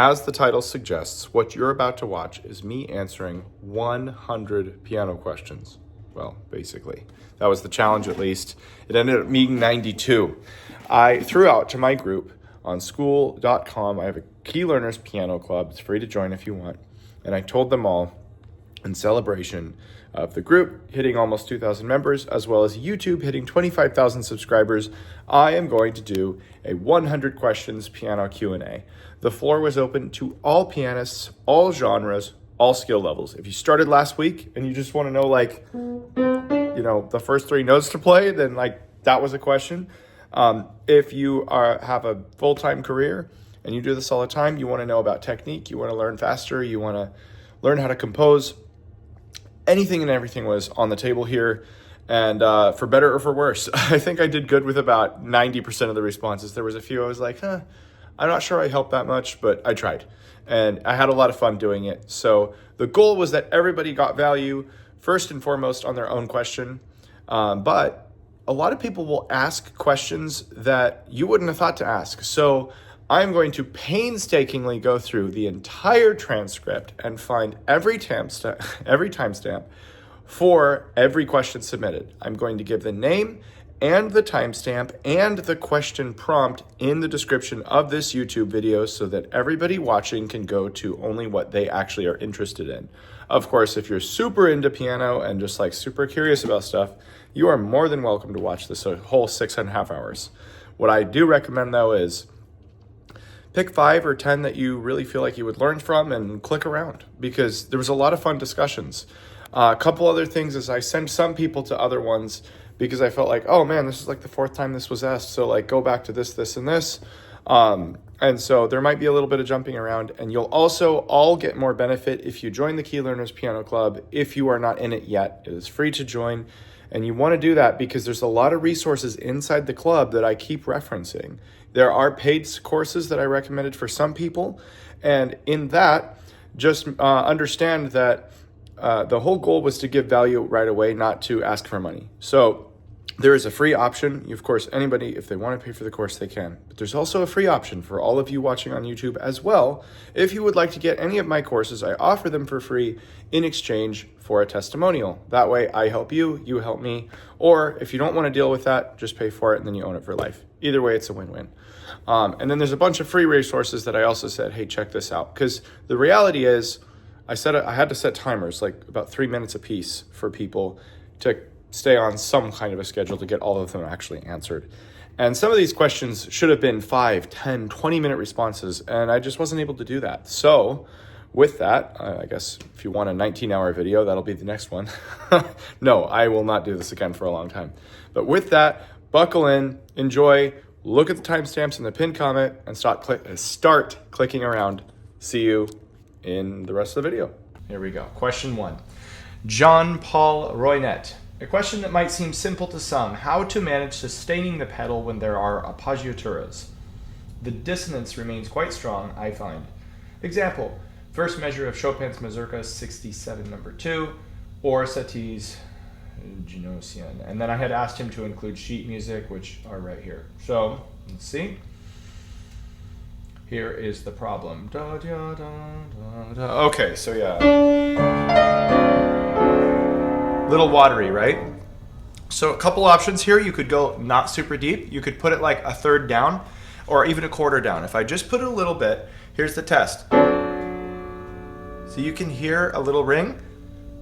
As the title suggests, what you're about to watch is me answering 100 piano questions. Well, basically. That was the challenge, at least. It ended up being 92. I threw out to my group on school.com, I have a Key Learners Piano Club. It's free to join if you want. And I told them all, in celebration of the group hitting almost 2,000 members, as well as YouTube hitting 25,000 subscribers, I am going to do a 100 questions piano Q&A. The floor was open to all pianists, all genres, all skill levels. If you started last week and you just want to know, like, you know, the first 3 notes to play, then like that was a question. If you have a full-time career and you do this all the time, you want to know about technique, you want to learn faster, you want to learn how to compose, anything and everything was on the table here. And for better or for worse, I think I did good with about 90% of the responses. There was a few I was like, I'm not sure I helped that much, but I tried. And I had a lot of fun doing it. So the goal was that everybody got value, first and foremost, on their own question. But a lot of people will ask questions that you wouldn't have thought to ask. So I'm going to painstakingly go through the entire transcript and find every timestamp for every question submitted. I'm going to give the name and the timestamp and the question prompt in the description of this YouTube video so that everybody watching can go to only what they actually are interested in. Of course, if you're super into piano and just like super curious about stuff, you are more than welcome to watch this whole 6.5 hours. What I do recommend though is pick 5 or 10 that you really feel like you would learn from and click around, because there was a lot of fun discussions. A couple other things is I sent some people to other ones because I felt like, oh man, this is like the 4th time this was asked. So like go back to this, this, and this. And so there might be a little bit of jumping around, and you'll also all get more benefit if you join the Key Learners Piano Club. If you are not in it yet, it is free to join. And you want to do that because there's a lot of resources inside the club that I keep referencing. There are paid courses that I recommended for some people. And in that, just understand that the whole goal was to give value right away, not to ask for money. So there is a free option. Of course, anybody, if they want to pay for the course, they can. But there's also a free option for all of you watching on YouTube as well. If you would like to get any of my courses, I offer them for free in exchange for a testimonial. That way I help you, you help me. Or if you don't want to deal with that, just pay for it and then you own it for life. Either way, it's a win-win. And then there's a bunch of free resources that I also said, hey, check this out. Because the reality is, I had to set timers, like about 3 minutes a piece for people to stay on some kind of a schedule to get all of them actually answered. And some of these questions should have been 5, 10, 20-minute responses, and I just wasn't able to do that. So with that, I guess if you want a 19-hour video, that'll be the next one. No, I will not do this again for a long time. But with that, buckle in, enjoy, look at the timestamps in the pinned comment, and start clicking around. See you in the rest of the video. Here we go. Question 1. Jean-Paul Roynet. A question that might seem simple to some: how to manage sustaining the pedal when there are appoggiaturas? The dissonance remains quite strong, I find. Example, first measure of Chopin's Mazurka 67 number 2, or Satie's Genosian. And then I had asked him to include sheet music, which are right here. So, let's see. Here is the problem. Da, da, da, da, da. Okay, so yeah. Little watery, right? So a couple options here. You could go not super deep. You could put it like a third down or even a quarter down. If I just put it a little bit, here's the test. So you can hear a little ring,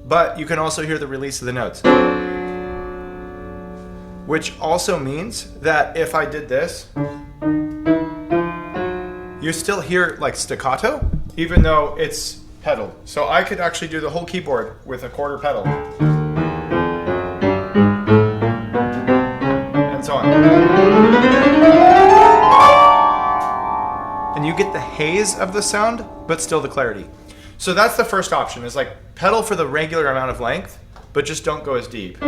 but you can also hear the release of the notes. Which also means that if I did this, you still hear like staccato, even though it's pedal. So I could actually do the whole keyboard with a quarter pedal. And so on. And you get the haze of the sound, but still the clarity. So that's the first option, is like pedal for the regular amount of length, but just don't go as deep.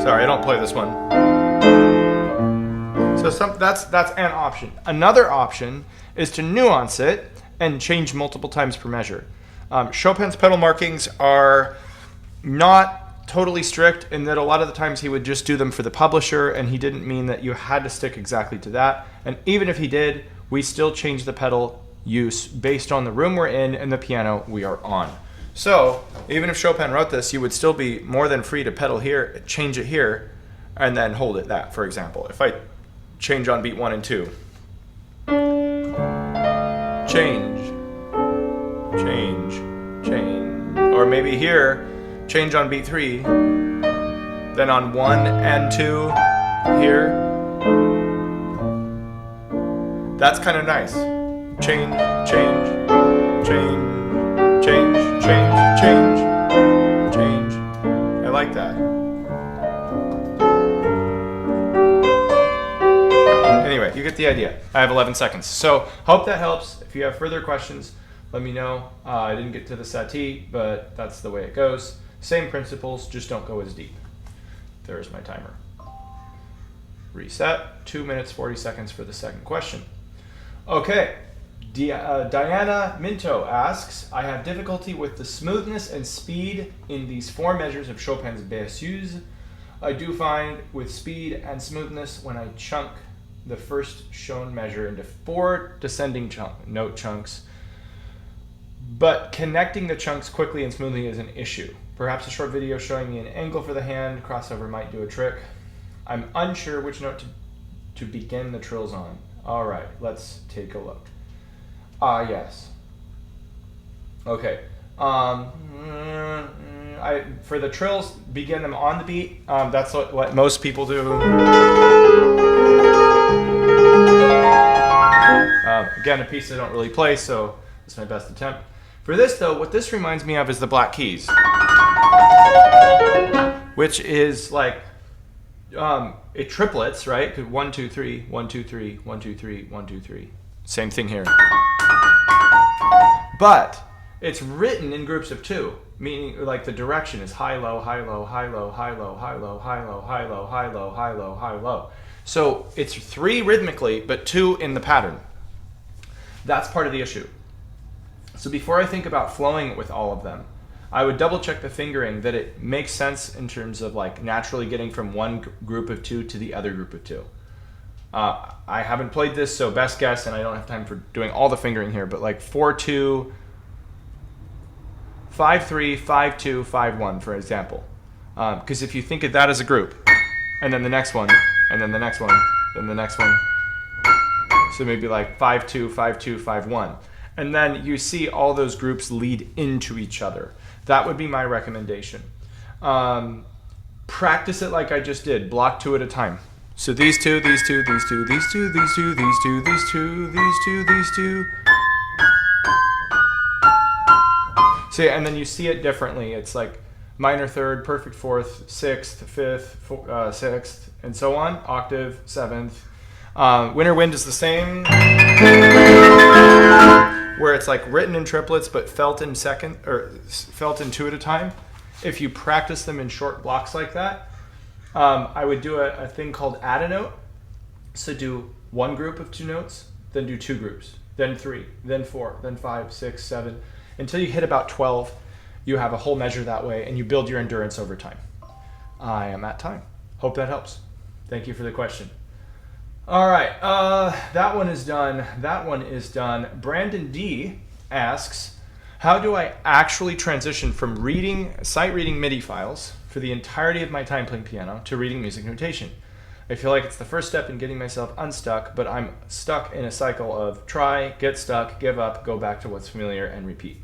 Sorry, I don't play this one. So that's an option. Another option is to nuance it and change multiple times per measure. Chopin's pedal markings are not totally strict in that a lot of the times he would just do them for the publisher, and he didn't mean that you had to stick exactly to that. And even if he did, we still change the pedal use based on the room we're in and the piano we are on. So even if Chopin wrote this, you would still be more than free to pedal here, change it here, and then hold it that, for example. If I change on beat 1 and 2, change, change, change. Or maybe here, change on beat 3, then on 1 and 2, here. That's kind of nice. Change, change, change, change, change, change, change. I like that. Anyway, you get the idea. I have 11 seconds. So hope that helps. If you have further questions, let me know. I didn't get to the settee, but that's the way it goes. Same principles, just don't go as deep. There's my timer. Reset. 2 minutes, 40 seconds for the second question. Okay. Diana Minto asks, I have difficulty with the smoothness and speed in these 4 measures of Chopin's Béatitudes. I do find with speed and smoothness when I chunk the first shown measure into 4 descending note chunks, but connecting the chunks quickly and smoothly is an issue. Perhaps a short video showing me an angle for the hand crossover might do a trick. I'm unsure which note to begin the trills on. All right, let's take a look. Yes. Okay. For the trills, begin them on the beat. That's what most people do. Again, a piece I don't really play, so it's my best attempt. For this, though, what this reminds me of is the black keys, which is like it triplets, right? 1, 2, 3, 1, 2, 3, 1, 2, 3, 1, 2, 3. Same thing here. But it's written in groups of 2, meaning like the direction is high, low, high, low, high, low, high, low, high, low, high, low, high, low, high, low, high, low, high, low. So it's 3 rhythmically, but 2 in the pattern. That's part of the issue. So before I think about flowing with all of them, I would double check the fingering that it makes sense in terms of like naturally getting from one group of 2 to the other group of 2. I haven't played this, so best guess, and I don't have time for doing all the fingering here, but like 4-2, 5-3, 5-2, 5-1, for example. Because if you think of that as a group, and then the next one, and then the next one, then the next one, so maybe like 5-2, 5-2, 5-1. And then you see all those groups lead into each other. That would be my recommendation. Practice it like I just did, block 2 at a time. So these 2, these 2, these 2, these 2, these 2, these 2, these 2, these 2, these 2. See, and then you see it differently. It's like minor 3rd, perfect 4th, 6th, 5th, 6th, and so on. Octave, 7th. Winter Wind is the same, where it's like written in triplets but felt in second or felt in 2 at a time. If you practice them in short blocks like that, I would do a thing called add a note. So do 1 group of 2 notes, then do 2 groups, then 3, then 4, then 5, 6, 7, until you hit about 12. You have a whole measure that way, and you build your endurance over time. I am at time. Hope that helps. Thank you for the question. All right, that one is done. That one is done. Brandon D asks, how do I actually transition from sight reading MIDI files for the entirety of my time playing piano to reading music notation? I feel like it's the first step in getting myself unstuck, but I'm stuck in a cycle of try, get stuck, give up, go back to what's familiar, and repeat.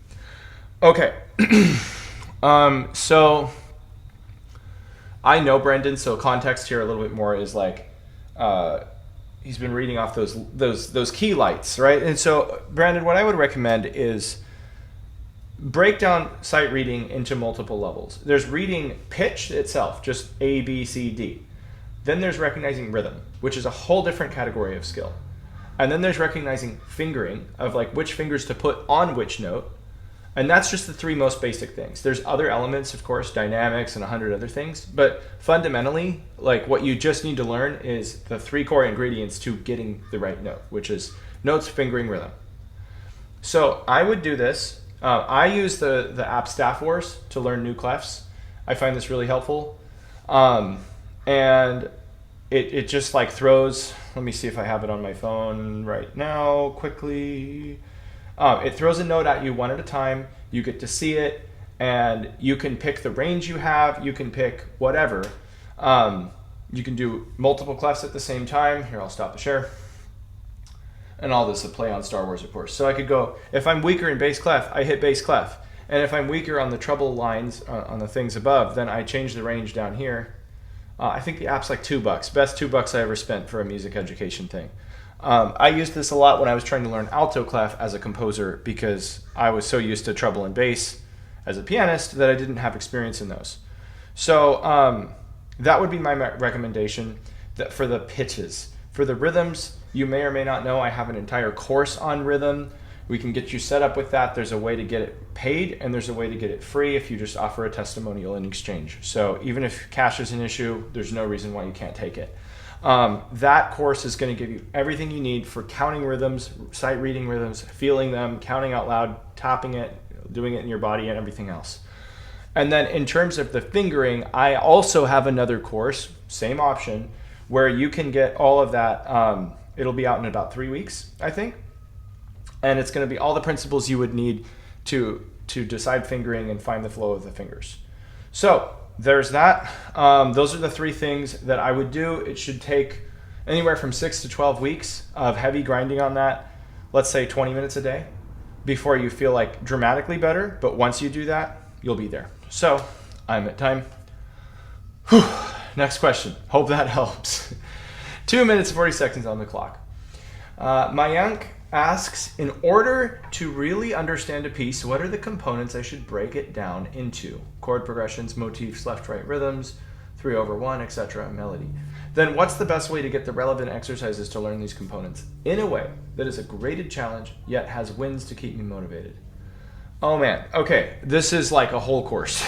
Okay, so I know Brendan, so context here a little bit more is like, he's been reading off those key lights, right? And so, Brandon, what I would recommend is break down sight reading into multiple levels. There's reading pitch itself, just A, B, C, D. Then there's recognizing rhythm, which is a whole different category of skill. And then there's recognizing fingering, of like which fingers to put on which note. And that's just the 3 most basic things. There's other elements, of course, dynamics and 100 other things. But fundamentally, like what you just need to learn is the 3 core ingredients to getting the right note, which is notes, fingering, rhythm. So I would do this. I use the app Staff Wars to learn new clefs. I find this really helpful. And it just like throws, let me see if I have it on my phone right now quickly. It throws a note at you one at a time. You get to see it, and you can pick the range you have. You can pick whatever. You can do multiple clefs at the same time. Here, I'll stop the share. And all this is a play on Star Wars, of course. So I could go, if I'm weaker in bass clef, I hit bass clef. And if I'm weaker on the treble lines, on the things above, then I change the range down here. I think the app's like $2. Best $2 I ever spent for a music education thing. I used this a lot when I was trying to learn alto clef as a composer, because I was so used to treble and bass as a pianist that I didn't have experience in those. So that would be my recommendation for the pitches. For the rhythms, you may or may not know I have an entire course on rhythm. We can get you set up with that. There's a way to get it paid, and there's a way to get it free if you just offer a testimonial in exchange. So even if cash is an issue, there's no reason why you can't take it. That course is going to give you everything you need for counting rhythms, sight reading rhythms, feeling them, counting out loud, tapping it, doing it in your body, and everything else. And then in terms of the fingering, I also have another course, same option, where you can get all of that. It'll be out in about 3 weeks, I think. And it's going to be all the principles you would need to decide fingering and find the flow of the fingers. So there's that. Those are the 3 things that I would do. It should take anywhere from 6 to 12 weeks of heavy grinding on that. Let's say 20 minutes a day before you feel like dramatically better. But once you do that, you'll be there. So I'm at time. Whew. Next question. Hope that helps. 2 minutes and 40 seconds on the clock. Mayank asks, in order to really understand a piece, what are the components I should break it down into? Chord progressions, motifs, left-right rhythms, 3/1, etc., melody. Then what's the best way to get the relevant exercises to learn these components in a way that is a graded challenge, yet has wins to keep me motivated? Oh man, okay, this is like a whole course.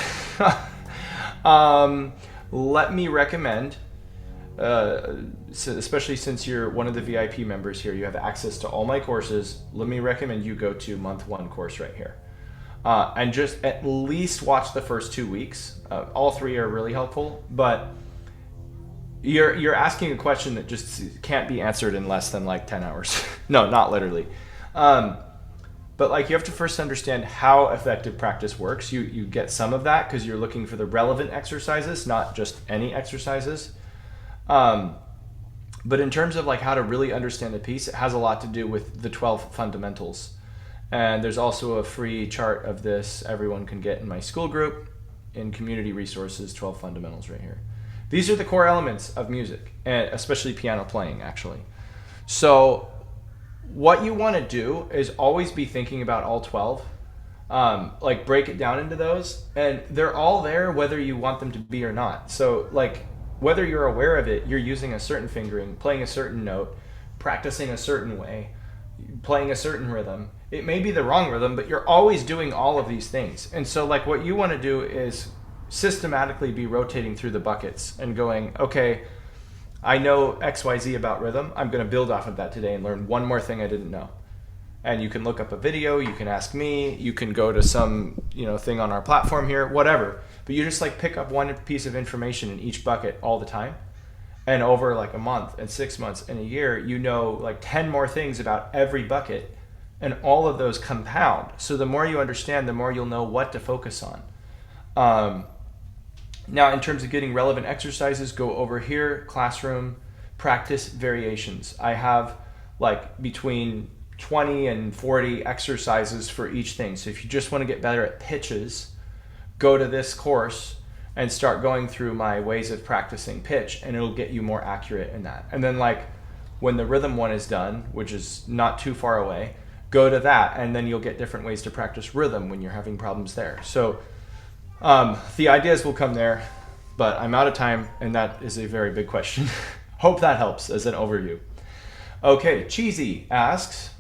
Let me recommend, especially since you're one of the VIP members here, you have access to all my courses. Let me recommend you go to month 1 course right here. And just at least watch the first 2 weeks. All 3 are really helpful, but you're asking a question that just can't be answered in less than like 10 hours. No, not literally. But like you have to first understand how effective practice works. You get some of that because you're looking for the relevant exercises, not just any exercises. But in terms of like how to really understand a piece, it has a lot to do with the 12 fundamentals. And there's also a free chart of this everyone can get in my school group in community resources, 12 fundamentals right here. These are the core elements of music, and especially piano playing actually. So what you want to do is always be thinking about all 12, like break it down into those, and they're all there whether you want them to be or not. So like whether you're aware of it, you're using a certain fingering, playing a certain note, practicing a certain way, playing a certain rhythm. It may be the wrong rhythm, but you're always doing all of these things. And so like what you want to do is systematically be rotating through the buckets and going, okay, I know XYZ about rhythm. I'm going to build off of that today and learn one more thing I didn't know. And you can look up a video, you can ask me, you can go to some, thing on our platform here, whatever. But you just like pick up one piece of information in each bucket all the time. And over like a month and 6 months and a year, you know like 10 more things about every bucket, and all of those compound. So the more you understand, the more you'll know what to focus on. Now, in terms of getting relevant exercises, go over here, classroom, practice variations. I have like between 20 and 40 exercises for each thing. So if you just want to get better at pitches, go to this course and start going through my ways of practicing pitch, and it'll get you more accurate in that. And then like when the rhythm one is done, which is not too far away, go to that, and then you'll get different ways to practice rhythm when you're having problems there. So the ideas will come there, but I'm out of time, and that is a very big question. Hope that helps as an overview. Okay, Cheesy asks,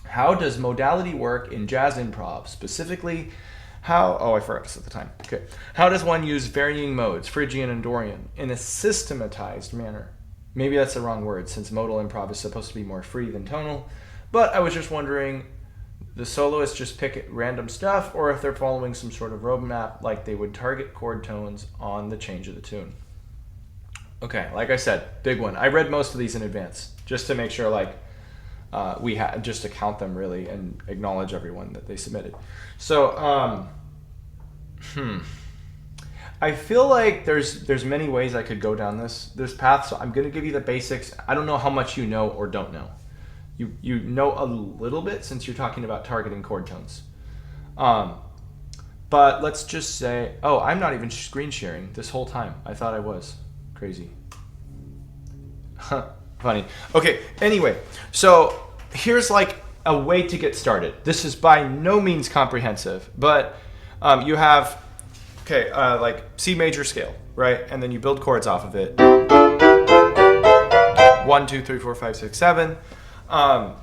how does modality work in jazz improv? Specifically, I forgot to set the time. Okay. How does one use varying modes, Phrygian and Dorian, in a systematized manner? Maybe that's the wrong word, since modal improv is supposed to be more free than tonal, but I was just wondering the soloists just pick random stuff, or if they're following some sort of roadmap, like they would target chord tones on the change of the tune. Okay, like I said, big one. I read most of these in advance just to make sure, like, we had just to count them really and acknowledge everyone that they submitted. So, I feel like there's many ways I could go down this path. So I'm going to give you the basics. I don't know how much you know or don't know. You know a little bit since you're talking about targeting chord tones. But let's just say, oh, I'm not even screen sharing this whole time. I thought I was. Crazy. Funny. Okay, anyway, so here's like a way to get started. This is by no means comprehensive, but you have, like C major scale, right? And then you build chords off of it. 1, 2, 3, 4, 5, 6, 7. And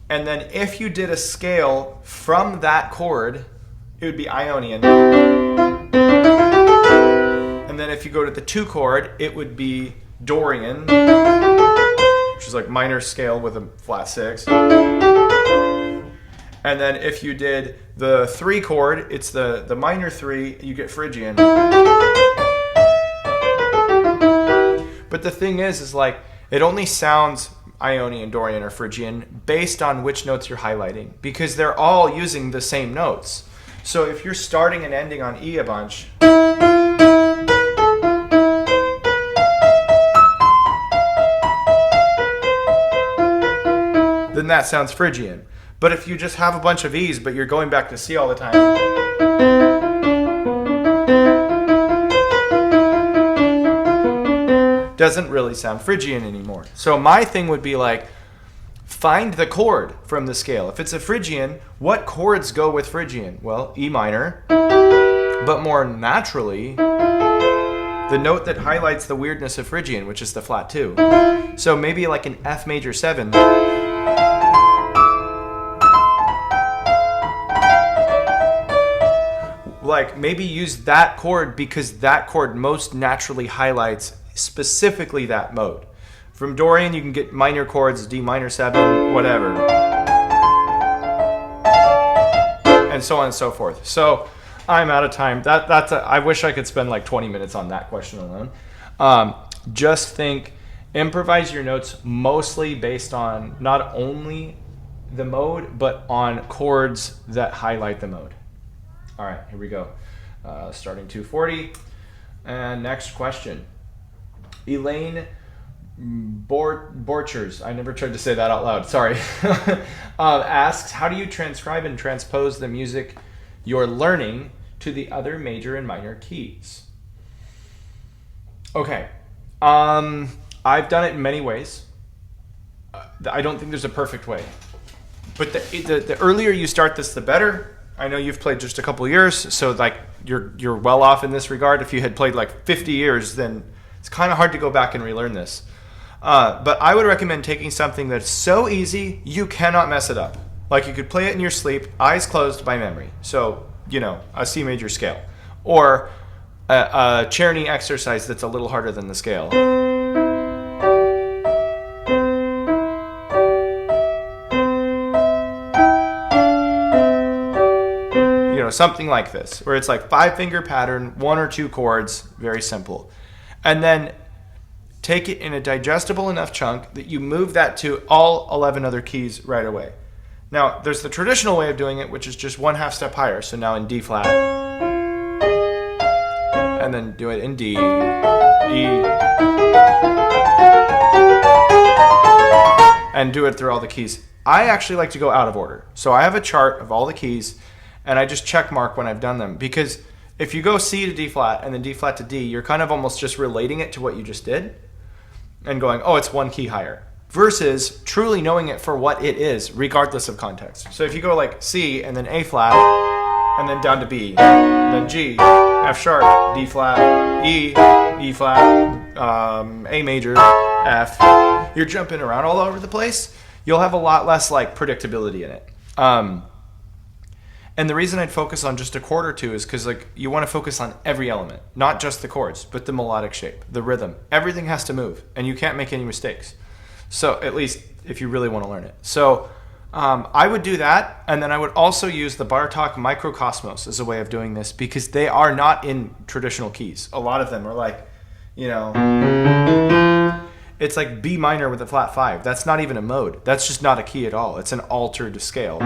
then if you did a scale from that chord, it would be Ionian. And then if you go to the 2 chord, it would be Dorian, which is like minor scale with a flat 6. And then if you did the 3 chord, it's the minor 3, you get Phrygian. But the thing is like, it only sounds Ionian, Dorian, or Phrygian based on which notes you're highlighting, because they're all using the same notes. So if you're starting and ending on E a bunch, then that sounds Phrygian. But if you just have a bunch of E's, but you're going back to C all the time, doesn't really sound Phrygian anymore. So my thing would be like, find the chord from the scale. If it's a Phrygian, what chords go with Phrygian? Well, E minor, but more naturally, the note that highlights the weirdness of Phrygian, which is the flat 2. So maybe like an F major 7. Like maybe use that chord because that chord most naturally highlights specifically that mode. From Dorian, you can get minor chords, D minor 7, whatever. And so on and so forth. So I'm out of time. I wish I could spend like 20 minutes on that question alone. Just think, improvise your notes mostly based on not only the mode, but on chords that highlight the mode. All right, here we go. Starting 240. And next question. Elaine Borchers, I never tried to say that out loud, sorry, asks, how do you transcribe and transpose the music you're learning to the other major and minor keys? Okay, I've done it in many ways. I don't think there's a perfect way. But the earlier you start this, the better. I know you've played just a couple years, so like you're well off in this regard. If you had played like 50 years, then it's kind of hard to go back and relearn this. But I would recommend taking something that's so easy you cannot mess it up. Like you could play it in your sleep, eyes closed by memory. So, you know, a C major scale. Or a Czerny exercise that's a little harder than the scale. You know, something like this, where it's like 5-finger pattern, 1 or 2 chords, very simple. And then take it in a digestible enough chunk that you move that to all 11 other keys right away. Now, there's the traditional way of doing it, which is just 1/2 step higher. So now in D flat, and then do it in D, E, and do it through all the keys. I actually like to go out of order. So I have a chart of all the keys, and I just check mark when I've done them, because if you go C to D flat and then D flat to D, you're kind of almost just relating it to what you just did and going, oh, it's 1 key higher, versus truly knowing it for what it is, regardless of context. So if you go like C and then A flat and then down to B, then G, F sharp, D flat, E, E flat, A major, F, you're jumping around all over the place. You'll have a lot less like predictability in it. And the reason I'd focus on just a chord or two is because like you want to focus on every element, not just the chords, but the melodic shape, the rhythm. Everything has to move, and you can't make any mistakes. So at least if you really want to learn it. So I would do that, and then I would also use the Bartok Microcosmos as a way of doing this, because they are not in traditional keys. A lot of them are like, it's like B minor with a flat 5. That's not even a mode. That's just not a key at all. It's an altered scale,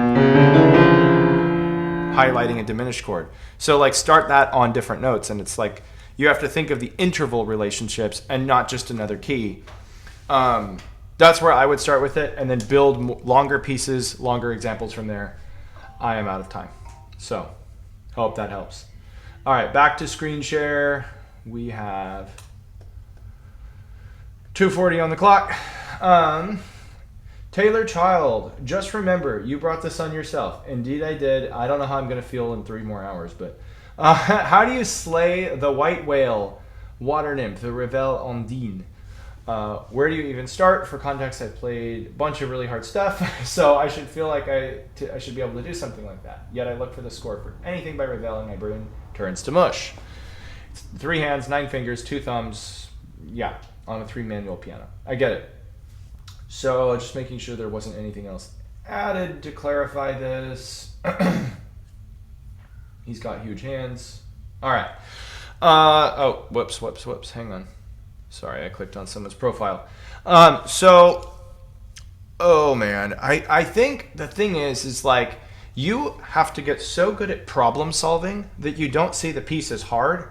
highlighting a diminished chord. So like start that on different notes, and it's like you have to think of the interval relationships and not just another key. That's where I would start with it, and then build longer pieces, longer examples from there. I am out of time. So, hope that helps. All right, back to screen share. We have 2:40 on the clock. Taylor Child, just remember, you brought the sun yourself. Indeed I did. I don't know how I'm going to feel in 3 more hours, but how do you slay the white whale, water nymph, the Revel Ondine? Where do you even start? For context, I've played a bunch of really hard stuff, so I should feel like I should be able to do something like that. Yet I look for the score for anything by Ravel, and my brain turns to mush. It's 3 hands, 9 fingers, 2 thumbs, yeah, on a 3-manual piano. I get it. So just making sure there wasn't anything else added to clarify this. He's got huge hands. All right. Oh, whoops. Hang on. Sorry, I clicked on someone's profile. Oh man, I think the thing is like you have to get so good at problem solving that you don't see the piece as hard.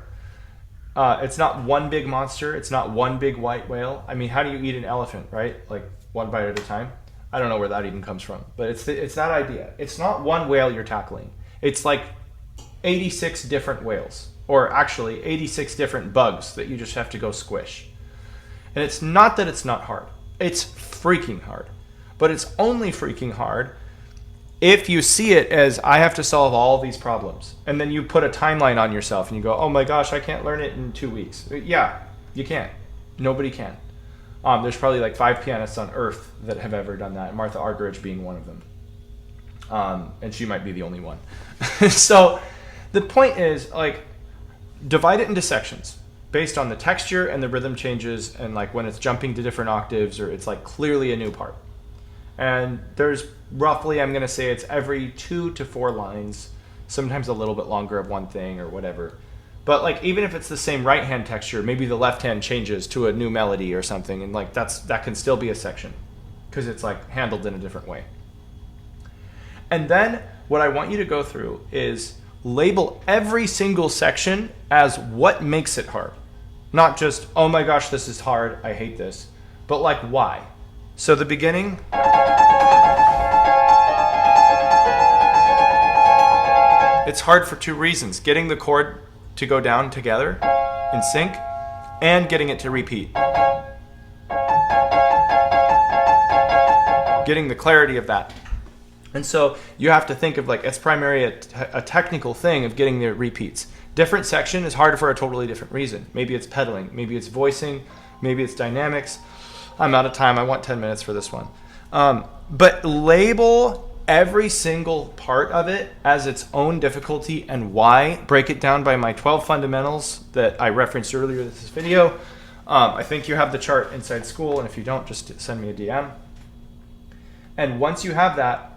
It's not one big monster. It's not one big white whale. I mean, how do you eat an elephant, right? Like one bite at a time. I don't know where that even comes from, but it's that idea. It's not one whale you're tackling. It's like 86 different whales. Or actually 86 different bugs that you just have to go squish. And it's not that it's not hard. It's freaking hard. But it's only freaking hard if you see it as I have to solve all these problems. And then you put a timeline on yourself and you go, oh my gosh, I can't learn it in 2 weeks. Yeah, you can't. Nobody can. There's probably like 5 pianists on earth that have ever done that. Martha Argerich being one of them. And she might be the only one. So the point is like, divide it into sections based on the texture and the rhythm changes, and like when it's jumping to different octaves, or it's like clearly a new part. And there's roughly, I'm going to say it's every 2 to 4 lines, sometimes a little bit longer of one thing or whatever. But like even if it's the same right hand texture, maybe the left hand changes to a new melody or something, and like that can still be a section because it's like handled in a different way. And then what I want you to go through is label every single section as what makes it hard. Not just, oh my gosh, this is hard, I hate this, but like why. So the beginning, it's hard for 2 reasons. Getting the chord to go down together in sync and getting it to repeat. Getting the clarity of that. And so you have to think of like, it's primarily a technical thing of getting the repeats. Different section is harder for a totally different reason. Maybe it's pedaling, maybe it's voicing, maybe it's dynamics. I'm out of time. I want 10 minutes for this one. But label every single part of it as its own difficulty and why. Break it down by my 12 fundamentals that I referenced earlier in this video. I think you have the chart inside school, and if you don't, just send me a DM. And once you have that,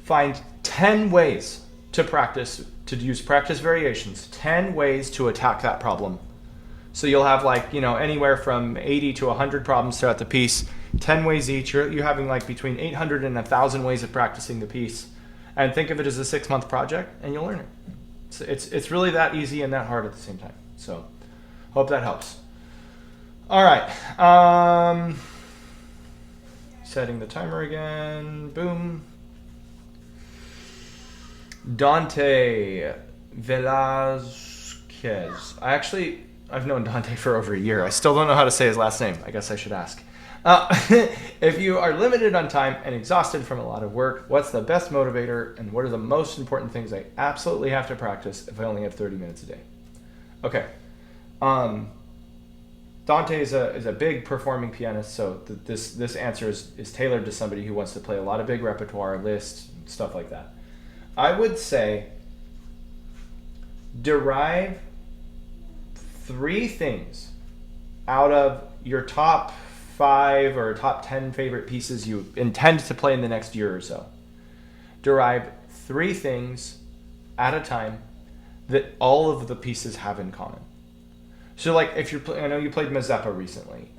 find 10 ways to practice, to use practice variations, 10 ways to attack that problem. So you'll have like, anywhere from 80 to 100 problems throughout the piece, 10 ways each. You're having like between 800 and 1,000 ways of practicing the piece. And think of it as a 6-month project, and you'll learn it. So it's really that easy and that hard at the same time. So hope that helps. All right. Setting the timer again. Boom. Dante Velázquez. I've known Dante for over a year. I still don't know how to say his last name. I guess I should ask. If you are limited on time and exhausted from a lot of work, what's the best motivator, and what are the most important things I absolutely have to practice if I only have 30 minutes a day? Okay. Dante is a big performing pianist, so this answer is tailored to somebody who wants to play a lot of big repertoire, lists, stuff like that. I would say derive 3 things out of your top 5 or top 10 favorite pieces you intend to play in the next year or so. derive 3 things at a time that all of the pieces have in common. So like if I know you played Mazeppa recently.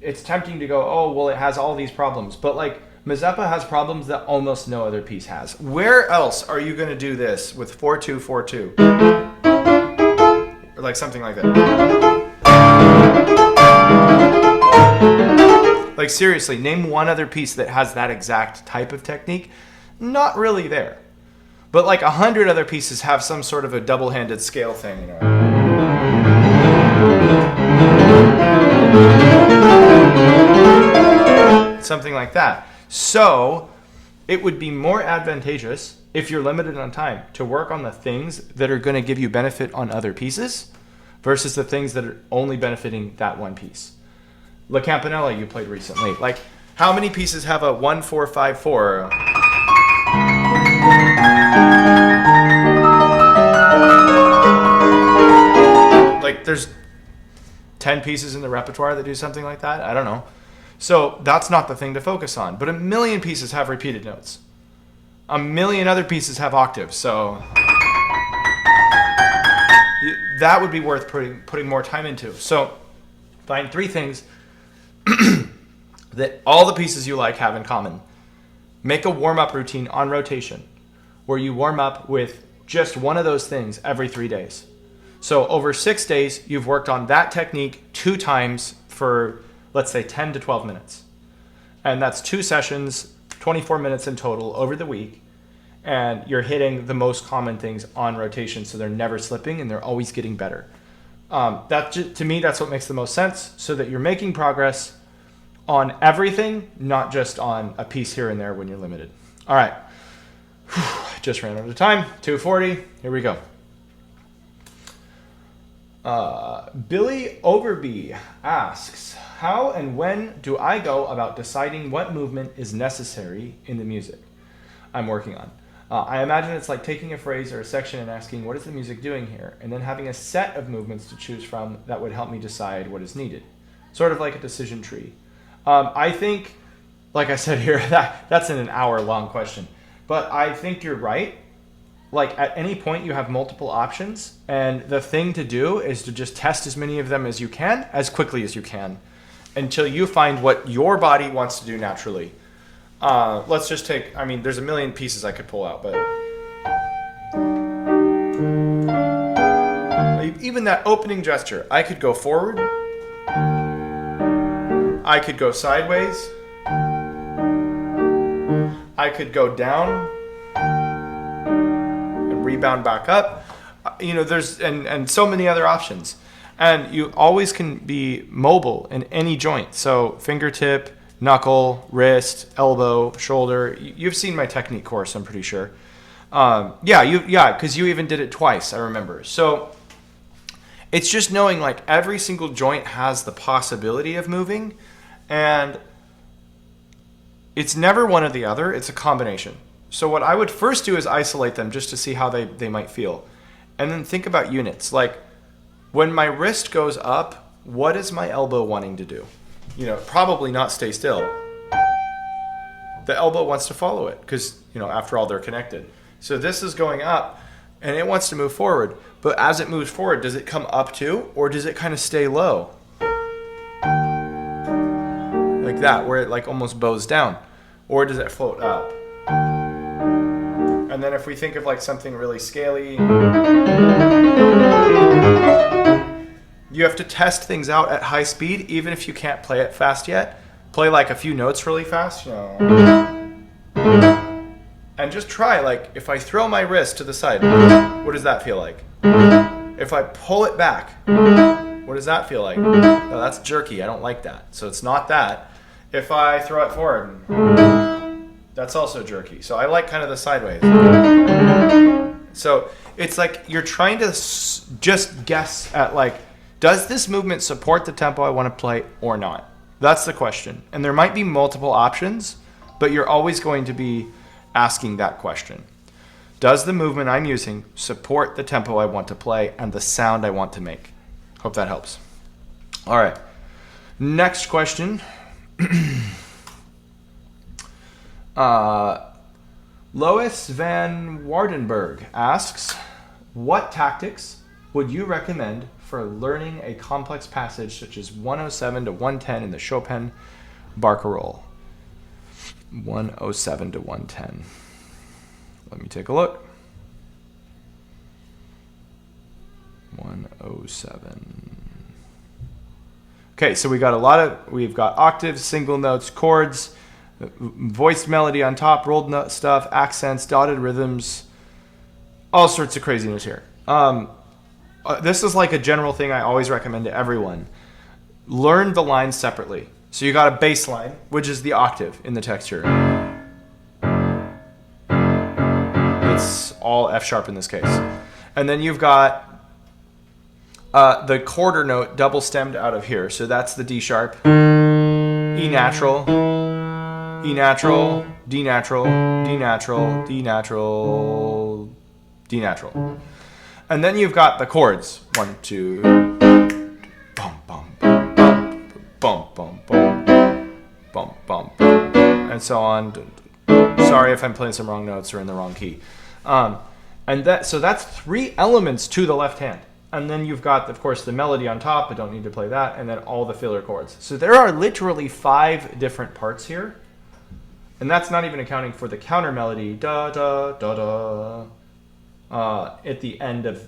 It's tempting to go, oh, well, it has all these problems. But like Mazeppa has problems that almost no other piece has. Where else are you going to do this with 4-2, 4-2? Or like something like that. Like seriously, name one other piece that has that exact type of technique. Not really there. But like 100 other pieces have some sort of a double-handed scale thing, you know. Something like that. So it would be more advantageous, if you're limited on time, to work on the things that are going to give you benefit on other pieces versus the things that are only benefiting that one piece. La Campanella you played recently. Like, how many pieces have a 1-4-5-4? Like, there's 10 pieces in the repertoire that do something like that? I don't know. So that's not the thing to focus on. But 1 million pieces have repeated notes. 1 million other pieces have octaves. So that would be worth putting more time into. So find 3 things that all the pieces you like have in common. Make a warm-up routine on rotation where you warm up with just one of those things every 3 days. So over 6 days, you've worked on that technique 2 times for, let's say, 10 to 12 minutes. And that's 2 sessions, 24 minutes in total over the week. And you're hitting the most common things on rotation, so they're never slipping and they're always getting better. To me, that's what makes the most sense, so that you're making progress on everything, not just on a piece here and there when you're limited. All right. Just ran out of time. 2:40. Here we go. Billy Overby asks, how and when do I go about deciding what movement is necessary in the music I'm working on? I imagine it's like taking a phrase or a section and asking, what is the music doing here? And then having a set of movements to choose from that would help me decide what is needed. Sort of like a decision tree. I think, like I said here, that's an hour-long question. But I think you're right. Like at any point you have multiple options, and the thing to do is to just test as many of them as you can, as quickly as you can, until you find what your body wants to do naturally. Let's just take, there's 1 million pieces I could pull out, but even that opening gesture, I could go forward, I could go sideways, I could go down and rebound back up. There's and so many other options. And you always can be mobile in any joint. So fingertip, knuckle, wrist, elbow, shoulder. You've seen my technique course, I'm pretty sure. Because you even did it twice, I remember. So it's just knowing like every single joint has the possibility of moving, and it's never one or the other, it's a combination. So what I would first do is isolate them just to see how they might feel. And then think about units. Like when my wrist goes up, what is my elbow wanting to do? Probably not stay still. The elbow wants to follow it because, after all, they're connected. So this is going up and it wants to move forward. But as it moves forward, does it come up too, or does it kind of stay low? Like that, where it like almost bows down. Or does it float up? And then if we think of like something really scaly, you have to test things out at high speed, even if you can't play it fast yet. Play like a few notes really fast, and just try, like, if I throw my wrist to the side, what does that feel like? If I pull it back, what does that feel like? Oh, that's jerky, I don't like that. So it's not that. If I throw it forward, that's also jerky. So I like kind of the sideways. So it's like you're trying to just guess at like, does this movement support the tempo I want to play or not? That's the question. And there might be multiple options, but you're always going to be asking that question. Does the movement I'm using support the tempo I want to play and the sound I want to make? Hope that helps. All right. Next question. Lois Van Wardenberg asks, what tactics would you recommend for learning a complex passage such as 107 to 110 in the Chopin Barcarolle? 107 to 110. Let me take a look. 107. Okay, so we've got octaves, single notes, chords, voiced melody on top, rolled note stuff, accents, dotted rhythms, all sorts of craziness here. This is like a general thing I always recommend to everyone. Learn the lines separately. So you got a bass line, which is the octave in the text here. It's all F sharp in this case. And then you've got the quarter note double stemmed out of here. So that's the D sharp, E natural, E natural, D natural, D natural, D natural, D natural. And then you've got the chords. 1, 2, bum, bum, bum, bum, bum, bum, bum, bum, bum, and so on. Sorry if I'm playing some wrong notes or in the wrong key. So that's 3 elements to the left hand. And then you've got, of course, the melody on top. I don't need to play that. And then all the filler chords. So there are literally 5 different parts here. And that's not even accounting for the counter melody, da, da, da, da, at the end of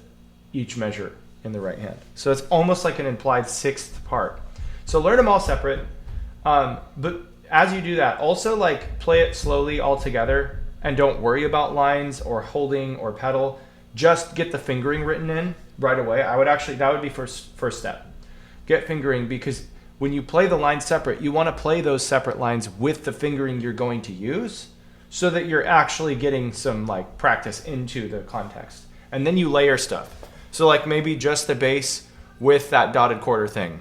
each measure in the right hand. So it's almost like an implied 6th part. So learn them all separate. But as you do that, also like play it slowly all together and don't worry about lines or holding or pedal. Just get the fingering written in right away. That would be first step. Get fingering, because when you play the lines separate, you want to play those separate lines with the fingering you're going to use so that you're actually getting some like practice into the context. And then you layer stuff. So like maybe just the bass with that dotted quarter thing.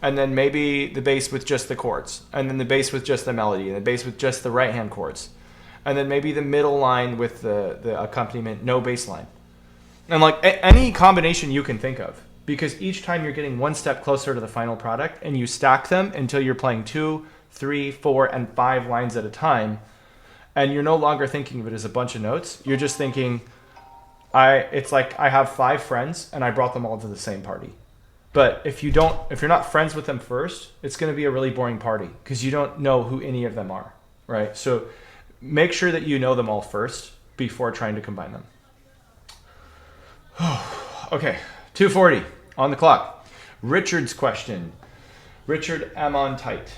And then maybe the bass with just the chords. And then the bass with just the melody. And the bass with just the right hand chords. And then maybe the middle line with the accompaniment, no bass line. And like any combination you can think of. Because each time you're getting one step closer to the final product and you stack them until you're playing 2, 3, 4, and 5 lines at a time. And you're no longer thinking of it as a bunch of notes. You're just thinking, it's like I have 5 friends and I brought them all to the same party. But if you're not friends with them first, it's going to be a really boring party because you don't know who any of them are, right? So make sure that you know them all first before trying to combine them. Okay, 2:40 on the clock. Richard's question. Richard Amon Tight.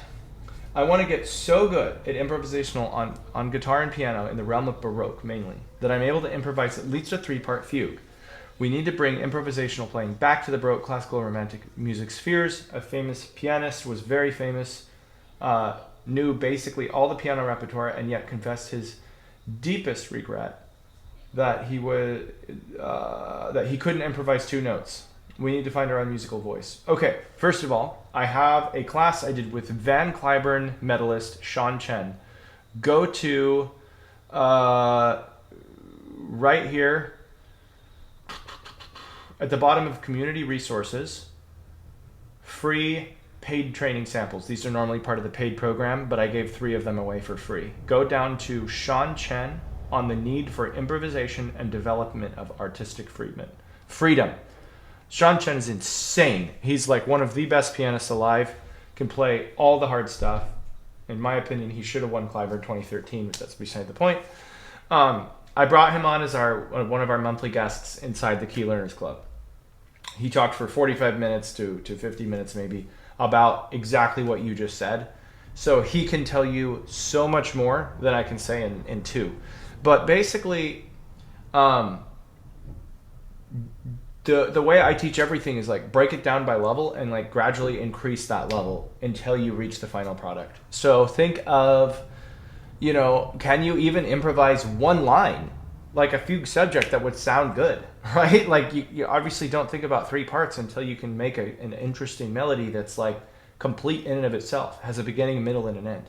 I want to get so good at improvisational on guitar and piano in the realm of Baroque mainly that I'm able to improvise at least a 3-part fugue. We need to bring improvisational playing back to the Baroque classical romantic music spheres. A famous pianist was very famous, knew basically all the piano repertoire, and yet confessed his deepest regret that he couldn't improvise 2 notes. We need to find our own musical voice. Okay, first of all, I have a class I did with Van Cliburn medalist Sean Chen. Go to right here at the bottom of community resources, free paid training samples. These are normally part of the paid program, but I gave 3 of them away for free. Go down to Sean Chen on the need for improvisation and development of artistic freedom. Sean Chen is insane. He's like one of the best pianists alive, can play all the hard stuff. In my opinion, he should have won Cliburn 2013, but that's beside the point. I brought him on as one of our monthly guests inside the Key Learners Club. He talked for 45 minutes to 50 minutes maybe about exactly what you just said. So he can tell you so much more than I can say in 2. But basically, the way I teach everything is like break it down by level and like gradually increase that level until you reach the final product. So think of, can you even improvise 1 line, like a fugue subject that would sound good, right? Like you obviously don't think about 3 parts until you can make an interesting melody that's like complete in and of itself, has a beginning, middle, and an end.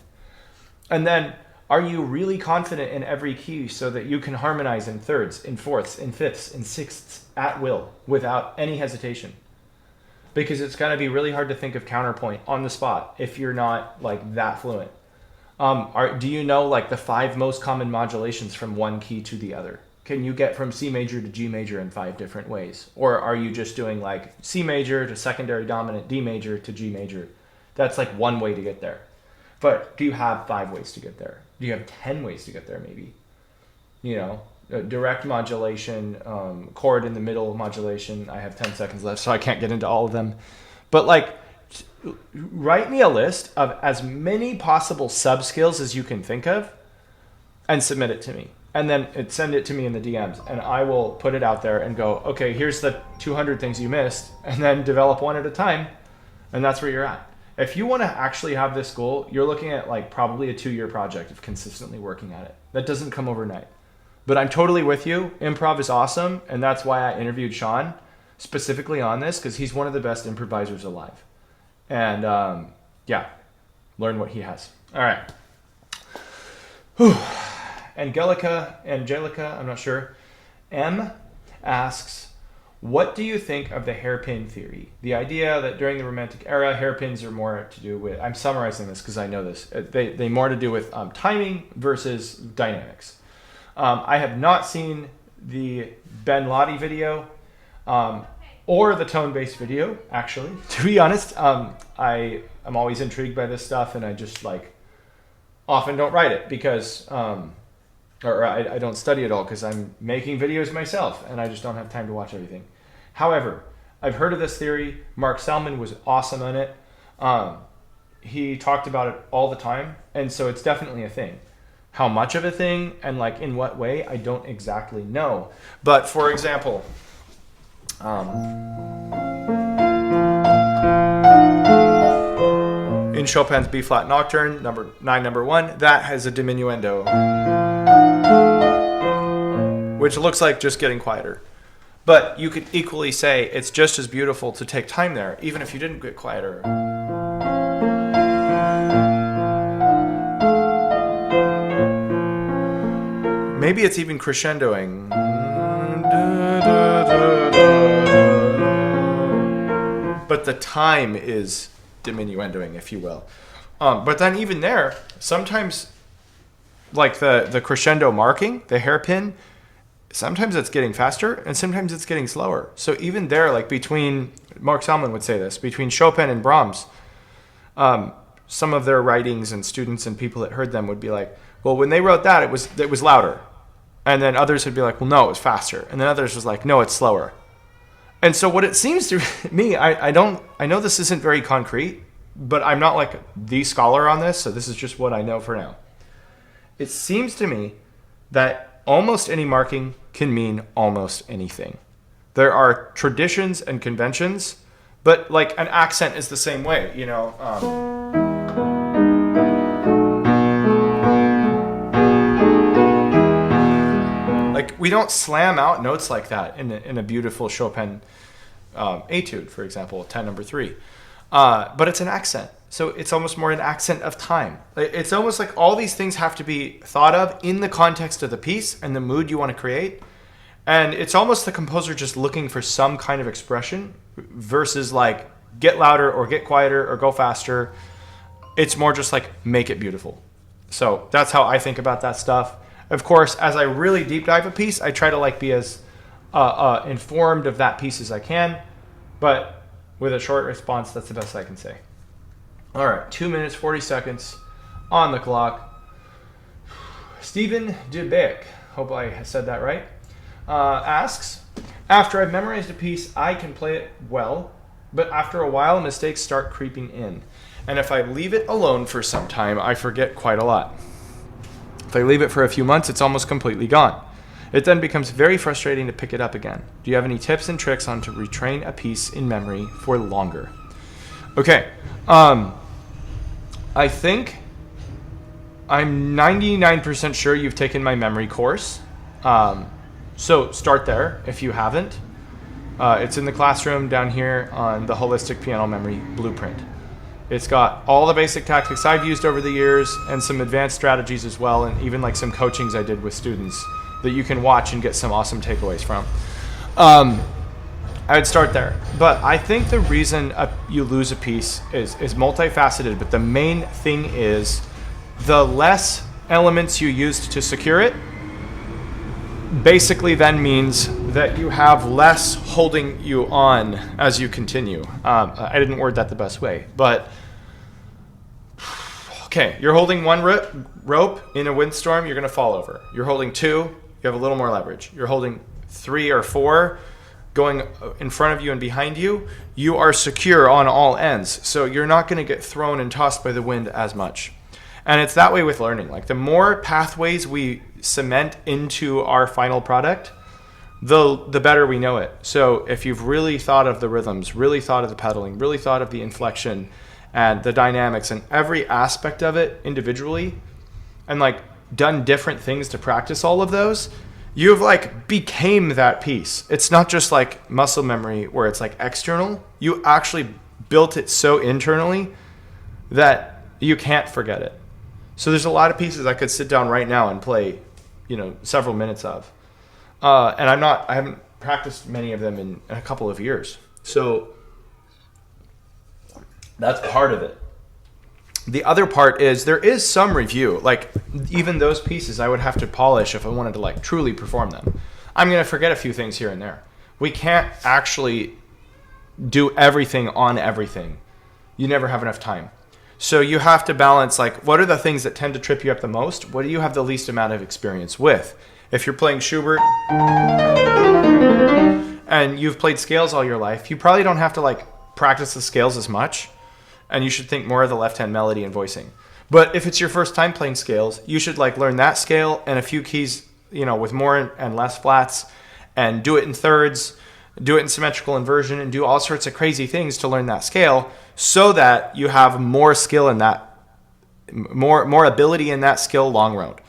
And then, are you really confident in every key so that you can harmonize in thirds, in fourths, in fifths, in sixths at will without any hesitation? Because it's going to be really hard to think of counterpoint on the spot if you're not like that fluent. Do you know like the 5 most common modulations from one key to the other? Can you get from C major to G major in 5 different ways? Or are you just doing like C major to secondary dominant D major to G major? That's like one way to get there. But do you have 5 ways to get there? Do you have 10 ways to get there maybe? You know, direct modulation, chord in the middle modulation. I have 10 seconds left, so I can't get into all of them. But like, write me a list of as many possible sub-skills as you can think of and submit it to me. And then send it to me in the DMs, and I will put it out there and go, okay, here's the 200 things you missed, and then develop one at a time, and that's where you're at. If you want to actually have this goal, you're looking at like probably a 2-year project of consistently working at it. That doesn't come overnight. But I'm totally with you. Improv is awesome, and that's why I interviewed Sean specifically on this, because he's one of the best improvisers alive. And yeah, learn what he has. All right. Whew. Angelica, I'm not sure. M asks, what do you think of the hairpin theory? The idea that during the Romantic era, hairpins are more to do with, I'm summarizing this because I know this, they more to do with timing versus dynamics. I have not seen the Ben Lottie video or the tone-based video, actually. To be honest, I am always intrigued by this stuff, and I just like often don't write it because... or I don't study it all because I'm making videos myself and I just don't have time to watch everything. However, I've heard of this theory. Mark Salman was awesome on it. He talked about it all the time, and so it's definitely a thing. How much of a thing and like in what way, I don't exactly know. But for example, in Chopin's B-flat Nocturne, number 1, that has a diminuendo, which looks like just getting quieter. But you could equally say it's just as beautiful to take time there, even if you didn't get quieter. Maybe it's even crescendoing. But the time is diminuendoing, if you will. But then even there, sometimes like the crescendo marking, the hairpin, sometimes it's getting faster and sometimes it's getting slower. So even there, like between, Mark Salman would say this, between Chopin and Brahms, some of their writings and students and people that heard them would be like, well, when they wrote that, it was louder. And then others would be like, well, no, it was faster. And then others was like, no, it's slower. And so what it seems to me, I know this isn't very concrete, but I'm not like the scholar on this, so this is just what I know for now. It seems to me that almost any marking can mean almost anything. There are traditions and conventions, but like an accent is the same way, you know. Like we don't slam out notes like that in a beautiful Chopin Etude, for example, 10 number 3. But it's an accent. So it's almost more an accent of time. It's almost like all these things have to be thought of in the context of the piece and the mood you want to create. And it's almost the composer just looking for some kind of expression versus like get louder or get quieter or go faster. It's more just like make it beautiful. So that's how I think about that stuff. Of course, as I really deep dive a piece, I try to like be as informed of that piece as I can. But with a short response, that's the best I can say. All right, 2 minutes, 40 seconds on the clock. Stephen DeBeck, hope I said that right, asks, after I've memorized a piece, I can play it well, but after a while, mistakes start creeping in. And if I leave it alone for some time, I forget quite a lot. If I leave it for a few months, it's almost completely gone. It then becomes very frustrating to pick it up again. Do you have any tips and tricks on to retrain a piece in memory for longer? Okay. I think I'm 99% sure you've taken my memory course. So start there if you haven't. It's in the classroom down here on the Holistic Piano Memory Blueprint. It's got all the basic tactics I've used over the years and some advanced strategies as well, and even like some coachings I did with students that you can watch and get some awesome takeaways from. I would start there. But I think the reason you lose a piece is multifaceted, but the main thing is the less elements you used to secure it basically then means that you have less holding you on as you continue. I didn't word that the best way, but okay, you're holding one rope in a windstorm, you're going to fall over. You're holding two, you have a little more leverage. You're holding 3 or 4 going in front of you and behind you, you are secure on all ends. So you're not going to get thrown and tossed by the wind as much. And it's that way with learning. Like the more pathways we cement into our final product, the better we know it. So if you've really thought of the rhythms, really thought of the pedaling, really thought of the inflection and the dynamics and every aspect of it individually, and like done different things to practice all of those, you've like became that piece. It's not just like muscle memory where it's like external. You actually built it so internally that you can't forget it. So there's a lot of pieces I could sit down right now and play, several minutes of. And I haven't practiced many of them in a couple of years. So that's part of it. The other part is there is some review. Like even those pieces I would have to polish if I wanted to like truly perform them. I'm going to forget a few things here and there. We can't actually do everything on everything. You never have enough time. So you have to balance like what are the things that tend to trip you up the most? What do you have the least amount of experience with? If you're playing Schubert and you've played scales all your life, you probably don't have to like practice the scales as much. And you should think more of the left-hand melody and voicing. But if it's your first time playing scales, you should like learn that scale and a few keys, with more and less flats, and do it in thirds, do it in symmetrical inversion, and do all sorts of crazy things to learn that scale so that you have more skill in that, more ability in that skill long road.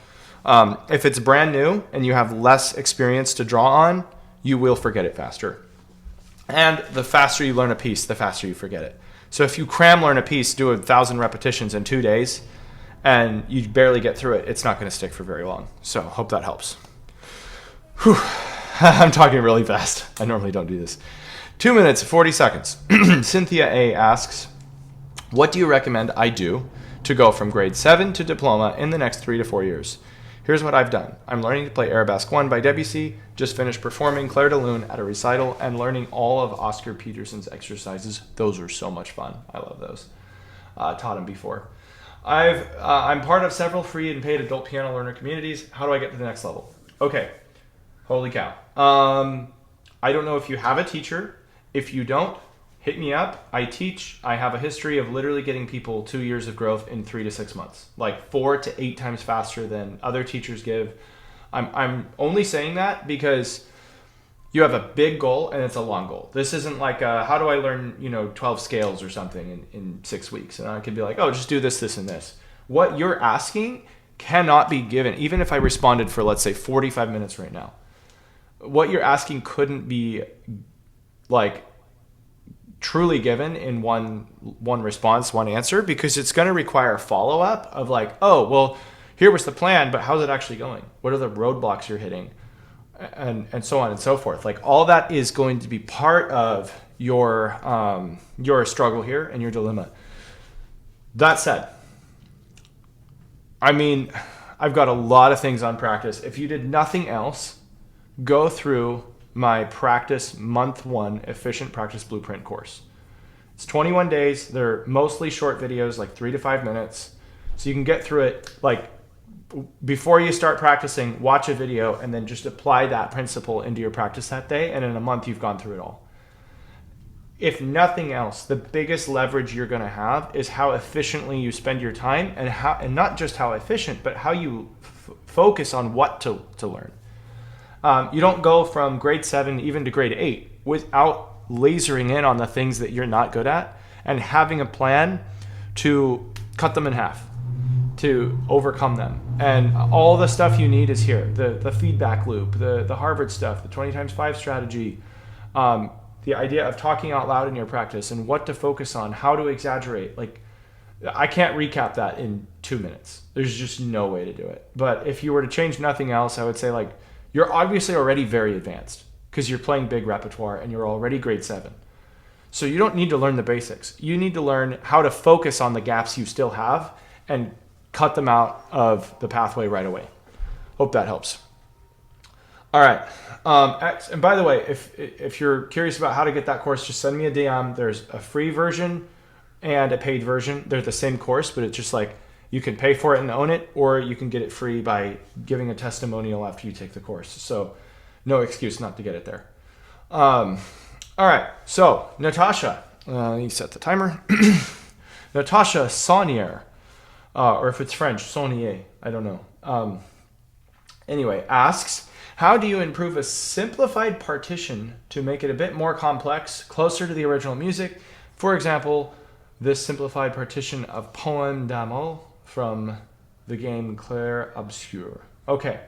If it's brand new and you have less experience to draw on, you will forget it faster. And the faster you learn a piece, the faster you forget it. So if you learn a piece, do 1,000 repetitions in 2 days, and you barely get through it, it's not going to stick for very long. So hope that helps. Whew. I'm talking really fast. I normally don't do this. 2 minutes, 40 seconds. Cynthia A. asks, what do you recommend I do to go from grade 7 to diploma in the next 3 to 4 years? Here's what I've done. I'm learning to play Arabesque 1 by Debussy, just finished performing Clair de Lune at a recital, and learning all of Oscar Peterson's exercises. Those are so much fun. I love those. Taught him before. I'm part of several free and paid adult piano learner communities. How do I get to the next level? Okay. Holy cow. I don't know if you have a teacher. If you don't, hit me up. I teach. I have a history of literally getting people 2 years of growth in 3 to 6 months, like 4 to 8 times faster than other teachers give. I'm only saying that because you have a big goal and it's a long goal. This isn't like how do I learn 12 scales or something in 6 weeks, and I could be like, oh, just do this, this, and this. What you're asking cannot be given, even if I responded for, let's say, 45 minutes right now. What you're asking couldn't be like truly given in one response, one answer, because it's going to require a follow-up of like, oh, well, here was the plan, but how's it actually going? What are the roadblocks you're hitting? And so on and so forth. Like all that is going to be part of your struggle here and your dilemma. That said, I've got a lot of things on practice. If you did nothing else, go through my practice month 1 efficient practice blueprint course. It's 21 days. They're mostly short videos, like 3 to 5 minutes. So you can get through it like before you start practicing, watch a video and then just apply that principle into your practice that day. And in a month, you've gone through it all. If nothing else, the biggest leverage you're going to have is how efficiently you spend your time, and not just how efficient, but how you focus on what to learn. You don't go from grade 7 even to grade 8 without lasering in on the things that you're not good at and having a plan to cut them in half, to overcome them. And all the stuff you need is here. The feedback loop, the Harvard stuff, the 20 times 5 strategy, the idea of talking out loud in your practice and what to focus on, how to exaggerate. Like, I can't recap that in 2 minutes. There's just no way to do it. But if you were to change nothing else, I would say like, you're obviously already very advanced because you're playing big repertoire and you're already grade 7. So you don't need to learn the basics. You need to learn how to focus on the gaps you still have and cut them out of the pathway right away. Hope that helps. All right. And by the way, if you're curious about how to get that course, just send me a DM. There's a free version and a paid version. They're the same course, but it's just like you can pay for it and own it, or you can get it free by giving a testimonial after you take the course. So no excuse not to get it there. All right. So Natasha, you set the timer. Natasha Saunier, or if it's French, Saunier, I don't know. Anyway, asks, how do you improve a simplified partition to make it a bit more complex, closer to the original music? For example, this simplified partition of Poème d'amour from the game Clair Obscur. Okay,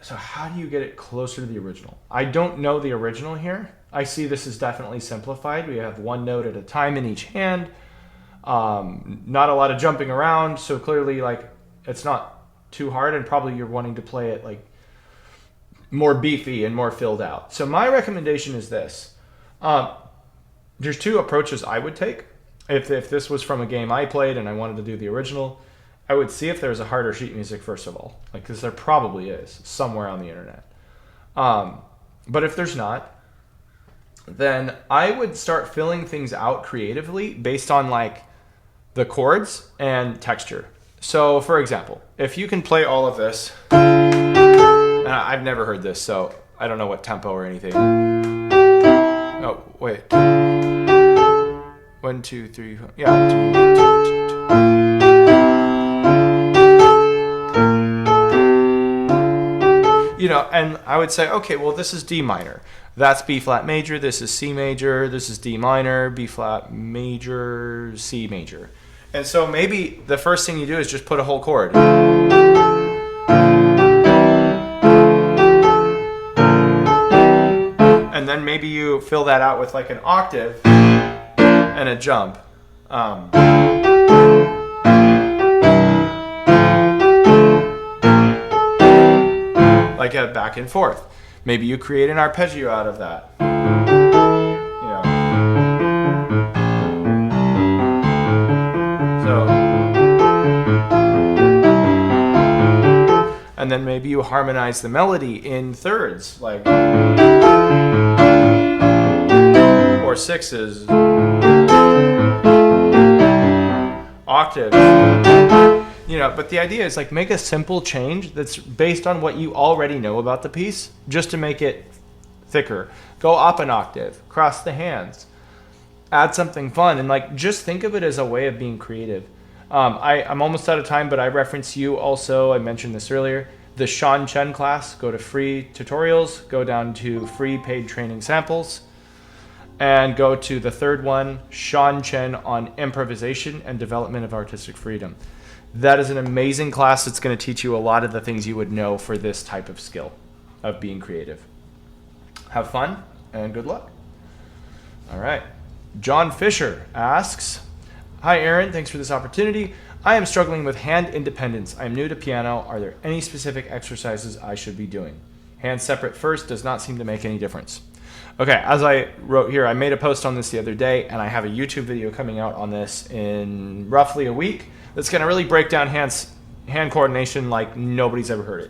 so how do you get it closer to the original? I don't know the original here. I see this is definitely simplified. We have one note at a time in each hand. Not a lot of jumping around, so clearly like it's not too hard, and probably you're wanting to play it like more beefy and more filled out. So my recommendation is this. There's two approaches I would take. If this was from a game I played and I wanted to do the original, I would see if there's a harder sheet music first of all, like, because there probably is somewhere on the internet. But if there's not, then I would start filling things out creatively based on like the chords and texture. So for example, if you can play all of this, I've never heard this, so I don't know what tempo or anything. Oh, wait. 1, 2, 3, 4. Yeah. 2, 2, 2. You know, and I would say, okay, well, this is D minor. That's B flat major. This is C major. This is D minor, B flat major, C major. And so maybe the first thing you do is just put a whole chord. And then maybe you fill that out with like an octave and a jump. Like a back and forth. Maybe you create an arpeggio out of that. You know. So. And then maybe you harmonize the melody in thirds, like, or sixes, octaves, you know. But the idea is like make a simple change that's based on what you already know about the piece, just to make it thicker. Go up an octave, cross the hands, add something fun, and like just think of it as a way of being creative. I'm almost out of time, but I reference you also. I mentioned this earlier. The Sean Chen class. Go to free tutorials. Go down to free paid training samples. And go to the third one, Sean Chen on improvisation and development of artistic freedom. That is an amazing class. It's going to teach you a lot of the things you would know for this type of skill of being creative. Have fun and good luck. All right. John Fisher asks, hi, Aaron. Thanks for this opportunity. I am struggling with hand independence. I am new to piano. Are there any specific exercises I should be doing? Hands separate first does not seem to make any difference. Okay, as I wrote here, I made a post on this the other day, and I have a YouTube video coming out on this in roughly a week that's going to really break down hand coordination like nobody's ever heard it.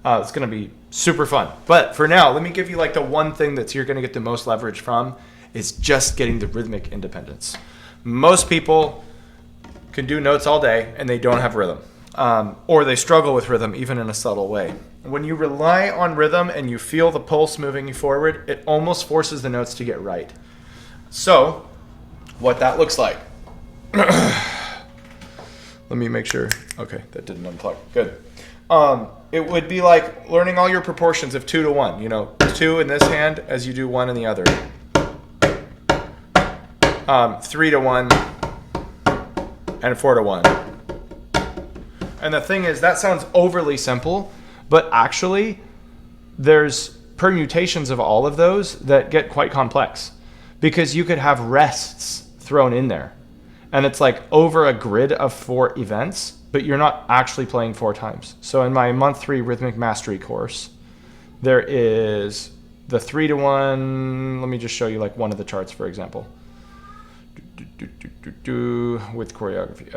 It's going to be super fun. But for now, let me give you like the one thing that you're going to get the most leverage from is just getting the rhythmic independence. Most people can do notes all day and they don't have rhythm, or they struggle with rhythm even in a subtle way. When you rely on rhythm and you feel the pulse moving you forward, it almost forces the notes to get right. So what that looks like, let me make sure. Okay, that didn't unplug. Good. It would be like learning all your proportions of 2 to 1. You know, 2 in this hand as you do 1 in the other. 3 to 1 and 4 to 1. And the thing is, that sounds overly simple, but actually there's permutations of all of those that get quite complex, because you could have rests thrown in there and it's like over a grid of 4 events, but you're not actually playing 4 times. So in my month 3 rhythmic mastery course, there is the 3 to 1. Let me just show you like one of the charts, for example. with choreography.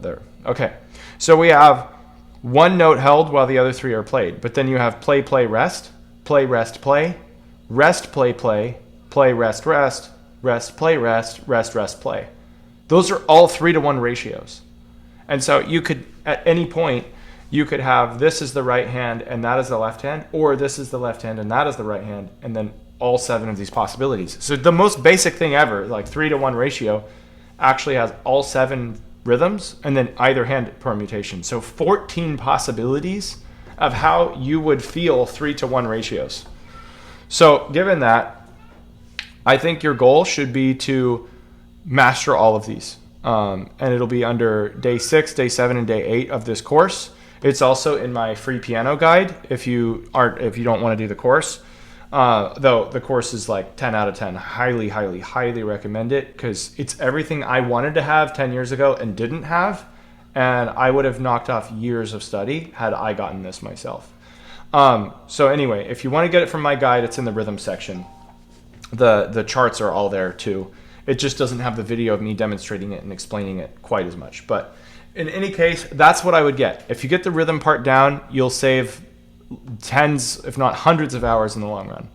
There. Okay. So we have one note held while the other three are played. But then you have play, play, rest, play, rest, play, rest, play, play, play, rest, rest, rest, play, rest, rest, rest, play. Those are all 3-to-1 ratios. And so you could, at any point, you could have this is the right hand and that is the left hand, or this is the left hand and that is the right hand, and then all 7 of these possibilities. So the most basic thing ever, like 3-to-1 ratio, actually has all 7 rhythms and then either hand permutation. So 14 possibilities of how you would feel 3-to-1 ratios. So given that, I think your goal should be to master all of these. And it'll be under day 6, day 7, and day 8 of this course. It's also in my free piano guide if you don't want to do the course. Though the course is like 10 out of 10. Highly, highly, highly recommend it because it's everything I wanted to have 10 years ago and didn't have. And I would have knocked off years of study had I gotten this myself. So anyway, if you want to get it from my guide, it's in the rhythm section. The charts are all there too. It just doesn't have the video of me demonstrating it and explaining it quite as much. But in any case, that's what I would get. If you get the rhythm part down, you'll save tens, if not hundreds of hours in the long run.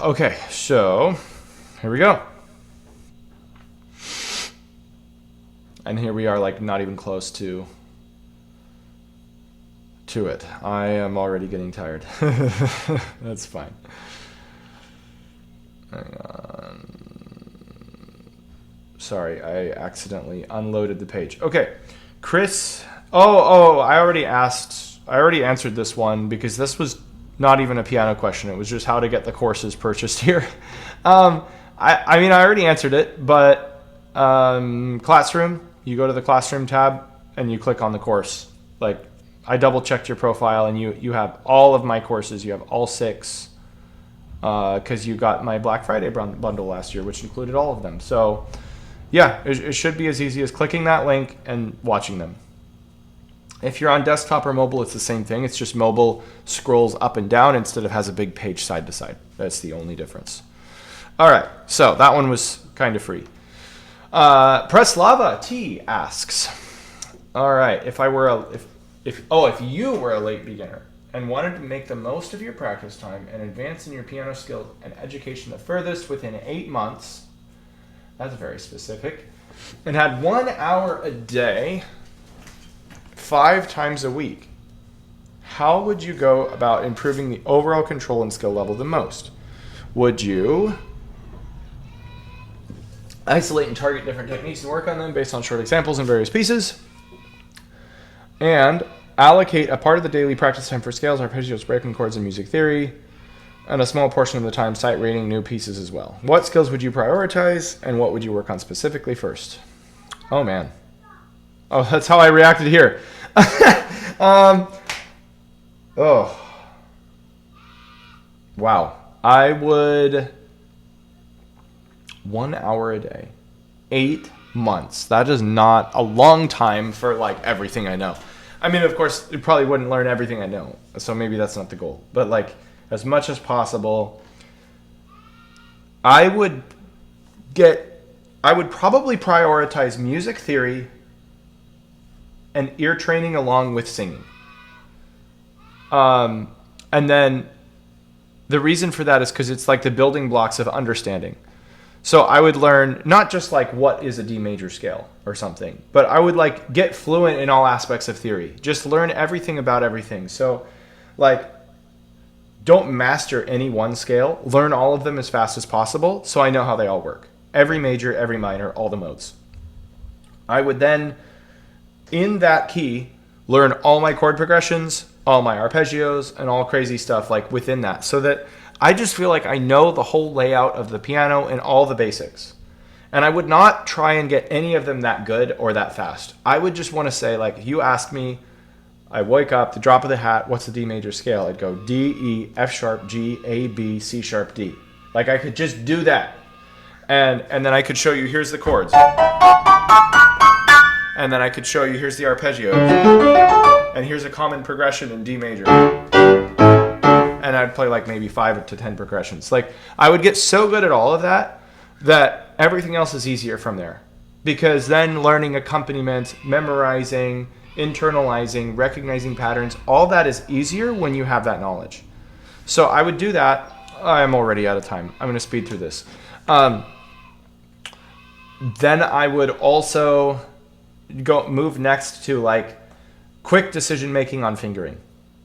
Okay, so here we go. And here we are, like not even close to it. I am already getting tired. That's fine. Hang on. Sorry, I accidentally unloaded the page. Okay, Chris. I already answered this one because this was not even a piano question. It was just how to get the courses purchased here. I already answered it, but Classroom, you go to the Classroom tab and you click on the course. Like, I double checked your profile and you have all of my courses. You have all 6 because you got my Black Friday bundle last year, which included all of them. So yeah, it should be as easy as clicking that link and watching them. If you're on desktop or mobile, it's the same thing. It's just mobile scrolls up and down instead of has a big page side to side. That's the only difference. All right, so that one was kind of free. Preslava T asks, all right, if you were a late beginner and wanted to make the most of your practice time and advance in your piano skills and education the furthest within 8 months, that's very specific, and had 1 hour a day, 5 times a week, how would you go about improving the overall control and skill level the most? Would you isolate and target different techniques and work on them based on short examples and various pieces? And allocate a part of the daily practice time for scales, arpeggios, breaking chords, and music theory, and a small portion of the time sight reading new pieces as well. What skills would you prioritize, and what would you work on specifically first? Oh, man. Oh, that's how I reacted here. Wow. I would 1 hour a day, 8 months. That is not a long time for like everything I know. I mean, of course, you probably wouldn't learn everything I know, so maybe that's not the goal. But like, as much as possible, I would probably prioritize music theory and ear training along with singing. And then the reason for that is because it's like the building blocks of understanding. So I would learn not just like what is a D major scale or something, but I would like get fluent in all aspects of theory. Just learn everything about everything. So like, don't master any one scale. Learn all of them as fast as possible so I know how they all work. Every major, every minor, all the modes. I would then, in that key, learn all my chord progressions, all my arpeggios, and all crazy stuff like within that, so that I just feel like I know the whole layout of the piano and all the basics. And I would not try and get any of them that good or that fast. I would just want to say, like, if you asked me, I wake up, the drop of the hat, what's the D major scale? I'd go D, E, F sharp, G, A, B, C sharp, D. Like, I could just do that. And then I could show you, here's the chords. And then I could show you, here's the arpeggios. And here's a common progression in D major. And I'd play like maybe 5 to 10 progressions. Like, I would get so good at all of that, everything else is easier from there. Because then learning accompaniment, memorizing, internalizing, recognizing patterns, all that is easier when you have that knowledge. So I would do that. I'm already out of time. I'm going to speed through this. Then I would also move next to like quick decision making on fingering,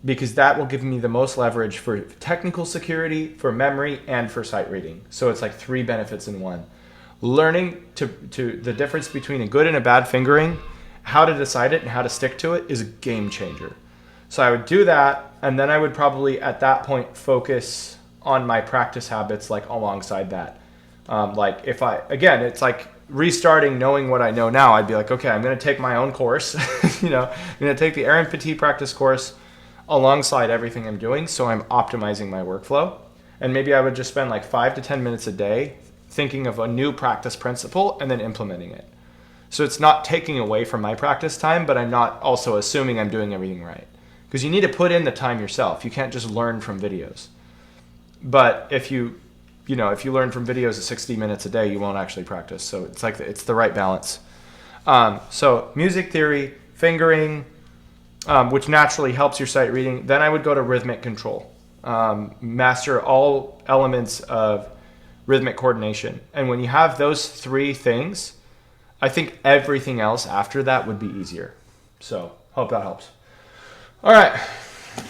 because that will give me the most leverage for technical security, for memory, and for sight reading. So it's like 3 benefits in one. Learning to the difference between a good and a bad fingering, how to decide it and how to stick to it, is a game changer. So I would do that, and then I would probably at that point focus on my practice habits like alongside that. Like if again, it's like restarting, knowing what I know now. I'd be like, okay, I'm going to take my own course. I'm going to take the Aaron Petit practice course alongside everything I'm doing, so I'm optimizing my workflow. And maybe I would just spend like 5 to 10 minutes a day thinking of a new practice principle and then implementing it. So it's not taking away from my practice time, but I'm not also assuming I'm doing everything right. Because you need to put in the time yourself. You can't just learn from videos. But if you learn from videos of 60 minutes a day, you won't actually practice. So it's like it's the right balance. So music theory, fingering, which naturally helps your sight reading. Then I would go to rhythmic control. Master all elements of rhythmic coordination. And when you have those 3 things, I think everything else after that would be easier. So hope that helps. All right.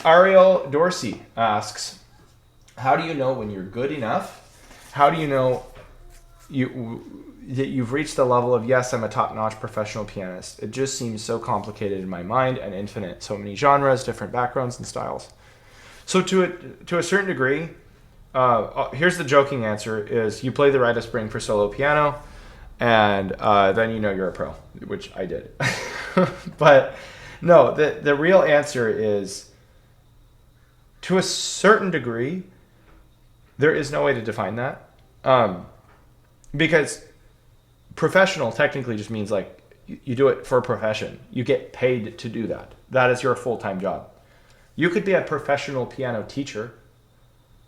Ariel Dorsey asks, how do you know when you're good enough? How do you know that you've reached the level of, yes, I'm a top-notch professional pianist? It just seems so complicated in my mind and infinite. So many genres, different backgrounds and styles. So to a certain degree, here's the joking answer, is you play the Rite of Spring for solo piano, and then you know you're a pro, which I did. But no, the real answer is, to a certain degree, there is no way to define that. Because professional technically just means like you do it for a profession. You get paid to do that. That is your full-time job. You could be a professional piano teacher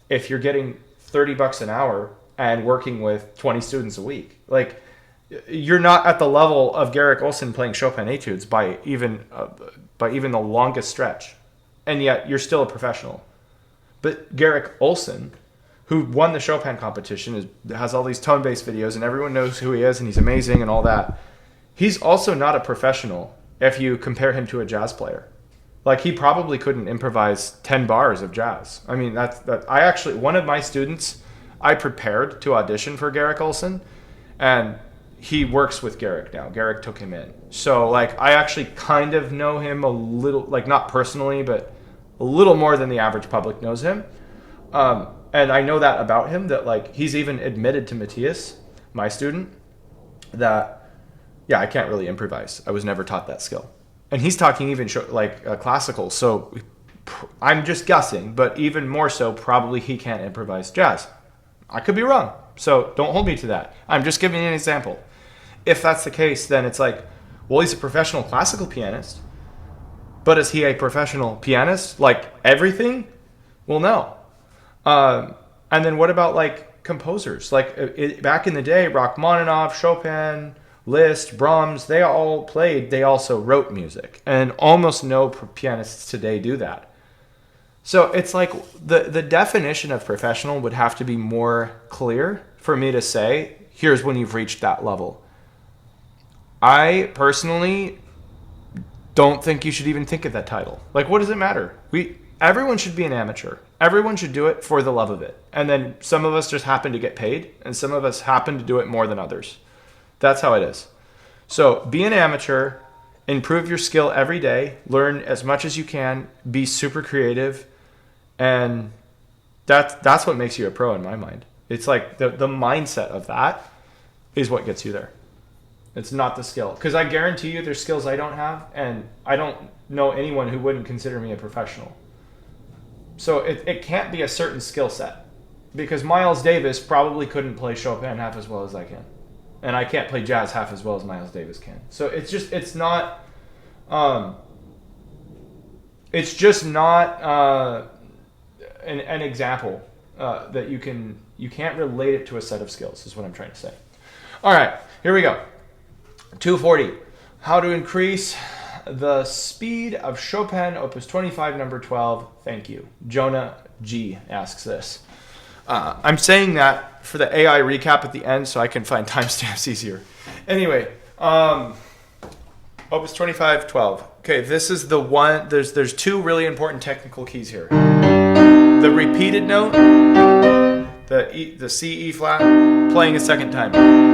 if you're getting $30 an hour and working with 20 students a week. Like, you're not at the level of Garrick Olson playing Chopin Etudes by even the longest stretch, and yet you're still a professional. But Garrick Olson, who won the Chopin competition, has all these tone-based videos, and everyone knows who he is, and he's amazing and all that. He's also not a professional if you compare him to a jazz player. Like, he probably couldn't improvise 10 bars of jazz. I mean, one of my students, I prepared to audition for Garrick Olson, and he works with Garrick now. Garrick took him in. So, like, I actually kind of know him a little, like, not personally, but a little more than the average public knows him. And I know that about him, that like he's even admitted to Matthias, my student, that, yeah, I can't really improvise. I was never taught that skill. And he's talking even classical. So I'm just guessing, but even more so, probably he can't improvise jazz. I could be wrong. So don't hold me to that. I'm just giving you an example. If that's the case, then it's like, well, he's a professional classical pianist, but is he a professional pianist? Like everything? Well, no. And then what about like composers? Like back in the day, Rachmaninoff, Chopin, Liszt, Brahms, they also wrote music. And almost no pianists today do that. So it's like the definition of professional would have to be more clear for me to say, here's when you've reached that level. I personally don't think you should even think of that title. Like, what does it matter? Everyone should be an amateur. Everyone should do it for the love of it. And then some of us just happen to get paid, and some of us happen to do it more than others. That's how it is. So be an amateur, improve your skill every day, learn as much as you can, be super creative, and that's what makes you a pro in my mind. It's like the mindset of that is what gets you there. It's not the skill. Because I guarantee you there's skills I don't have, and I don't know anyone who wouldn't consider me a professional. So it can't be a certain skill set, because Miles Davis probably couldn't play Chopin half as well as I can, and I can't play jazz half as well as Miles Davis can. So it's not an example that you can't relate it to a set of skills, is what I'm trying to say. All right, here we go. 240. How to increase the speed of Chopin, Opus 25, number 12. Thank you. Jonah G asks this. I'm saying that for the AI recap at the end so I can find timestamps easier. Anyway, Opus 25, 12. Okay, this is the one. There's two really important technical keys here. The repeated note, the C, E flat, playing a second time.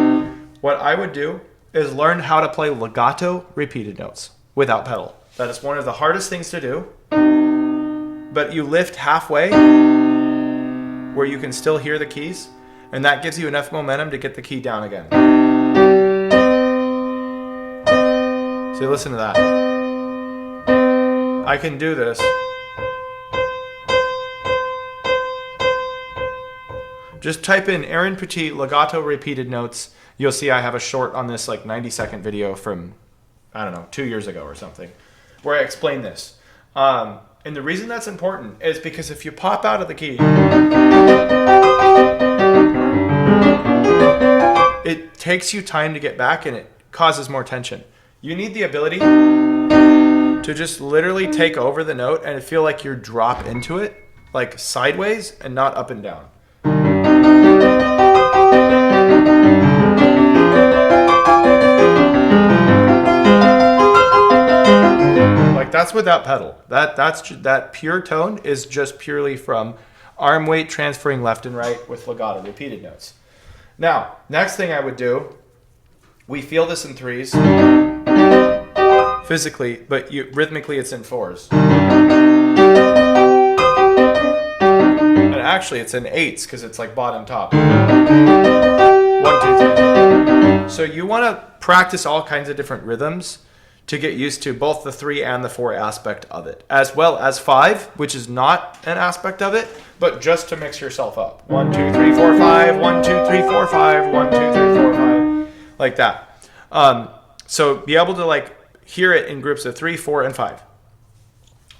What I would do is learn how to play legato repeated notes without pedal. That is one of the hardest things to do. But you lift halfway where you can still hear the keys, and that gives you enough momentum to get the key down again. So listen to that. I can do this. Just type in Aaron Petit legato repeated notes. You'll see I have a short on this, like 90-second video from, I don't know, 2 years ago or something, where I explain this. And the reason that's important is because if you pop out of the key, it takes you time to get back and it causes more tension. You need the ability to just literally take over the note and feel like you drop into it, like sideways and not up and down. Like that's without pedal. That pure tone is just purely from arm weight transferring left and right with legato repeated notes. Now, next thing I would do, we feel this in threes physically, but rhythmically it's in fours. And actually it's in eights because it's like bottom top. 1, 2, 3. So you want to practice all kinds of different rhythms to get used to both the 3 and the 4 aspect of it, as well as 5, which is not an aspect of it, but just to mix yourself up. 1, 2, 3, 4, 5, 1, 2, 3, 4, 5, 1, 2, 3, 4, 5, like that. So be able to like hear it in groups of 3, 4, and 5.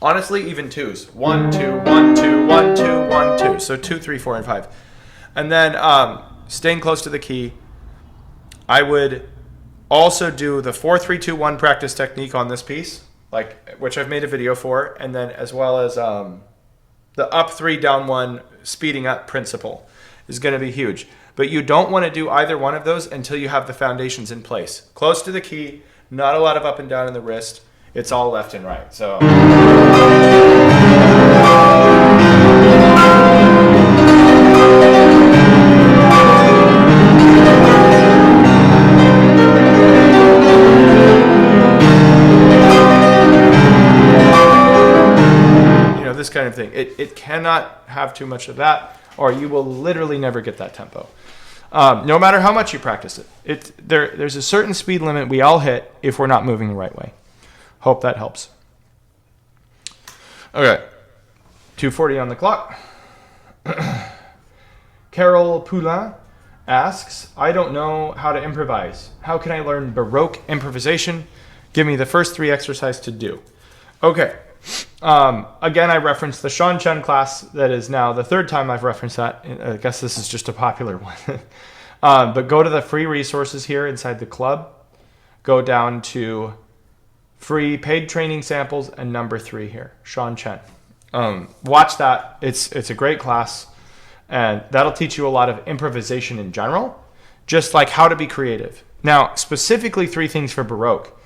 Honestly, even 2s. 1, 2, 1, 2, 1, 2, 1, 2. So 2, 3, 4, and 5. And then staying close to the key, I would also do the 4, 3, 2, 1 practice technique on this piece, like which I've made a video for, and then as well as the up 3, down 1 speeding up principle is going to be huge. But you don't want to do either one of those until you have the foundations in place. Close to the key, not a lot of up and down in the wrist. It's all left and right. So this kind of thing. It cannot have too much of that, or you will literally never get that tempo. No matter how much you practice it. There's a certain speed limit we all hit if we're not moving the right way. Hope that helps. Okay, 2:40 on the clock. Carol Poulain asks, I don't know how to improvise. How can I learn Baroque improvisation? Give me the first 3 exercises to do. Okay. Again, I referenced the Sean Chen class. That is now the 3rd time I've referenced that. I guess this is just a popular one. But go to the free resources here inside the club. Go down to free paid training samples and number 3 here, Sean Chen. Watch that. It's a great class. And that'll teach you a lot of improvisation in general, just like how to be creative. Now, specifically 3 things for Baroque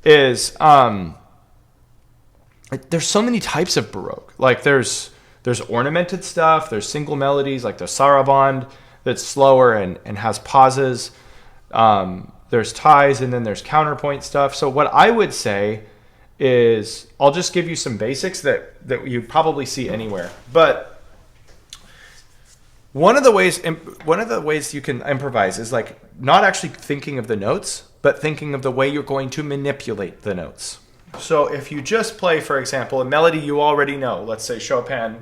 is... there's so many types of Baroque. Like there's ornamented stuff, there's single melodies like the sarabande that's slower and has pauses. There's ties, and then there's counterpoint stuff. So what I would say is I'll just give you some basics that you probably see anywhere. But one of the ways you can improvise is like not actually thinking of the notes, but thinking of the way you're going to manipulate the notes. So if you just play, for example, a melody you already know, let's say Chopin.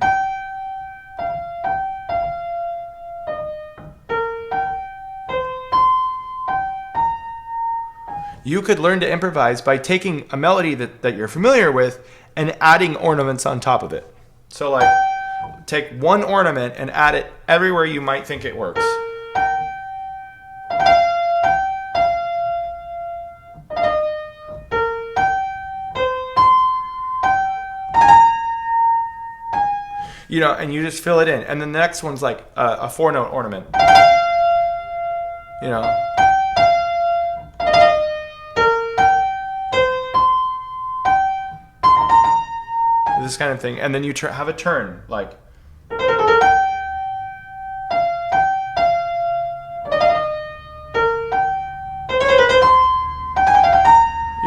You could learn to improvise by taking a melody that you're familiar with and adding ornaments on top of it. So like, take one ornament and add it everywhere you might think it works. and you just fill it in. And then the next one's like a 4-note ornament. This kind of thing. And then you have a turn, like.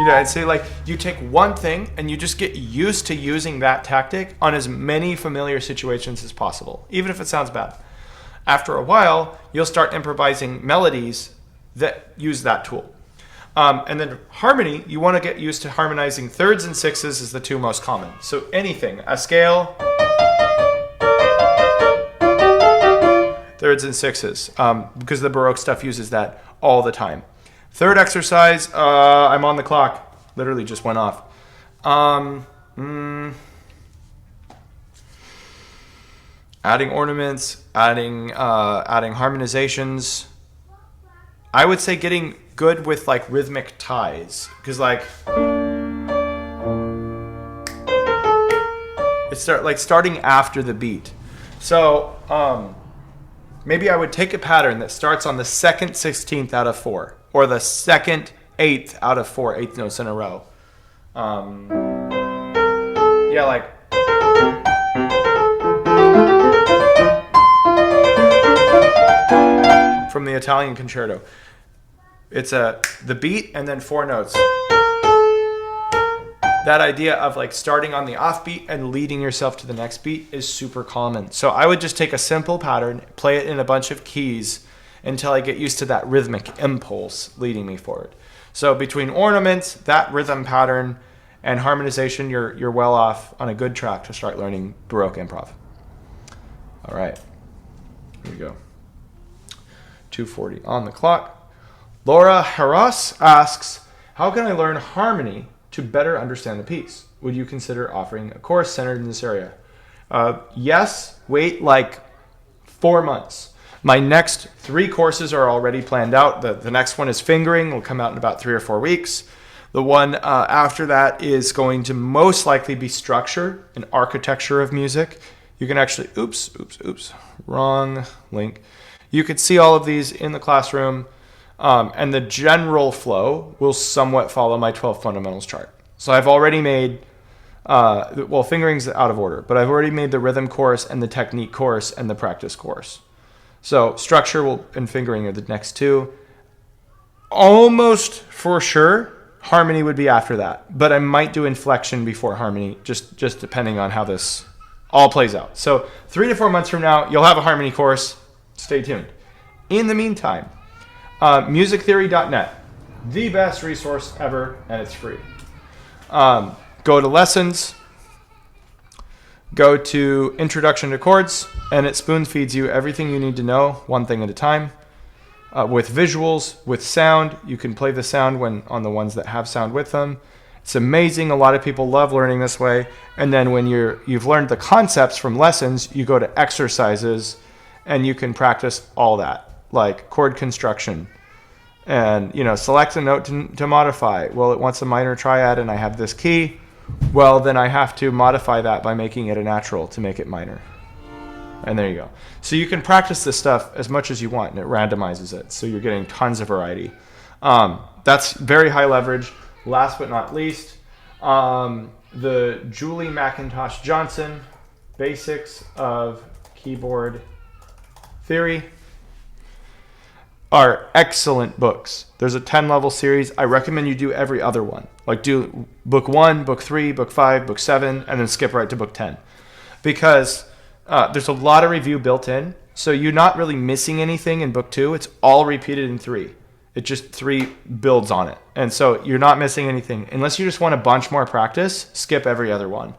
I'd say like you take one thing and you just get used to using that tactic on as many familiar situations as possible, even if it sounds bad. After a while, you'll start improvising melodies that use that tool. And then harmony, you want to get used to harmonizing thirds and sixes is the two most common. So anything, a scale, thirds and sixes, because the Baroque stuff uses that all the time. Third exercise, I'm on the clock. Literally just went off. Adding ornaments, adding harmonizations. I would say getting good with like rhythmic ties, because like it's starting after the beat. So maybe I would take a pattern that starts on the second 16th out of 4, or the second 8th out of 4 eighth notes in a row. Like. From the Italian concerto. It's the beat and then 4 notes. That idea of like starting on the offbeat and leading yourself to the next beat is super common. So I would just take a simple pattern, play it in a bunch of keys until I get used to that rhythmic impulse leading me forward. So between ornaments, that rhythm pattern, and harmonization, you're well off on a good track to start learning Baroque improv. All right, here we go. 2:40 on the clock. Laura Harras asks, how can I learn harmony to better understand the piece? Would you consider offering a course centered in this area? Yes, wait like 4 months. My next 3 courses are already planned out. The next one is fingering, will come out in about 3 or 4 weeks. The one after that is going to most likely be structure and architecture of music. You can actually, wrong link. You could see all of these in the classroom, and the general flow will somewhat follow my 12 fundamentals chart. So I've already made, fingering's out of order, but I've already made the rhythm course and the technique course and the practice course. So structure and fingering are the next 2. Almost for sure, harmony would be after that. But I might do inflection before harmony, just depending on how this all plays out. So 3 to 4 months from now, you'll have a harmony course. Stay tuned. In the meantime, musictheory.net, the best resource ever, and it's free. Go to lessons. Go to Introduction to Chords, and it spoon feeds you everything you need to know, one thing at a time. With visuals, with sound, you can play the sound on the ones that have sound with them. It's amazing. A lot of people love learning this way. And then when you've learned the concepts from lessons, you go to exercises, and you can practice all that, like chord construction. And select a note to modify. Well, it wants a minor triad, and I have this key. Well, then I have to modify that by making it a natural to make it minor. And there you go. So you can practice this stuff as much as you want, and it randomizes it. So you're getting tons of variety. That's very high leverage. Last but not least, the Julie McIntosh Johnson Basics of Keyboard Theory are excellent books. There's a 10-level series. I recommend you do every other one. Like do book 1, book 3, book 5, book 7, and then skip right to book 10. Because there's a lot of review built in. So you're not really missing anything in book 2. It's all repeated in 3. It just 3 builds on it. And so you're not missing anything. Unless you just want a bunch more practice, skip every other one.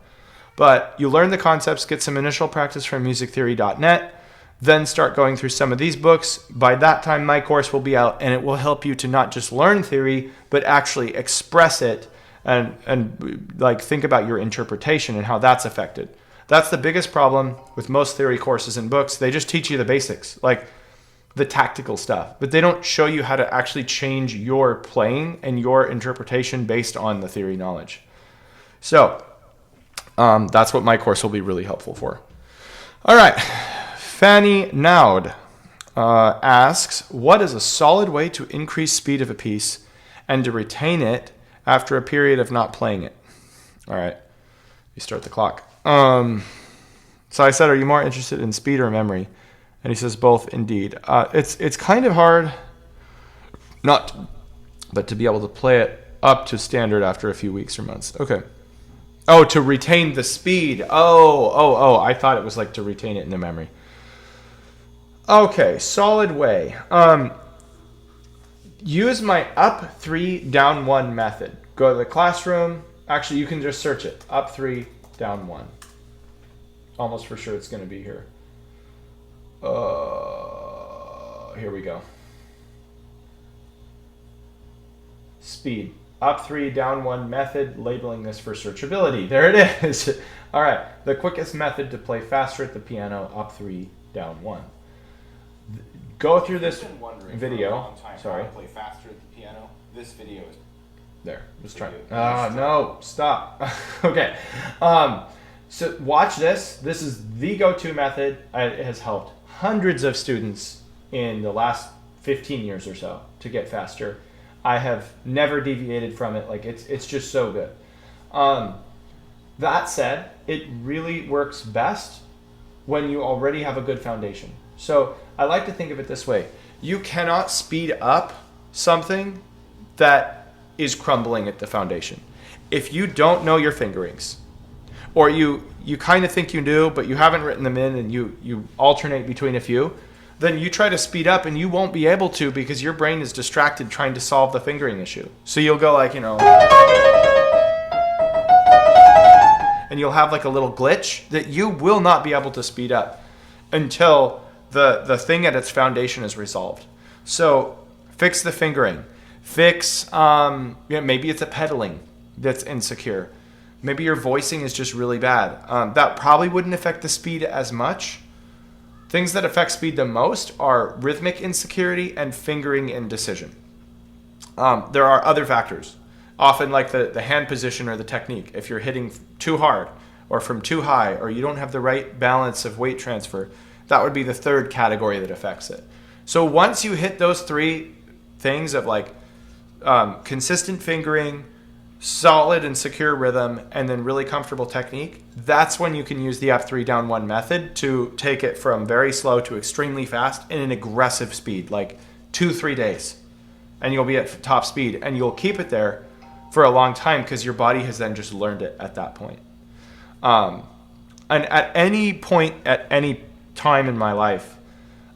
But you learn the concepts, get some initial practice from musictheory.net, then start going through some of these books. By that time, my course will be out, and it will help you to not just learn theory, but actually express it and like think about your interpretation and how that's affected. That's the biggest problem with most theory courses and books. They just teach you the basics, like the tactical stuff, but they don't show you how to actually change your playing and your interpretation based on the theory knowledge. So that's what my course will be really helpful for. All right. Fanny Naud asks, what is a solid way to increase speed of a piece and to retain it after a period of not playing it? All right. You start the clock. So I said, are you more interested in speed or memory? And he says, both indeed. It's kind of hard but to be able to play it up to standard after a few weeks or months. Okay. Oh, to retain the speed. Oh, I thought it was like to retain it in the memory. Okay, solid way. Use my up 3, down 1 method. Go to the classroom. Actually, you can just search it. Up 3, down 1. Almost for sure it's going to be here. Here we go. Speed. Up 3, down 1 method, labeling this for searchability. There it is. All right. The quickest method to play faster at the piano, up 3, down 1. Go through this video. Sorry. Play faster at the piano. This video is there. Just trying. No, stop. Okay. So watch this. This is the go-to method. It has helped hundreds of students in the last 15 years or so to get faster. I have never deviated from it. Like it's just so good. That said, it really works best when you already have a good foundation. So I like to think of it this way. You cannot speed up something that is crumbling at the foundation. If you don't know your fingerings, or you kind of think you do, but you haven't written them in and you alternate between a few, then you try to speed up and you won't be able to because your brain is distracted trying to solve the fingering issue. So you'll go like, and you'll have like a little glitch that you will not be able to speed up until the thing at its foundation is resolved. So fix the fingering. Fix, maybe it's a pedaling that's insecure. Maybe your voicing is just really bad. That probably wouldn't affect the speed as much. Things that affect speed the most are rhythmic insecurity and fingering indecision. There are other factors, often like the hand position or the technique. If you're hitting too hard or from too high or you don't have the right balance of weight transfer, that would be the third category that affects it. So once you hit those three things of like consistent fingering, solid and secure rhythm, and then really comfortable technique, that's when you can use the up 3 down 1 method to take it from very slow to extremely fast in an aggressive speed, like 2-3 days. And you'll be at top speed and you'll keep it there for a long time because your body has then just learned it at that point. And at any point, at any time in my life,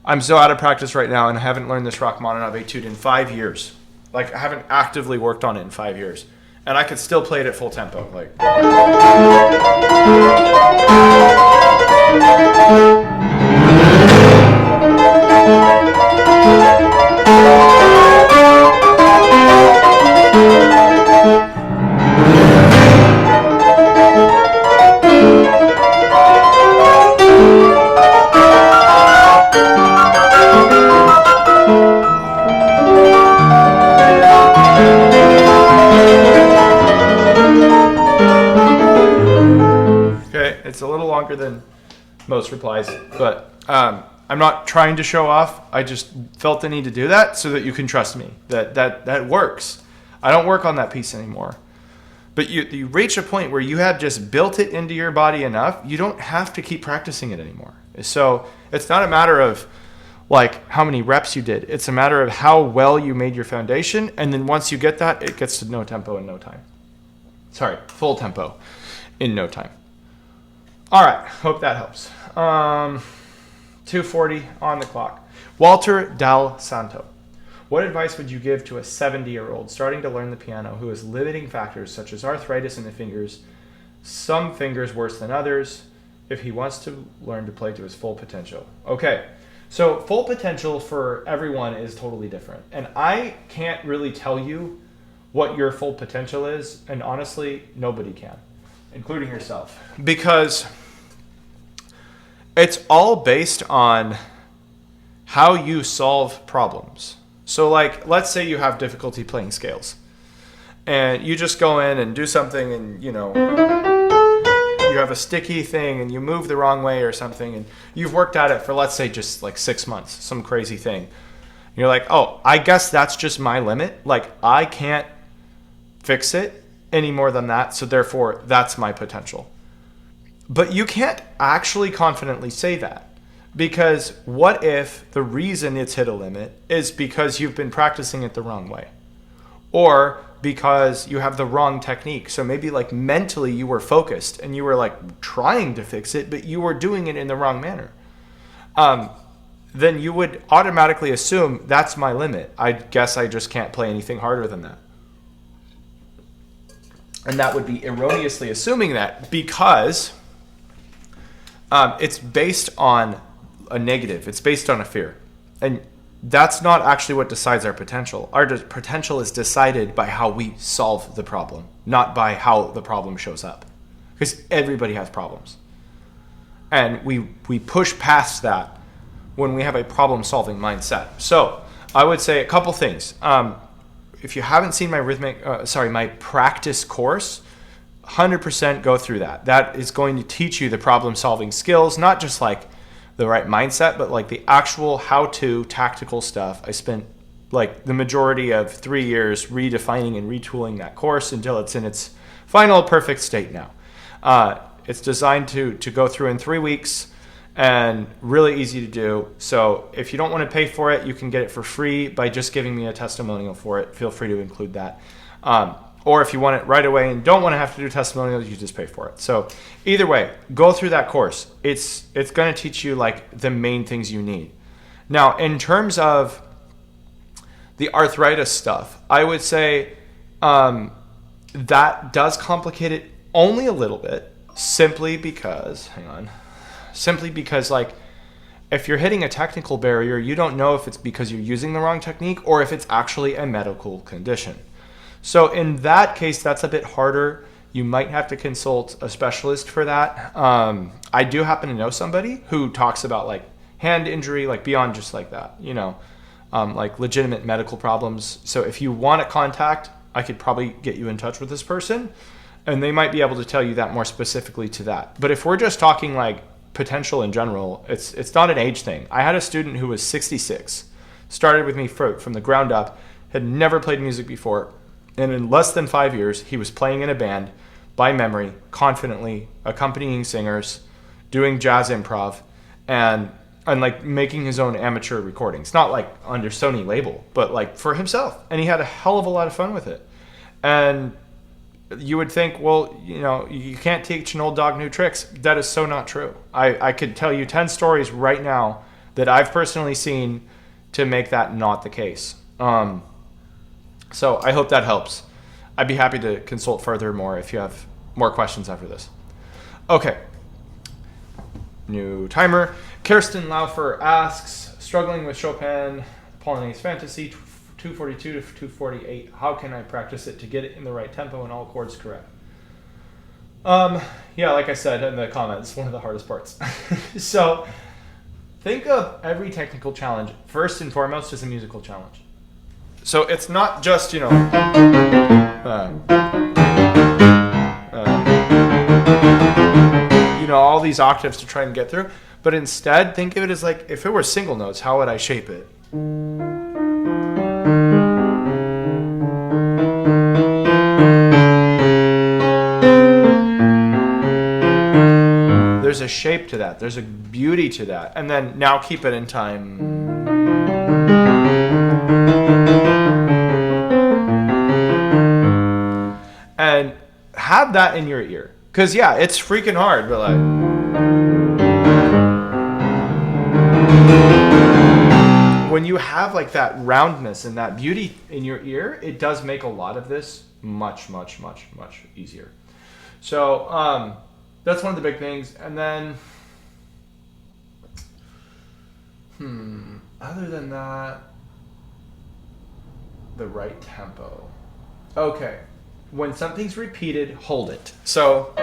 I'm so out of practice right now and I haven't learned this Rachmaninoff Etude in 5 years. Like I haven't actively worked on it in 5 years. And I could still play it at full tempo. Like. It's a little longer than most replies, but I'm not trying to show off. I just felt the need to do that so that you can trust me that works. I don't work on that piece anymore. But you reach a point where you have just built it into your body enough, you don't have to keep practicing it anymore. So it's not a matter of like how many reps you did. It's a matter of how well you made your foundation, and then once you get that, it gets to no tempo in no time. Sorry, full tempo in no time. All right, hope that helps. 2:40 on the clock. Walter Dal Santo. What advice would you give to a 70-year-old starting to learn the piano who has limiting factors such as arthritis in the fingers, some fingers worse than others, if he wants to learn to play to his full potential? Okay, so full potential for everyone is totally different. And I can't really tell you what your full potential is, and honestly, nobody can, including yourself, because it's all based on how you solve problems. So like, let's say you have difficulty playing scales and you just go in and do something and, you you have a sticky thing and you move the wrong way or something, and you've worked at it for, let's say, just like 6 months, some crazy thing. And you're like, oh, I guess that's just my limit. Like, I can't fix it any more than that, so therefore that's my potential. But you can't actually confidently say that. Because what if the reason it's hit a limit is because you've been practicing it the wrong way? Or because you have the wrong technique. So maybe like mentally you were focused and you were like trying to fix it, but you were doing it in the wrong manner. Then you would automatically assume that's my limit. I guess I just can't play anything harder than that. And that would be erroneously assuming that because it's based on a negative. It's based on a fear. And that's not actually what decides our potential. Our potential is decided by how we solve the problem, not by how the problem shows up. Because everybody has problems. And we push past that when we have a problem-solving mindset. So I would say a couple things. If you haven't seen my practice course, 100% go through that. That is going to teach you the problem-solving skills, not just like the right mindset, but like the actual how-to tactical stuff. I spent like the majority of 3 years redefining and retooling that course until it's in its final perfect state now. It's designed to go through in 3 weeks and really easy to do. So if you don't want to pay for it, you can get it for free by just giving me a testimonial for it. Feel free to include that. Or if you want it right away and don't want to have to do testimonials, you just pay for it. So either way, go through that course. It's going to teach you like the main things you need. Now, in terms of the arthritis stuff, I would say that does complicate it only a little bit, simply because like if you're hitting a technical barrier, you don't know if it's because you're using the wrong technique or if it's actually a medical condition. So in that case, that's a bit harder. You might have to consult a specialist for that. I do happen to know somebody who talks about like hand injury, like beyond just like that, like legitimate medical problems. So if you want a contact, I could probably get you in touch with this person and they might be able to tell you that more specifically to that. But if we're just talking like potential in general, it's not an age thing. I had a student who was 66, started with me from the ground up, had never played music before. And in less than 5 years, he was playing in a band by memory, confidently, accompanying singers, doing jazz improv, and like making his own amateur recordings. Not like under Sony label, but like for himself. And he had a hell of a lot of fun with it. And you would think, well, you can't teach an old dog new tricks. That is so not true. I could tell you 10 stories right now that I've personally seen to make that not the case. So I hope that helps. I'd be happy to consult further more if you have more questions after this. Okay. New timer. Kirsten Laufer asks, struggling with Chopin Polonaise Fantasy 242 to 248. How can I practice it to get it in the right tempo and all chords correct? Yeah, like I said in the comments, one of the hardest parts. So think of every technical challenge first and foremost as a musical challenge. So it's not just, all these octaves to try and get through, but instead think of it as like, if it were single notes, how would I shape it? There's a shape to that. There's a beauty to that. And then now keep it in time. And have that in your ear. Because, yeah, it's freaking hard, but like... when you have like that roundness and that beauty in your ear, it does make a lot of this much, much, much, much easier. So that's one of the big things. And then, other than that, the right tempo. Okay. When something's repeated, hold it. So,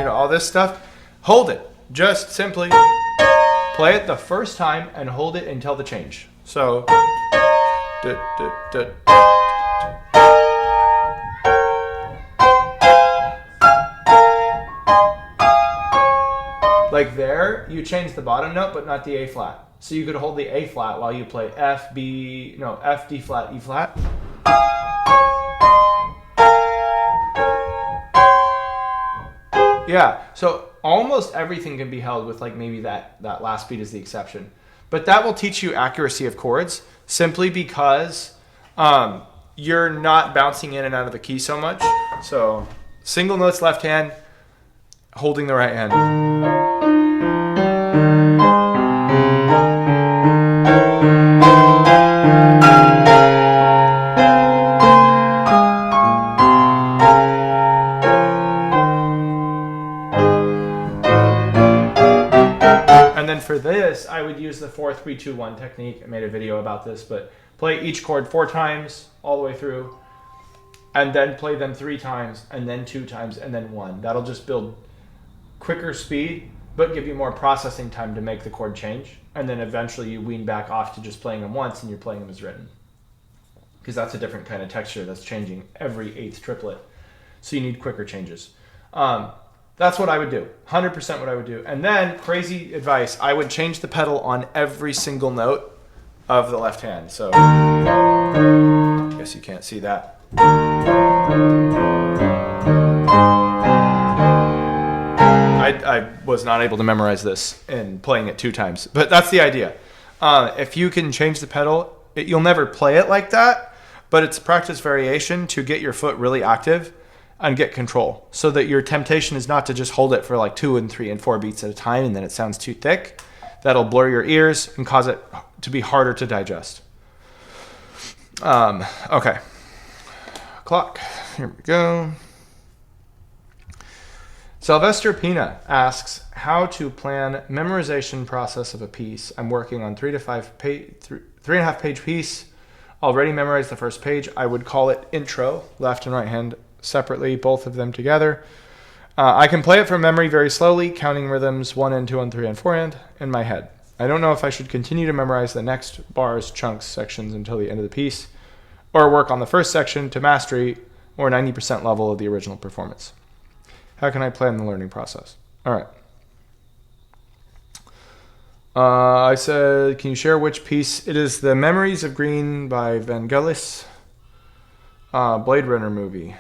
all this stuff, hold it. Just simply play it the first time and hold it until the change. So, Like there, you change the bottom note, but not the A flat. So you could hold the A flat while you play F, D flat, E flat. Yeah, so almost everything can be held with like maybe that last beat is the exception. But that will teach you accuracy of chords simply because you're not bouncing in and out of the key so much. So single notes left hand, holding the right hand. And then for this, I would use the 4-3-2-1 technique. I made a video about this, but play each chord 4 times all the way through, and then play them 3 times, and then 2 times, and then 1. That'll just build quicker speed, but give you more processing time to make the chord change. And then eventually you wean back off to just playing them once, and you're playing them as written. Because that's a different kind of texture that's changing every 8th triplet. So you need quicker changes. That's what I would do. 100% what I would do. And then, crazy advice, I would change the pedal on every single note of the left hand. So, I guess you can't see that. I was not able to memorize this in playing it 2 times, but that's the idea. If you can change the pedal, you'll never play it like that, but it's practice variation to get your foot really active and get control, so that your temptation is not to just hold it for like 2 and 3 and 4 beats at a time and then it sounds too thick. That'll blur your ears and cause it to be harder to digest. Okay. Clock. Here we go. Sylvester Pina asks how to plan memorization process of a piece. I'm working on 3.5 page piece. Already memorized the first page. I would call it intro, left and right hand separately, both of them together. I can play it from memory very slowly, counting rhythms 1 and 2 and 3 and 4 and in my head. I don't know if I should continue to memorize the next bars, chunks, sections until the end of the piece, or work on the first section to mastery or 90% level of the original performance. How can I plan the learning process? All right. I said, can you share which piece? It is the Memories of Green by Vangelis, Blade Runner movie.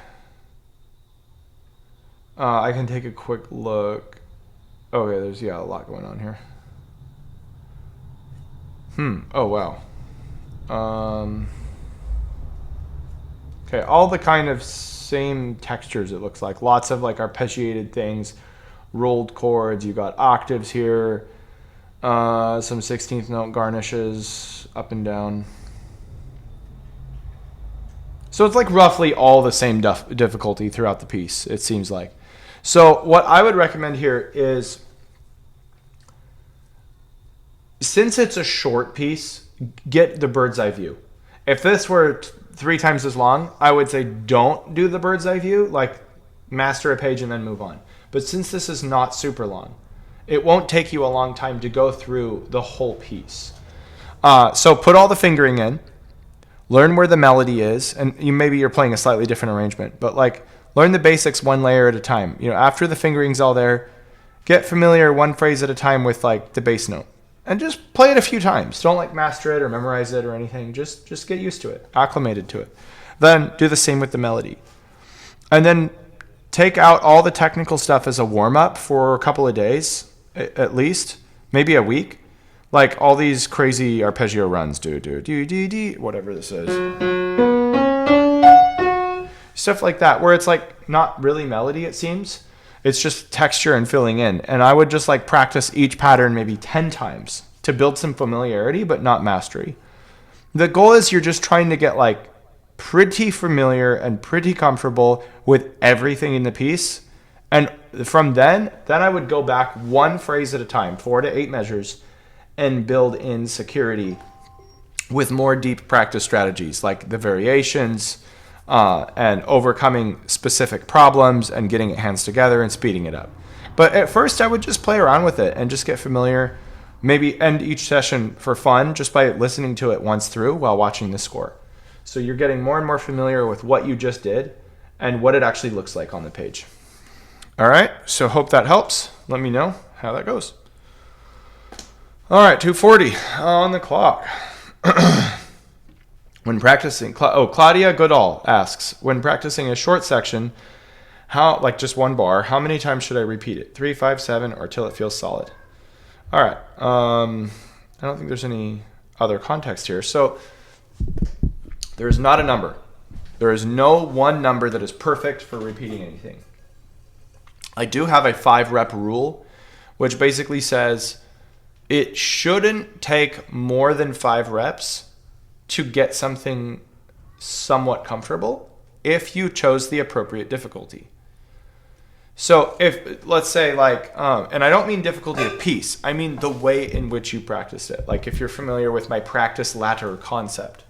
I can take a quick look. Okay, there's a lot going on here. Oh, wow. Okay, all the kind of same textures, it looks like. Lots of like arpeggiated things, rolled chords. You got octaves here, some 16th note garnishes up and down. So it's like roughly all the same difficulty throughout the piece, it seems like. So what I would recommend here is, since it's a short piece, get the bird's eye view. If this were 3 times as long, I would say don't do the bird's eye view, like master a page and then move on. But since this is not super long, it won't take you a long time to go through the whole piece. So put all the fingering in, learn where the melody is, and maybe you're playing a slightly different arrangement, but like learn the basics 1 layer at a time. After the fingering's all there, get familiar 1 phrase at a time with like the bass note. And just play it a few times. Don't like master it or memorize it or anything. Just get used to it, acclimated to it. Then do the same with the melody. And then take out all the technical stuff as a warm-up for a couple of days, at least, maybe a week. Like all these crazy arpeggio runs, whatever this is. Stuff like that, where it's like not really melody, it seems. It's just texture and filling in. And I would just like practice each pattern maybe 10 times to build some familiarity, but not mastery. The goal is you're just trying to get like pretty familiar and pretty comfortable with everything in the piece. And from then I would go back 1 phrase at a time, 4 to 8 measures, and build in security with more deep practice strategies like the variations, and overcoming specific problems and getting it hands together and speeding it up. But at first I would just play around with it and just get familiar, maybe end each session for fun just by listening to it once through while watching the score. So you're getting more and more familiar with what you just did and what it actually looks like on the page. All right, so hope that helps. Let me know. how that goes. All right, 2:40 on the clock. When practicing, Claudia Goodall asks, when practicing a short section, how, like just one bar, how many times should I repeat it? 3, 5, 7, or till it feels solid? All right. I don't think there's any other context here. So there's not a number. There is no one number that is perfect for repeating anything. I do have a 5-rep rule, which basically says it shouldn't take more than 5 reps to get something somewhat comfortable if you chose the appropriate difficulty. So if, let's say like, and I don't mean difficulty of piece, I mean the way in which you practiced it. Like if you're familiar with my practice ladder concept.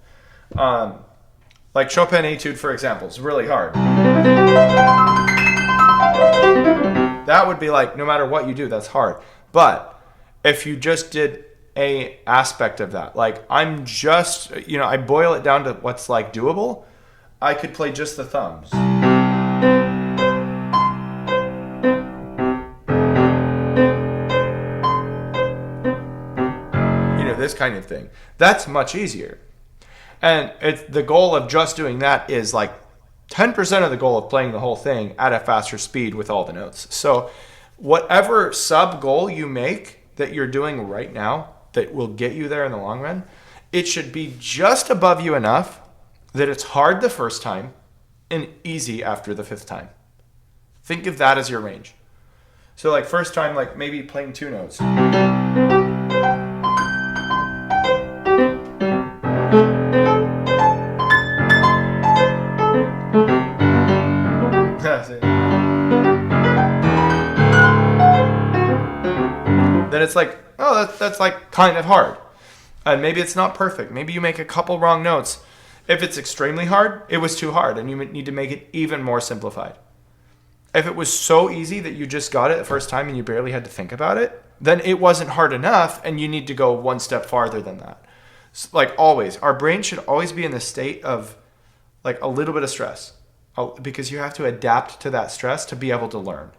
Like Chopin Etude, for example, is really hard. That would be like, no matter what you do, that's hard. But if you just did a aspect of that, like I'm just, I boil it down to what's like doable, I could play just the thumbs. This kind of thing. That's much easier. And the goal of just doing that is like 10% of the goal of playing the whole thing at a faster speed with all the notes. So whatever sub goal you make that you're doing right now that will get you there in the long run, it should be just above you enough that it's hard the first time and easy after the 5th time. Think of that as your range. So like first time, like maybe playing 2 notes. Then it's like, oh, that's like kind of hard. And maybe it's not perfect. Maybe you make a couple wrong notes. If it's extremely hard, it was too hard and you need to make it even more simplified. If it was so easy that you just got it the first time and you barely had to think about it, then it wasn't hard enough and you need to go one step farther than that. So like always, our brain should always be in the state of like a little bit of stress because you have to adapt to that stress to be able to learn,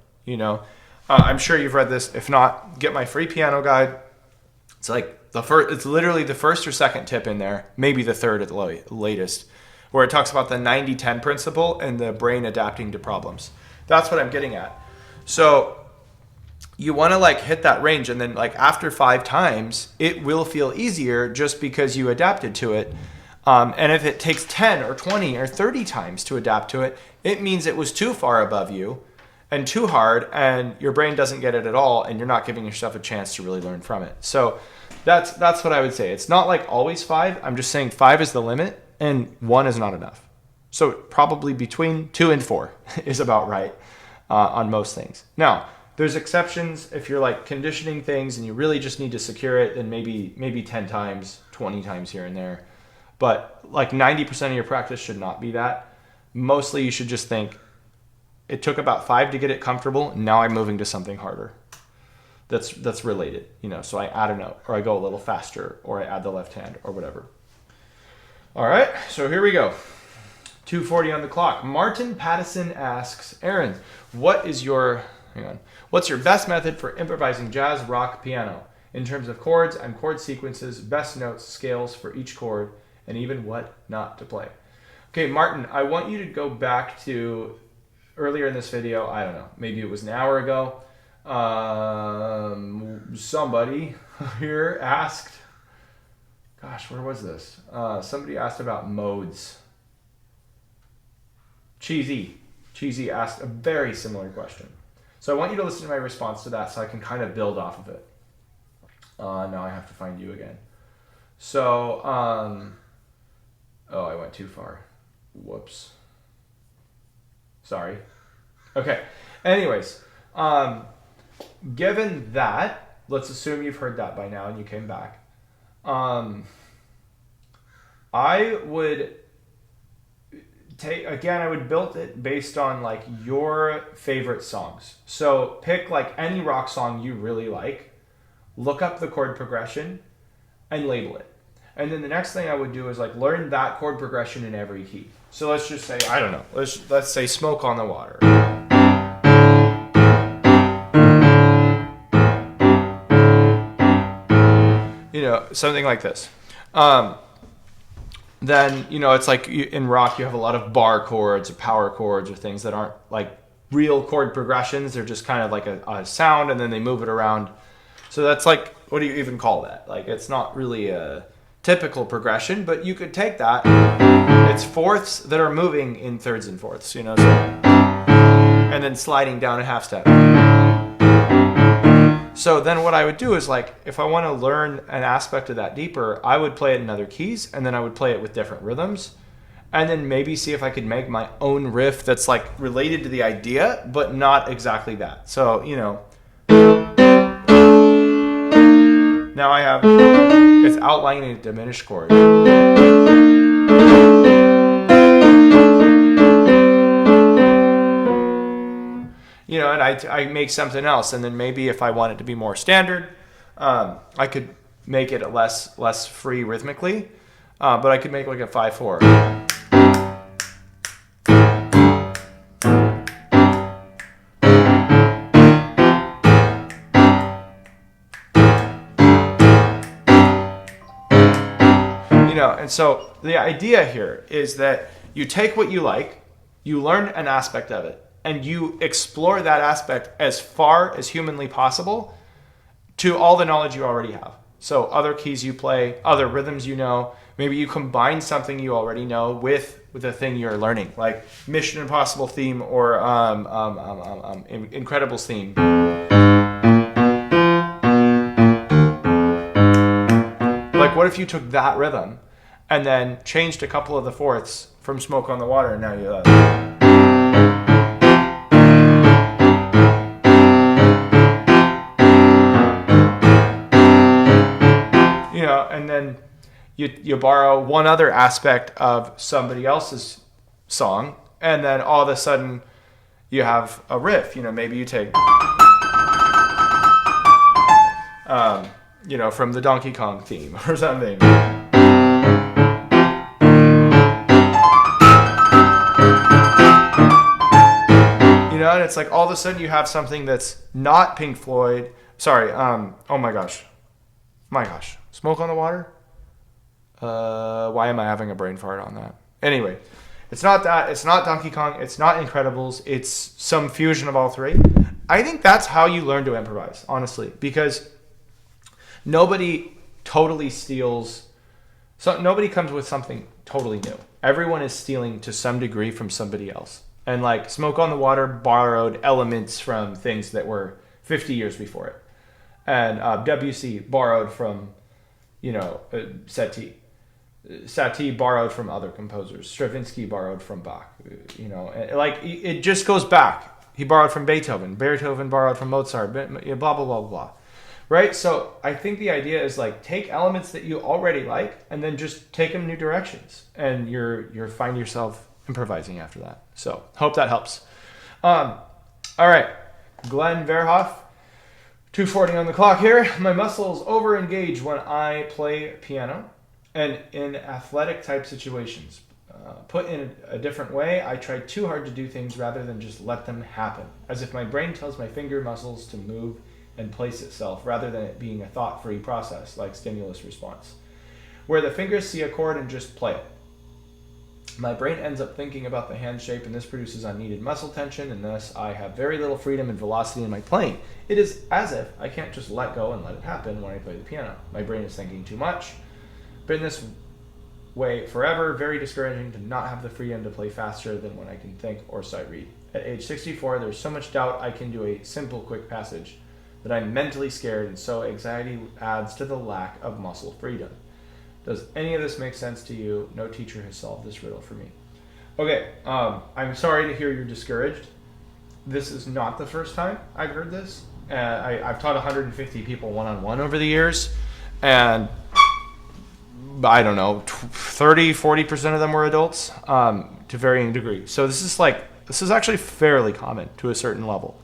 I'm sure you've read this. If not, get my free piano guide. It's like it's literally the first or second tip in there, maybe the third at the latest, where it talks about the 90-10 principle and the brain adapting to problems. That's what I'm getting at. So you want to like hit that range, and then like after 5 times, it will feel easier just because you adapted to it. And if it takes 10 or 20 or 30 times to adapt to it, it means it was too far above you and too hard, and your brain doesn't get it at all, and you're not giving yourself a chance to really learn from it. So that's what I would say. It's not like always 5. I'm just saying 5 is the limit, and 1 is not enough. So probably between 2 and 4 is about right on most things. Now, there's exceptions. If you're like conditioning things and you really just need to secure it, then maybe 10 times, 20 times here and there. But like 90% of your practice should not be that. Mostly you should just think, it took about 5 to get it comfortable. Now I'm moving to something harder. That's related, So I add a note, or I go a little faster, or I add the left hand, or whatever. All right, so here we go. 2:40 on the clock. Martin Pattison asks, Aaron, what's your best method for improvising jazz, rock, piano in terms of chords and chord sequences, best notes, scales for each chord, and even what not to play? Okay, Martin, I want you to go back to earlier in this video, I don't know, maybe it was an hour ago, somebody here asked, gosh, where was this? Somebody asked about modes. Cheesy asked a very similar question. So I want you to listen to my response to that so I can kind of build off of it. Now I have to find you again. So, I went too far. Whoops. Sorry. Okay. Anyways, given that, let's assume you've heard that by now and you came back. I would build it based on like your favorite songs. So pick like any rock song you really like, look up the chord progression and label it. And then the next thing I would do is like learn that chord progression in every key. So let's just say, I don't know, let's say Smoke on the Water. something like this. Then, it's like in rock, you have a lot of bar chords or power chords or things that aren't like real chord progressions. They're just kind of like a sound, and then they move it around. So that's like, what do you even call that? Like, it's not really a typical progression, but you could take that. It's fourths that are moving in thirds and fourths, so, and then sliding down a half step. So then what I would do is, like, if I want to learn an aspect of that deeper, I would play it in other keys, and then I would play it with different rhythms, and then maybe see if I could make my own riff that's like related to the idea, but not exactly that. So, now I have, it's outlining a diminished chord. And I make something else, and then maybe if I want it to be more standard, I could make it less free rhythmically, but I could make like a 5/4. And so the idea here is that you take what you like, you learn an aspect of it, and you explore that aspect as far as humanly possible to all the knowledge you already have. So other keys you play, other rhythms maybe you combine something you already know with the thing you're learning, like Mission Impossible theme or Incredibles theme. Like, what if you took that rhythm and then changed a couple of the fourths from Smoke on the Water, and now you and then you borrow one other aspect of somebody else's song, and then all of a sudden you have a riff. Maybe you take from the Donkey Kong theme or something. And it's like all of a sudden you have something that's not Pink Floyd. Sorry, oh my gosh. Smoke on the Water? Why am I having a brain fart on that? Anyway, it's not that. It's not Donkey Kong. It's not Incredibles. It's some fusion of all three. I think that's how you learn to improvise, honestly, because nobody totally steals. So nobody comes with something totally new. Everyone is stealing to some degree from somebody else. And like Smoke on the Water borrowed elements from things that were 50 years before it. And WC borrowed from, Satie. Satie borrowed from other composers. Stravinsky borrowed from Bach. It just goes back. He borrowed from Beethoven. Beethoven borrowed from Mozart. Blah, blah, blah, blah, blah. Right? So I think the idea is like take elements that you already like and then just take them new directions. And you're find yourself improvising after that. So hope that helps. All right. Glenn Verhoff. 2:40 on the clock here. My muscles over-engage when I play piano and in athletic type situations. Put in a different way, I try too hard to do things rather than just let them happen, as if my brain tells my finger muscles to move and place itself rather than it being a thought-free process like stimulus response, where the fingers see a chord and just play it. My brain ends up thinking about the hand shape, and this produces unneeded muscle tension, and thus I have very little freedom and velocity in my playing. It is as if I can't just let go and let it happen when I play the piano. My brain is thinking too much. Been this way forever, very discouraging to not have the freedom to play faster than when I can think or sight read. At age 64, there's so much doubt I can do a simple, quick passage that I'm mentally scared, and so anxiety adds to the lack of muscle freedom. Does any of this make sense to you? No teacher has solved this riddle for me. Okay, I'm sorry to hear you're discouraged. This is not the first time I've heard this. I've taught 150 people one-on-one over the years, and I don't know, 30, 40% of them were adults to varying degrees. So this is actually fairly common to a certain level.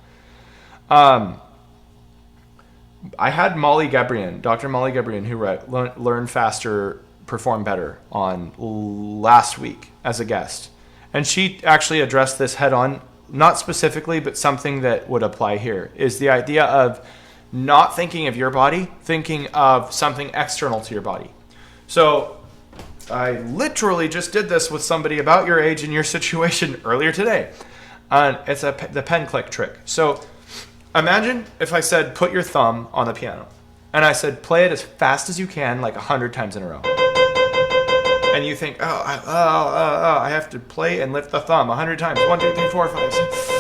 I had Dr. Molly Gabrian, who wrote Learn Faster, Perform Better on last week as a guest. And she actually addressed this head on, not specifically, but something that would apply here, is the idea of not thinking of your body, thinking of something external to your body. So I literally just did this with somebody about your age in your situation earlier today. It's the pen click trick. So imagine if I said, put your thumb on the piano. And I said, play it as fast as you can, like 100 times in a row. And you think, I have to play and lift the thumb 100 times. 1, 2, 3, 4, 5, 6.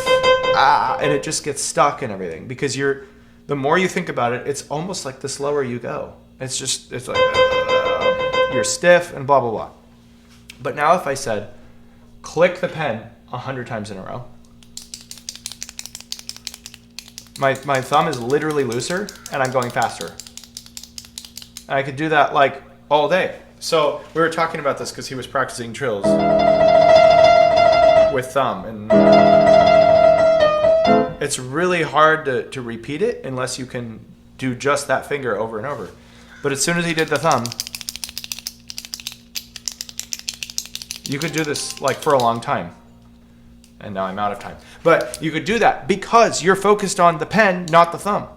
And it just gets stuck and everything. Because the more you think about it, it's almost like the slower you go. It's like, you're stiff and blah, blah, blah. But now if I said, click the pen 100 times in a row, my thumb is literally looser and I'm going faster. And I could do that like all day. So we were talking about this because he was practicing trills with thumb. And it's really hard to repeat it unless you can do just that finger over and over. But as soon as he did the thumb, you could do this like for a long time. And now I'm out of time. But you could do that because you're focused on the pen, not the thumb.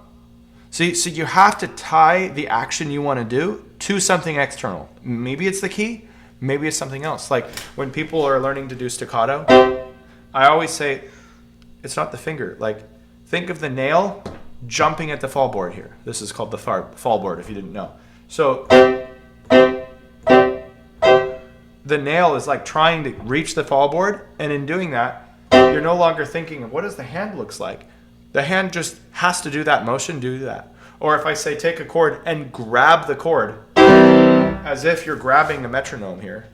So you have to tie the action you want to do to something external. Maybe it's the key, maybe it's something else. Like when people are learning to do staccato, I always say, it's not the finger. Like think of the nail jumping at the fall board here. This is called the fall board if you didn't know. So the nail is like trying to reach the fall board, and in doing that, you're no longer thinking of what does the hand looks like. The hand just has to do that motion, do that. Or if I say take a chord and grab the chord as if you're grabbing a metronome here,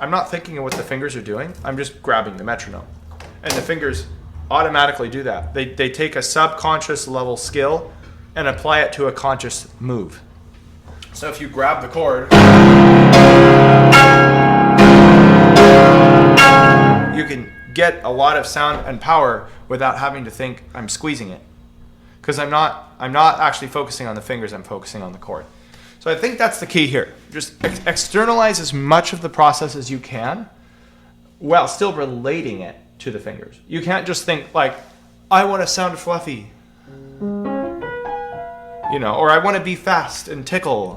I'm not thinking of what the fingers are doing. I'm just grabbing the metronome. And the fingers automatically do that. They take a subconscious level skill and apply it to a conscious move. So if you grab the chord, you can get a lot of sound and power without having to think I'm squeezing it. Because I'm not actually focusing on the fingers, I'm focusing on the chord. So I think that's the key here. Just externalize as much of the process as you can while still relating it to the fingers. You can't just think like, I want to sound fluffy. Or I want to be fast and tickle.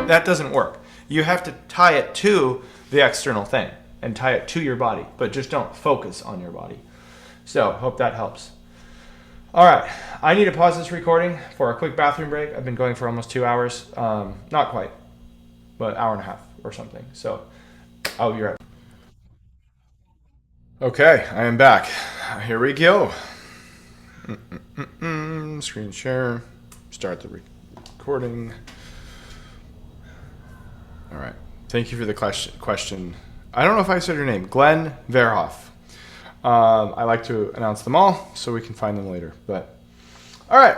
That doesn't work. You have to tie it to the external thing and tie it to your body, but just don't focus on your body. So, hope that helps. All right, I need to pause this recording for a quick bathroom break. I've been going for almost 2 hours. Not quite, but an hour and a half or something. So, I'll be right back. Okay, I am back. Here we go. Screen share. Start the recording. All right. Thank you for the question. I don't know if I said your name. Glenn Verhoff. I like to announce them all so we can find them later. But all right.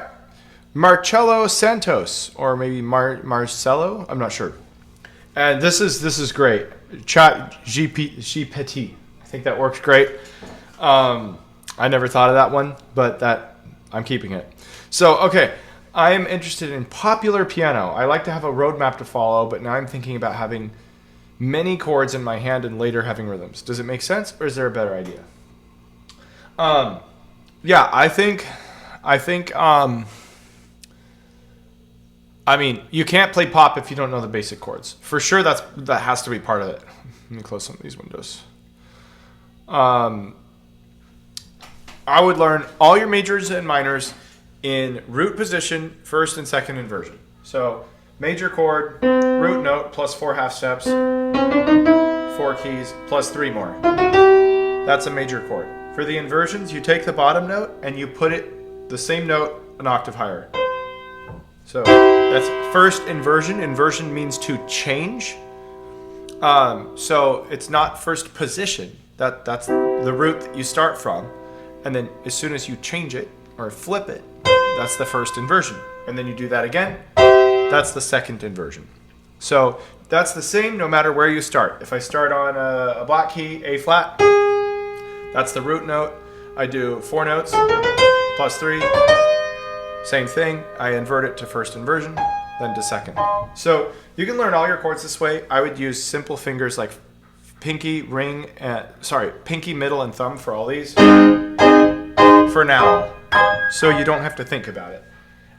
Marcello Santos, or maybe Marcello. I'm not sure. And this is great. Chat GPT. I think that works great. I never thought of that one, but I'm keeping it. So, okay, I am interested in popular piano. I like to have a roadmap to follow, but now I'm thinking about having many chords in my hand and later having rhythms. Does it make sense, or is there a better idea? Yeah, I think. I mean, you can't play pop if you don't know the basic chords. For sure, that has to be part of it. Let me close some of these windows. I would learn all your majors and minors in root position, first and second inversion. So major chord, root note plus 4 half steps, 4 keys plus 3 more. That's a major chord. For the inversions, you take the bottom note and you put it the same note an octave higher. So that's first inversion. Inversion means to change. So it's not first position. That's the root that you start from. And then as soon as you change it or flip it, that's the first inversion. And then you do that again, that's the second inversion. So that's the same no matter where you start. If I start on a black key, A flat, that's the root note. I do 4 notes plus 3. Same thing. I invert it to first inversion, then to second. So you can learn all your chords this way. I would use simple fingers like pinky, ring, pinky, middle, and thumb for all these. for now, so you don't have to think about it.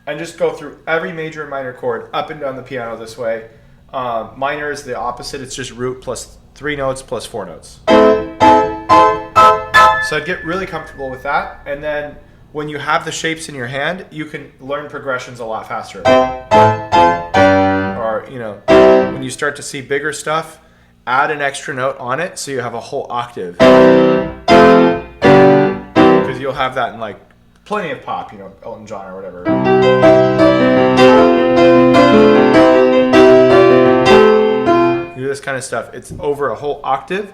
And just go through every major and minor chord up and down the piano this way. Minor is the opposite. It's just root plus 3 notes plus 4 notes. So I'd get really comfortable with that. And then when you have the shapes in your hand, you can learn progressions a lot faster. Or, you know, when you start to see bigger stuff, add an extra note on it so you have a whole octave. Because you'll have that in like plenty of pop, you know, Elton John or whatever. Do this kind of stuff. It's over a whole octave.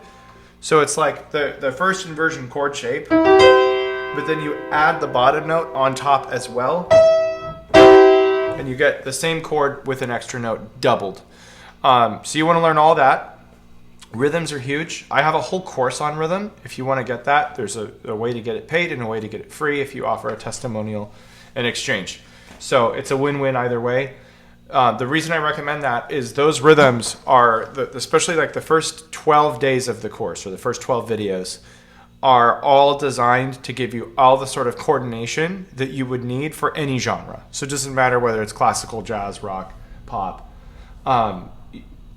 So it's like the first inversion chord shape, but then you add the bottom note on top as well, and you get the same chord with an extra note doubled. So you want to learn all that. Rhythms are huge. I have a whole course on rhythm. If you want to get that, there's a way to get it paid and a way to get it free if you offer a testimonial in exchange. So it's a win-win either way. The reason I recommend that is those rhythms are, especially like the first 12 days of the course or the first 12 videos, are all designed to give you all the sort of coordination that you would need for any genre. So it doesn't matter whether it's classical, jazz, rock, pop.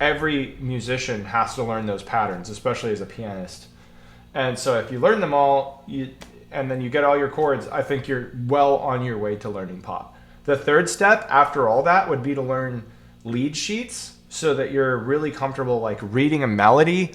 Every musician has to learn those patterns, especially as a pianist. And so if you learn them all, and then you get all your chords, I think you're well on your way to learning pop. The third step after all that would be to learn lead sheets so that you're really comfortable like reading a melody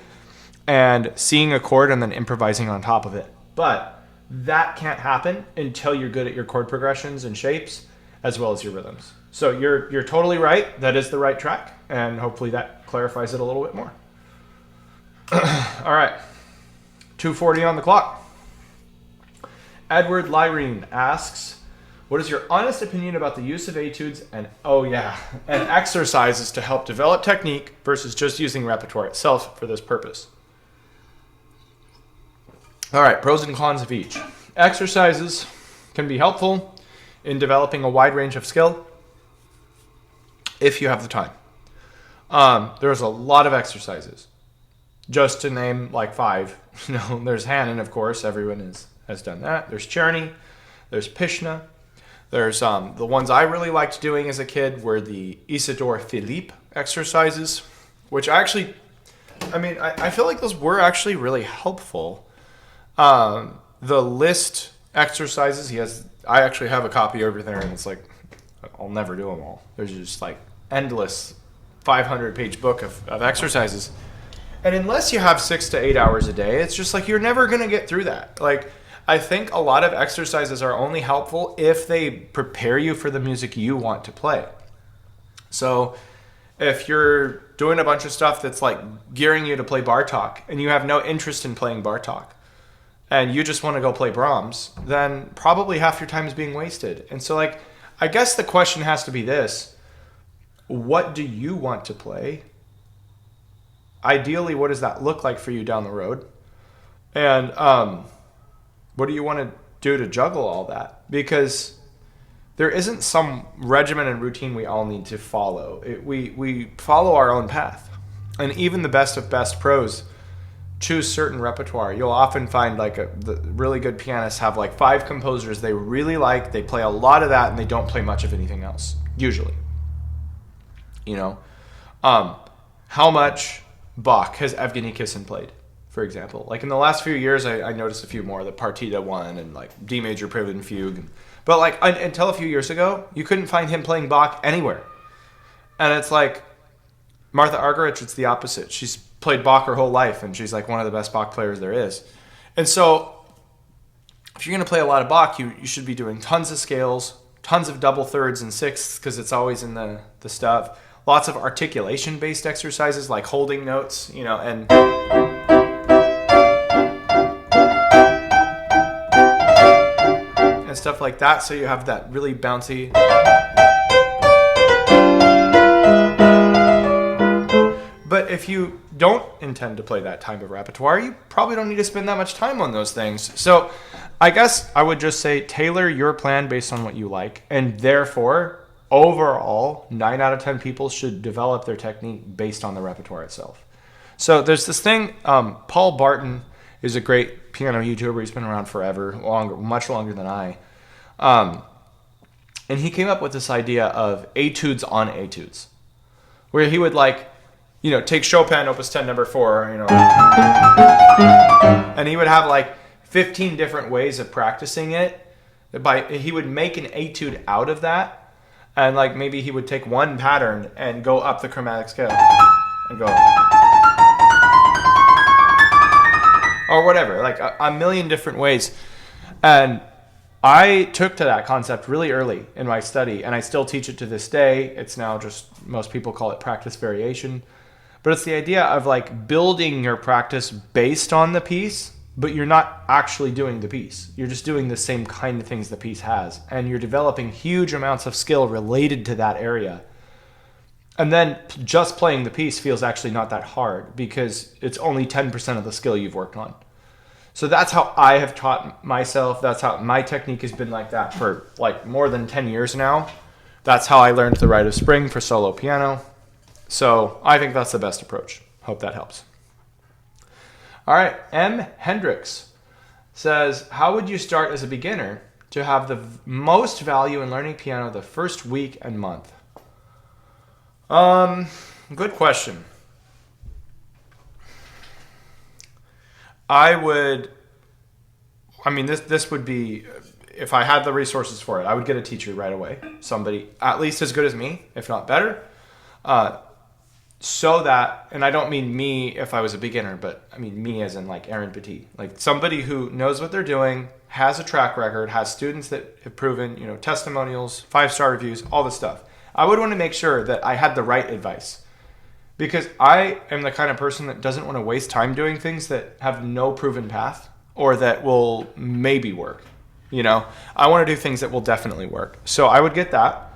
and seeing a chord and then improvising on top of it. But that can't happen until you're good at your chord progressions and shapes as well as your rhythms. So you're totally right. That is the right track, and hopefully that clarifies it a little bit more. All right, 2:40 on the clock. Edward Lyrene asks, what is your honest opinion about the use of etudes and exercises to help develop technique versus just using repertoire itself for this purpose? All right, pros and cons of each. Exercises can be helpful in developing a wide range of skill if you have the time. There's a lot of exercises. Just to name like 5, there's Hannon, of course, everyone has done that. There's Czerny, there's Pishna. There's the ones I really liked doing as a kid were the Isidore Philippe exercises, which I feel like those were actually really helpful. The list exercises, I actually have a copy over there, and it's like, I'll never do them all. There's just like endless 500-page book of exercises. And unless you have 6 to 8 hours a day, it's just like you're never going to get through that. Like, I think a lot of exercises are only helpful if they prepare you for the music you want to play. So if you're doing a bunch of stuff that's like gearing you to play Bartok and you have no interest in playing Bartok and you just want to go play Brahms, then probably half your time is being wasted. And so like, I guess the question has to be this: what do you want to play? Ideally, what does that look like for you down the road? And what do you want to do to juggle all that? Because there isn't some regimen and routine we all need to follow. We follow our own path. And even the best of best pros choose certain repertoire. You'll often find like the really good pianists have like 5 composers they really like. They play a lot of that and they don't play much of anything else, usually. How much Bach has Evgeny Kissin played, for example? Like in the last few years, I noticed a few more, the Partita 1 and like D major Prelude and Fugue. But like until a few years ago, you couldn't find him playing Bach anywhere. And it's like Martha Argerich, it's the opposite. She's played Bach her whole life, and she's like one of the best Bach players there is. And so if you're going to play a lot of Bach, you should be doing tons of scales, tons of double thirds and sixths, because it's always in the stuff. Lots of articulation-based exercises like holding notes, and stuff like that, so you have that really bouncy. But if you don't intend to play that type of repertoire, you probably don't need to spend that much time on those things. So I guess I would just say tailor your plan based on what you like, and therefore overall 9 out of 10 people should develop their technique based on the repertoire itself. So there's this thing, Paul Barton is a great piano YouTuber. He's been around forever, much longer than I. And he came up with this idea of etudes on etudes, where he would take Chopin Opus 10 number 4, and he would have 15 different ways of practicing it. He would make an etude out of that, and maybe he would take one pattern and go up the chromatic scale and go, or whatever, a million different ways. And I took to that concept really early in my study, and I still teach it to this day. It's now just, most people call it practice variation. But it's the idea of building your practice based on the piece, but you're not actually doing the piece. You're just doing the same kind of things the piece has. And you're developing huge amounts of skill related to that area. And then just playing the piece feels actually not that hard because it's only 10% of the skill you've worked on. So that's how I have taught myself. That's how my technique has been like that for more than 10 years now. That's how I learned the Rite of Spring for solo piano. So I think that's the best approach. Hope that helps. All right, M. Hendricks says, how would you start as a beginner to have the most value in learning piano the first week and month? Good question. This would be, if I had the resources for it, I would get a teacher right away. Somebody at least as good as me, if not better. So that, and I don't mean me if I was a beginner, but I mean me as in Aaron Petit. Somebody who knows what they're doing, has a track record, has students that have proven, testimonials, 5-star reviews, all this stuff. I would want to make sure that I had the right advice. Because I am the kind of person that doesn't want to waste time doing things that have no proven path or that will maybe work. I want to do things that will definitely work. So I would get that,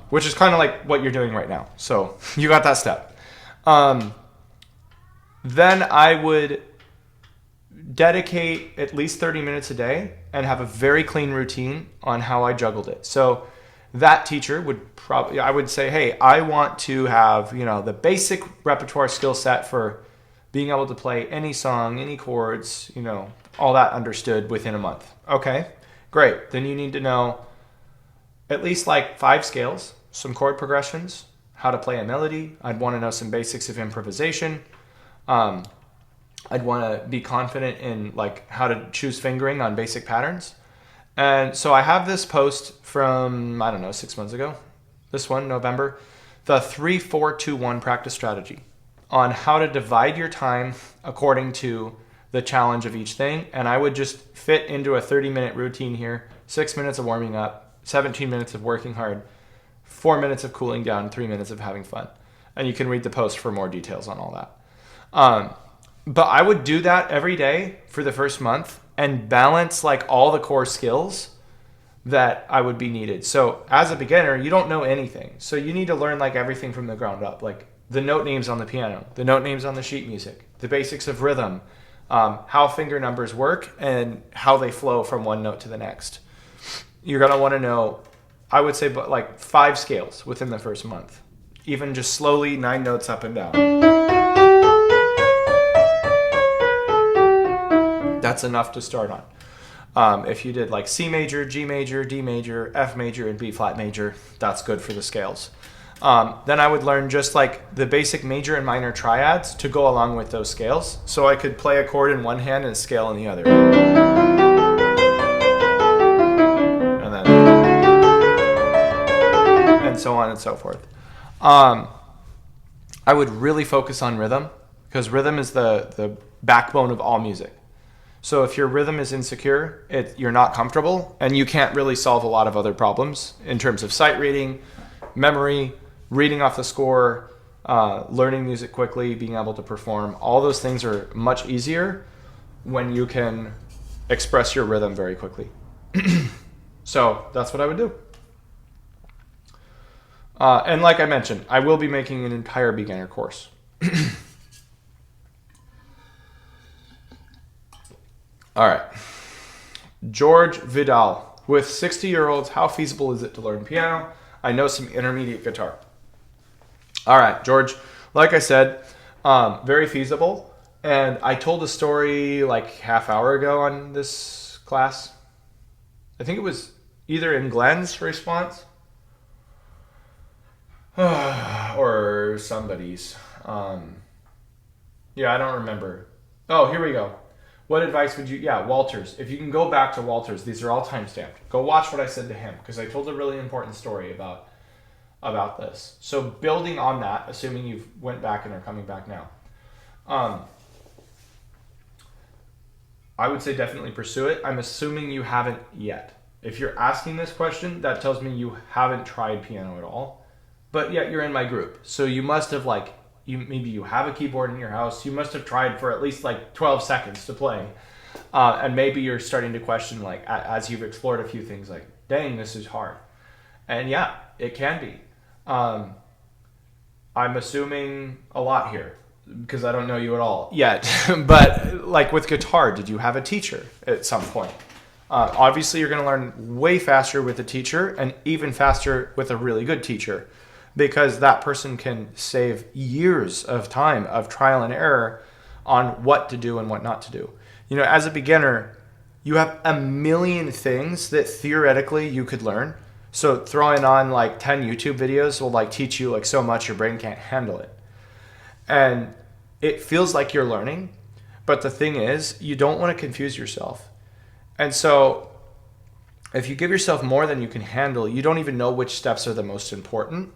which is kind of like what you're doing right now. So you got that step. Then I would dedicate at least 30 minutes a day and have a very clean routine on how I juggled it. So that teacher would I would say, hey, I want to have, the basic repertoire skill set for being able to play any song, any chords, all that understood within a month. Okay, great. Then you need to know at least 5 scales, some chord progressions, how to play a melody. I'd want to know some basics of improvisation. I'd want to be confident in how to choose fingering on basic patterns. And so I have this post from, 6 months ago. This one, November, the 3-4-2-1 practice strategy on how to divide your time according to the challenge of each thing. And I would just fit into a 30-minute routine here, 6 minutes of warming up, 17 minutes of working hard, 4 minutes of cooling down, 3 minutes of having fun. And you can read the post for more details on all that. But I would do that every day for the first month and balance all the core skills that I would be needed. So as a beginner, you don't know anything. So you need to learn everything from the ground up, the note names on the piano, the note names on the sheet music, the basics of rhythm, how finger numbers work and how they flow from one note to the next. You're going to want to know, I would say, 5 scales within the first month, even just slowly 9 notes up and down. That's enough to start on. If you did C major, G major, D major, F major, and B flat major, that's good for the scales. Then I would learn just the basic major and minor triads to go along with those scales. So I could play a chord in one hand and a scale in the other. And then, and so on and so forth. I would really focus on rhythm because rhythm is the backbone of all music. So if your rhythm is insecure, you're not comfortable, and you can't really solve a lot of other problems in terms of sight reading, memory, reading off the score, learning music quickly, being able to perform. All those things are much easier when you can express your rhythm very quickly. So that's what I would do. And like I mentioned, I will be making an entire beginner course. All right. George Vidal. With 60-year-olds, how feasible is it to learn piano? I know some intermediate guitar. All right, George. Like I said, very feasible. And I told a story like half hour ago on this class. I think it was either in Glenn's response or somebody's. Yeah, I don't remember. Oh, here we go. What advice would you... Yeah, Walters. If you can go back to Walters, these are all time-stamped. Go watch what I said to him, because I told a really important story about this. So building on that, assuming you've went back and are coming back now, I would say definitely pursue it. I'm assuming you haven't yet. If you're asking this question, that tells me you haven't tried piano at all. But yet you're in my group. So you must have maybe you have a keyboard in your house. You must have tried for at least 12 seconds to play. And maybe you're starting to question, as you've explored a few things, dang, this is hard. And yeah, it can be. I'm assuming a lot here because I don't know you at all yet. But with guitar, did you have a teacher at some point? Obviously, you're going to learn way faster with a teacher and even faster with a really good teacher, because that person can save years of time of trial and error on what to do and what not to do. As a beginner, you have a million things that theoretically you could learn. So throwing on 10 YouTube videos will teach you so much your brain can't handle it. And it feels like you're learning, but the thing is, you don't want to confuse yourself. And so if you give yourself more than you can handle, you don't even know which steps are the most important.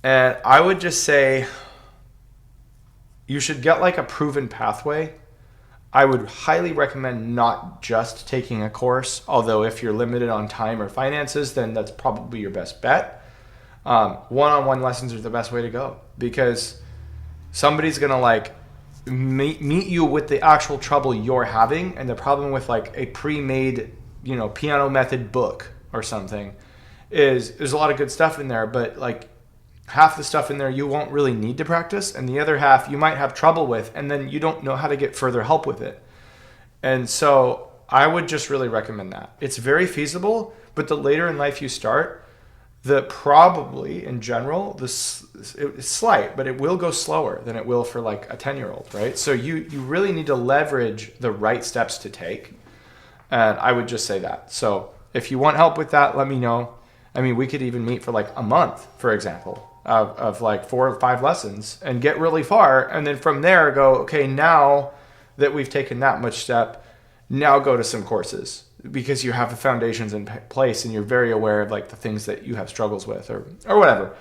And I would just say you should get a proven pathway. I would highly recommend not just taking a course, although if you're limited on time or finances, then that's probably your best bet. One-on-one lessons are the best way to go, because somebody's going to meet you with the actual trouble you're having, and the problem with a pre-made, piano method book or something is there's a lot of good stuff in there, but half the stuff in there you won't really need to practice, and the other half you might have trouble with, and then you don't know how to get further help with it. And so I would just really recommend that. It's very feasible, but the later in life you start, probably in general, it's slight, but it will go slower than it will for a 10-year-old, right? So you really need to leverage the right steps to take. And I would just say that. So if you want help with that, let me know. I mean, we could even meet for a month, for example, of 4 or 5 lessons and get really far. And then from there go, okay, now that we've taken that much step, now go to some courses, because you have the foundations in place and you're very aware of the things that you have struggles with or whatever.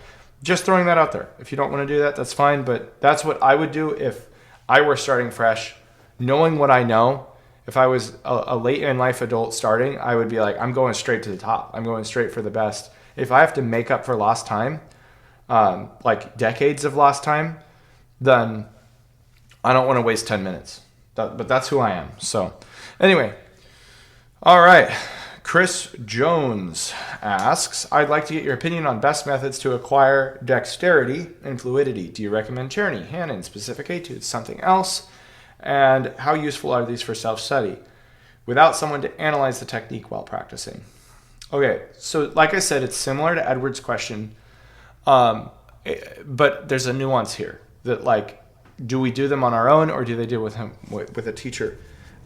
Just throwing that out there. If you don't want to do that, that's fine. But that's what I would do if I were starting fresh, knowing what I know. If I was a late in life adult starting, I would be I'm going straight to the top. I'm going straight for the best. If I have to make up for lost time, decades of lost time, then I don't want to waste 10 minutes. But that's who I am. So anyway, all right. Chris Jones asks, I'd like to get your opinion on best methods to acquire dexterity and fluidity. Do you recommend Czerny, Hanon, specific etudes, something else? And how useful are these for self-study without someone to analyze the technique while practicing? Okay, so like I said, it's similar to Edward's question, but there's a nuance here that do we do them on our own, or do they do with a teacher?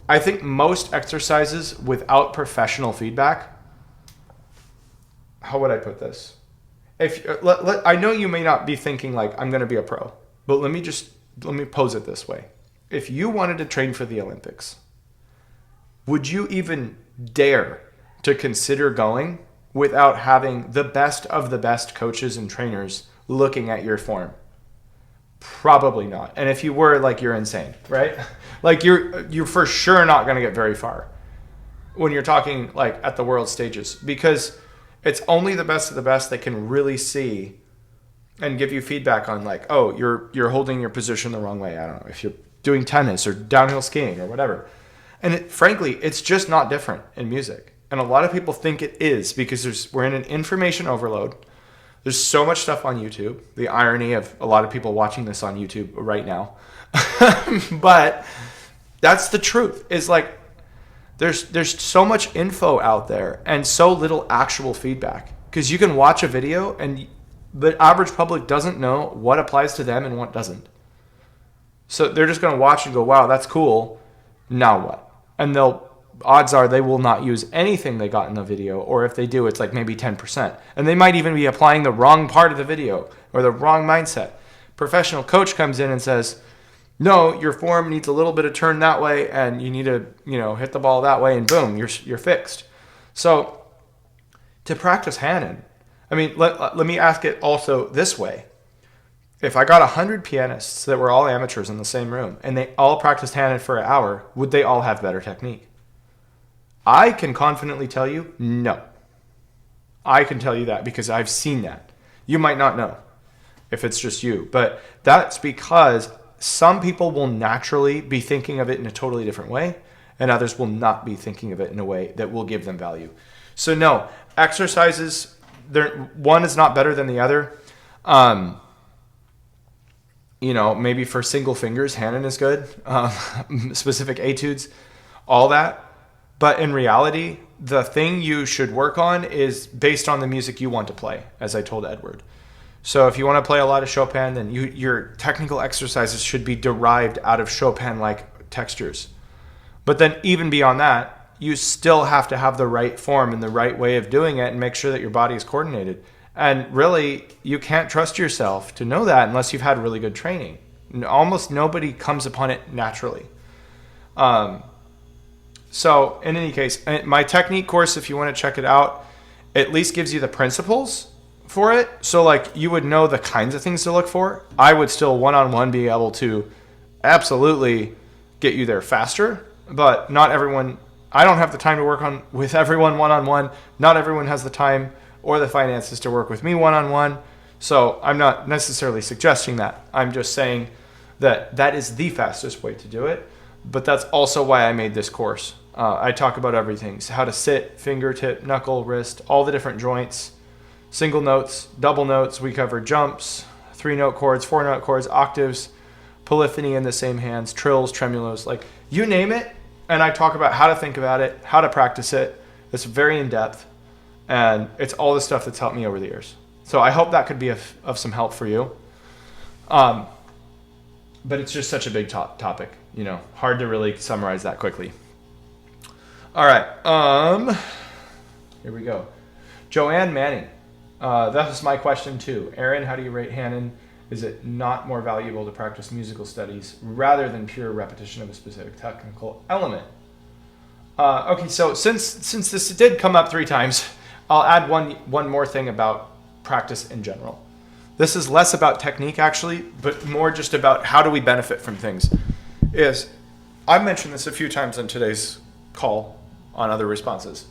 I think most exercises without professional feedback, how would I put this? I know you may not be thinking I'm going to be a pro, but let me pose it this way. If you wanted to train for the Olympics, would you even dare to consider going without having the best of the best coaches and trainers looking at your form? Probably not. And if you were, you're insane, right? You're for sure not going to get very far when you're talking at the world stages, because it's only the best of the best that can really see and give you feedback on oh, you're holding your position the wrong way. I don't know, if you're doing tennis or downhill skiing or whatever. And frankly, it's just not different in music. And a lot of people think it is, because we're in an information overload. There's so much stuff on YouTube. The irony of a lot of people watching this on YouTube right now. But that's the truth. Is there's so much info out there and so little actual feedback. Because you can watch a video and the average public doesn't know what applies to them and what doesn't. So they're just going to watch and go, wow, that's cool. Now what? And odds are they will not use anything they got in the video, or if they do, it's like maybe 10%. And they might even be applying the wrong part of the video or the wrong mindset. Professional coach comes in and says, no, your form needs a little bit of turn that way, and you need to, hit the ball that way, and boom, you're fixed. So to practice Hanon, let me ask it also this way. If I got 100 pianists that were all amateurs in the same room and they all practiced Hanon for an hour, would they all have better technique? I can confidently tell you, no. I can tell you that because I've seen that. You might not know if it's just you, but that's because some people will naturally be thinking of it in a totally different way, and others will not be thinking of it in a way that will give them value. So no, exercises, one is not better than the other. Maybe for single fingers, Hanon is good, specific etudes, all that. But in reality, the thing you should work on is based on the music you want to play, as I told Edward. So if you want to play a lot of Chopin, then your technical exercises should be derived out of Chopin-like textures. But then even beyond that, you still have to have the right form and the right way of doing it and make sure that your body is coordinated. And really, you can't trust yourself to know that unless you've had really good training. Almost nobody comes upon it naturally. So in any case, my technique course, if you want to check it out, at least gives you the principles for it. So like you would know the kinds of things to look for. I would still one-on-one be able to absolutely get you there faster, but not everyone, I don't have the time to work with everyone one-on-one. Not everyone has the time or the finances to work with me one-on-one. So I'm not necessarily suggesting that. I'm just saying that is the fastest way to do it. But that's also why I made this course. I talk about everything. So how to sit, fingertip, knuckle, wrist, all the different joints, single notes, double notes. We cover jumps, 3-note chords, 4-note chords, octaves, polyphony in the same hands, trills, tremulos, like you name it. And I talk about how to think about it, how to practice it. It's very in-depth. And it's all the stuff that's helped me over the years. So I hope that could be of some help for you. But it's just such a big topic, hard to really summarize that quickly. All right. Here we go. Joanne Manning. That was my question too. Aaron, how do you rate Hanon? Is it not more valuable to practice musical studies rather than pure repetition of a specific technical element? Okay, so since this did come up 3 times, I'll add one more thing about practice in general. This is less about technique actually, but more just about how do we benefit from things. I've mentioned this a few times in today's call on other responses.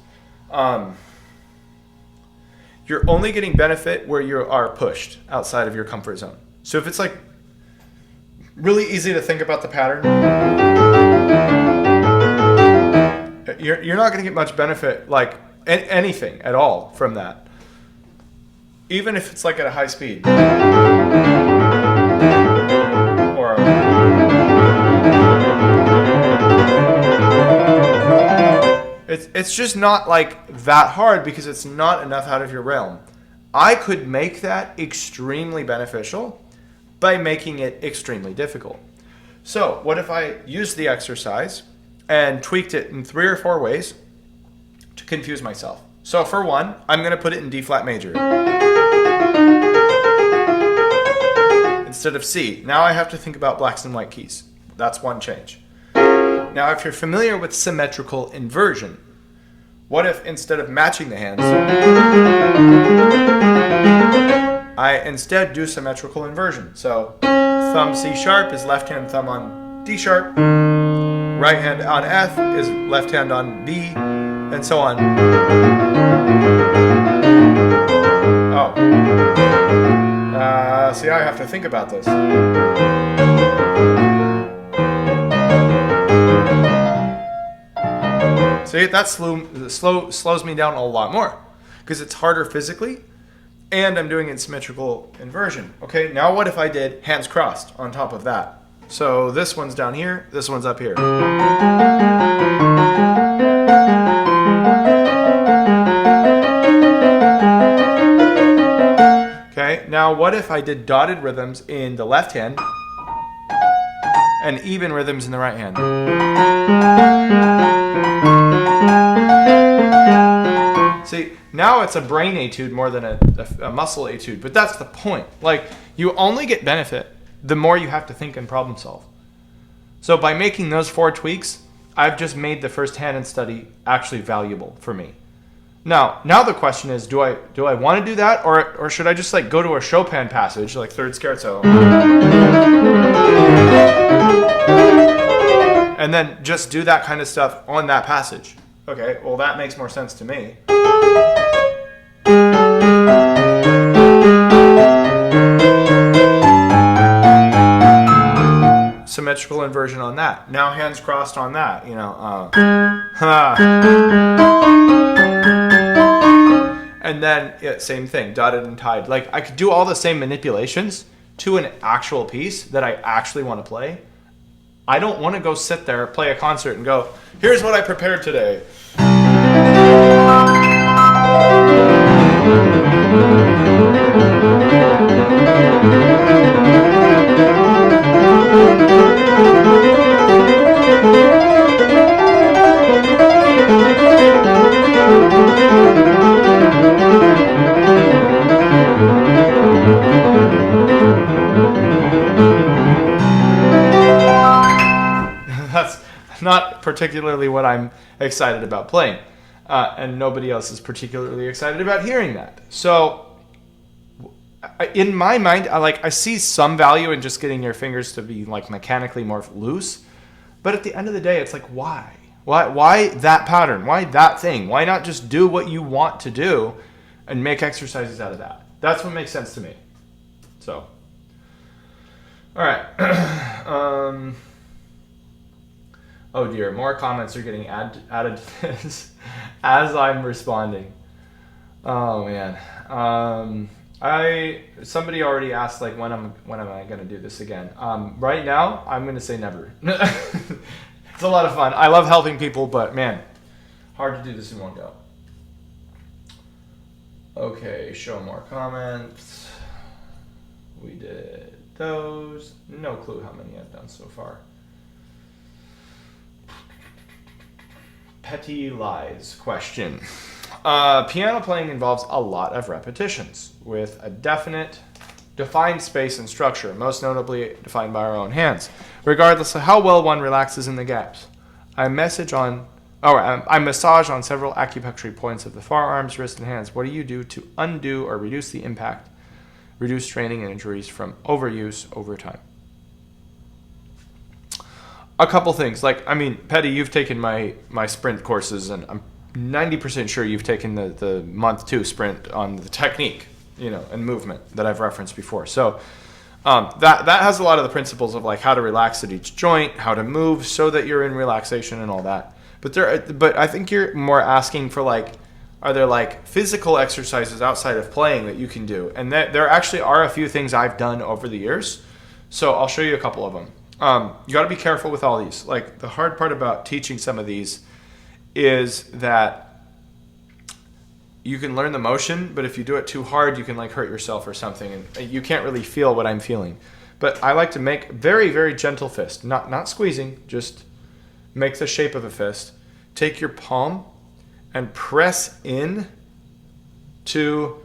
You're only getting benefit where you are pushed outside of your comfort zone. So if it's like really easy to think about the pattern, you're not going to get much benefit, like anything at all from that. Even if it's like at a high speed. Or it's just not like that hard because it's not enough out of your realm. I could make that extremely beneficial by making it extremely difficult. So what if I used the exercise and tweaked it in 3 or 4 ways to confuse myself? So for one, I'm going to put it in D flat major instead of C. Now I have to think about blacks and white keys. That's one change. Now if you're familiar with symmetrical inversion, what if instead of matching the hands, I instead do symmetrical inversion? So thumb C sharp is left hand thumb on D sharp, right hand on F is left hand on B, and so on. Oh. See, I have to think about this. See, that slows me down a lot more because it's harder physically and I'm doing it in symmetrical inversion. Okay, now what if I did hands crossed on top of that? So this one's down here, this one's up here. Okay, now what if I did dotted rhythms in the left hand and even rhythms in the right hand. See, now it's a brain etude more than a muscle etude, but that's the point. Like, you only get benefit the more you have to think and problem solve. So by making those 4 tweaks, I've just made the first hand and study actually valuable for me. Now the question is, do I want to do that, or should I just like go to a Chopin passage, like third scherzo, and then just do that kind of stuff on that passage? Okay, well that makes more sense to me. Symmetrical inversion on that. Now hands crossed on that, you know. And then, same thing, dotted and tied. Like, I could do all the same manipulations to an actual piece that I actually want to play. I don't want to go sit there, play a concert, and go, here's what I prepared today. That's not particularly what I'm excited about playing. And nobody else is particularly excited about hearing that. So, in my mind, I see some value in just getting your fingers to be like mechanically more loose. But at the end of the day, it's like, why? Why that pattern? Why that thing? Why not just do what you want to do and make exercises out of that? That's what makes sense to me. So, all right. Oh dear, more comments are getting added to this as I'm responding. Oh man. Somebody already asked like when am I gonna do this again? Right now, I'm gonna say never. It's a lot of fun. I love helping people, but man, hard to do this in one go. Okay, show more comments. We did those. No clue how many I've done so far. Petit lies question. Piano playing involves a lot of repetitions with a defined space and structure, most notably defined by our own hands, regardless of how well one relaxes in the gaps. I massage on several acupuncture points of the forearms, wrists, and hands. What do you do to undo or reduce the impact, reduce training and injuries from overuse over time? A couple things. Petty, you've taken my sprint courses, and I'm 90% sure you've taken the month 2 sprint on the technique, and movement that I've referenced before. So that has a lot of the principles of like how to relax at each joint, how to move so that you're in relaxation and all that. But I think you're more asking for are there physical exercises outside of playing that you can do? And there actually are a few things I've done over the years. So I'll show you a couple of them. You got to be careful with all these. The hard part about teaching some of these is that you can learn the motion, but if you do it too hard, you can hurt yourself or something, and you can't really feel what I'm feeling. But I like to make very, very gentle fist, not squeezing, just make the shape of a fist. Take your palm and press in to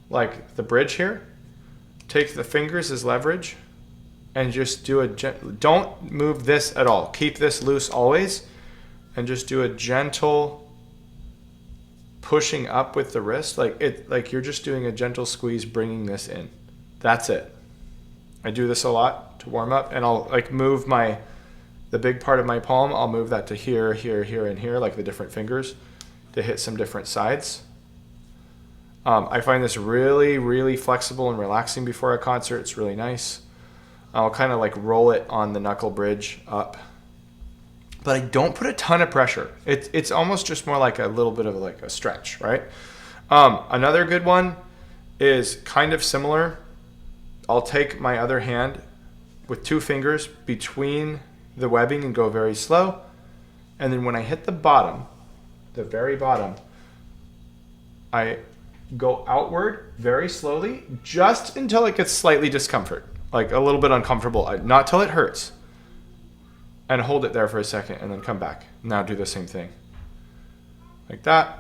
the bridge here. Take the fingers as leverage. And just do don't move this at all. Keep this loose always. And just do a gentle pushing up with the wrist. You're just doing a gentle squeeze, bringing this in. That's it. I do this a lot to warm up. And I'll move the big part of my palm. I'll move that to here, here, here, and here, the different fingers to hit some different sides. I find this really, really flexible and relaxing before a concert. It's really nice. I'll kind of roll it on the knuckle bridge up. But I don't put a ton of pressure. It's almost just more like a little bit of a stretch, right? Another good one is kind of similar. I'll take my other hand with 2 fingers between the webbing and go very slow. And then when I hit the bottom, the very bottom, I go outward very slowly just until it gets slightly discomfort. A little bit uncomfortable, not till it hurts. and hold it there for a second and then come back. Now do the same thing. Like that.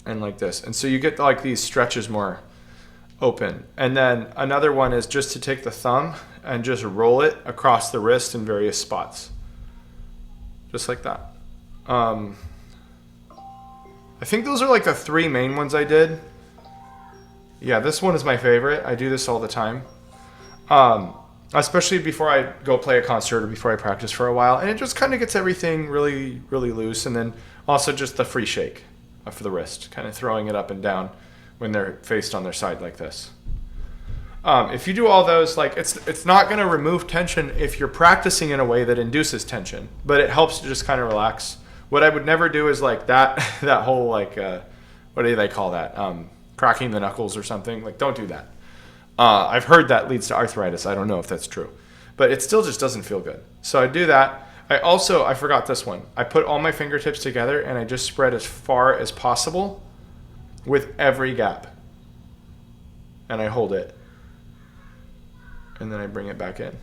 And like this. And so you get like these stretches more open. And then another one is just to take the thumb and just roll it across the wrist in various spots. Just like that. I think those are like the 3 main ones I did. Yeah, this one is my favorite. I do this all the time. Especially before I go play a concert or before I practice for a while. And it just kind of gets everything really, really loose. And then also just the free shake for the wrist, kind of throwing it up and down when they're faced on their side like this. If you do all those, like it's not going to remove tension if you're practicing in a way that induces tension, but it helps to just kind of relax. What I would never do is like that whole like what do they call that? Cracking the knuckles or something. Like, don't do that. I've heard that leads to arthritis. I don't know if that's true, but it still just doesn't feel good. So I do that. I forgot this one. I put all my fingertips together and I just spread as far as possible with every gap. And I hold it. And then I bring it back in.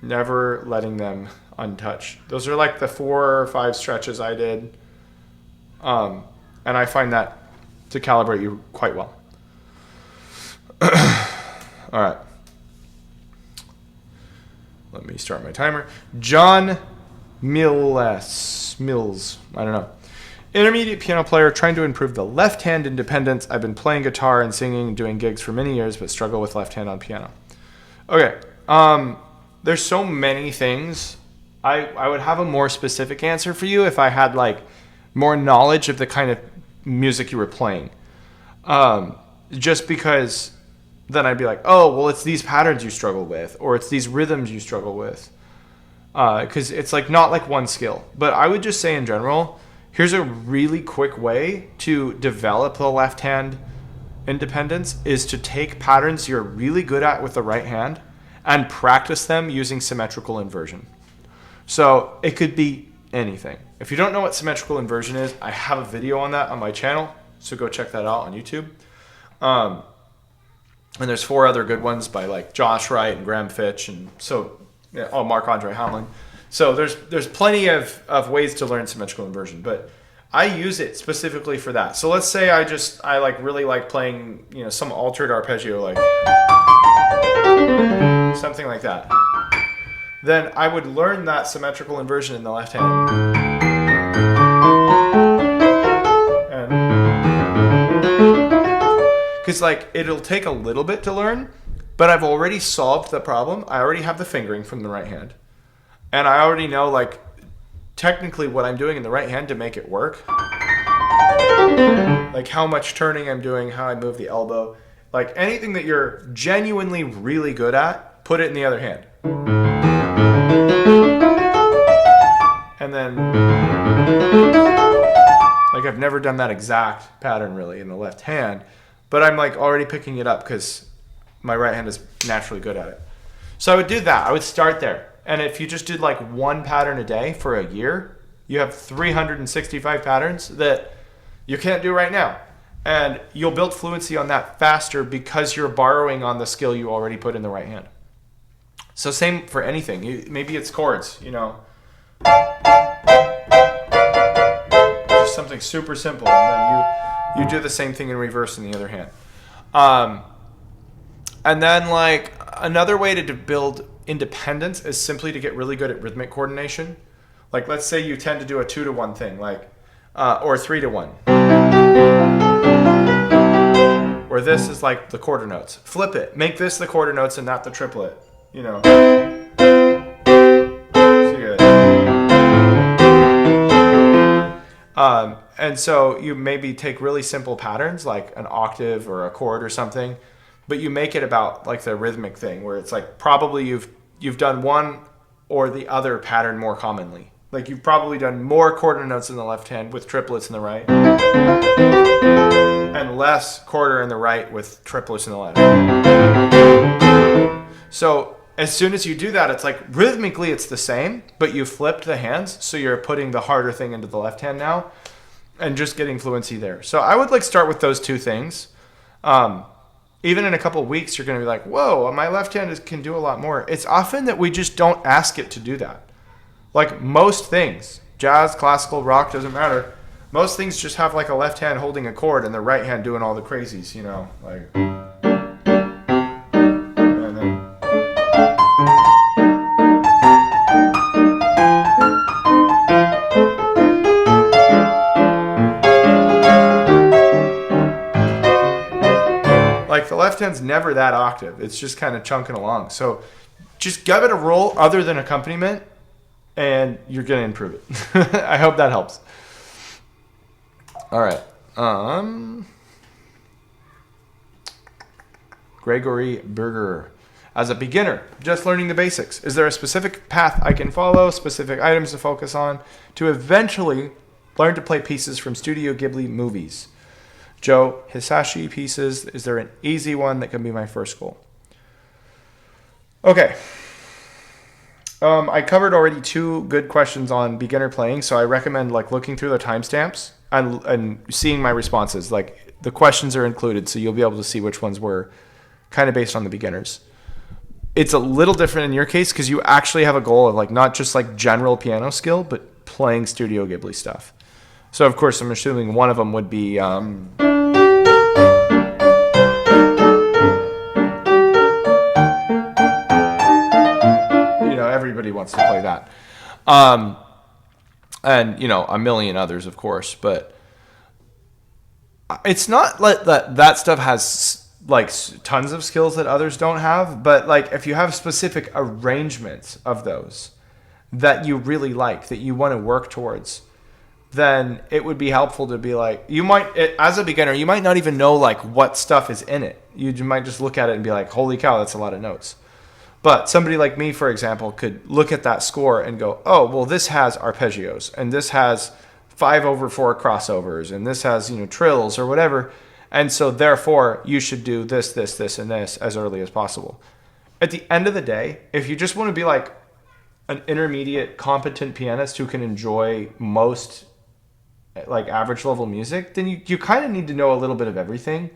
Never letting them untouched. Those are like the 4 or 5 stretches I did. And I find that to calibrate you quite well. All right. Let me start my timer. John Mills. I don't know. Intermediate piano player trying to improve the left hand independence. I've been playing guitar and singing and doing gigs for many years, but struggle with left hand on piano. Okay. There's so many things. I would have a more specific answer for you if I had like more knowledge of the kind of music you were playing. Just because then I'd be like, oh, well, it's these patterns you struggle with, or it's these rhythms you struggle with. Because it's like not like one skill. But I would just say in general, here's a really quick way to develop the left hand independence is to take patterns you're really good at with the right hand and practice them using symmetrical inversion. So it could be anything. If you don't know what symmetrical inversion is, I have a video on that on my channel, so go check that out on YouTube. And there's 4 other good ones by like Josh Wright and Graham Fitch, and so Mark Andre Hamlin. So there's plenty of ways to learn symmetrical inversion, but I use it specifically for that. So let's say I like really like playing some altered arpeggio, like something like that. Then I would learn that symmetrical inversion in the left hand. Because like it'll take a little bit to learn, but I've already solved the problem. I already have the fingering from the right hand. And I already know like technically what I'm doing in the right hand to make it work. Like how much turning I'm doing, how I move the elbow. Like anything that you're genuinely really good at, put it in the other hand. And then, like I've never done that exact pattern really in the left hand, but I'm like already picking it up because my right hand is naturally good at it. So I would do that. I would start there. And if you just did like 1 pattern a day for a year, you have 365 patterns that you can't do right now. And you'll build fluency on that faster because you're borrowing on the skill you already put in the right hand. So same for anything. Maybe it's chords, Just something super simple. And then you do the same thing in reverse in the other hand. And then like another way to build independence is simply to get really good at rhythmic coordination. Like let's say you tend to do a 2-to-1 thing, like or 3-to-1. Where this is like the quarter notes. Flip it. Make this the quarter notes and not the triplet. And so you maybe take really simple patterns like an octave or a chord or something, but you make it about like the rhythmic thing where it's like probably you've done one or the other pattern more commonly. Like you've probably done more quarter notes in the left hand with triplets in the right, and less quarter in the right with triplets in the left. So as soon as you do that, it's like rhythmically it's the same, but you flipped the hands, so you're putting the harder thing into the left hand now, and just getting fluency there. So I would like start with those 2 things. even in a couple of weeks, you're going to be like, whoa, my left hand can do a lot more. It's often that we just don't ask it to do that. Like most things, jazz, classical, rock, doesn't matter. Most things just have like a left hand holding a chord and the right hand doing all the crazies, you know, like. And then. Like the left hand's never that octave. It's just kind of chunking along. So just give it a roll other than accompaniment and you're going to improve it. I hope that helps. All right. Gregory Berger. As a beginner, just learning the basics, is there a specific path I can follow, specific items to focus on, to eventually learn to play pieces from Studio Ghibli movies? Joe Hisashi pieces, is there an easy one that can be my first goal? Okay. I covered already 2 good questions on beginner playing, so I recommend like looking through the timestamps and seeing my responses. Like the questions are included, so you'll be able to see which ones were kind of based on the beginners. It's a little different in your case because you actually have a goal of like not just like general piano skill, but playing Studio Ghibli stuff. So of course, I'm assuming one of them would be you know, everybody wants to play that. And you know, a million others, of course, but it's not like that stuff has like tons of skills that others don't have, but like if you have specific arrangements of those that you really like, that you want to work towards, then it would be helpful to be like, as a beginner, you might not even know like what stuff is in it. You might just look at it and be like, holy cow, that's a lot of notes. But somebody like me, for example, could look at that score and go, oh, well, this has arpeggios, and this has 5/4 crossovers, and this has, you know, trills or whatever. And so therefore, you should do this, this, this, and this as early as possible. At the end of the day, if you just want to be like an intermediate, competent pianist who can enjoy most like average level music, then you kind of need to know a little bit of everything.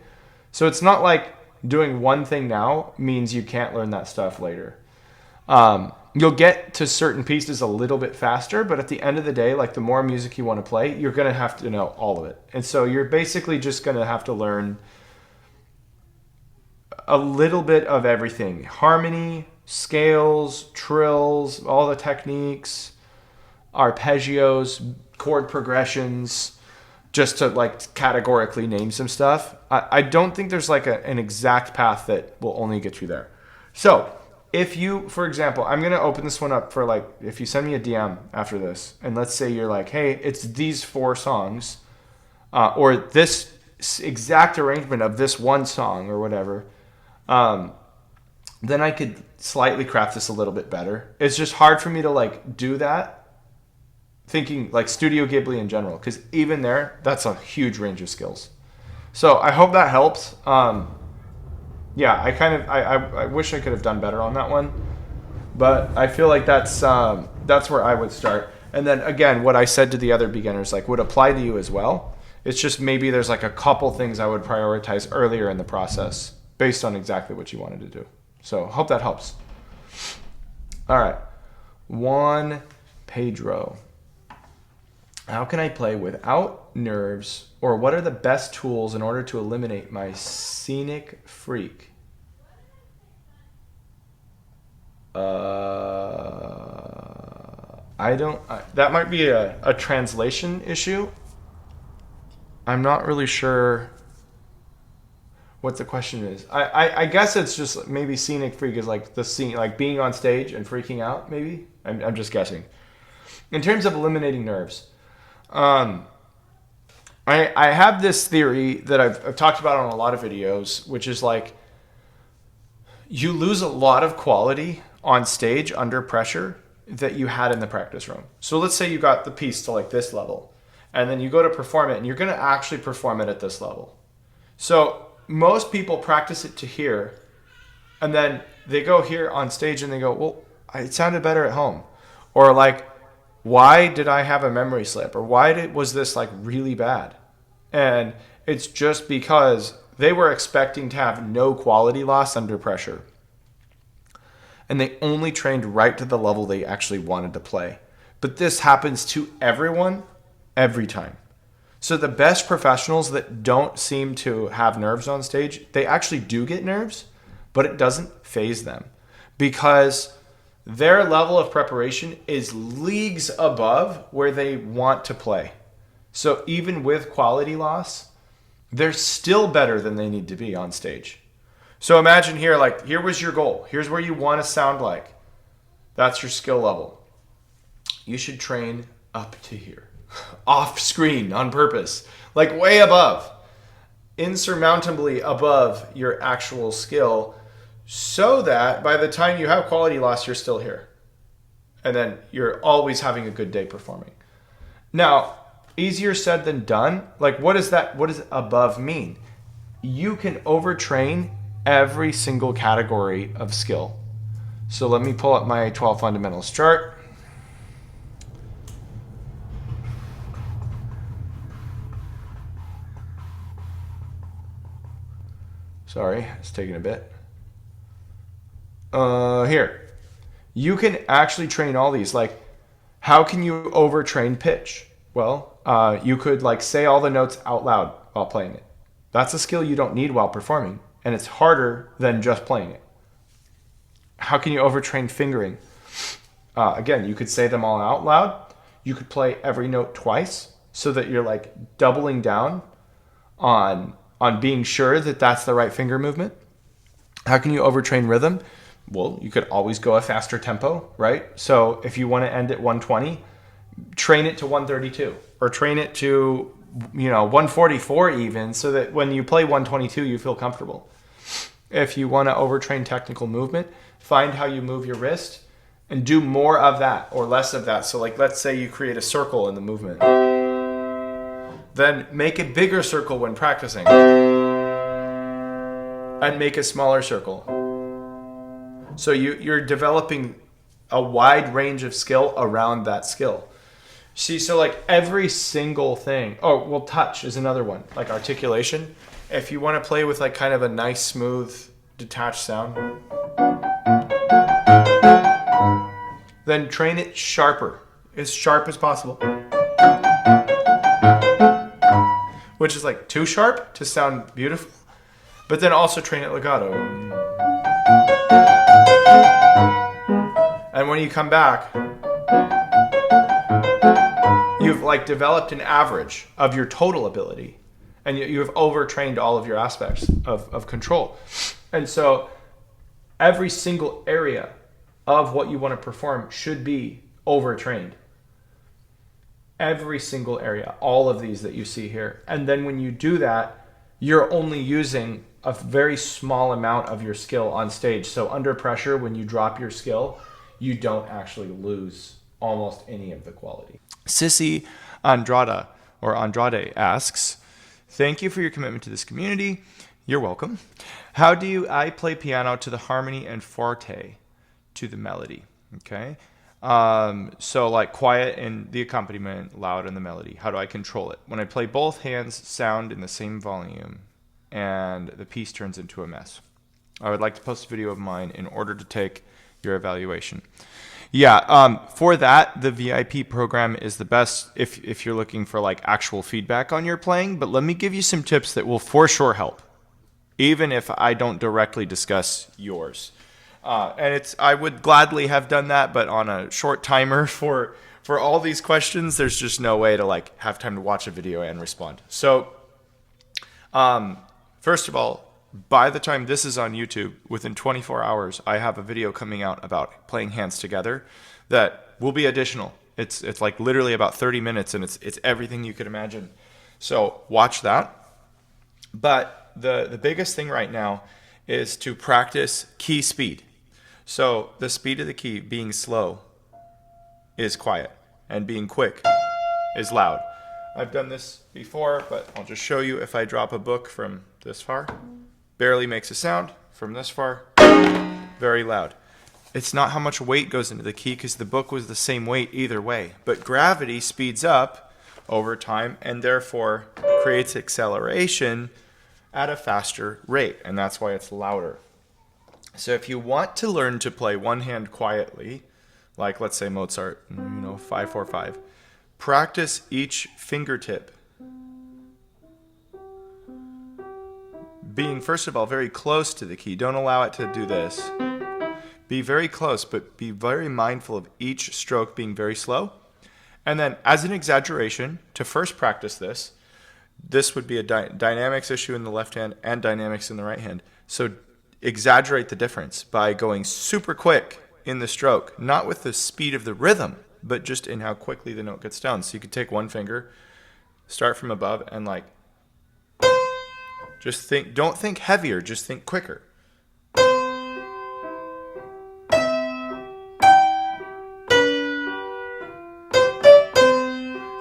So it's not like doing one thing now means you can't learn that stuff later. You'll get to certain pieces a little bit faster, but at the end of the day, like the more music you want to play, you're going to have to know all of it. And so you're basically just going to have to learn a little bit of everything. Harmony, scales, trills, all the techniques, arpeggios, chord progressions, just to like categorically name some stuff. I don't think there's like an exact path that will only get you there. So if you, for example, I'm going to open this one up for like, if you send me a DM after this, and let's say you're like, hey, it's these 4 songs, or this exact arrangement of this one song or whatever, then I could slightly craft this a little bit better. It's just hard for me to like do that thinking like Studio Ghibli in general, because even there, that's a huge range of skills. So I hope that helps. Yeah, I wish I could have done better on that one, but I feel like that's where I would start. And then again, what I said to the other beginners like would apply to you as well. It's just maybe there's like a couple things I would prioritize earlier in the process based on exactly what you wanted to do. So hope that helps. All right, Juan Pedro. How can I play without nerves, or what are the best tools in order to eliminate my scenic freak? That might be a translation issue. I'm not really sure what the question is. I guess it's just maybe scenic freak is like the scene, like being on stage and freaking out, maybe. I'm just guessing. In terms of eliminating nerves, I have this theory that I've talked about on a lot of videos, which is like you lose a lot of quality on stage under pressure that you had in the practice room. So let's say you got the piece to like this level, and then you go to perform it, and you're going to actually perform it at this level. So most people practice it to here, and then they go here on stage and they go, well, it sounded better at home. Or like, why did I have a memory slip? Or why was this like really bad? And it's just because they were expecting to have no quality loss under pressure. And they only trained right to the level they actually wanted to play. But this happens to everyone every time. So the best professionals that don't seem to have nerves on stage, they actually do get nerves, but it doesn't faze them because their level of preparation is leagues above where they want to play. So even with quality loss, they're still better than they need to be on stage. So imagine here, like, here was your goal. Here's where you want to sound like. That's your skill level. You should train up to here. Off screen on purpose. Like way above. Insurmountably above your actual skill so that by the time you have quality loss, you're still here. And then you're always having a good day performing. Now, easier said than done. Like, what does above mean? You can overtrain every single category of skill. So let me pull up my 12 fundamentals chart. Sorry, it's taking a bit. Here. You can actually train all these. Like, how can you overtrain pitch? Well, you could like say all the notes out loud while playing it. That's a skill you don't need while performing, and it's harder than just playing it. How can you overtrain fingering? Again, you could say them all out loud. You could play every note twice so that you're like doubling down on being sure that that's the right finger movement. How can you overtrain rhythm? Well, you could always go a faster tempo, right? So if you want to end at 120, train it to 132 or train it to 144 even, so that when you play 122 you feel comfortable. If you want to overtrain technical movement, find how you move your wrist and do more of that or less of that. So like, let's say you create a circle in the movement, then make a bigger circle when practicing and make a smaller circle. So you're developing a wide range of skill around that skill. See, so like every single thing. Oh, well, touch is another one, like articulation. If you want to play with like kind of a nice, smooth, detached sound, then train it sharper, as sharp as possible. Which is like too sharp to sound beautiful, but then also train it legato. And when you come back, you've like developed an average of your total ability, and you have overtrained all of your aspects of control. And so every single area of what you want to perform should be overtrained. Every single area, all of these that you see here. And then when you do that, you're only using a very small amount of your skill on stage. So under pressure, when you drop your skill, you don't actually lose almost any of the quality. Sissy Andrade asks, thank you for your commitment to this community. You're welcome. How do I play piano to the harmony and forte to the melody? Okay. So like quiet in the accompaniment, loud in the melody. How do I control it? When I play both hands sound in the same volume and the piece turns into a mess. I would like to post a video of mine in order to take your evaluation. Yeah, for that, the VIP program is the best if you're looking for like actual feedback on your playing, but let me give you some tips that will for sure help, even if I don't directly discuss yours. And I would gladly have done that, but on a short timer for all these questions, there's just no way to like have time to watch a video and respond. So, first of all, by the time this is on YouTube, within 24 hours, I have a video coming out about playing hands together that will be additional. It's like literally about 30 minutes, and it's everything you could imagine. So watch that. But the biggest thing right now is to practice key speed. So the speed of the key, being slow, is quiet, and being quick is loud. I've done this before, but I'll just show you. If I drop a book from this far, barely makes a sound. From this far, very loud. It's not how much weight goes into the key, because the book was the same weight either way. But gravity speeds up over time and therefore creates acceleration at a faster rate, and that's why it's louder. So if you want to learn to play one hand quietly, like let's say Mozart, 5-4-5, practice each fingertip being, first of all, very close to the key. Don't allow it to do this. Be very close, but be very mindful of each stroke being very slow. And then, as an exaggeration, to first practice this would be a dynamics issue in the left hand and dynamics in the right hand. So exaggerate the difference by going super quick in the stroke, not with the speed of the rhythm, but just in how quickly the note gets down. So you could take one finger, start from above, and just think, don't think heavier, just think quicker.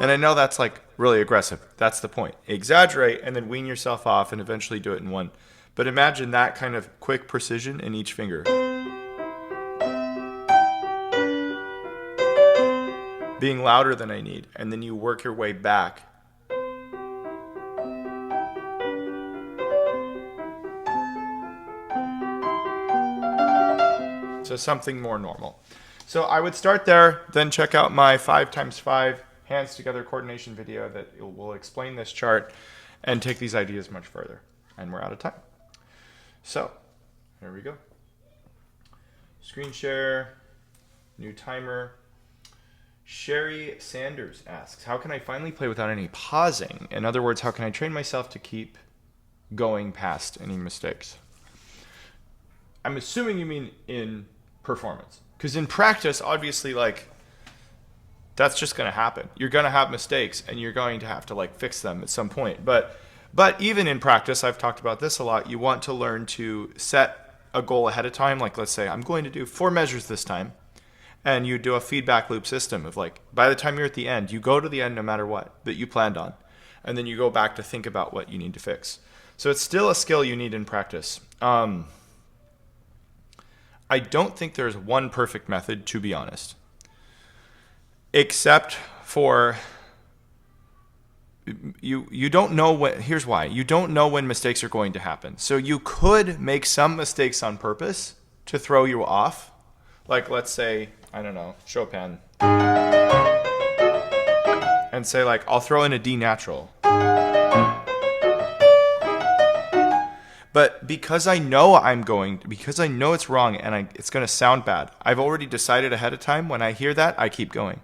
And I know that's really aggressive. That's the point. Exaggerate and then wean yourself off and eventually do it in one. But imagine that kind of quick precision in each finger. Being louder than I need. And then you work your way back. So something more normal. So I would start there, then check out my 5x5 hands together coordination video that will explain this chart and take these ideas much further. And we're out of time. So here we go. Screen share, new timer. Sherry Sanders asks, how can I finally play without any pausing? In other words, how can I train myself to keep going past any mistakes? I'm assuming you mean in performance. Because in practice, obviously, that's just going to happen. You're going to have mistakes, and you're going to have to fix them at some point. But even in practice, I've talked about this a lot. You want to learn to set a goal ahead of time. Let's say I'm going to do 4 measures this time, and you do a feedback loop system of by the time you're at the end, you go to the end no matter what that you planned on, and then you go back to think about what you need to fix. So it's still a skill you need in practice. I don't think there's one perfect method, to be honest. Except for you don't know when. Here's why. You don't know when mistakes are going to happen. So you could make some mistakes on purpose to throw you off. Let's say, I don't know, Chopin. And say I'll throw in a D natural. But because I know it's wrong and it's going to sound bad, I've already decided ahead of time when I hear that, I keep going.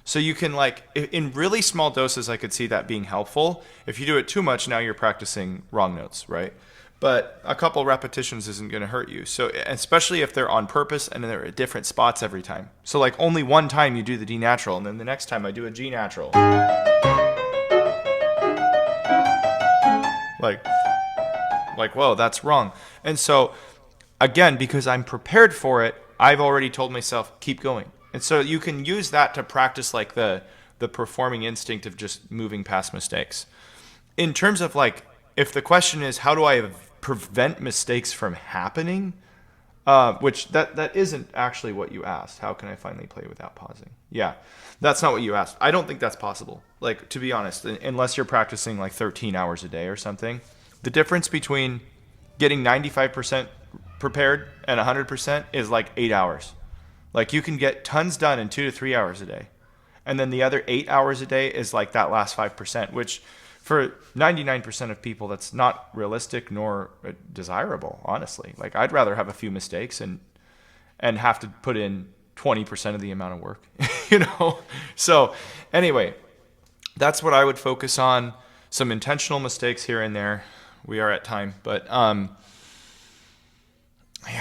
So you can in really small doses, I could see that being helpful. If you do it too much, now you're practicing wrong notes, right? But a couple repetitions isn't going to hurt you. So especially if they're on purpose and they're at different spots every time. So only one time you do the D natural, and then the next time I do a G natural. Whoa, that's wrong. And so, again, because I'm prepared for it, I've already told myself, keep going. And so you can use that to practice the performing instinct of just moving past mistakes. In terms of if the question is, how do I prevent mistakes from happening? Which that isn't actually what you asked. How can I finally play without pausing? Yeah, that's not what you asked. I don't think that's possible. To be honest, unless you're practicing 13 hours a day or something. The difference between getting 95% prepared and 100% is 8 hours. You can get tons done in 2 to 3 hours a day. And then the other 8 hours a day is that last 5%, which for 99% of people, that's not realistic nor desirable, honestly. I'd rather have a few mistakes and have to put in 20% of the amount of work, So anyway, that's what I would focus on. Some intentional mistakes here and there. We are at time, but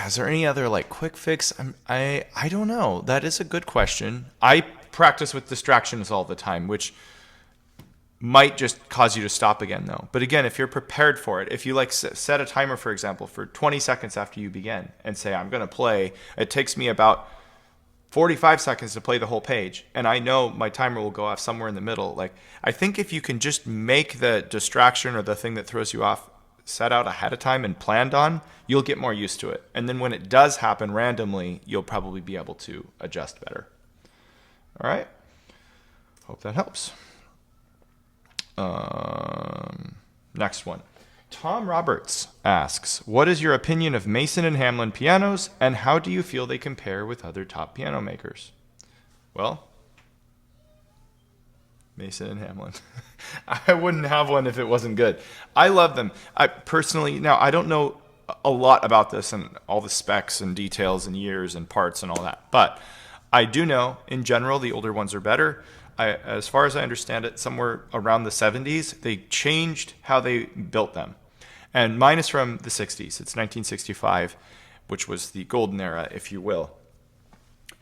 is there any other quick fix? I don't know. That is a good question. I practice with distractions all the time, which might just cause you to stop again, though. But again, if you're prepared for it, if you set a timer, for example, for 20 seconds after you begin, and say I'm going to play, it takes me about 45 seconds to play the whole page, and I know my timer will go off somewhere in the middle. I think if you can just make the distraction or the thing that throws you off set out ahead of time and planned on, you'll get more used to it. And then when it does happen randomly, you'll probably be able to adjust better. All right? Hope that helps. Next one. Tom Roberts asks, what is your opinion of Mason and Hamlin pianos, and how do you feel they compare with other top piano makers? Well, Mason and Hamlin. I wouldn't have one if it wasn't good. I love them. I personally, now I don't know a lot about this and all the specs and details and years and parts and all that, but I do know in general the older ones are better. As far as I understand it, somewhere around the 70s, they changed how they built them. And mine is from the 60s. It's 1965, which was the golden era, if you will.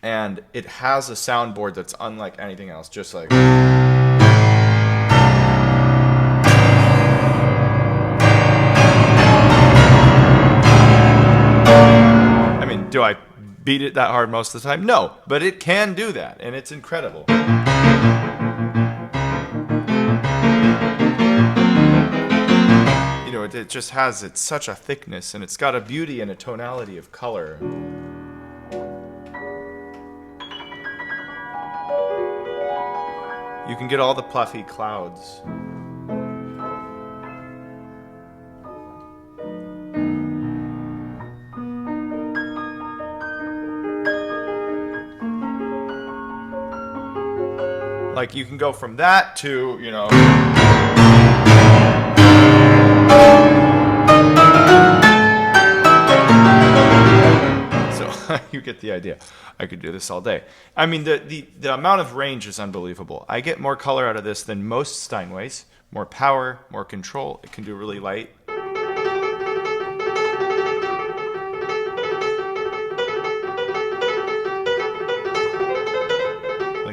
And it has a soundboard that's unlike anything else, just like... I mean, do I beat it that hard most of the time? No, but it can do that, and it's incredible. You know, it just has, it's such a thickness, and it's got a beauty and a tonality of color. You can get all the puffy clouds. Like, you can go from that to, you know... So, you get the idea. I could do this all day. I mean, the amount of range is unbelievable. I get more color out of this than most Steinways. More power, more control. It can do really light.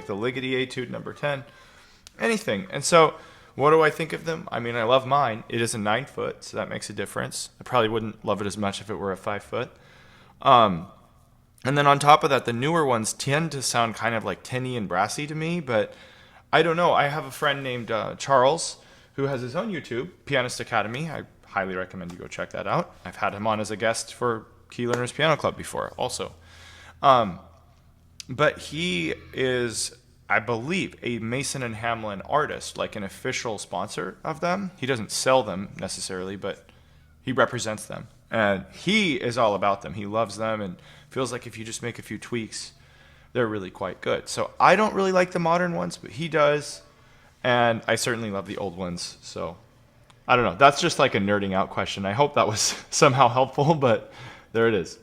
The Ligeti Etude number 10, anything. And so what do I think of them? I mean, I love mine. It is a 9 foot, so that makes a difference. I probably wouldn't love it as much if it were a 5 foot. And then on top of that, the newer ones tend to sound kind of like tinny and brassy to me, but I don't know. I have a friend named Charles who has his own YouTube, Pianist Academy. I highly recommend you go check that out. I've had him on as a guest for Key Learners Piano Club before also. But he is, I believe, a Mason and Hamlin artist, like an official sponsor of them. He doesn't sell them necessarily, but he represents them. And he is all about them. He loves them and feels like if you just make a few tweaks, they're really quite good. So I don't really like the modern ones, but he does. And I certainly love the old ones. So I don't know. That's just like a nerding out question. I hope that was somehow helpful, but there it is.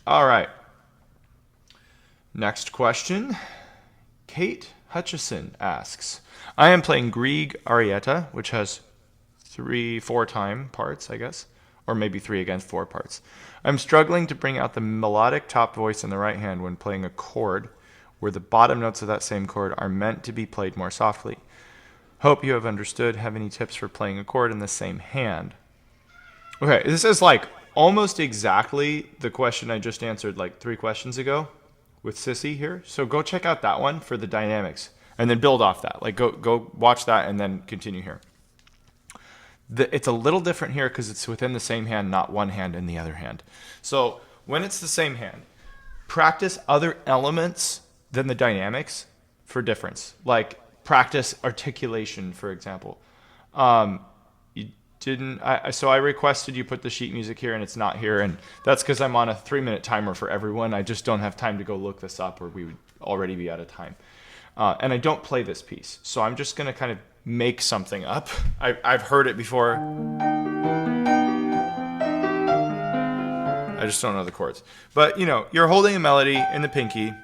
All right. Next question. Kate Hutchison asks, I am playing Grieg Arietta, which has 3-4 time parts, I guess, or maybe 3 against 4 parts. I'm struggling to bring out the melodic top voice in the right hand when playing a chord where the bottom notes of that same chord are meant to be played more softly. Hope you have understood. Have any tips for playing a chord in the same hand? Okay, this is like almost exactly the question I just answered like 3 questions ago with Sissy here. So go check out that one for the dynamics and then build off that. Like go watch that and then continue here. It's a little different here because it's within the same hand, not one hand in the other hand. So when it's the same hand, practice other elements than the dynamics for difference. Like practice articulation, for example. So I requested you put the sheet music here and it's not here, and that's because I'm on a 3-minute timer for everyone. I just don't have time to go look this up or we would already be out of time. And I don't play this piece, so I'm just going to kind of make something up. I've heard it before. I just don't know the chords. But, you know, you're holding a melody in the pinky.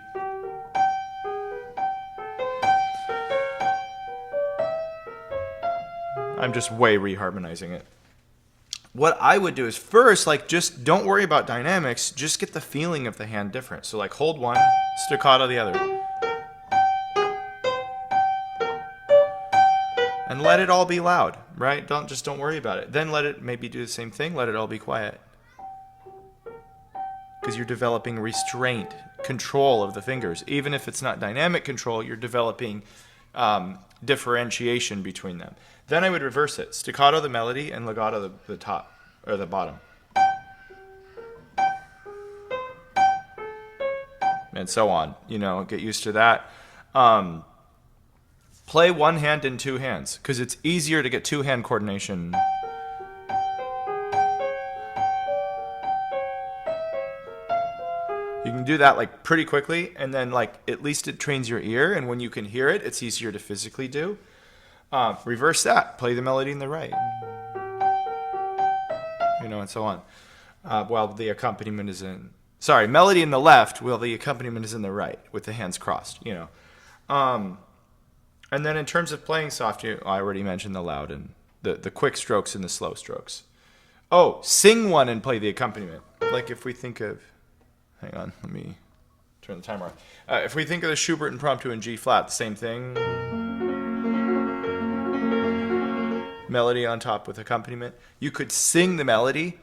I'm just way reharmonizing it. What I would do is first, like, just don't worry about dynamics. Just get the feeling of the hand different. So, like, hold one, staccato the other. And let it all be loud, right? Don't worry about it. Then let it maybe do the same thing. Let it all be quiet. Because you're developing restraint, control of the fingers. Even if it's not dynamic control, you're developing differentiation between them. Then I would reverse it. Staccato the melody and legato the top, or the bottom. And so on. You know, get used to that. Play one hand in 2 hands, because it's easier to get 2-hand coordination. You can do that like pretty quickly, and then like at least it trains your ear, and when you can hear it, it's easier to physically do. Reverse that. Play the melody in the right. And so on. While the accompaniment is in... Sorry, melody in the left while the accompaniment is in the right with the hands crossed, And then in terms of playing soft, I already mentioned the loud and the quick strokes and the slow strokes. Oh, sing one and play the accompaniment. Like if we think of... Hang on, let me turn the timer off. If we think of the Schubert Impromptu in G flat, the same thing. Melody on top with accompaniment. You could sing the melody.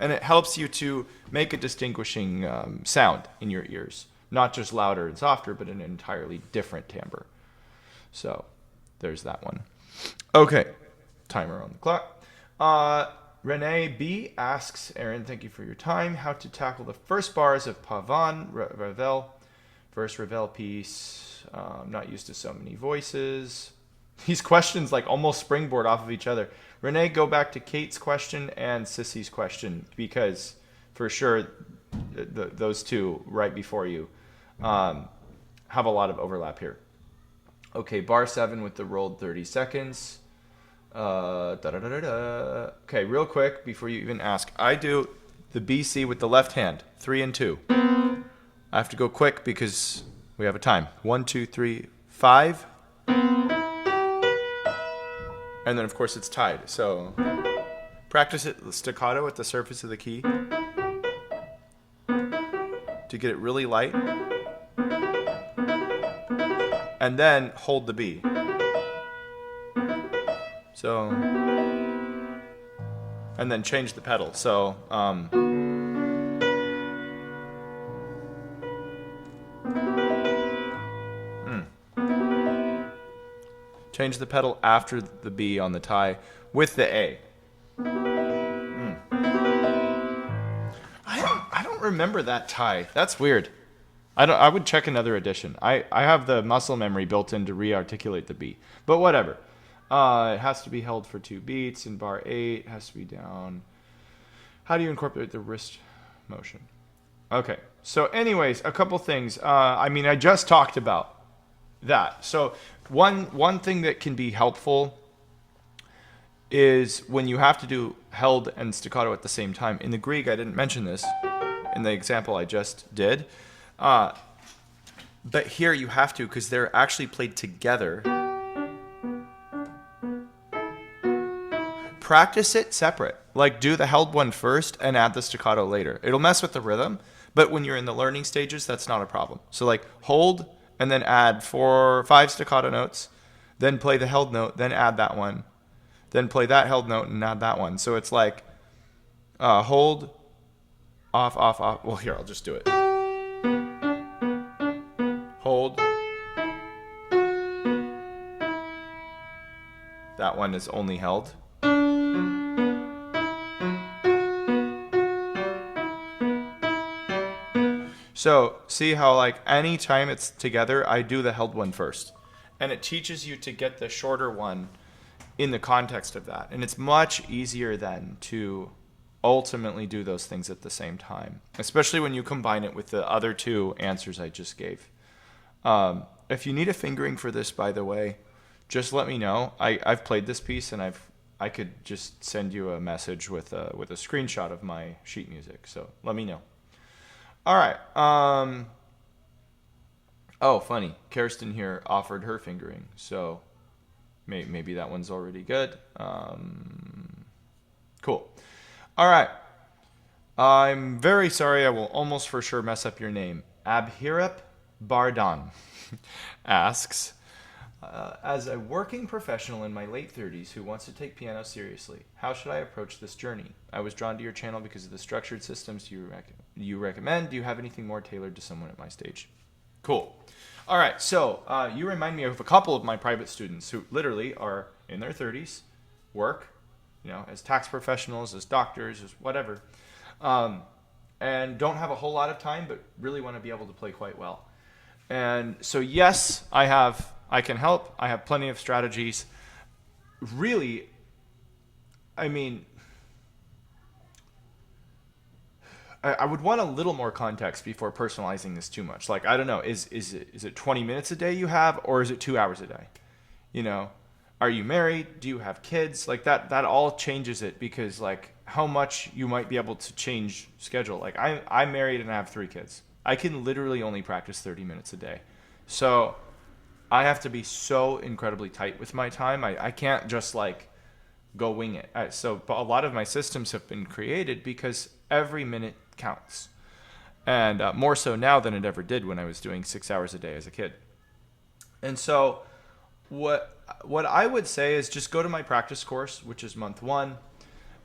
And it helps you to make a distinguishing sound in your ears. Not just louder and softer, but an entirely different timbre. So there's that one. Okay, timer on the clock. Renee B. asks, Aaron, thank you for your time. How to tackle the first bars of Pavane, Ravel, first Ravel piece. I'm not used to so many voices. These questions like almost springboard off of each other. Renee, go back to Kate's question and Sissy's question, because for sure those two right before you have a lot of overlap here. Okay, bar 7 with the rolled 30 seconds. Okay, real quick before you even ask, I do the BC with the left hand, 3 and 2. I have to go quick because we have a time. 1, 2, 3, 5. And then of course it's tied. So practice it staccato at the surface of the key to get it really light. And then hold the B. So, and then change the pedal. So, change the pedal after the B on the tie with the A. I don't remember that tie. That's weird. I would check another edition. I have the muscle memory built in to re-articulate the B. But whatever. It has to be held for 2 beats in bar 8. It has to be down. How do you incorporate the wrist motion? Okay. So anyways, a couple things. I just talked about that. So one thing that can be helpful is when you have to do held and staccato at the same time. In the Grieg, I didn't mention this in the example I just did. But here you have to, because they're actually played together. Practice it separate. Like do the held one first and add the staccato later. It'll mess with the rhythm, but when you're in the learning stages, that's not a problem. So like hold and then add 4 or 5 staccato notes, then play the held note, then add that one, then play that held note and add that one. So it's like hold, off, off, off. Well, here, I'll just do it. Hold. That one is only held. So see how like any time it's together, I do the held one first. And it teaches you to get the shorter one in the context of that. And it's much easier then to ultimately do those things at the same time, especially when you combine it with the other 2 answers I just gave. If you need a fingering for this, by the way, just let me know. I've played this piece and I could just send you a message with a screenshot of my sheet music. So let me know. All right. Oh, funny. Kirsten here offered her fingering, so maybe that one's already good. Cool. All right. I'm very sorry. I will almost for sure mess up your name. Abhirap Bardan asks, as a working professional in my late 30s who wants to take piano seriously, how should I approach this journey? I was drawn to your channel because of the structured systems you recommend. Do you have anything more tailored to someone at my stage? Cool. All right, so you remind me of a couple of my private students who literally are in their 30s, work, as tax professionals, as doctors, as whatever. and don't have a whole lot of time, but really want to be able to play quite well. And so, yes, I can help. I have plenty of strategies. Really, I mean, I would want a little more context before personalizing this too much. Like, I don't know, is it 20 minutes a day you have, or is it 2 hours a day? You know, are you married? Do you have kids? Like that all changes it, because like how much you might be able to change schedule. Like I'm married and I have 3 kids. I can literally only practice 30 minutes a day. So I have to be so incredibly tight with my time. I can't just like go wing it. So a lot of my systems have been created because every minute counts. And more so now than it ever did when I was doing 6 hours a day as a kid. And so what I would say is just go to my practice course, which is month 1.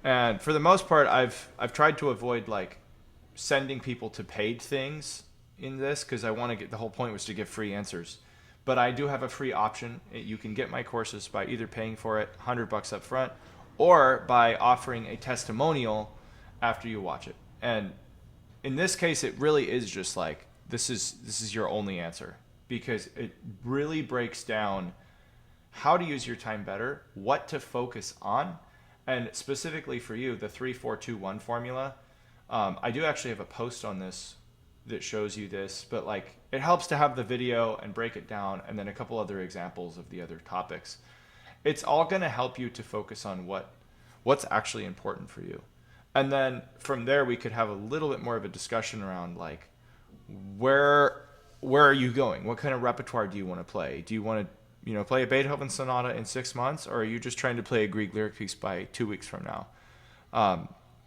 And for the most part, I've tried to avoid like sending people to paid things in this, because I want to get, the whole point was to give free answers. But I do have a free option. You can get my courses by either paying for it $100 up front, or by offering a testimonial after you watch it. And in this case, it really is just like, this is your only answer, because it really breaks down how to use your time better, what to focus on, and specifically for you, the 3-4-2-1 formula. I do actually have a post on this that shows you this, but like it helps to have the video and break it down, and then a couple other examples of the other topics. It's all going to help you to focus on what's actually important for you. And then from there, we could have a little bit more of a discussion around like, where are you going? What kind of repertoire do you want to play? Do you want to, play a Beethoven sonata in 6 months, or are you just trying to play a Grieg lyric piece by 2 weeks from now?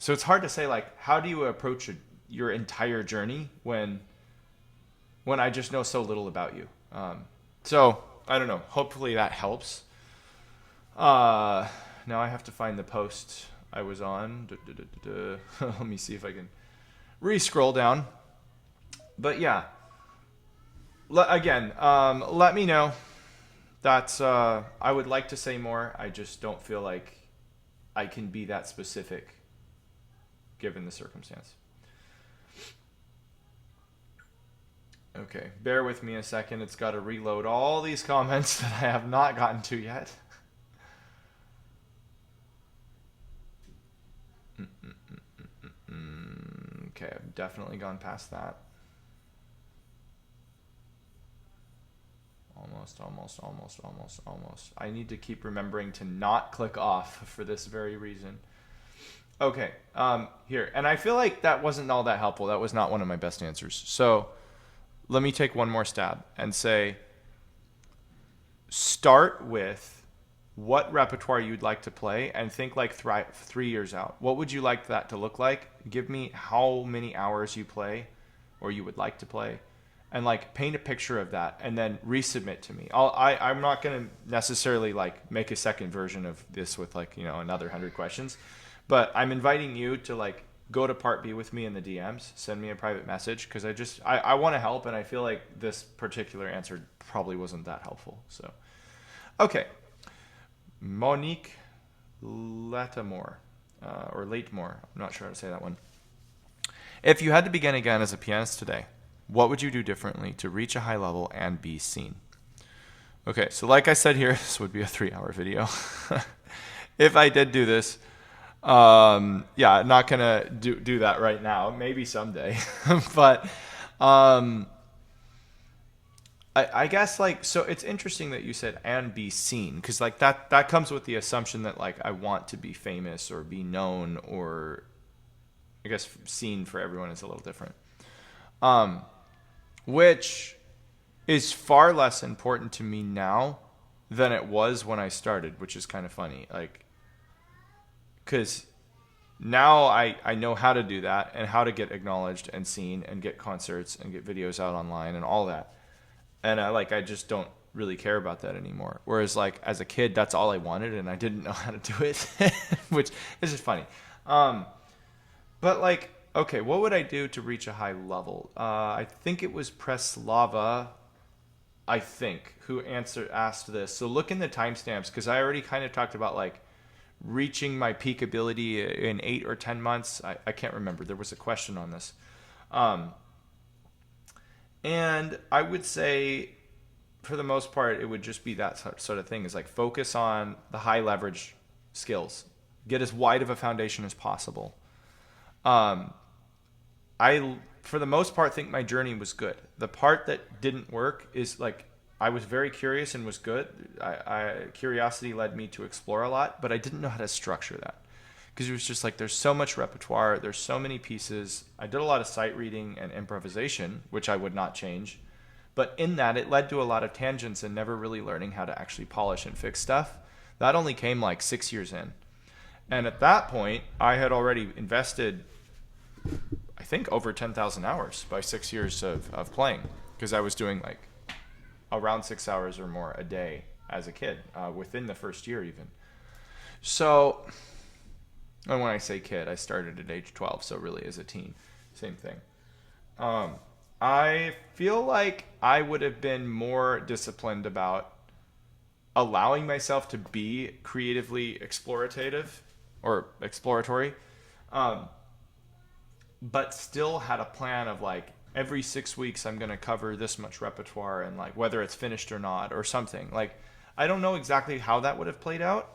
So it's hard to say like, how do you approach your entire journey when I just know so little about you? So I don't know. Hopefully that helps. Now I have to find the post I was on. Let me see if I can re-scroll down. But yeah, again, let me know. That's I would like to say more. I just don't feel like I can be that specific given the circumstance. Okay, bear with me a second. It's got to reload all these comments that I have not gotten to yet. Okay, I've definitely gone past that. Almost. I need to keep remembering to not click off for this very reason. Okay, here. And I feel like that wasn't all that helpful. That was not one of my best answers. So let me take one more stab and say, start with what repertoire you'd like to play, and think like 3 years out. What would you like that to look like? Give me how many hours you play or you would like to play, and like paint a picture of that, and then resubmit to me. I'm not going to necessarily like make a second version of this with like, another 100 questions, but I'm inviting you to like go to part B with me in the DMs, send me a private message, because I want to help, and I feel like this particular answer probably wasn't that helpful. So, okay. Monique Latimore, or Latemore, I'm not sure how to say that one. If you had to begin again as a pianist today, what would you do differently to reach a high level and be seen? Okay, so like I said here, this would be a 3-hour video. If I did do this, I'm not going to do that right now. Maybe someday. But I guess like, so it's interesting that you said and be seen, because like that comes with the assumption that like I want to be famous or be known, or I guess seen for everyone is a little different. Which is far less important to me now than it was when I started, which is kind of funny. Like, because now I know how to do that, and how to get acknowledged and seen and get concerts and get videos out online and all that. And I just don't really care about that anymore. Whereas like as a kid, that's all I wanted, and I didn't know how to do it, which is just funny. But like, okay, what would I do to reach a high level? I think it was Preslava, who asked this. So look in the timestamps, because I already kind of talked about like reaching my peak ability in 8 or 10 months. I can't remember. There was a question on this. And I would say, for the most part, it would just be that sort of thing. Is like focus on the high leverage skills. Get as wide of a foundation as possible. I, for the most part, think my journey was good. The part that didn't work is like I was very curious and was good. Curiosity led me to explore a lot, but I didn't know how to structure that. Because it was just like there's so much repertoire, there's so many pieces. I did a lot of sight reading and improvisation, which I would not change. But in that, it led to a lot of tangents and never really learning how to actually polish and fix stuff. That only came like 6 years in. And at that point, I had already invested, I think, over 10,000 hours by 6 years of playing. Because I was doing like around 6 hours or more a day as a kid, within the first year even. So, and when I say kid, I started at age 12, so really as a teen, same thing. I feel like I would have been more disciplined about allowing myself to be creatively explorative or exploratory, but still had a plan of like every 6 weeks I'm going to cover this much repertoire and like whether it's finished or not or something. Like I don't know exactly how that would have played out.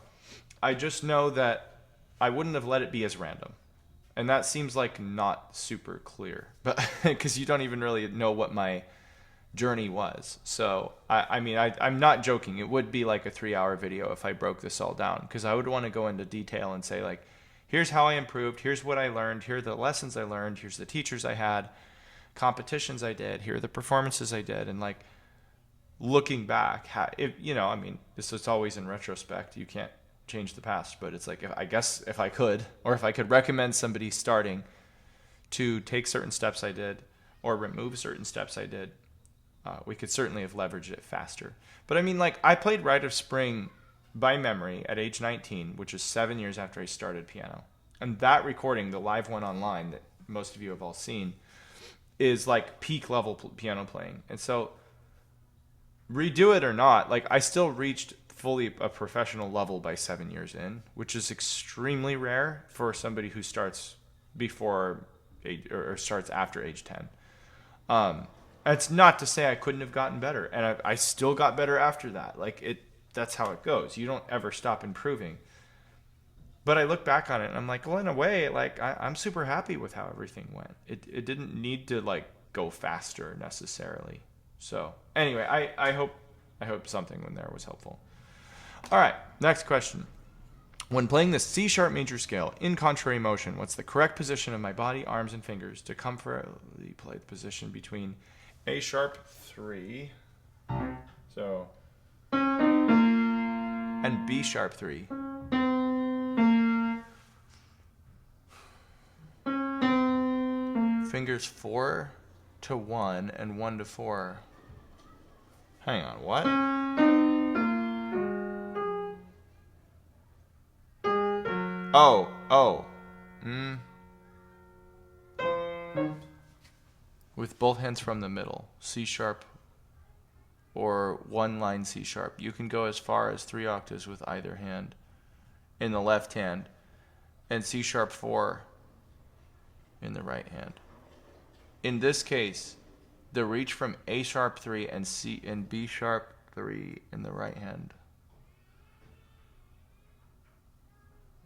I just know that I wouldn't have let it be as random. And that seems like not super clear, but because you don't even really know what my journey was. So, I'm not joking. It would be like a 3-hour video if I broke this all down, because I would want to go into detail and say like, here's how I improved. Here's what I learned. Here are the lessons I learned. Here's the teachers I had, competitions I did. Here are the performances I did. And like looking back, this is always in retrospect. You can't change the past, but it's like if I could recommend somebody starting to take certain steps I did or remove certain steps I did, we could certainly have leveraged it faster. But I mean, like I played Rite of Spring by memory at age 19, which is 7 years after I started piano. And that recording, the live one online that most of you have all seen, is like peak level piano playing. And so redo it or not, like I still reached fully a professional level by 7 years in, which is extremely rare for somebody who starts before age, or starts after age 10. It's not to say I couldn't have gotten better, and I still got better after that. Like that's how it goes. You don't ever stop improving. But I look back on it and I'm like, well, in a way, like I'm super happy with how everything went. It didn't need to like go faster necessarily. So anyway, I hope something in there was helpful. All right, next question. When playing the C sharp major scale in contrary motion, what's the correct position of my body, arms, and fingers to comfortably play the position between A sharp 3, so, and B sharp 3? Fingers 4 to 1 and 1 to 4. Hang on, what? Oh. With both hands from the middle, C sharp or one line C sharp. You can go as far as 3 octaves with either hand in the left hand, and C sharp 4 in the right hand. In this case, the reach from A sharp 3 and B sharp 3 in the right hand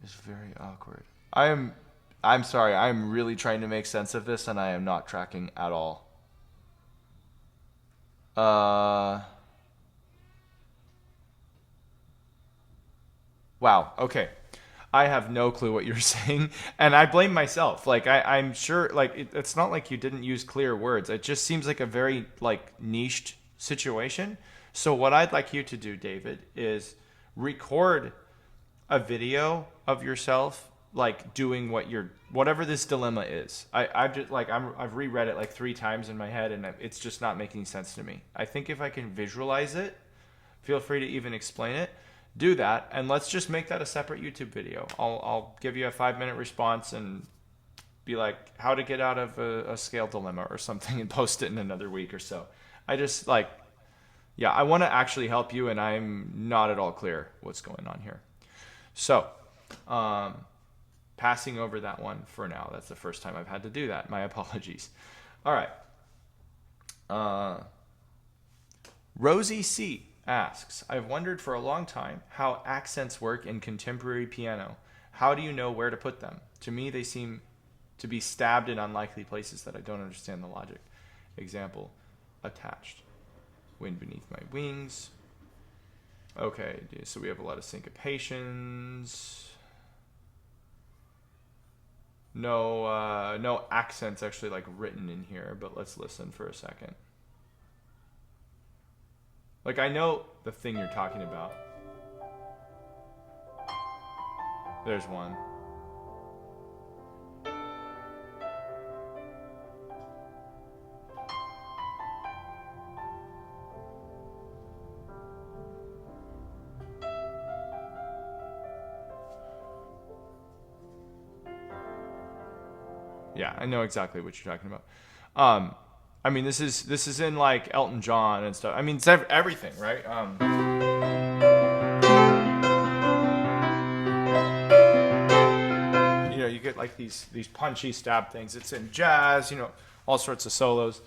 is very awkward. I'm sorry, I'm really trying to make sense of this and I am not tracking at all. Wow, okay. I have no clue what you're saying, and I blame myself. Like I'm sure, like it's not like you didn't use clear words. It just seems like a very like niched situation. So what I'd like you to do, David, is record a video of yourself like doing whatever this dilemma is. I've reread it like 3 times in my head, and it's just not making sense to me. I think if I can visualize it, feel free to even explain it. Do that, and let's just make that a separate YouTube video. I'll give you a 5-minute response and be like, how to get out of a scale dilemma or something, and post it in another week or so. I just I want to actually help you, and I'm not at all clear what's going on here. So Passing over that one for now. That's the first time I've had to do that. My apologies. All right. Rosie C. asks, I've wondered for a long time how accents work in contemporary piano. How do you know where to put them? To me, they seem to be stabbed in unlikely places that I don't understand the logic. Example, attached. Wind beneath my wings. Okay, so we have a lot of syncopations. No accents actually like written in here, but let's listen for a second. Like, I know the thing you're talking about. There's one. Yeah, I know exactly what you're talking about. I mean, this is in like Elton John and stuff. I mean, it's everything, right? You get like these punchy stab things. It's in jazz, all sorts of solos.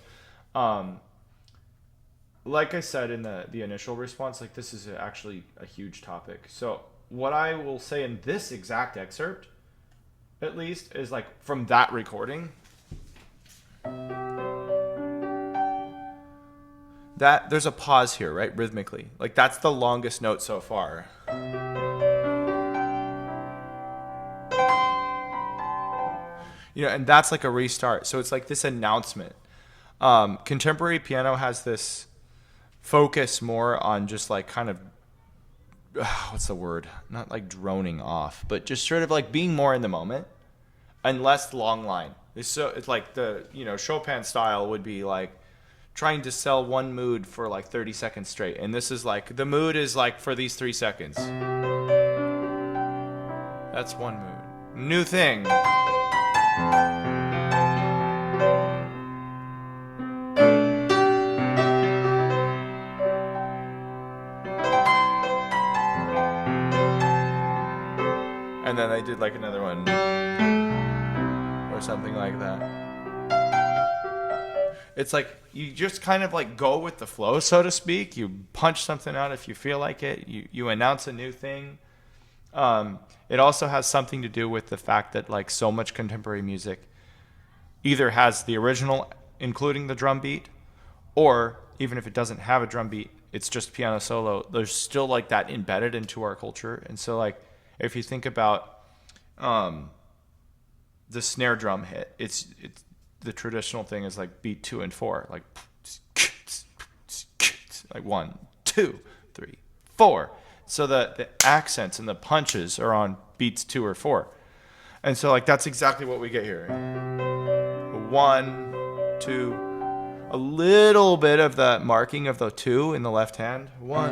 Like I said in the initial response, like this is actually a huge topic. So what I will say in this exact excerpt, at least, is like from that recording, that there's a pause here, right? Rhythmically. Like that's the longest note so far. And that's like a restart. So it's like this announcement. Contemporary piano has this focus more on just like kind of, what's the word? Not like droning off, but just sort of like being more in the moment and less long line. It's like the, Chopin style would be like trying to sell one mood for like 30 seconds straight. And this is like, the mood is like for these 3 seconds. That's one mood. New thing. And then I did like another one or something like that. It's like you just kind of like go with the flow, so to speak. You punch something out if you feel like it. You announce a new thing. It also has something to do with the fact that like so much contemporary music either has the original including the drum beat, or even if it doesn't have a drum beat, it's just piano solo. There's still like that embedded into our culture. And so like if you think about the snare drum hit, it's the traditional thing is like beat 2 and 4, like 1, 2, 3, 4. So the accents and the punches are on beats 2 or 4. And so like that's exactly what we get here. 1, 2, a little bit of the marking of the 2 in the left hand. 1,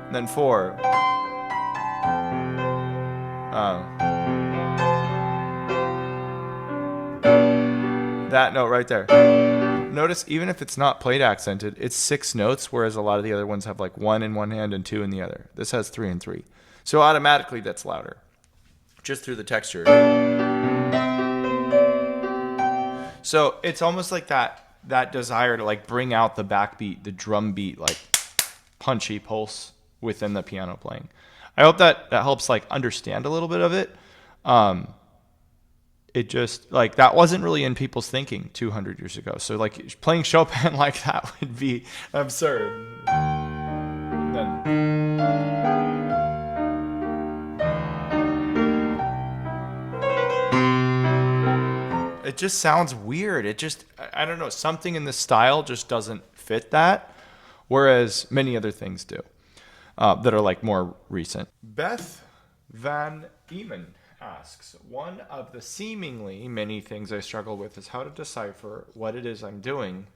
and then 4. That note right there. Notice even if it's not played accented, it's 6 notes, whereas a lot of the other ones have like 1 in one hand and 2 in the other. This has 3 and 3. So automatically that's louder, just through the texture. So it's almost like that desire to like bring out the backbeat, the drum beat, like punchy pulse within the piano playing. I hope that helps like understand a little bit of it. It just like that wasn't really in people's thinking 200 years ago. So like playing Chopin like that would be absurd. It just sounds weird. I don't know, something in the style just doesn't fit that, whereas many other things do that are like more recent. Beth Van Eman asks, one of the seemingly many things I struggle with is how to decipher what it is I'm doing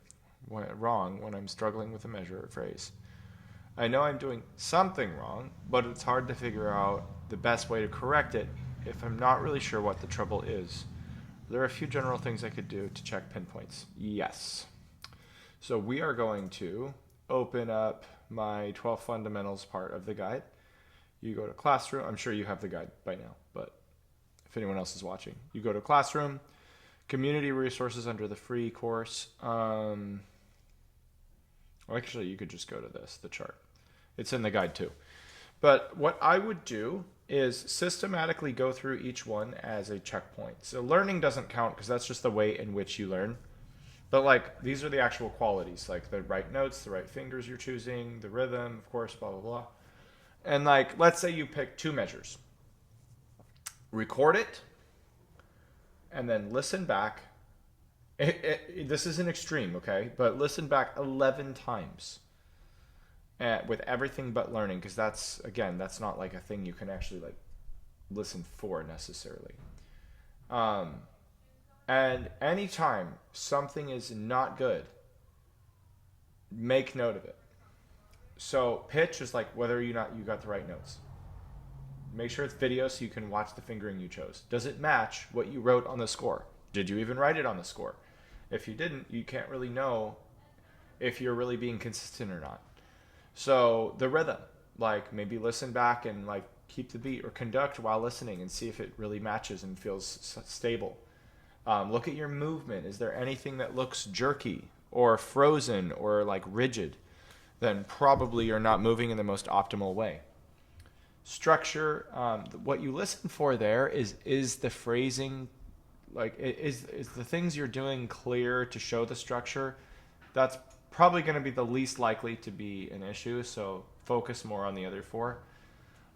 wrong when I'm struggling with a measure or phrase. I know I'm doing something wrong, but it's hard to figure out the best way to correct it if I'm not really sure what the trouble is. There are a few general things I could do to check pinpoints. Yes. So we are going to open up my 12 fundamentals part of the guide. You go to Classroom. I'm sure you have the guide by now, but if anyone else is watching, you go to Classroom, Community Resources under the free course. Well, actually, you could just go to the chart. It's in the guide too. But what I would do is systematically go through each one as a checkpoint. So learning doesn't count because that's just the way in which you learn. But like these are the actual qualities, like the right notes, the right fingers you're choosing, the rhythm, of course, blah, blah, blah. And like, let's say you pick 2 measures. Record it, and then listen back. This is an extreme, okay? But listen back 11 times. With everything but learning, because that's not like a thing you can actually like listen for necessarily. And anytime something is not good, make note of it. So pitch is like whether or not you got the right notes. Make sure it's video so you can watch the fingering you chose. Does it match what you wrote on the score? Did you even write it on the score? If you didn't, you can't really know if you're really being consistent or not. So the rhythm, like maybe listen back and like keep the beat or conduct while listening and see if it really matches and feels stable. Look at your movement. Is there anything that looks jerky or frozen or like rigid? Then probably you're not moving in the most optimal way. Structure, what you listen for there is the phrasing, like is the things you're doing clear to show the structure? That's probably going to be the least likely to be an issue, so focus more on the other 4.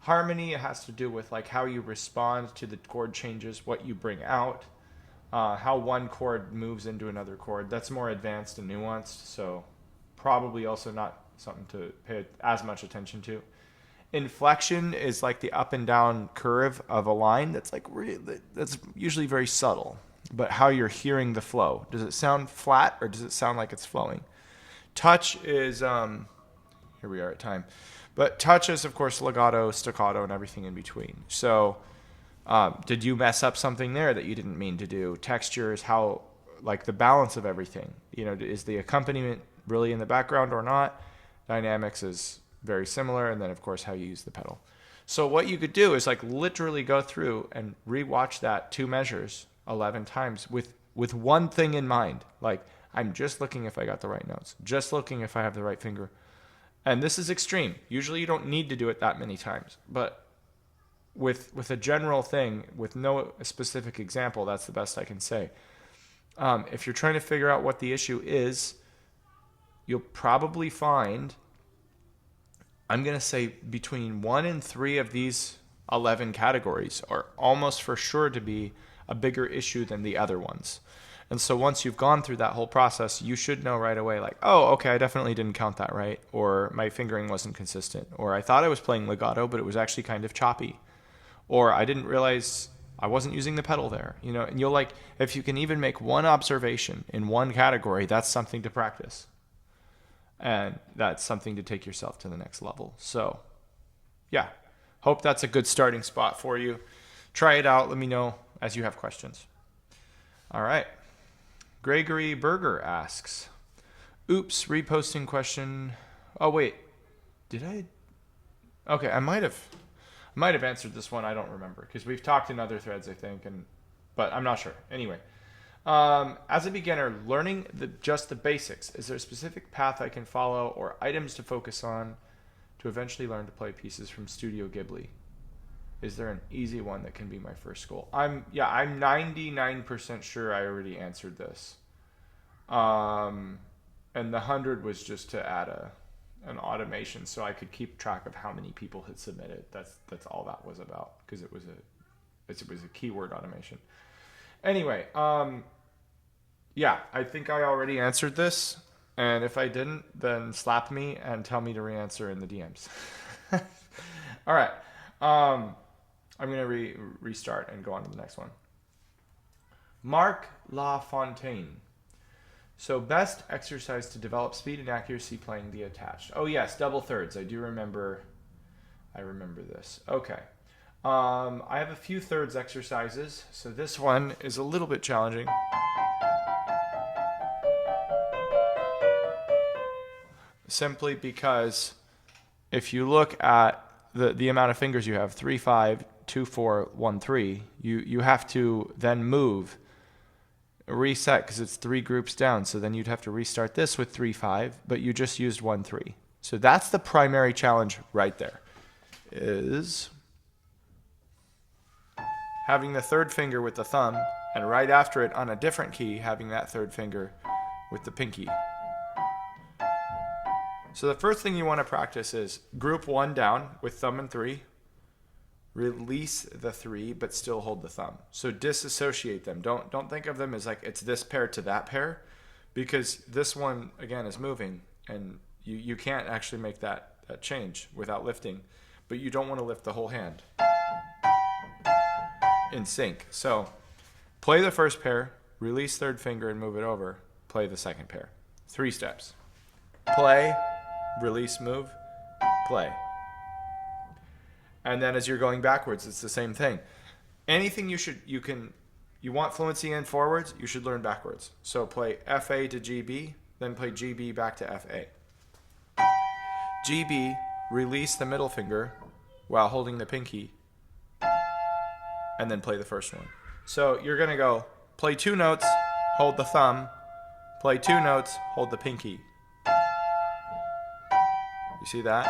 Harmony has to do with like how you respond to the chord changes, what you bring out, how one chord moves into another chord. That's more advanced and nuanced, so probably also not something to pay as much attention to. Inflection is like the up and down curve of a line that's like that's usually very subtle, but how you're hearing the flow. Does it sound flat or does it sound like it's flowing? Touch is, here we are at time, but touch is, of course, legato, staccato, and everything in between. So did you mess up something there that you didn't mean to do? Texture is how, like the balance of everything. You know, is the accompaniment really in the background or not? Dynamics is very similar, and then, of course, how you use the pedal. So what you could do is like literally go through and rewatch that 2 measures 11 times with one thing in mind, like, I'm just looking if I got the right notes, just looking if I have the right finger. And this is extreme. Usually you don't need to do it that many times. But with a general thing, with no specific example, that's the best I can say. If you're trying to figure out what the issue is, you'll probably find, I'm going to say between 1 and 3 of these 11 categories are almost for sure to be a bigger issue than the other ones. And so once you've gone through that whole process, you should know right away, like, oh, okay, I definitely didn't count that right, or my fingering wasn't consistent, or I thought I was playing legato, but it was actually kind of choppy, or I didn't realize I wasn't using the pedal there, you know. And you'll like, if you can even make one observation in one category, that's something to practice, and that's something to take yourself to the next level. So, yeah, hope that's a good starting spot for you. Try it out. Let me know as you have questions. All right. Gregory Berger asks, oops, reposting question. Oh, wait, did I? Okay, I might have answered this one. I don't remember because we've talked in other threads, I think, but I'm not sure. Anyway, as a beginner, learning just the basics, is there a specific path I can follow or items to focus on to eventually learn to play pieces from Studio Ghibli? Is there an easy one that can be my first goal? I'm 99% sure I already answered this. And the 100 was just to add an automation so I could keep track of how many people had submitted. That's all that was about, because it was a keyword automation. Anyway, yeah, I think I already answered this, and if I didn't, then slap me and tell me to re-answer in the DMs. All right. I'm going to restart and go on to the next one. Mark LaFontaine. So best exercise to develop speed and accuracy playing the attached. Oh yes, double thirds. I remember this. Okay. I have a few thirds exercises. So this one is a little bit challenging. Simply because if you look at the amount of fingers you have, 3, 5, 2, 4, 1, 3, you have to then move, reset, because it's 3 groups down. So then you'd have to restart this with 3, 5, but you just used 1, 3. So that's the primary challenge right there, is having the third finger with the thumb, and right after it on a different key, having that third finger with the pinky. So the first thing you want to practice is group 1 down with thumb and 3. Release the 3, but still hold the thumb. So disassociate them. Don't think of them as like it's this pair to that pair, because this one, again, is moving, and you can't actually make that change without lifting, but you don't want to lift the whole hand in sync. So play the first pair, release third finger and move it over, play the second pair. 3 steps. Play, release, move, play. And then as you're going backwards, it's the same thing. Anything you want fluency in forwards, you should learn backwards. So play FA to GB, then play GB back to FA. GB, release the middle finger while holding the pinky, and then play the first one. So you're going to go play 2 notes, hold the thumb, play 2 notes, hold the pinky. You see that?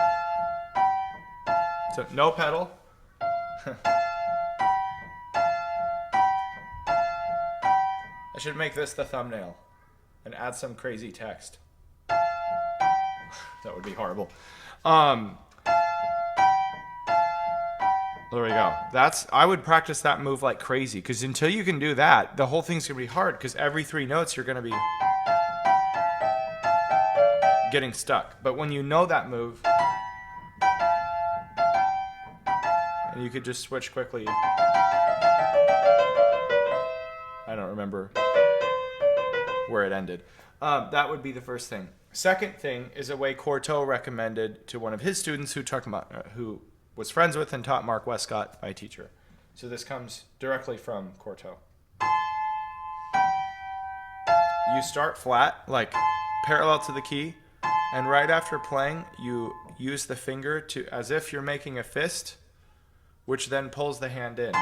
So no pedal. I should make this the thumbnail and add some crazy text. That would be horrible. There we go. I would practice that move like crazy, because until you can do that, the whole thing's going to be hard, because every 3 notes you're going to be getting stuck. But when you know that move, and you could just switch quickly. I don't remember where it ended. That would be the first thing. Second thing is a way Courteau recommended to one of his students who was friends with and taught Mark Westcott, my teacher. So this comes directly from Courteau. You start flat, like parallel to the key, and right after playing, you use the finger as if you're making a fist, which then pulls the hand in.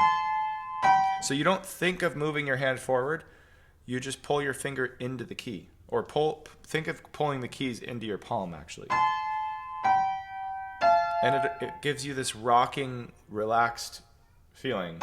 So you don't think of moving your hand forward, you just pull your finger into the key. Or think of pulling the keys into your palm, actually. And it gives you this rocking, relaxed feeling.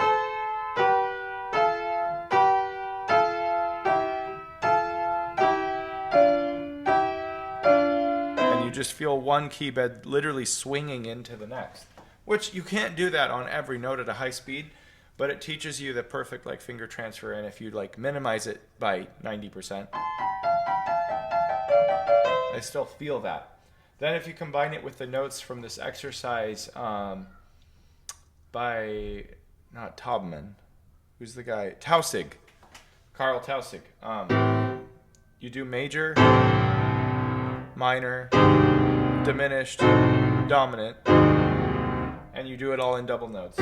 And you just feel one key bed literally swinging into the next. Which you can't do that on every note at a high speed, but it teaches you the perfect finger transfer, and if you minimize it by 90%, I still feel that. Then if you combine it with the notes from this exercise by, not Taubman, who's the guy? Tausig, Karl Tausig. You do major, minor, diminished, dominant, and you do it all in double notes.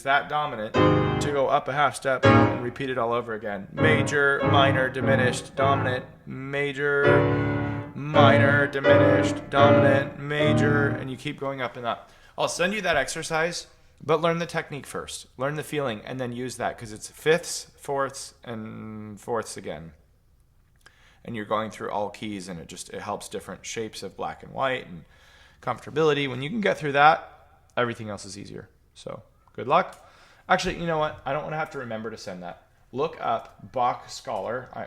That dominant to go up a half step and repeat it all over again. Major, minor, diminished, dominant, major, minor, diminished, dominant, major, and you keep going up and up. I'll send you that exercise, but learn the technique first. Learn the feeling and then use that, because it's fifths, fourths, and fourths again. And you're going through all keys, and it helps different shapes of black and white and comfortability. When you can get through that, everything else is easier. So good luck. Actually, you know what? I don't want to have to remember to send that. Look up Bach Scholar. I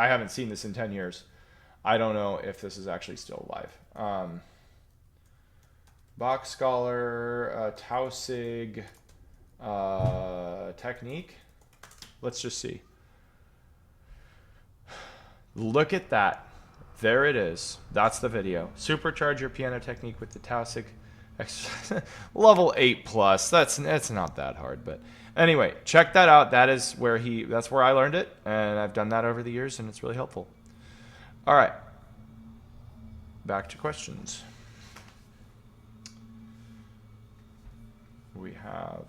haven't seen this in 10 years. I don't know if this is actually still live. Bach Scholar, Tausig technique. Let's just see. Look at that. There it is. That's the video. Supercharge your piano technique with the Tausig level 8+. That's not that hard, but anyway, check that out. That's where I learned it, and I've done that over the years, and it's really helpful. All right. back to questions. We have...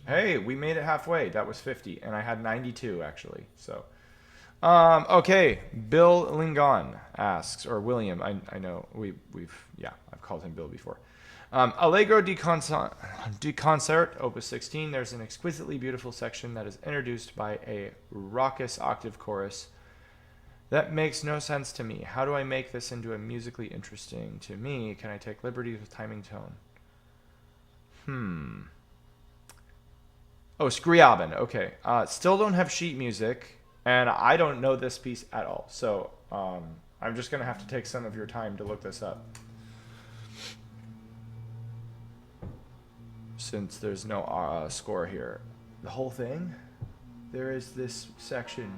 Hey, we made it halfway. That was 50, and I had 92, actually. So, okay. Bill Lingon asks, or William, I know, I've called him Bill before. Allegro di Concert, Opus 16. There's an exquisitely beautiful section that is introduced by a raucous octave chorus. That makes no sense to me. How do I make this into a musically interesting to me? Can I take liberties with timing tone? Oh, Scriabin. Okay. Still don't have sheet music, and I don't know this piece at all. So I'm just going to have to take some of your time to look this up. Since there's no score here. The whole thing? There is this section.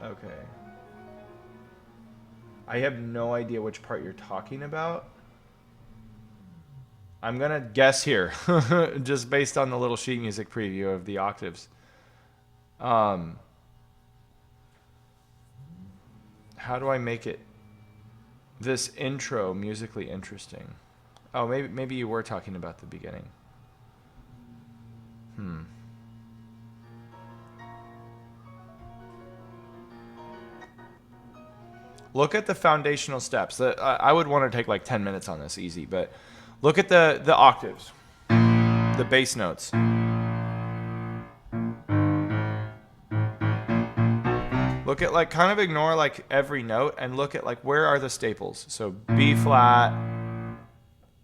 Okay. I have no idea which part you're talking about. I'm going to guess here, just based on the little sheet music preview of the octaves. How do I make it, this intro, musically interesting? Oh, maybe you were talking about the beginning. Look at the foundational steps. I would want to take like 10 minutes on this, easy, but look at the octaves, the bass notes. Look at, like, kind of ignore like every note and look at like where are the staples. So B flat,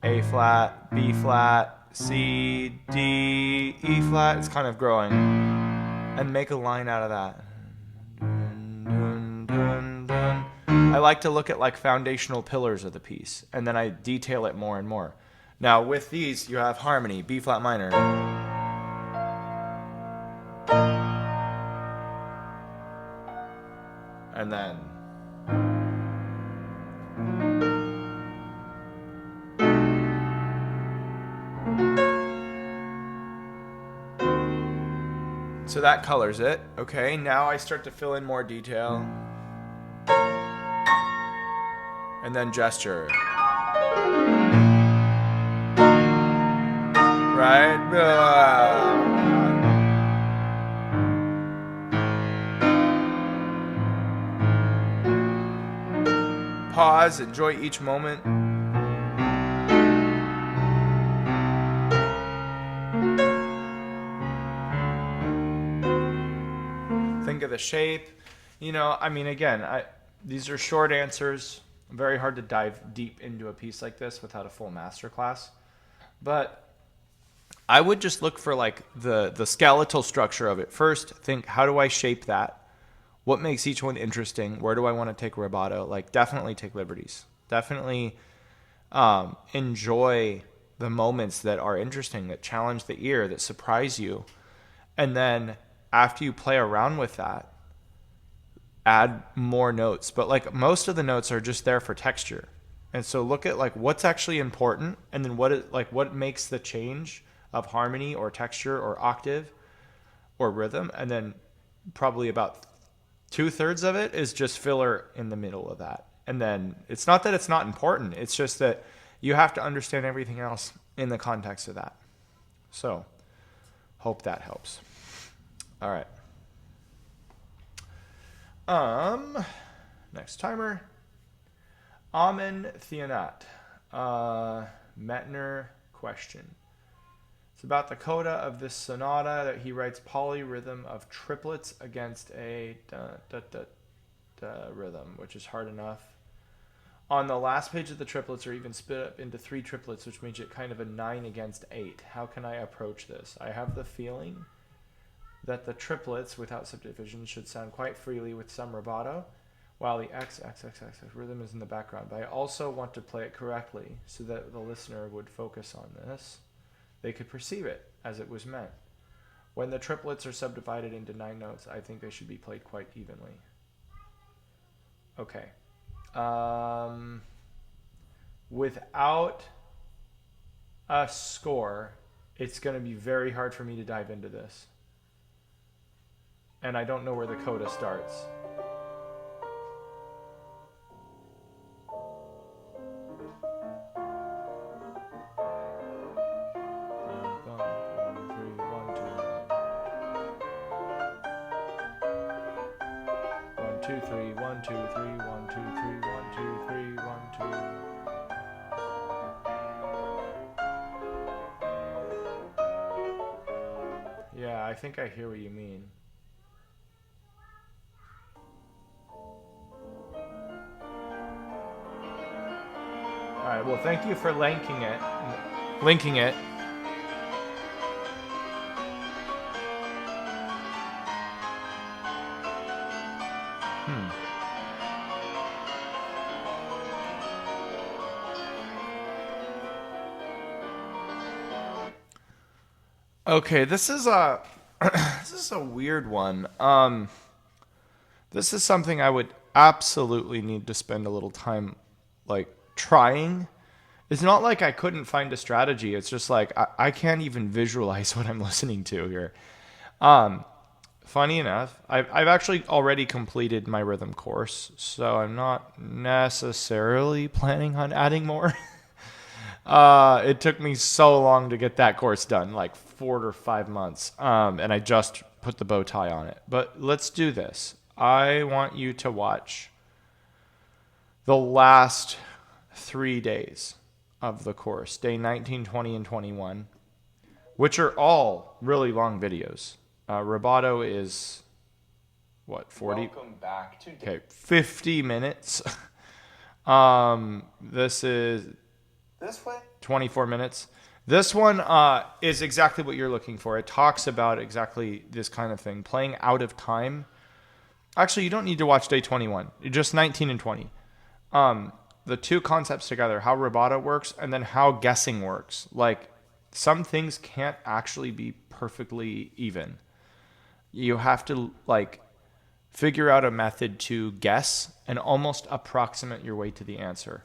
A flat, B flat, C, D, E flat. It's kind of growing. And make a line out of that. Dun, dun, dun. I like to look at like foundational pillars of the piece, and then I detail it more and more. Now with these, you have harmony, B flat minor. And then so that colors it. Okay, now I start to fill in more detail. And then gesture. Right? Pause, enjoy each moment. Think of the shape. You know, I mean, again, these are short answers. Very hard to dive deep into a piece like this without a full masterclass. But I would just look for like the skeletal structure of it. First, think, how do I shape that? What makes each one interesting? Where do I want to take rubato? Like, definitely take liberties. Definitely enjoy the moments that are interesting, that challenge the ear, that surprise you. And then after you play around with that, add more notes. But like most of the notes are just there for texture. And so look at like what's actually important, and then what makes the change of harmony or texture or octave or rhythm, and then probably about 2/3 of it is just filler in the middle of that. And then it's not that it's not important, it's just that you have to understand everything else in the context of that. So hope that helps. All right. Next timer. Amen Theonat. Metner question. It's about the coda of this sonata that he writes polyrhythm of triplets against a rhythm, which is hard enough. On the last page of the triplets are even split up into 3 triplets, which makes it kind of a 9 against 8. How can I approach this? I have the feeling that the triplets without subdivision should sound quite freely with some rubato, while the XXXX rhythm is in the background. But I also want to play it correctly so that the listener would focus on this. They could perceive it as it was meant. When the triplets are subdivided into 9 notes, I think they should be played quite evenly. Okay. Without a score, it's going to be very hard for me to dive into this. and I don't know where the coda starts. Two, three, 1, 2, 3, 1, 2, 3, 1, 2, 3, 1, 2. Yeah, I think I hear what you mean. All right, well, thank you for linking it. Okay, this is a weird one. This is something I would absolutely need to spend a little time like trying. It's not like I couldn't find a strategy. It's just like I can't even visualize what I'm listening to here. Funny enough, I've actually already completed my rhythm course, so I'm not necessarily planning on adding more. It took me so long to get that course done, like 4 or 5 months, and I just put the bow tie on it. But let's do this. I want you to watch the last 3 days of the course, day 19, 20, and 21, which are all really long videos. Rubato is, what, 40? Welcome back to... Okay, 50 minutes. This is... This way? 24 minutes. This one is exactly what you're looking for. It talks about exactly this kind of thing, playing out of time. Actually, you don't need to watch day 21. Just 19 and 20. The two concepts together, how rubato works and then how guessing works. Like, some things can't actually be perfectly even. You have to, like, figure out a method to guess and almost approximate your way to the answer.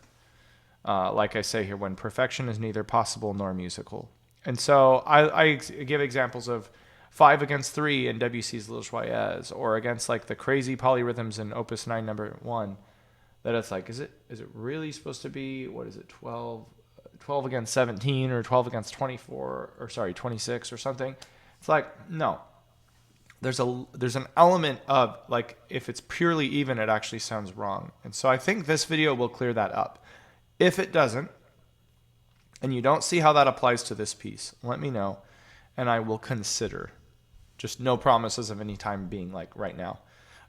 Like I say here, when perfection is neither possible nor musical. And so I give examples of 5 against 3 in Debussy's Les Joyeuses, or against like the crazy polyrhythms in Opus 9 number 1, that it's like, is it really supposed to be, what is it, 12 against 17 or 12 against 24, or sorry, 26 or something? It's like, no. There's an element of, like, if it's purely even, it actually sounds wrong. And so I think this video will clear that up. If it doesn't, and you don't see how that applies to this piece, let me know, and I will consider. Just no promises of any time being like right now.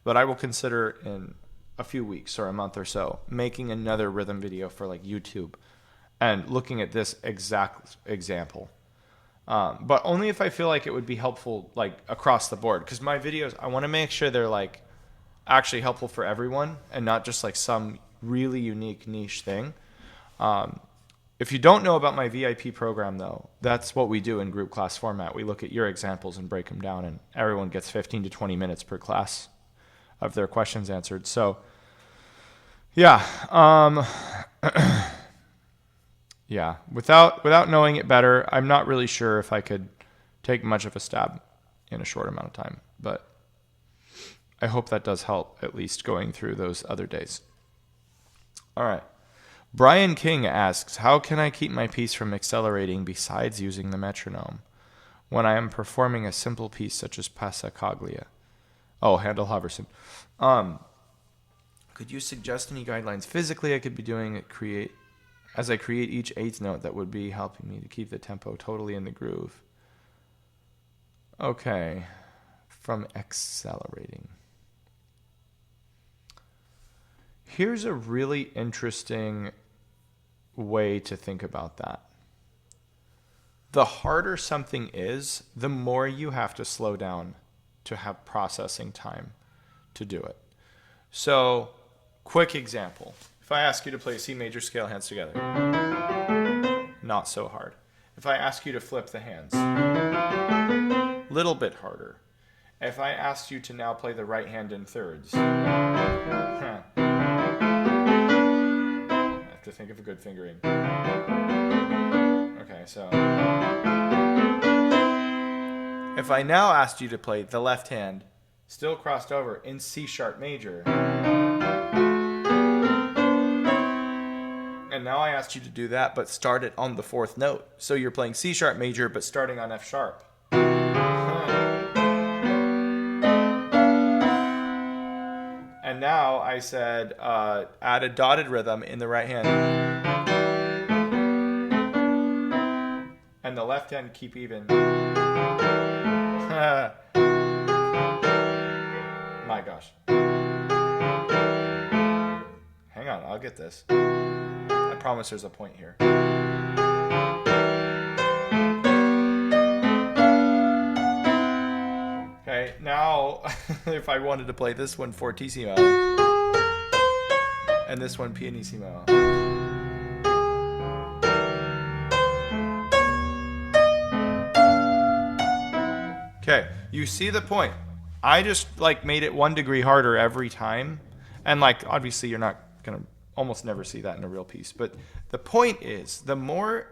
But I will consider in a few weeks or a month or so making another rhythm video for like YouTube and looking at this exact example. But only if I feel like it would be helpful, like, across the board. Because my videos, I want to make sure they're, like, actually helpful for everyone and not just, like, some really unique niche thing. If you don't know about my VIP program, though, that's what we do in group class format. We look at your examples and break them down, and everyone gets 15 to 20 minutes per class of their questions answered. So, yeah. Yeah, without knowing it better, I'm not really sure if I could take much of a stab in a short amount of time. But I hope that does help, at least going through those other days. All right. Brian King asks, how can I keep my piece from accelerating besides using the metronome when I am performing a simple piece such as Passacaglia? Oh, Handel Haverson. Could you suggest any guidelines physically I could be doing as I create each eighth note that would be helping me to keep the tempo totally in the groove? Okay, from accelerating. Here's a really interesting way to think about that. The harder something is, the more you have to slow down to have processing time to do it. So, quick example. If I ask you to play C major scale hands together, not so hard. If I ask you to flip the hands, little bit harder. If I asked you to now play the right hand in thirds, I have to think of a good fingering. Okay, so if I now asked you to play the left hand still crossed over in C sharp major. And now I asked you to do that, but start it on the 4th note. So you're playing C sharp major, but starting on F sharp. And now I said, add a dotted rhythm in the right hand. And the left hand keep even. My gosh. Hang on, I'll get this. I promise there's a point here. Okay, now if I wanted to play this one fortissimo and this one pianissimo. Okay, you see the point. I just like made it 1 degree harder every time. And like obviously you're not going to almost never see that in a real piece. But the point is, the more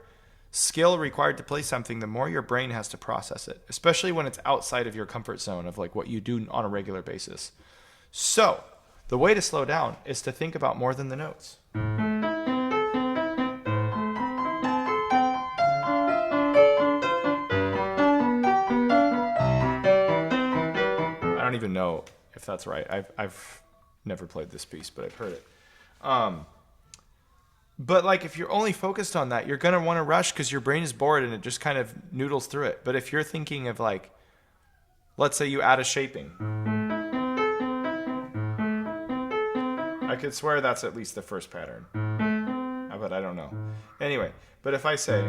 skill required to play something, the more your brain has to process it, especially when it's outside of your comfort zone of like what you do on a regular basis. So the way to slow down is to think about more than the notes. I don't even know if that's right. I've never played this piece, but I've heard it. But like if you're only focused on that, you're going to want to rush because your brain is bored and it just kind of noodles through it. But if you're thinking of like, let's say you add a shaping. I could swear that's at least the first pattern. But I don't know. Anyway, but if I say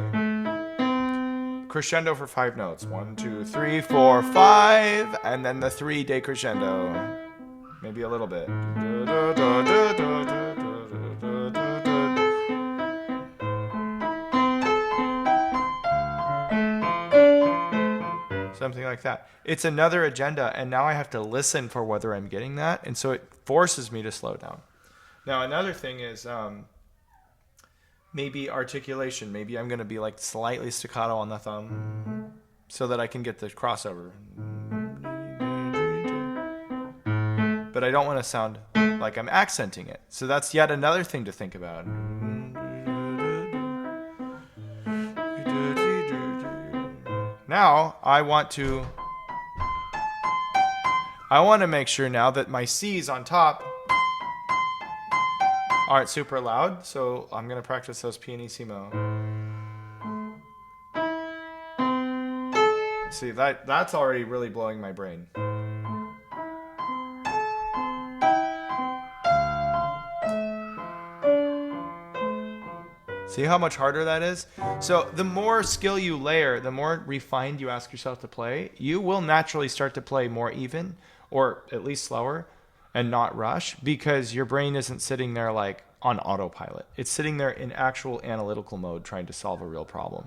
crescendo for 5 notes, 1, 2, 3, 4, 5, and then the 3 decrescendo. Maybe a little bit. Something like that. It's another agenda, and now I have to listen for whether I'm getting that, and so it forces me to slow down. Now, another thing is maybe articulation. Maybe I'm going to be like slightly staccato on the thumb so that I can get the crossover. But I don't want to sound like I'm accenting it. So that's yet another thing to think about. Now, I want to make sure now that my C's on top aren't super loud. So I'm going to practice those pianissimo. See, that's already really blowing my brain. See how much harder that is? So the more skill you layer, the more refined you ask yourself to play, you will naturally start to play more even, or at least slower, and not rush, because your brain isn't sitting there like on autopilot. It's sitting there in actual analytical mode trying to solve a real problem.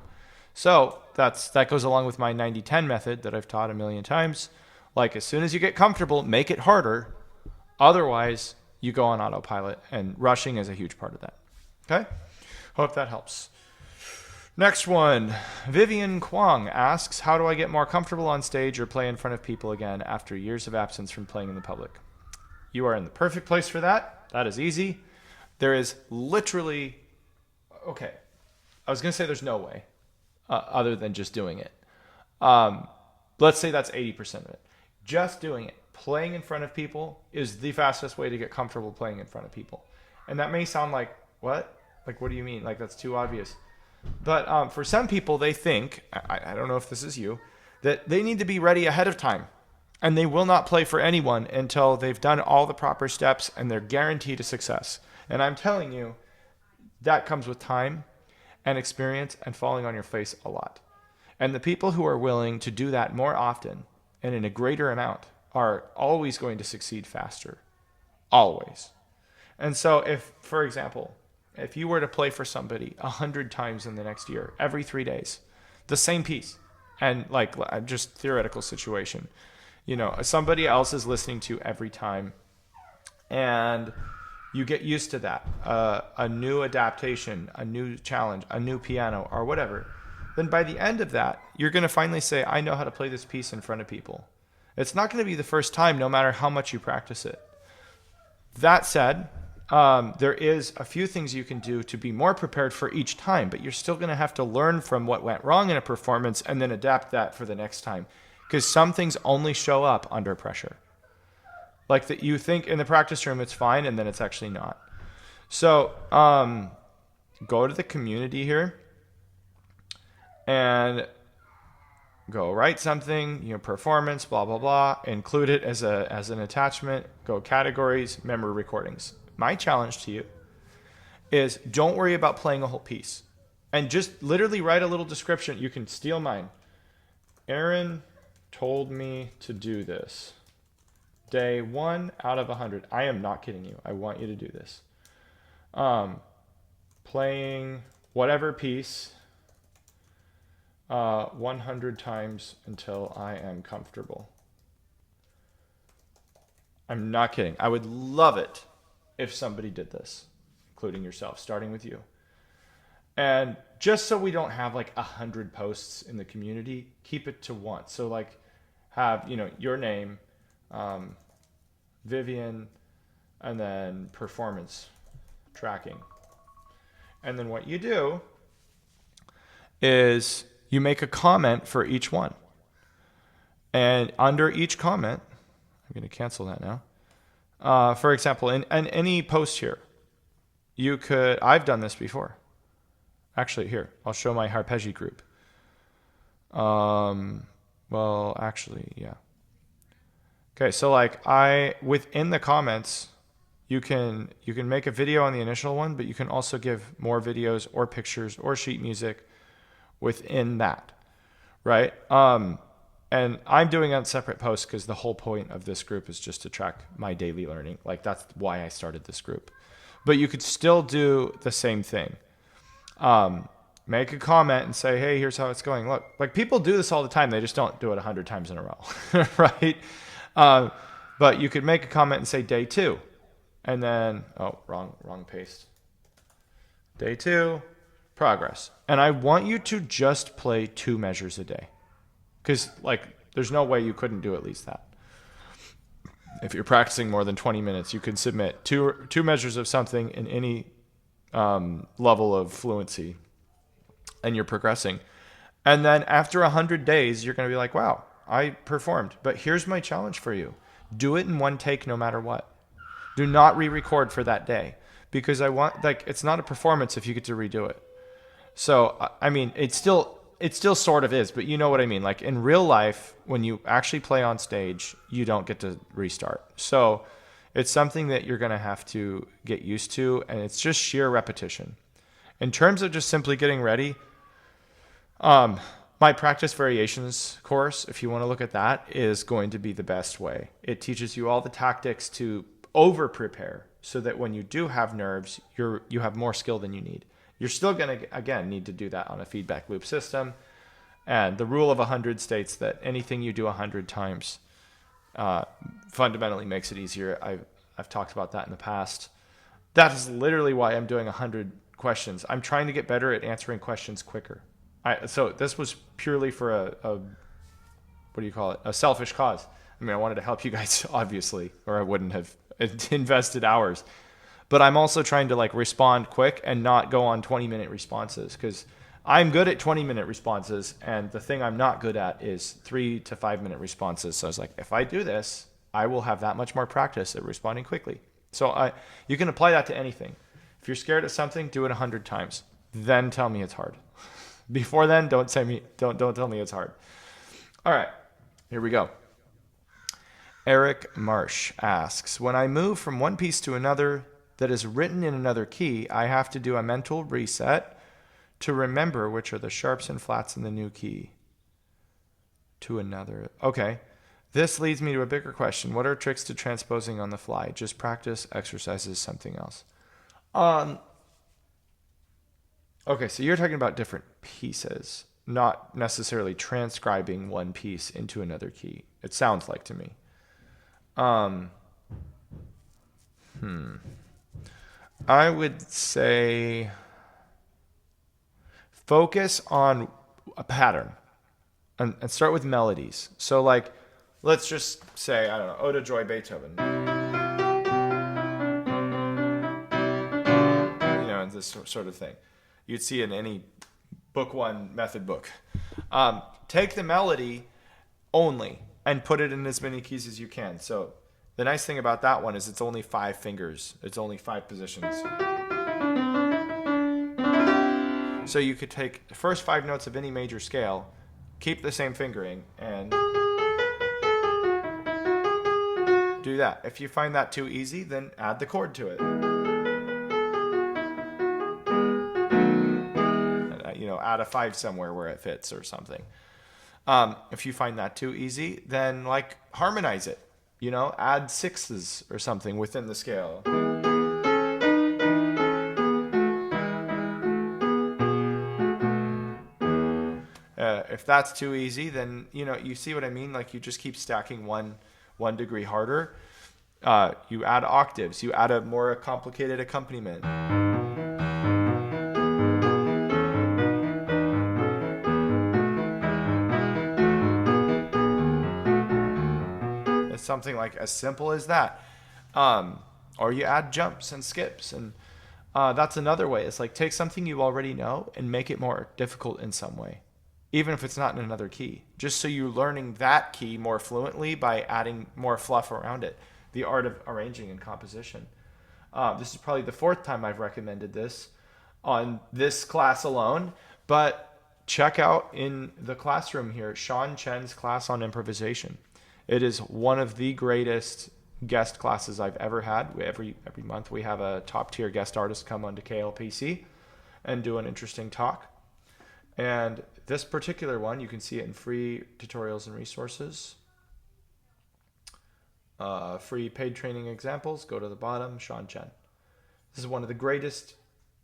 So that goes along with my 90-10 method that I've taught a million times. Like as soon as you get comfortable, make it harder. Otherwise, you go on autopilot, and rushing is a huge part of that. Okay? Hope that helps. Next one. Vivian Kwong asks, how do I get more comfortable on stage or play in front of people again after years of absence from playing in the public? You are in the perfect place for that. That is easy. There is literally, okay, I was going to say there's no way other than just doing it. Let's say that's 80% of it. Just doing it. Playing in front of people is the fastest way to get comfortable playing in front of people. And that may sound like, what? Like, what do you mean? Like, that's too obvious. But for some people, they think, I don't know if this is you, that they need to be ready ahead of time. And they will not play for anyone until they've done all the proper steps and they're guaranteed a success. And I'm telling you, that comes with time and experience and falling on your face a lot. And the people who are willing to do that more often and in a greater amount are always going to succeed faster. Always. And so if, for example, if you were to play for somebody 100 times in the next year, every 3 days, the same piece, and like just theoretical situation, you know, somebody else is listening to every time, and you get used to that, a new adaptation, a new challenge, a new piano, or whatever, then by the end of that, you're going to finally say, I know how to play this piece in front of people. It's not going to be the first time, no matter how much you practice it. That said, there is a few things you can do to be more prepared for each time, but you're still going to have to learn from what went wrong in a performance and then adapt that for the next time. Because some things only show up under pressure. Like that you think in the practice room it's fine, and then it's actually not. So go to the community here and go write something, performance, blah, blah, blah. Include it as an attachment. Go categories, memory recordings. My challenge to you is don't worry about playing a whole piece. And just literally write a little description. You can steal mine. Aaron told me to do this. Day 1 out of 100. I am not kidding you. I want you to do this. Playing whatever piece 100 times until I am comfortable. I'm not kidding. I would love it if somebody did this, including yourself, starting with you. And just so we don't have like 100 posts in the community, keep it to one. So like have, your name, Vivian, and then performance tracking. And then what you do is you make a comment for each one. And under each comment, I'm going to cancel that now. For example, in any post here, I've done this before. Actually, here, I'll show my Harpeggi group. Well, actually, yeah. Okay, so like within the comments, you can make a video on the initial one, but you can also give more videos or pictures or sheet music within that, right? And I'm doing it on separate posts because the whole point of this group is just to track my daily learning. Like that's why I started this group. But you could still do the same thing. Make a comment and say, hey, here's how it's going. Look, like people do this all the time. They just don't do it 100 times in a row, right? But you could make a comment and say day 2. And then, wrong paste. Day 2, progress. And I want you to just play 2 measures a day. Because like there's no way you couldn't do at least that. If you're practicing more than 20 minutes, you could submit two measures of something in any level of fluency, and you're progressing. And then after 100 days, you're going to be like, wow, I performed. But here's my challenge for you. Do it in one take no matter what. Do not re-record for that day. Because I want, like, it's not a performance if you get to redo it. So, I mean, it still sort of is, but you know what I mean. Like in real life, when you actually play on stage, you don't get to restart. So it's something that you're going to have to get used to, and it's just sheer repetition. In terms of just simply getting ready, my practice variations course, if you want to look at that, is going to be the best way. It teaches you all the tactics to over-prepare so that when you do have nerves, you have more skill than you need. You're still going to, again, need to do that on a feedback loop system. And the rule of 100 states that anything you do 100 times fundamentally makes it easier. I've talked about that in the past. That is literally why I'm doing 100 questions. I'm trying to get better at answering questions quicker. So this was purely for a selfish cause. I mean, I wanted to help you guys, obviously, or I wouldn't have invested hours. But I'm also trying to like respond quick and not go on 20-minute responses, because I'm good at 20-minute responses, and the thing I'm not good at is 3 to 5 minute responses. So I was like, if I do this, I will have that much more practice at responding quickly. So you can apply that to anything. If you're scared of something, do it 100 times. Then tell me it's hard. Before then, don't tell me it's hard. All right, here we go. Eric Marsh asks, when I move from one piece to another that is written in another key, I have to do a mental reset to remember which are the sharps and flats in the new key to another. Okay. This leads me to a bigger question. What are tricks to transposing on the fly? Just practice, exercises, something else. Okay, so you're talking about different pieces, not necessarily transcribing one piece into another key. It sounds like to me. I would say focus on a pattern and start with melodies. So like let's just say, I don't know, Ode to Joy Beethoven. And this sort of thing. You'd see in any book one method book. Take the melody only and put it in as many keys as you can. So the nice thing about that one is it's only 5 fingers. It's only 5 positions. So you could take the first 5 notes of any major scale, keep the same fingering, and do that. If you find that too easy, then add the chord to it. Add a 5 somewhere where it fits or something. If you find that too easy, then harmonize it. Add 6s or something within the scale. If that's too easy, then you see what I mean. You just keep stacking one degree harder. You add octaves. You add a more complicated accompaniment. Something as simple as that, or you add jumps and skips, and that's another way. It's take something you already know and make it more difficult in some way, even if it's not in another key, just so you're learning that key more fluently by adding more fluff around it. The art of arranging and composition. This is probably the 4th time I've recommended this on this class alone, but check out in the classroom here Sean Chen's class on improvisation. It is one of the greatest guest classes I've ever had. Every month we have a top-tier guest artist come onto KLPC and do an interesting talk. And this particular one, you can see it in free tutorials and resources. Free paid training examples, go to the bottom, Sean Chen. This is one of the greatest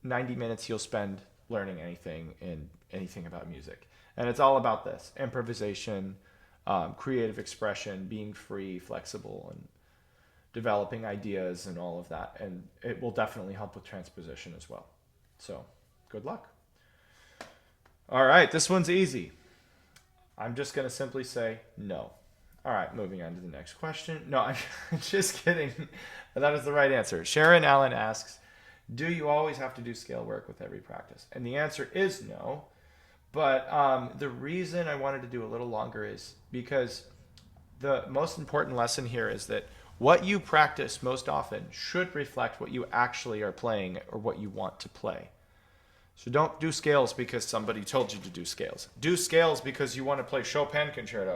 90 minutes you'll spend learning anything about music. And it's all about this, improvisation, creative expression, being free, flexible, and developing ideas and all of that. And it will definitely help with transposition as well. So good luck. All right, this one's easy. I'm just going to simply say no. All right, moving on to the next question. No, I'm just kidding. That is the right answer. Sharon Allen asks, do you always have to do scale work with every practice? And the answer is no. But the reason I wanted to do a little longer is because the most important lesson here is that what you practice most often should reflect what you actually are playing or what you want to play. So don't do scales because somebody told you to do scales. Do scales because you want to play Chopin concerto.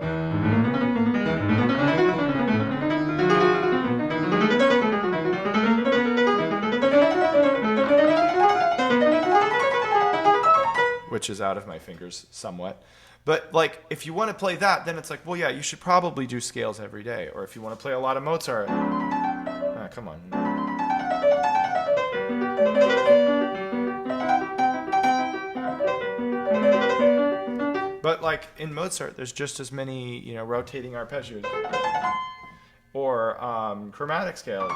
Which is out of my fingers somewhat. But if you want to play that, then it's well, yeah, you should probably do scales every day. Or if you want to play a lot of Mozart, come on. But in Mozart, there's just as many, rotating arpeggios, or chromatic scales,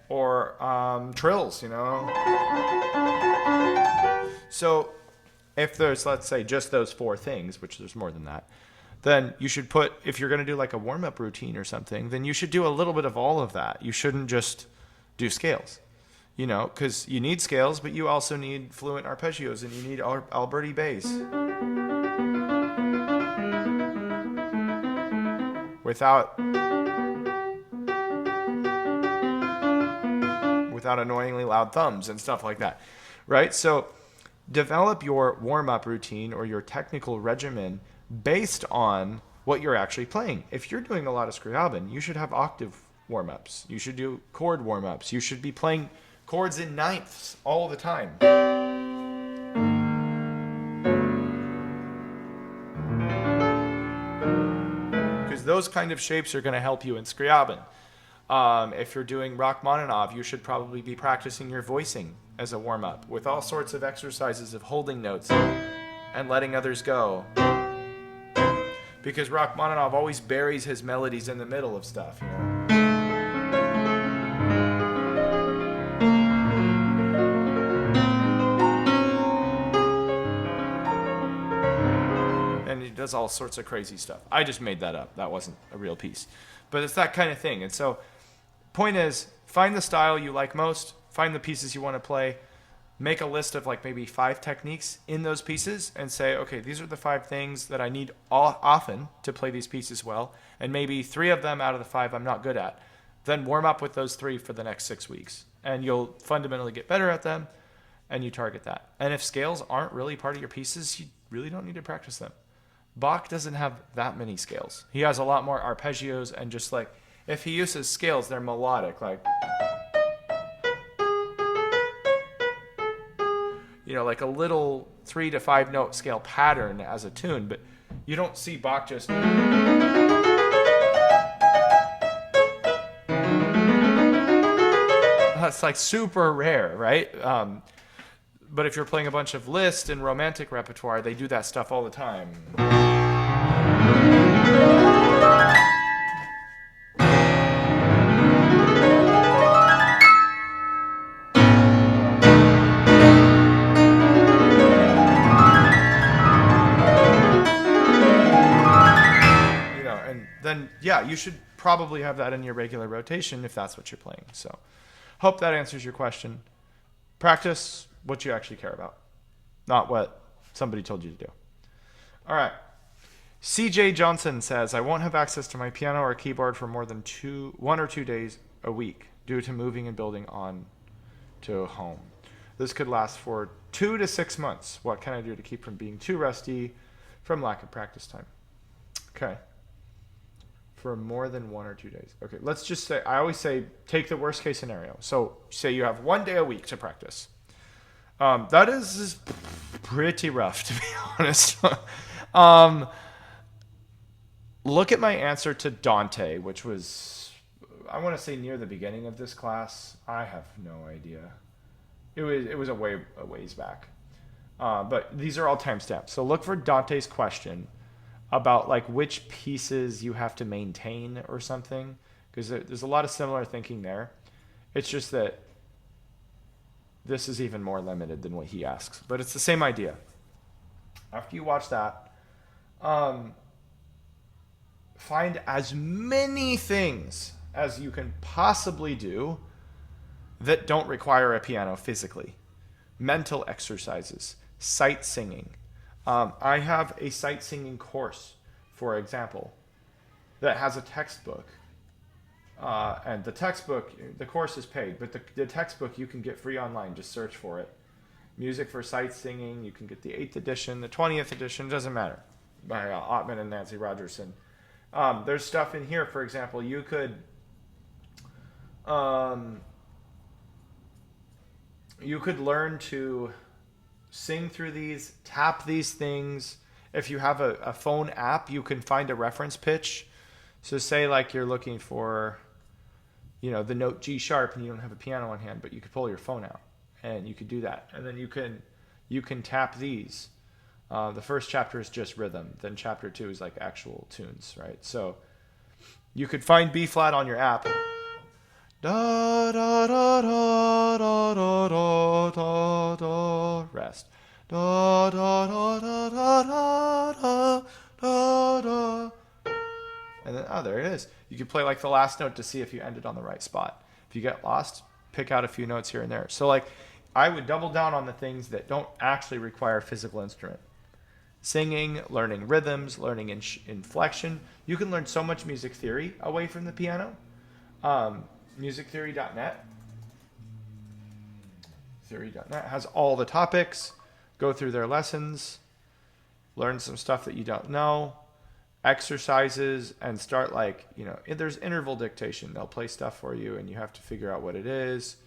or trills, So if there's, let's say, just those 4 things, which there's more than that, then you should put, if you're going to do a warm-up routine or something, then you should do a little bit of all of that. You shouldn't just do scales, because you need scales, but you also need fluent arpeggios, and you need Alberti bass. Without annoyingly loud thumbs and stuff like that, right? So develop your warm-up routine or your technical regimen based on what you're actually playing. If you're doing a lot of Scriabin, you should have octave warm-ups. You should do chord warm-ups. You should be playing chords in ninths all the time. Because those kind of shapes are going to help you in Scriabin. If you're doing Rachmaninoff, you should probably be practicing your voicing as a warm-up with all sorts of exercises of holding notes and letting others go. Because Rachmaninoff always buries his melodies in the middle of stuff, And does all sorts of crazy stuff. I just made that up. That wasn't a real piece. But it's that kind of thing. And so point is, find the style you like most, find the pieces you want to play, make a list of like maybe 5 techniques in those pieces and say, okay, these are the 5 things that I need often to play these pieces well. And maybe 3 of them out of the 5 I'm not good at. Then warm up with those 3 for the next 6 weeks. And you'll fundamentally get better at them, and you target that. And if scales aren't really part of your pieces, you really don't need to practice them. Bach doesn't have that many scales. He has a lot more arpeggios, and just like, if he uses scales, they're melodic, like, you know, like a little 3 to 5 note scale pattern as a tune, but you don't see Bach just... That's like super rare, right? But if you're playing a bunch of Liszt and Romantic repertoire, they do that stuff all the time. You know, and then, yeah, you should probably have that in your regular rotation if that's what you're playing. So hope that answers your question. Practice what you actually care about, not what somebody told you to do. All right. CJ Johnson says, I won't have access to my piano or keyboard for more than 1 or 2 days a week due to moving and building on to a home. This could last for 2 to 6 months. What can I do to keep from being too rusty from lack of practice time? Okay. For more than 1 or 2 days. Okay, let's just say, I always say, take the worst case scenario. So say you have 1 day a week to practice. That is pretty rough, to be honest. Look at my answer to Dante, which was, I want to say near the beginning of this class. I have no idea. It was a ways back. But these are all timestamps. So look for Dante's question about like which pieces you have to maintain or something, because there's a lot of similar thinking there. It's just that this is even more limited than what he asks, but it's the same idea. After you watch that, find as many things as you can possibly do that don't require a piano physically. Mental exercises, sight singing. I have a sight singing course, for example, that has a textbook. And the course is paid, but the textbook you can get free online. Just search for it. Music for Sight Singing. You can get the 8th edition, the 20th edition, doesn't matter, by Ottman and Nancy Rogerson. There's stuff in here, for example, you could learn to sing through these, tap these things. If you have a phone app, you can find a reference pitch. So say like you're looking for, you know, the note G sharp and you don't have a piano on hand, but you could pull your phone out and you could do that. And then you can tap these. The first chapter is just rhythm. Then chapter 2 is like actual tunes, right? So you could find B flat on your app. Da da da da da da da da da, rest. Da da da da da da da da. And then, oh, there it is. You can play like the last note to see if you ended on the right spot. If you get lost, pick out a few notes here and there. So like, I would double down on the things that don't actually require a physical instrument. Singing, learning rhythms, learning inflection. You can learn so much music theory away from the piano. Musictheory.net. Theory.net has all the topics. Go through their lessons. Learn some stuff that you don't know. Exercises, and start like, you know, there's interval dictation. They'll play stuff for you and you have to figure out what it is.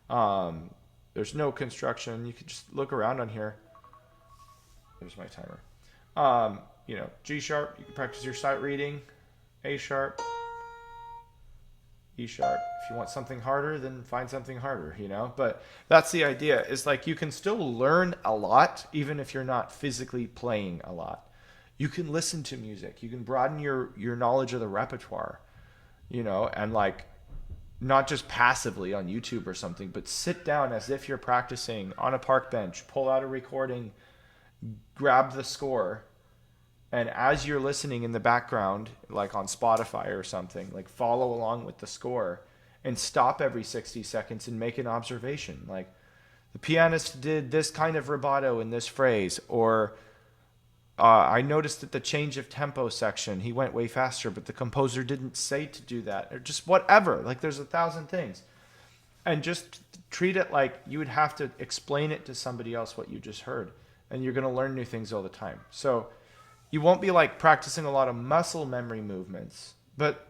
There's no construction. You can just look around on here. There's my timer. You know, G sharp, you can practice your sight reading. A sharp, E sharp. If you want something harder, then find something harder, you know? But that's the idea, is like you can still learn a lot even if you're not physically playing a lot. You can listen to music. You can broaden your knowledge of the repertoire, you know, and like not just passively on YouTube or something, but sit down as if you're practicing on a park bench, pull out a recording, grab the score, And as you're listening in the background, like on Spotify or something, like follow along with the score and stop every 60 seconds and make an observation. Like, the pianist did this kind of rubato in this phrase, or I noticed at the change of tempo section, he went way faster, but the composer didn't say to do that, or just whatever. Like, there's 1,000 things. And just treat it like you would have to explain it to somebody else what you just heard. And you're going to learn new things all the time. So you won't be like practicing a lot of muscle memory movements, but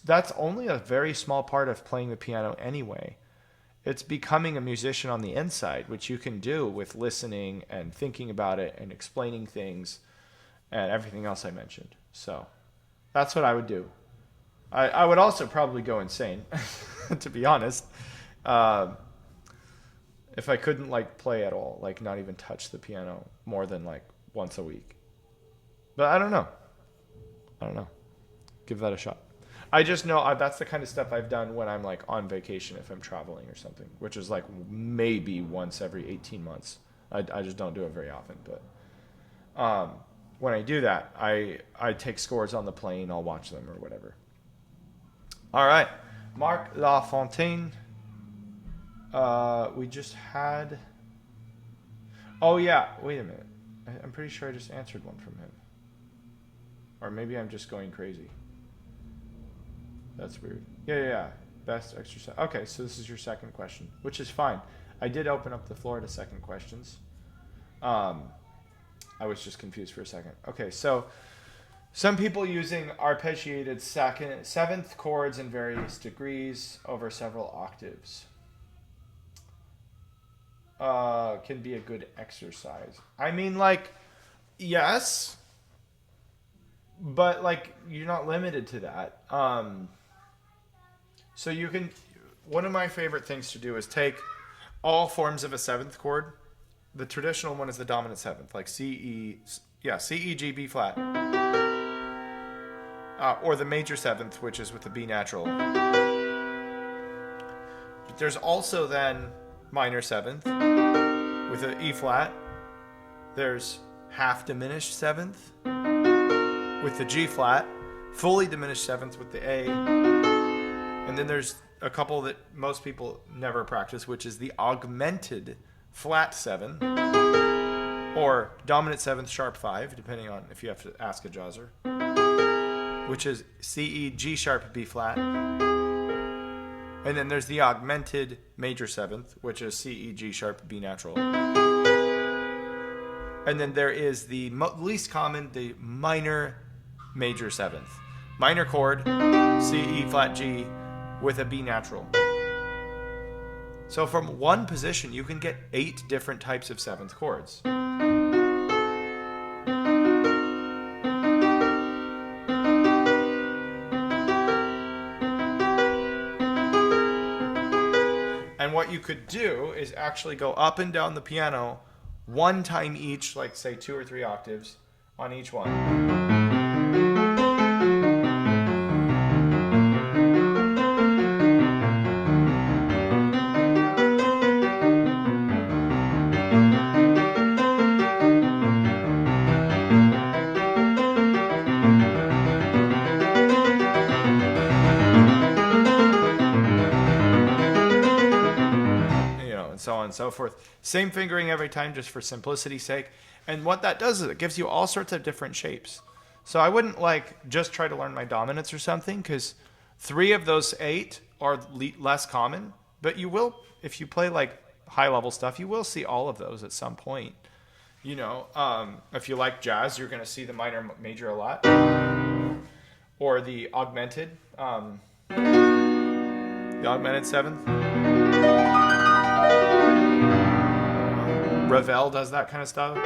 that's only a very small part of playing the piano anyway. It's becoming a musician on the inside, which you can do with listening and thinking about it and explaining things and everything else I mentioned. So that's what I would do. I would also probably go insane, to be honest. If I couldn't like play at all, like not even touch the piano more than like once a week. But I don't know. Give that a shot. I just know that's the kind of stuff I've done when I'm like on vacation, if I'm traveling or something, which is like maybe once every 18 months. I just don't do it very often. But when I do that, I take scores on the plane. I'll watch them or whatever. All right. Mark Lafontaine. We just had... Oh, yeah. Wait a minute. I'm pretty sure I just answered one from him. Or maybe I'm just going crazy. That's weird. Yeah. Best exercise. Okay, so this is your second question, which is fine. I did open up the floor to second questions. I was just confused for a second. Okay, so some people using arpeggiated seventh chords in various degrees over several octaves can be a good exercise. I mean, like, yes, but like you're not limited to that. So you can. One of my favorite things to do is take all forms of a seventh chord. The traditional one is the dominant seventh, like C, E, G, B flat. Or the major seventh, which is with the B natural. But there's also then minor seventh with an E flat. There's half diminished seventh with the G flat. Fully diminished seventh with the A. And then there's a couple that most people never practice, which is the augmented flat 7, or dominant 7th sharp 5, depending on if you have to ask a jazzer, which is C, E, G sharp, B flat. And then there's the augmented major 7th, which is C, E, G sharp, B natural. And then there is the least common, the minor major 7th. Minor chord, C, E flat, G, with a B natural. So from one position, you can get 8 different types of 7th chords. And what you could do is actually go up and down the piano one time each, like say 2 or 3 octaves on each one. So on and so forth. Same fingering every time, just for simplicity's sake. And what that does is it gives you all sorts of different shapes. So I wouldn't like just try to learn my dominants or something, because 3 of those 8 are less common. But you will, if you play like high level stuff, you will see all of those at some point. You know, if you like jazz, you're going to see the minor major a lot, or the augmented 7th. Ravel does that kind of stuff a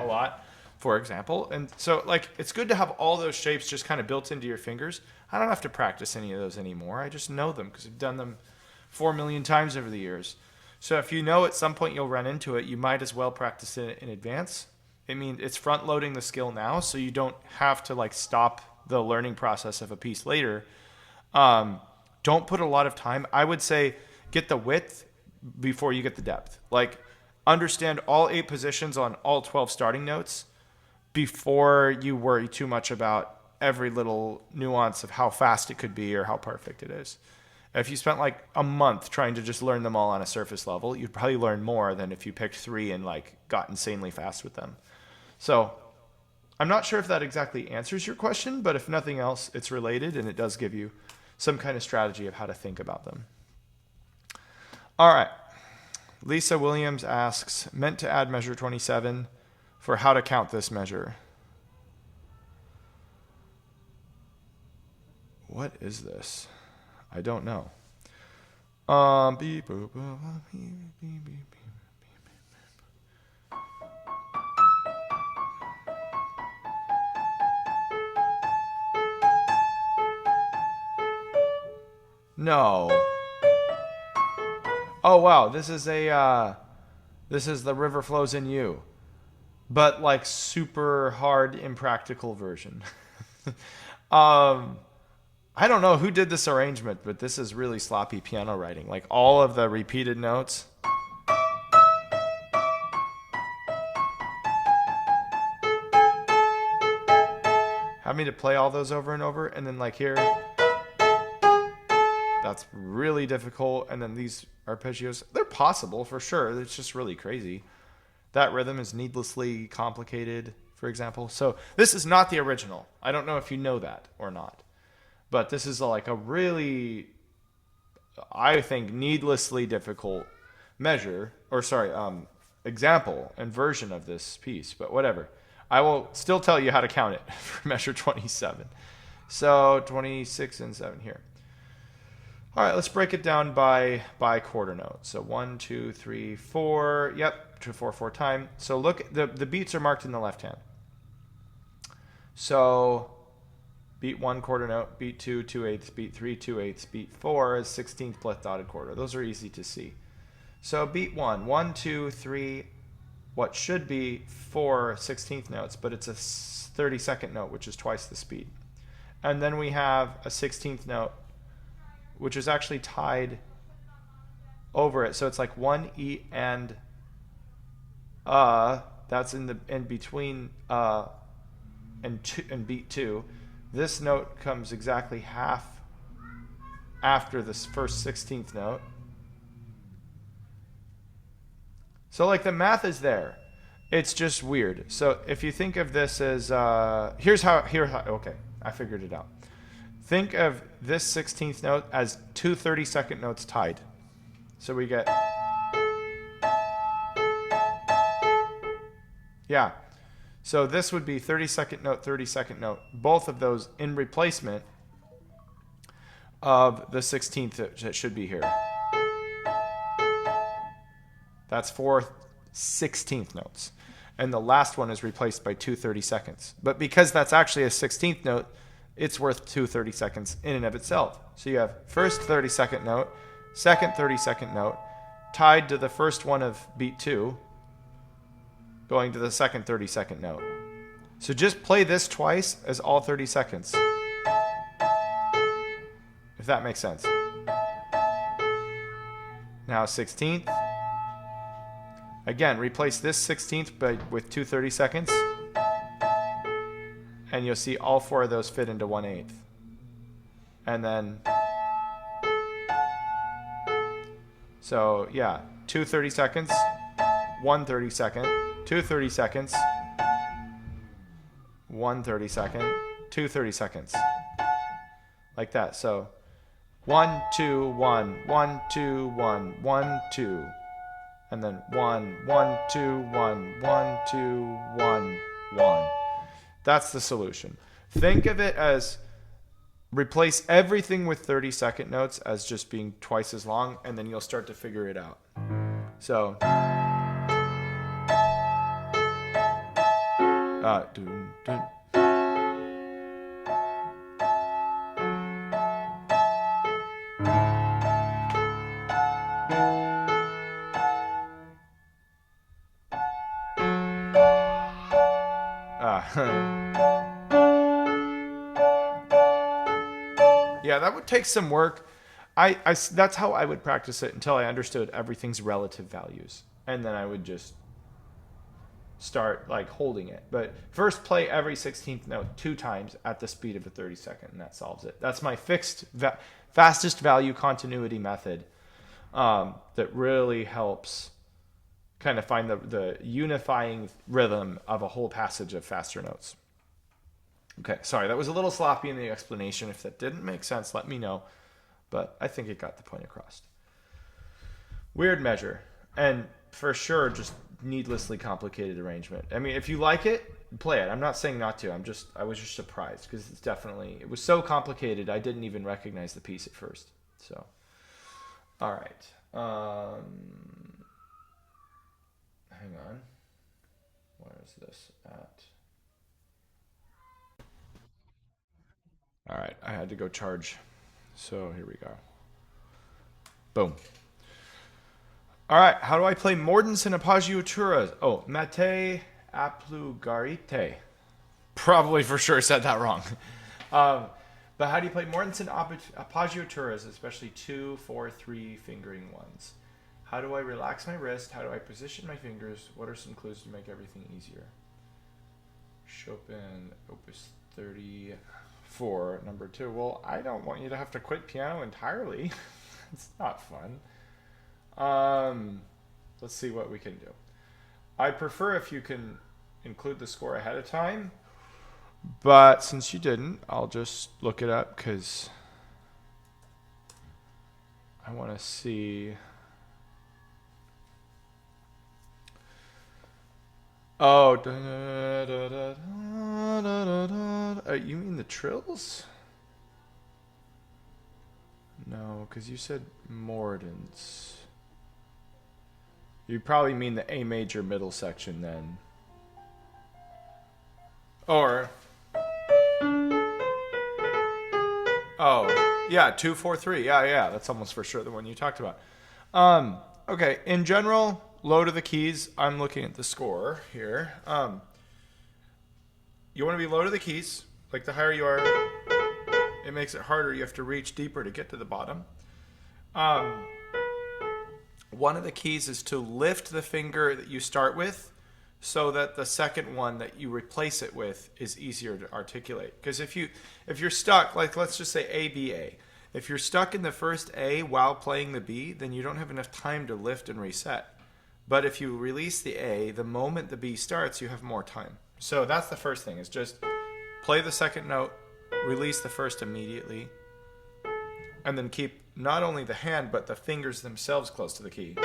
lot, for example. And so, like, it's good to have all those shapes just kind of built into your fingers. I don't have to practice any of those anymore. I just know them because I've done them 4 million times over the years. So if you know at some point you'll run into it, you might as well practice it in advance. I mean, it's front-loading the skill now, so you don't have to, like, stop the learning process of a piece later. Don't put a lot of time. I would say get the width before you get the depth. Like, understand all 8 positions on all 12 starting notes before you worry too much about every little nuance of how fast it could be or how perfect it is. If you spent like a month trying to just learn them all on a surface level, you'd probably learn more than if you picked 3 and like got insanely fast with them. So I'm not sure if that exactly answers your question, but if nothing else, it's related and it does give you some kind of strategy of how to think about them. All right. Lisa Williams asks, meant to add measure 27 for how to count this measure. What is this? I don't know. No. Oh wow, this is the River Flows in You, but like super hard impractical version. I don't know who did this arrangement, but this is really sloppy piano writing. Like all of the repeated notes. Have me to play all those over and over, and then like here, that's really difficult. And then these arpeggios, they're possible for sure. It's just really crazy. That rhythm is needlessly complicated, for example. So this is not the original. I don't know if you know that or not. But this is like a really, I think, needlessly difficult measure, or sorry, example and version of this piece. But whatever. I will still tell you how to count it for measure 27. So 26 and 7 here. All right, let's break it down by quarter note. So 1, 2, 3, 4. Yep, 2, 4, 4 time. So look, the beats are marked in the left hand. So beat 1, quarter note, beat 2, 2/8, beat 3, 2/8, beat 4 is 16th plus dotted quarter. Those are easy to see. So beat 1, 1, 2, 3, what should be 4 16th notes, but it's a 32nd note, which is twice the speed. And then we have a 16th note, which is actually tied over it. So it's like 1 E and that's in between and beat 2. This note comes exactly half after this first 16th note. So like the math is there. It's just weird. So if you think of this as, here's how, okay, I figured it out. Think of this 16th note as 2 32nd notes tied. So we get, yeah. So this would be 32nd note, 32nd note, both of those in replacement of the 16th that should be here. That's 4 16th notes. And the last one is replaced by 2 32nds. But because that's actually a 16th note, it's worth 2 32nds in and of itself. So you have first 32nd note, second 32nd note, tied to the first one of beat 2, going to the second 32nd note. So just play this twice as all 30 seconds. If that makes sense. Now 16th. Again, replace this 16th with 2 32nds. And you'll see all 4 of those fit into 1/8. And then, so yeah, 2 32nds, 1 32nd, 2 32nds, 1 32nd, 2 32nds. Like that. So 1, 2, 1, 1, 2, 1, 1, 2. And then 1, 1, 2, 1, 1, 2, 1, 1. That's the solution. Think of it as replace everything with 32nd notes as just being twice as long, and then you'll start to figure it out. So, dun, dun. Yeah, that would take some work. That's how I would practice it until I understood everything's relative values. and then I would just start like holding it. But first play every 16th note 2 times at the speed of a 32nd, and that solves it. That's my fastest value continuity method that really helps kind of find the unifying rhythm of a whole passage of faster notes. Okay, sorry, that was a little sloppy in the explanation. If that didn't make sense, let me know. But I think it got the point across. Weird measure. And for sure, just needlessly complicated arrangement. I mean, if you like it, play it. I'm not saying not to. I was just surprised because it was so complicated, I didn't even recognize the piece at first. So, all right. Hang on. Where is this at? All right, I had to go charge. So here we go. Boom. All right, how do I play mordents and appoggiaturas? Oh, mate applugarite. Probably for sure said that wrong. But how do you play mordents and appoggiaturas, especially 2, 4, 3 fingering ones? How do I relax my wrist? How do I position my fingers? What are some clues to make everything easier? Chopin, Opus 34, number 2. Well, I don't want you to have to quit piano entirely. It's not fun. Let's see what we can do. I prefer if you can include the score ahead of time, but since you didn't, I'll just look it up because I want to see. Oh, you mean the trills? No, because you said mordents. You probably mean the A major middle section then. Or, oh, yeah, 2, 4, 3. Yeah, that's almost for sure the one you talked about. Okay, in general, low to the keys. I'm looking at the score here. You want to be low to the keys. Like the higher you are, it makes it harder. You have to reach deeper to get to the bottom. One of the keys is to lift the finger that you start with so that the second one that you replace it with is easier to articulate. Because if you're stuck, like let's just say A, B, A. If you're stuck in the first A while playing the B, then you don't have enough time to lift and reset. But if you release the A, the moment the B starts, you have more time. So that's the first thing, is just play the second note, release the first immediately, and then keep not only the hand, but the fingers themselves close to the key.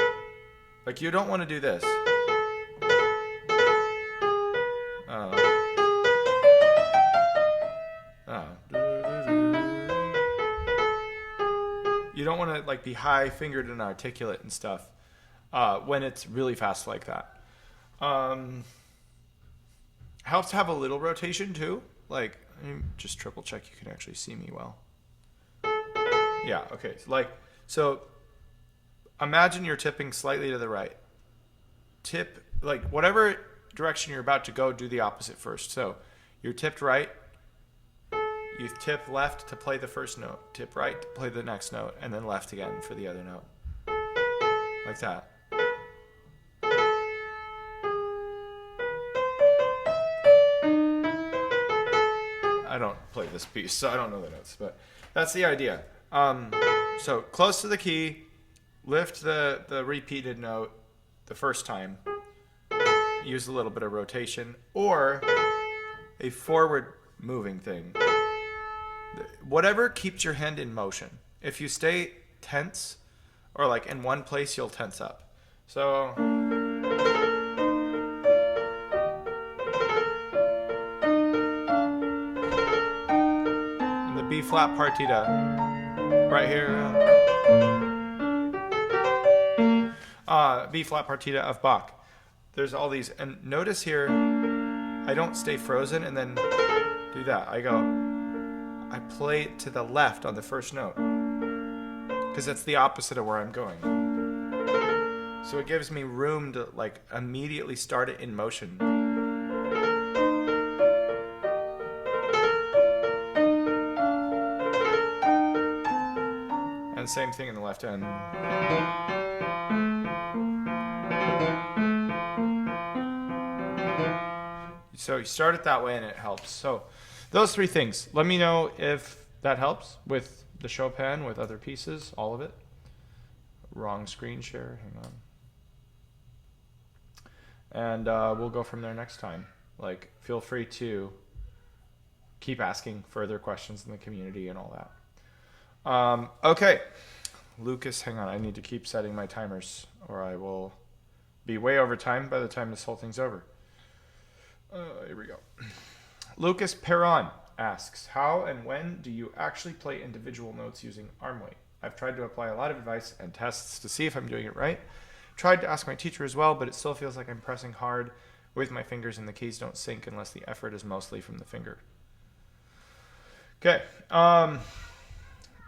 Like, you don't want to do this. You don't want to, like, be high-fingered and articulate and stuff when it's really fast like that. Helps to have a little rotation, too. Like, just triple-check you can actually see me well. Yeah, okay. So imagine you're tipping slightly to the right. Tip, like whatever direction you're about to go, do the opposite first. So you're tipped right. You tip left to play the first note. Tip right to play the next note. And then left again for the other note. Like that. I don't play this piece, so I don't know the notes, but that's the idea. So close to the key, lift the repeated note the first time, use a little bit of rotation, or a forward moving thing. Whatever keeps your hand in motion. If you stay tense, or like in one place, you'll tense up. So in the B flat partita, right here, B flat partita of Bach. There's all these, and notice here, I don't stay frozen and then do that. I play it to the left on the first note, because that's the opposite of where I'm going. So it gives me room to like immediately start it in motion. And same thing in the left hand. So you start it that way and it helps. So those three things. Let me know if that helps with the Chopin, with other pieces, all of it. Wrong screen share. Hang on. And we'll go from there next time. Like, feel free to keep asking further questions in the community and all that. Okay. Lucas, hang on. I need to keep setting my timers or I will be way over time by the time this whole thing's over. Here we go. Lucas Perron asks, how and when do you actually play individual notes using arm weight? I've tried to apply a lot of advice and tests to see if I'm doing it right. Tried to ask my teacher as well, but it still feels like I'm pressing hard with my fingers and the keys don't sync unless the effort is mostly from the finger. Okay.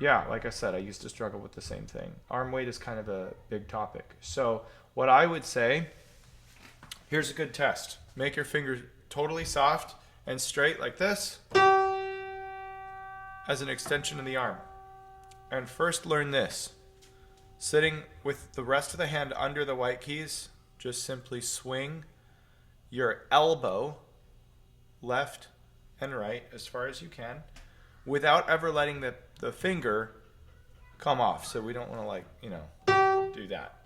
Yeah, like I said, I used to struggle with the same thing. Arm weight is kind of a big topic. So what I would say, here's a good test. Make your fingers totally soft and straight like this as an extension of the arm. And first learn this. Sitting with the rest of the hand under the white keys, just simply swing your elbow left and right as far as you can without ever letting the finger come off. So we don't want to do that.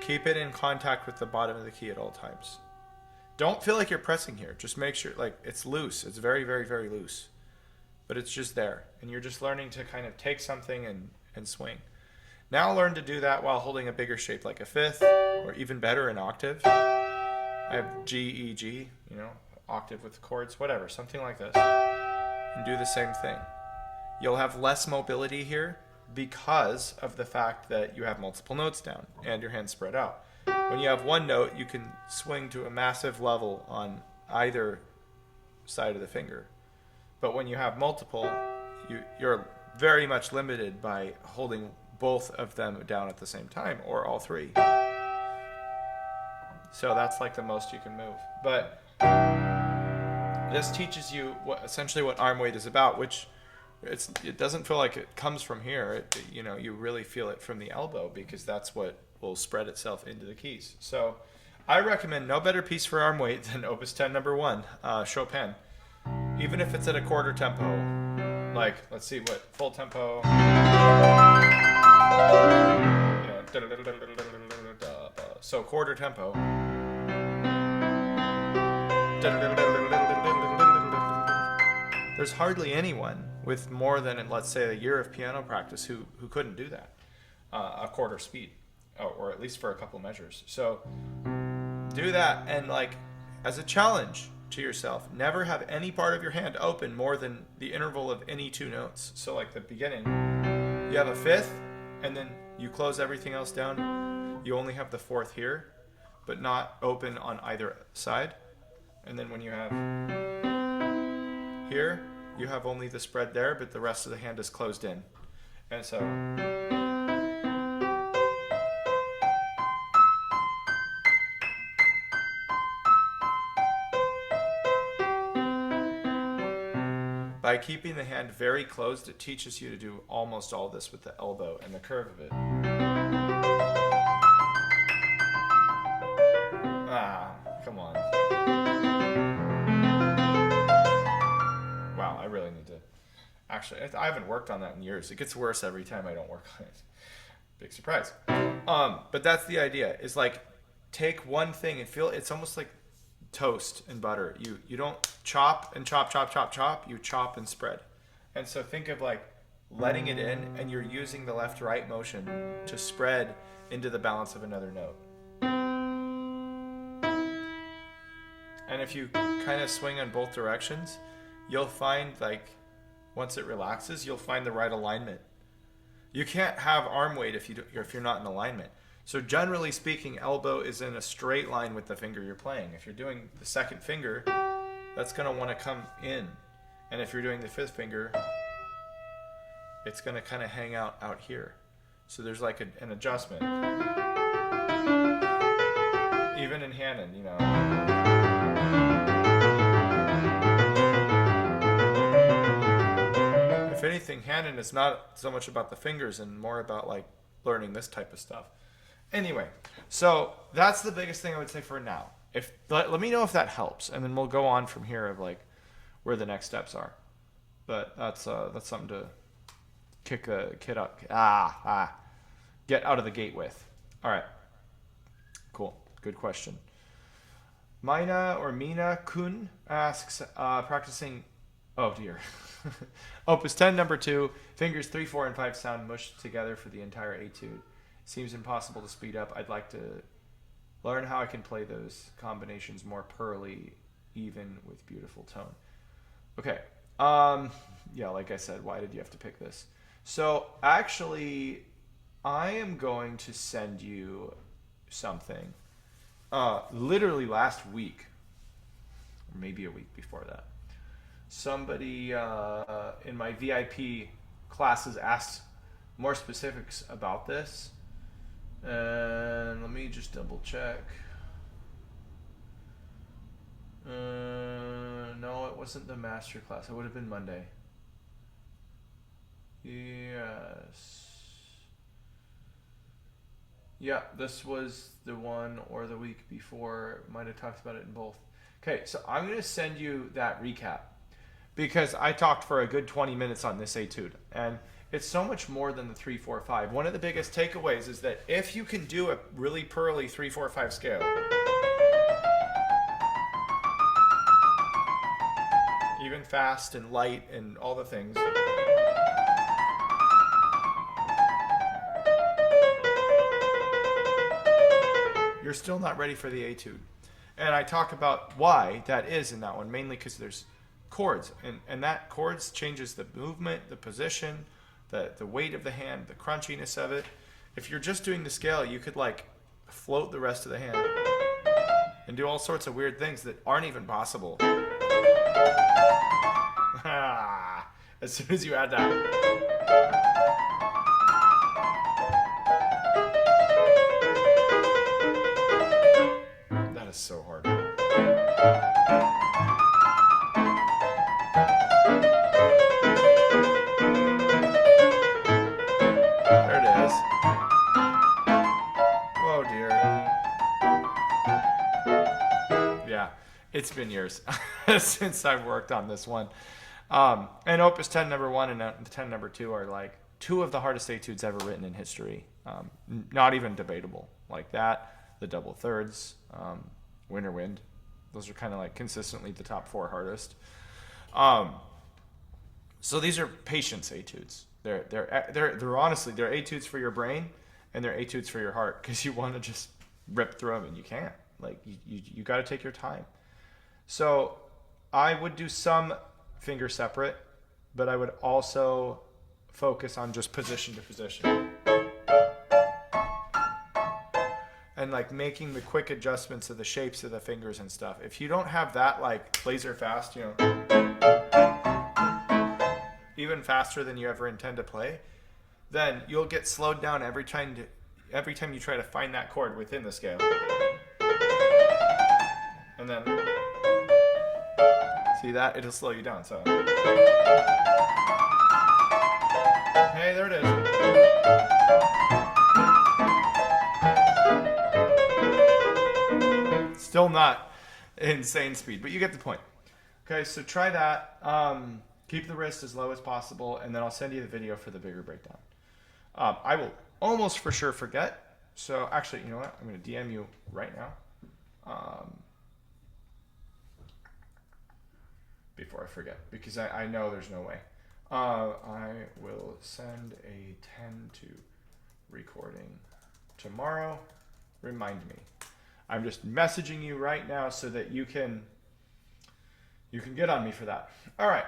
Keep it in contact with the bottom of the key at all times. Don't feel like you're pressing here. Just make sure it's loose. It's very, very, very loose. But it's just there. And you're just learning to kind of take something and swing. Now learn to do that while holding a bigger shape like a fifth, or even better, an octave. I have G, E, G, octave with the chords, whatever, something like this. And do the same thing. You'll have less mobility here because of the fact that you have multiple notes down and your hands spread out. When you have one note, you can swing to a massive level on either side of the finger. But when you have multiple, you're very much limited by holding both of them down at the same time, or all three. So that's like the most you can move. But this teaches you essentially what arm weight is about, which it doesn't feel like it comes from here. You really feel it from the elbow because that's what will spread itself into the keys. So I recommend no better piece for arm weight than Opus 10 number 1, Chopin. Even if it's at a quarter tempo, like let's see what full tempo. So quarter tempo. There's hardly anyone with more than, let's say, a year of piano practice who couldn't do that, a quarter speed, or at least for a couple measures. So do that, and as a challenge to yourself, never have any part of your hand open more than the interval of any two notes. So like the beginning, you have a fifth, and then you close everything else down. You only have the fourth here, but not open on either side. And then when you have here, you have only the spread there, but the rest of the hand is closed in. And so by keeping the hand very closed, it teaches you to do almost all this with the elbow and the curve of it. Come on. Wow, I really need to... Actually, I haven't worked on that in years. It gets worse every time I don't work on it. Big surprise. But that's the idea, is take one thing and feel it's almost like toast and butter. You don't chop and chop, you chop and spread. And so think of letting it in, and you're using the left-right motion to spread into the balance of another note. And if you kind of swing in both directions, you'll find once it relaxes, you'll find the right alignment. You can't have arm weight if you're not in alignment. So generally speaking, elbow is in a straight line with the finger you're playing. If you're doing the second finger, that's going to want to come in. And if you're doing the fifth finger, it's going to kind of hang out here. So there's an adjustment. Even in Hanon, If anything, Hanon is not so much about the fingers and more about learning this type of stuff. Anyway, so that's the biggest thing I would say for now. If let me know if that helps, and then we'll go on from here of like where the next steps are. But that's something to kick a kid up, get out of the gate with. All right, cool, good question. Mina Kun asks, practicing. Oh dear. Opus 10, number 2. Fingers 3, 4, and 5 sound mushed together for the entire etude. Seems impossible to speed up. I'd like to learn how I can play those combinations more pearly, even with beautiful tone. Okay. Yeah, like I said, why did you have to pick this? So actually, I am going to send you something. Literally last week, or maybe a week before that, somebody in my VIP classes asked more specifics about this. And let me just double check. No, it wasn't the master class. It would have been Monday. Yes. Yeah, this was the one or the week before. Might have talked about it in both. Okay, so I'm going to send you that recap because I talked for a good 20 minutes on this etude, and it's so much more than the 3-4-5. One of the biggest takeaways is that if you can do a really pearly 3-4-5 scale, even fast and light and all the things, you're still not ready for the etude. And I talk about why that is in that one, mainly because there's chords, and that chords changes the movement, the position, the weight of the hand, the crunchiness of it. If you're just doing the scale, you could like float the rest of the hand and do all sorts of weird things that aren't even possible. As soon as you add that. That is so hard. There it is. Oh dear. Yeah, it's been years since I've worked on this one. And Opus 10 number 1 and 10 number 2 are like two of the hardest etudes ever written in history. Not even debatable. Like that, the double thirds, Winter Wind. Those are kind of like consistently the top 4 hardest. So these are patience etudes. They're honestly, they're etudes for your brain and they're etudes for your heart, because you want to just rip through them and you can't. Like you got to take your time. So I would do some finger separate, but I would also focus on just position to position. And like making the quick adjustments of the shapes of the fingers and stuff. If you don't have that like laser fast, you know, even faster than you ever intend to play, then you'll get slowed down every time you try to find that chord within the scale. And then see that? It'll slow you down. So hey, there it is. Still not insane speed, but you get the point. Okay, so try that. Keep the wrist as low as possible, and then I'll send you the video for the bigger breakdown. I will almost for sure forget. So actually, you know what? I'm going to DM you right now. Before I forget, because I know there's no way. I will send a 10-2 recording tomorrow. Remind me. I'm just messaging you right now so that you can get on me for that. All right.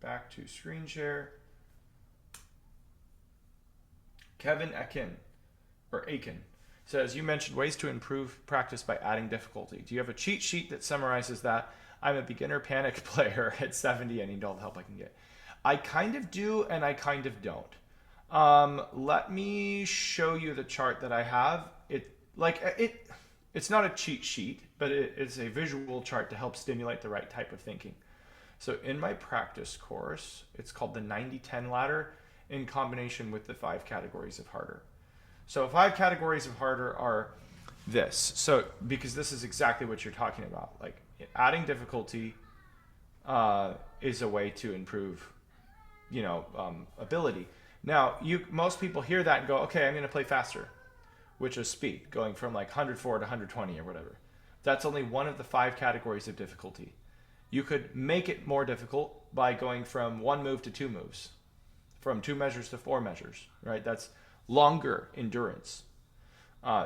Back to screen share. Kevin Aiken says, you mentioned ways to improve practice by adding difficulty. Do you have a cheat sheet that summarizes that? I'm a beginner panic player at 70 and need all the help I can get. I kind of do and I kind of don't. Let me show you the chart that I have. It's not a cheat sheet, but it's a visual chart to help stimulate the right type of thinking. So in my practice course, it's called the 90-10 ladder. in combination with the 5 categories of harder. So 5 categories of harder are this. So because this is exactly what you're talking about. Like adding difficulty is a way to improve, ability. Now, most people hear that and go, okay, I'm going to play faster, which is speed, going from like 104 to 120 or whatever. That's only one of the 5 categories of difficulty. You could make it more difficult by going from 1 move to 2 moves, from 2 measures to 4 measures, right? That's longer endurance.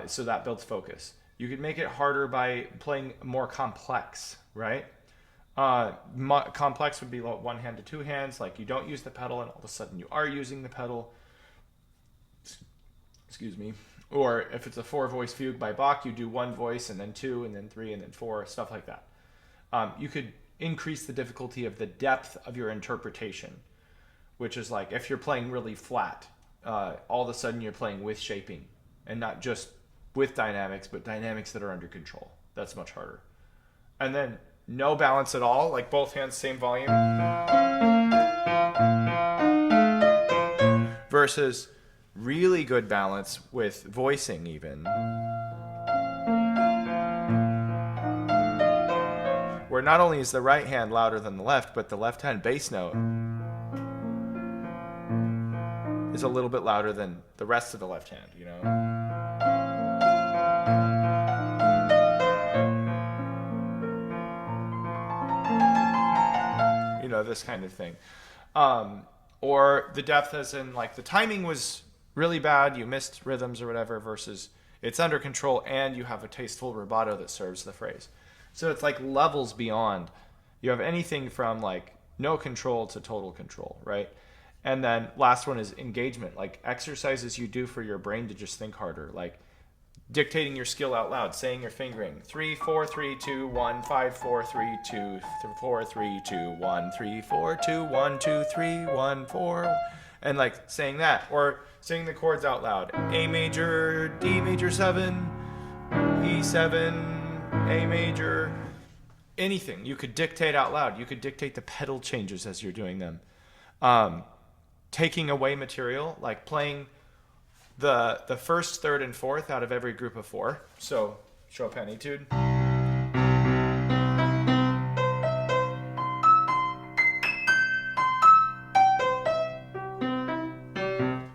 So that builds focus. You could make it harder by playing more complex, right? Complex would be 1 hand to 2 hands, like you don't use the pedal and all of a sudden you are using the pedal. Excuse me. Or if it's a 4-voice fugue by Bach, you do 1 voice and then 2 and then 3 and then 4, stuff like that. You could increase the difficulty of the depth of your interpretation, which is like if you're playing really flat, all of a sudden you're playing with shaping and not just with dynamics, but dynamics that are under control. That's much harder. And then no balance at all, like both hands, same volume. Versus really good balance with voicing even. Where not only is the right hand louder than the left, but the left hand bass note is a little bit louder than the rest of the left hand, this kind of thing. Or the depth as in like the timing was really bad, you missed rhythms or whatever, versus it's under control and you have a tasteful rubato that serves the phrase. So it's like levels beyond. You have anything from like no control to total control, right? And then last one is engagement, like exercises you do for your brain to just think harder, like dictating your skill out loud, saying your fingering 3 4 3 2 1 5 4 3 2 4 3 2 1 3 4 2 1 2 3 1 4, and like saying that, or saying the chords out loud: A major, D major 7, E7, A major. Anything you could dictate out loud. You could dictate the pedal changes as you're doing them. Taking away material, like playing the first, third, and fourth out of every group of 4. So Chopin Etude.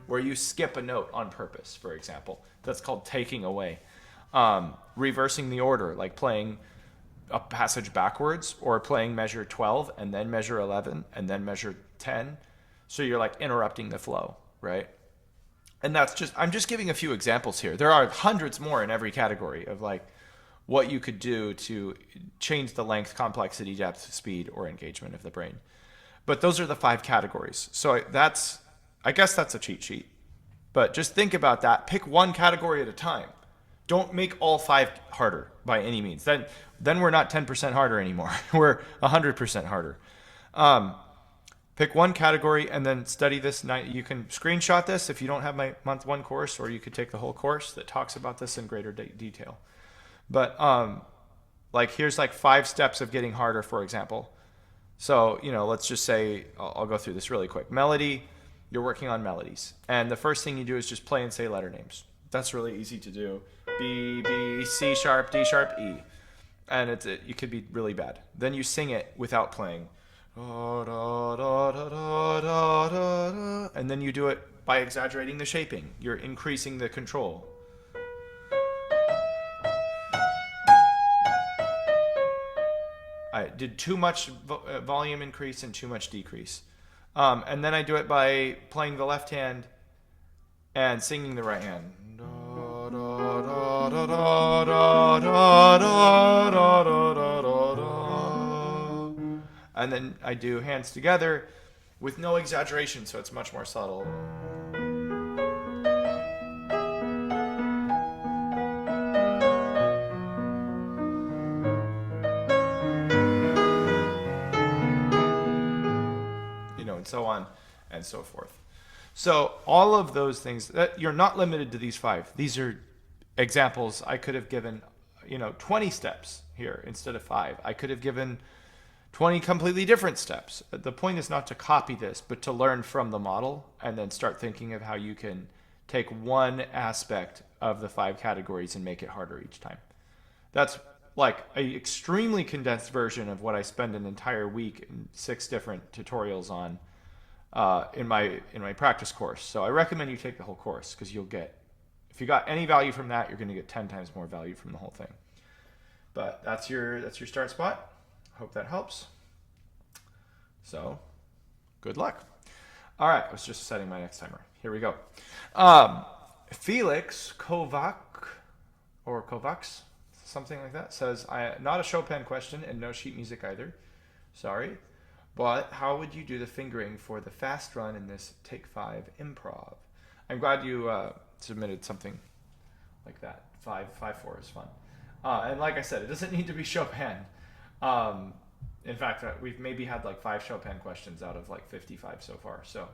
Where you skip a note on purpose, for example. That's called taking away. Reversing the order, like playing a passage backwards, or playing measure 12 and then measure 11 and then measure 10. So you're like interrupting the flow, right? And I'm just giving a few examples here. There are hundreds more in every category of like what you could do to change the length, complexity, depth, speed, or engagement of the brain. But those are the 5 categories. So I guess that's a cheat sheet. But just think about that. Pick one category at a time. Don't make all 5 harder by any means. Then we're not 10% harder anymore. We're 100% harder. Pick one category and then study this. You can screenshot this if you don't have my month 1 course, or you could take the whole course that talks about this in greater detail. But like here's like 5 steps of getting harder, for example. So, let's just say, I'll go through this really quick. Melody, you're working on melodies. And the first thing you do is just play and say letter names. That's really easy to do. B, B, C sharp, D sharp, E. And it could be really bad. Then you sing it without playing. And then you do it by exaggerating the shaping. You're increasing the control. I did too much volume increase and too much decrease. And then I do it by playing the left hand and singing the right hand. And then I do hands together with no exaggeration, so it's much more subtle. And so on and so forth. So all of those things, you're not limited to these 5. These are examples. I could have given, 20 steps here instead of 5. I could have given 20 completely different steps. The point is not to copy this, but to learn from the model and then start thinking of how you can take one aspect of the 5 categories and make it harder each time. That's like an extremely condensed version of what I spend an entire week in 6 different tutorials on in my practice course. So I recommend you take the whole course, because you'll get, if you got any value from that, you're going to get 10 times more value from the whole thing. But that's your start spot. Hope that helps. So good luck. All right, I was just setting my next timer. Here we go. Felix Kovac, or Kovacs, something like that, says, not a Chopin question and no sheet music either. Sorry. But how would you do the fingering for the fast run in this Take 5 improv? I'm glad you submitted something like that. 5/4 is fun. And like I said, it doesn't need to be Chopin. In fact, we've maybe had like 5 Chopin questions out of like 55 so far. So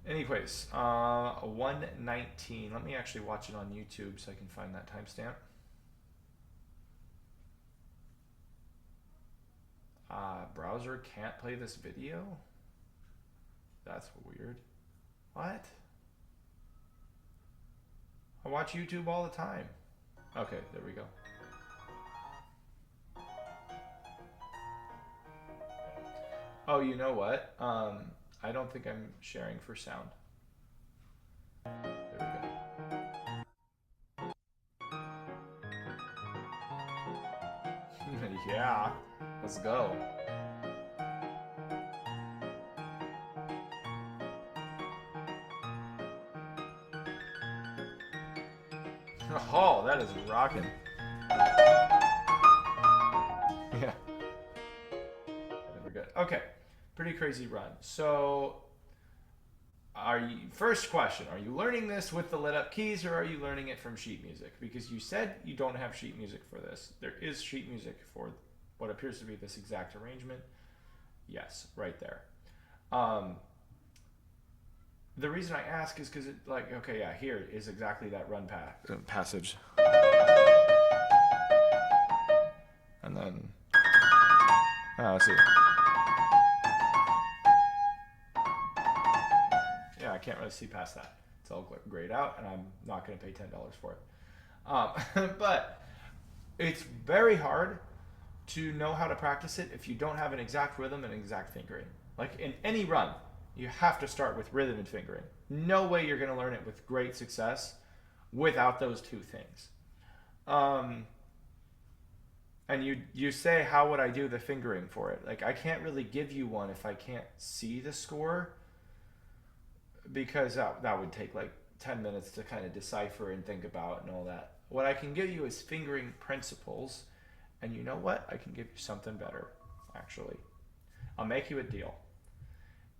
anyways, 119. Let me actually watch it on YouTube so I can find that timestamp. Browser can't play this video? That's weird. What? I watch YouTube all the time. Okay, there we go. Oh, you know what? I don't think I'm sharing for sound. There we go. Yeah, let's go. Oh, that is rocking. Yeah. We're good. Okay. Pretty crazy run. So, first question, are you learning this with the lit up keys, or are you learning it from sheet music? Because you said you don't have sheet music for this. There is sheet music for what appears to be this exact arrangement. Yes, right there. The reason I ask is because okay, yeah, here is exactly that run passage. And then, let's see. Yeah, I can't really see past that. It's all grayed out, and I'm not going to pay $10 for it. But it's very hard to know how to practice it if you don't have an exact rhythm and exact fingering. Like in any run, you have to start with rhythm and fingering. No way you're going to learn it with great success without those 2 things. And you say, how would I do the fingering for it? Like, I can't really give you one if I can't see the score, because that would take like 10 minutes to kind of decipher and think about and all that. What I can give you is fingering principles, and you know what? I can give you something better, actually. I'll make you a deal.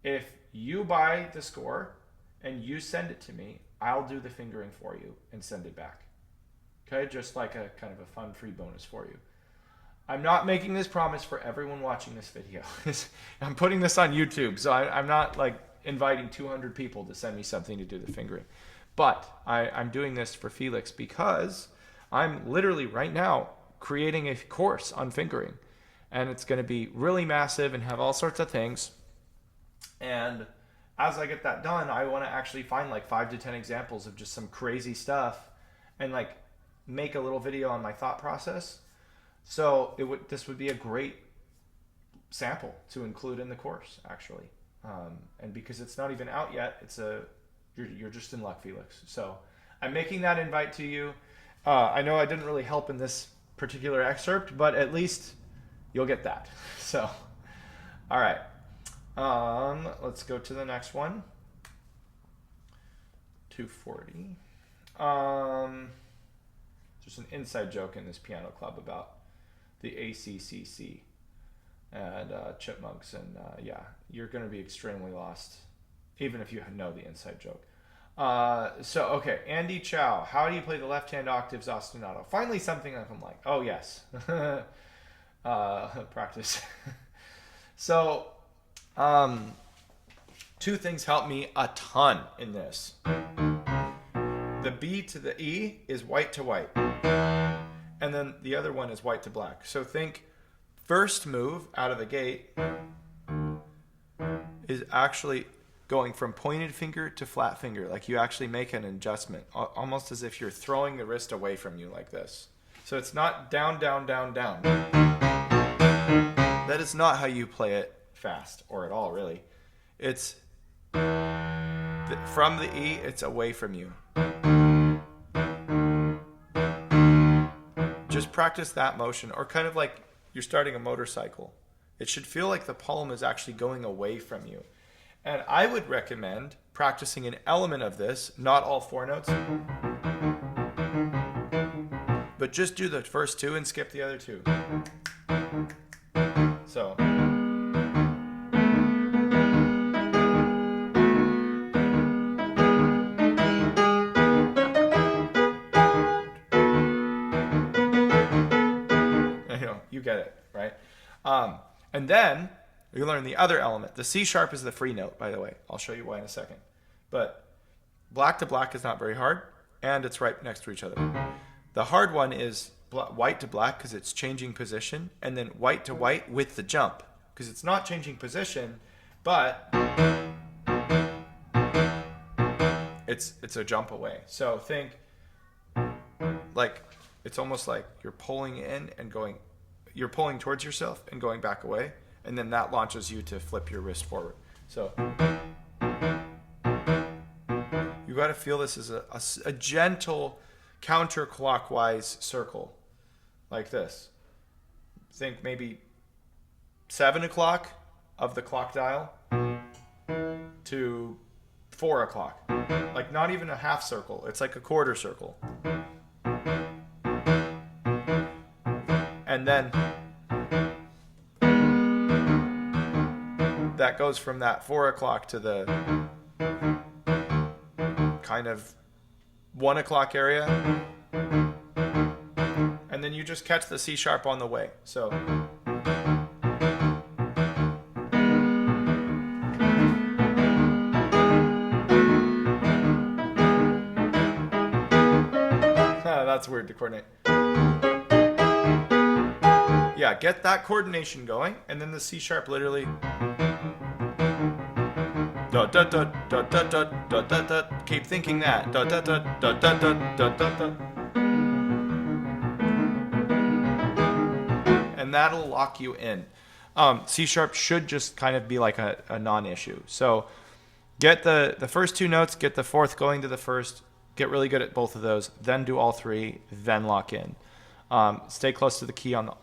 If you buy the score and you send it to me, I'll do the fingering for you and send it back. Okay, just like a kind of a fun free bonus for you. I'm not making this promise for everyone watching this video. I'm putting this on YouTube, so I'm not like inviting 200 people to send me something to do the fingering. But I'm doing this for Felix because I'm literally right now creating a course on fingering. And it's going to be really massive and have all sorts of things. And as I get that done, I want to actually find like 5 to 10 examples of just some crazy stuff and like make a little video on my thought process. So this would be a great sample to include in the course, actually. And because it's not even out yet, you're just in luck, Felix. So I'm making that invite to you. I know I didn't really help in this particular excerpt, but at least you'll get that. So, all right. Let's go to the next one. 240. There's an inside joke in this piano club about the ACCC and chipmunks, and yeah, you're going to be extremely lost, even if you know the inside joke. Okay, Andy Chow, how do you play the left-hand octaves ostinato? Finally, something that I'm like, oh yes, practice. So, 2 things help me a ton in this. The B to the E is white to white, and then the other one is white to black. So think first move out of the gate is actually going from pointed finger to flat finger. Like you actually make an adjustment, almost as if you're throwing the wrist away from you like this. So it's not down, down, down, down. That is not how you play it fast, or at all, really. It's from the E, it's away from you. Just practice that motion, or kind of like you're starting a motorcycle. It should feel like the palm is actually going away from you. And I would recommend practicing an element of this, not all 4 notes, but just do the first 2 and skip the other 2. So. You get it, right? And then we learn the other element. The C sharp is the free note, by the way. I'll show you why in a second. But black to black is not very hard, and it's right next to each other. The hard one is white to black because it's changing position, and then white to white with the jump because it's not changing position, but it's a jump away. So think like it's almost like you're pulling in and going. You're pulling towards yourself and going back away, and then that launches you to flip your wrist forward. So you got to feel this as a gentle counterclockwise circle like this. Think maybe 7 o'clock of the clock dial to 4 o'clock. Like not even a half circle. It's like a quarter circle. And then that goes from that 4 o'clock to the kind of 1 o'clock area. And then you just catch the C sharp on the way. So that's weird to coordinate. Yeah, get that coordination going, and then the C sharp literally. Da da da da da da da da da. Keep thinking that. Da da da da da da da da da. And that'll lock you in. C sharp should just kind of be like a non-issue. So get the first 2 notes, get the 4th going to the 1st, get really good at both of those, then do all 3, then lock in. Stay close to the key on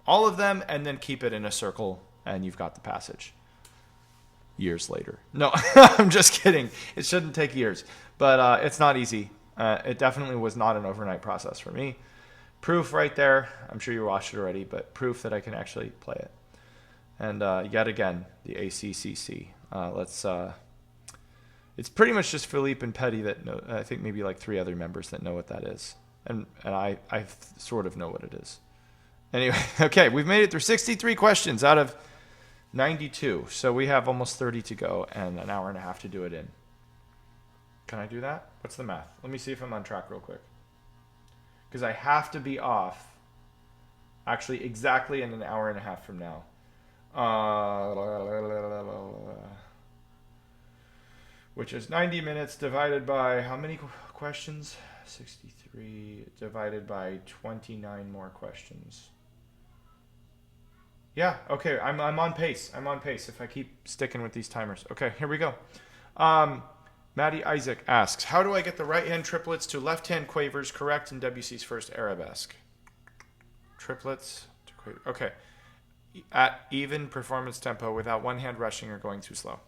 all of them, and then keep it in a circle, and you've got the passage. Years later. No, I'm just kidding. It shouldn't take years, but it's not easy. It definitely was not an overnight process for me. Proof right there. I'm sure you watched it already, but proof that I can actually play it. And yet again, the ACCC. It's pretty much just Philippe and Petit that know. I think maybe like 3 other members that know what that is. And I sort of know what it is. Anyway, okay, we've made it through 63 questions out of 92. So we have almost 30 to go and an hour and a half to do it in. Can I do that? What's the math? Let me see if I'm on track real quick. Because I have to be off actually exactly in an hour and a half from now. Which is 90 minutes divided by how many questions? 63 divided by 29 more questions. Yeah, okay, I'm on pace. I'm on pace if I keep sticking with these timers. Okay, here we go. Maddie Isaac asks, how do I get the right hand triplets to left hand quavers correct in Debussy's first arabesque? Triplets to quaver. Okay. At even performance tempo without one hand rushing or going too slow.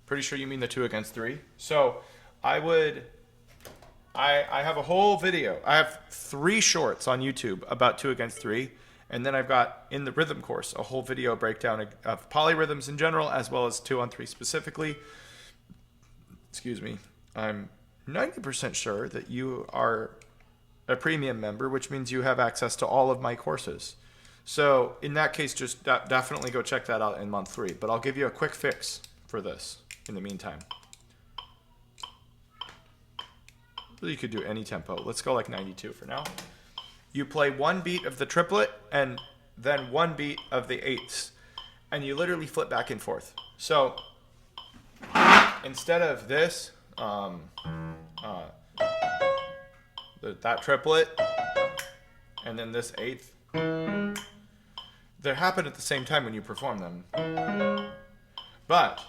Pretty sure you mean the 2 against 3. So I have a whole video. I have 3 shorts on YouTube about 2 against 3. And then I've got, in the rhythm course, a whole video breakdown of polyrhythms in general, as well as 2 on 3 specifically. Excuse me. I'm 90% sure that you are a premium member, which means you have access to all of my courses. So in that case, just definitely go check that out in month 3. But I'll give you a quick fix for this in the meantime. You could do any tempo. Let's go like 92 for now. you play one beat of the triplet and then one beat of the eighths. And you literally flip back and forth. So instead of this, that triplet, and then this eighth, they happen at the same time when you perform them. But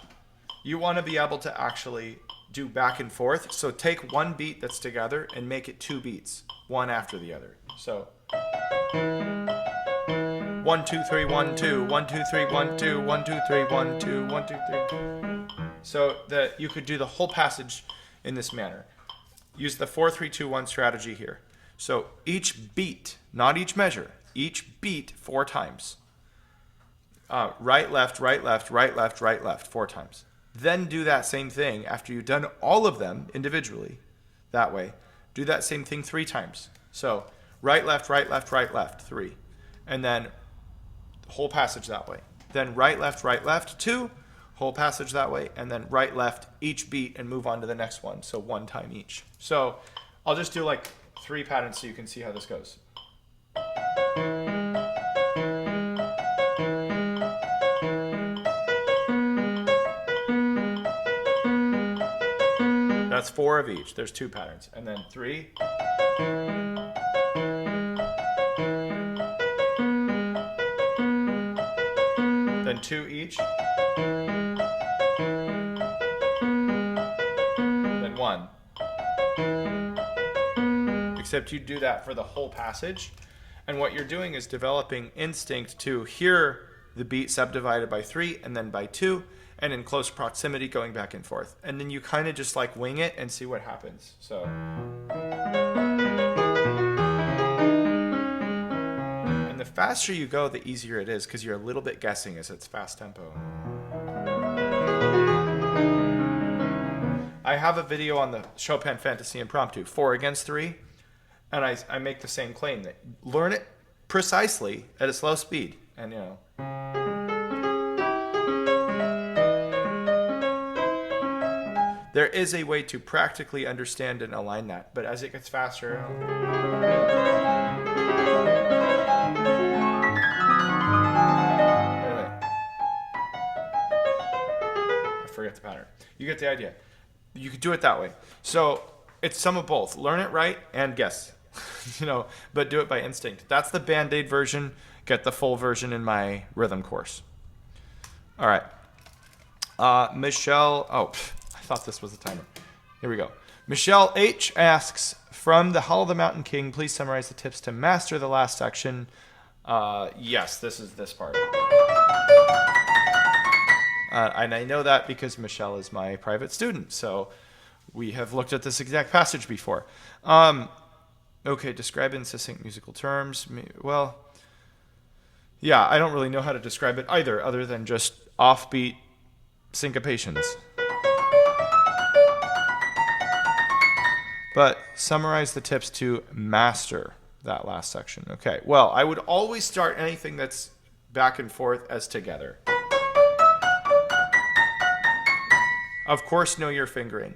you want to be able to actually do back and forth. So take one beat that's together and make it two beats, one after the other. So 1 2 3 1 2 1 2 3 1 2 1 2 3 1 2 1 2 3. So that you could do the whole passage in this manner. Use the 4 3 2 1 strategy here. So each beat, not each measure, each beat 4 times. Right, left, right, left, right, left, right, left, 4 times. Then do that same thing after you've done all of them individually. That way. Do that same thing 3 times. So right, left, right, left, right, left, 3. And then whole passage that way. Then right, left, 2. Whole passage that way. And then right, left, each beat and move on to the next one. So 1 time each. So I'll just do like 3 patterns so you can see how this goes. That's 4 of each. There's 2 patterns. And then 3. Then 2 each. Then 1. Except you do that for the whole passage. And what you're doing is developing instinct to hear the beat subdivided by 3 and then by 2. And in close proximity going back and forth. And then you kind of just like wing it and see what happens. So. And the faster you go, the easier it is because you're a little bit guessing as it's fast tempo. I have a video on the Chopin Fantasy Impromptu, 4 against 3. And I make the same claim that learn it precisely at a slow speed. And you know. There is a way to practically understand and align that, but as it gets faster... I forget the pattern. You get the idea. You could do it that way. So it's some of both. Learn it right and guess. But do it by instinct. That's the Band-Aid version. Get the full version in my rhythm course. All right. Michelle... I thought this was a timer. Here we go. Michelle H. asks, from The Hall of the Mountain King, please summarize the tips to master the last section. Yes, this is this part. And I know that because Michelle is my private student, so we have looked at this exact passage before. Okay, describe in succinct musical terms. Well, yeah, I don't really know how to describe it either, other than just offbeat syncopations. But summarize the tips to master that last section. Okay, well, I would always start anything that's back and forth as together. Of course, know your fingering.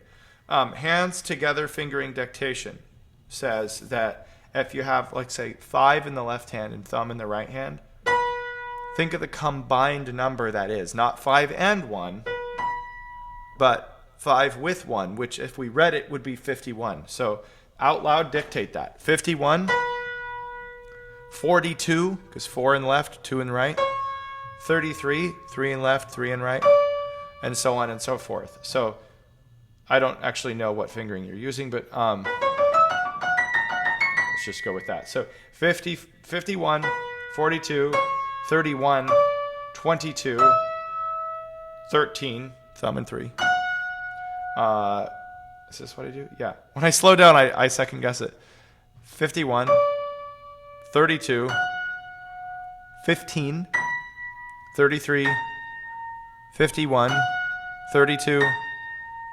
Hands together fingering dictation says that if you have, like, say, 5 in the left hand and thumb in the right hand, think of the combined number that is. Not 5 and 1, but 5 with 1, which if we read it would be 51. So out loud dictate that. 51, 42, because 4 in left, 2 in right, 33, 3 in left, 3 in right, and so on and so forth. So I don't actually know what fingering you're using, but let's just go with that. So 50, 51, 42, 31, 22, 13, thumb and 3. Is this what I do? Yeah. When I slow down, I second guess it. 51, 32, 15, 33, 51, 32,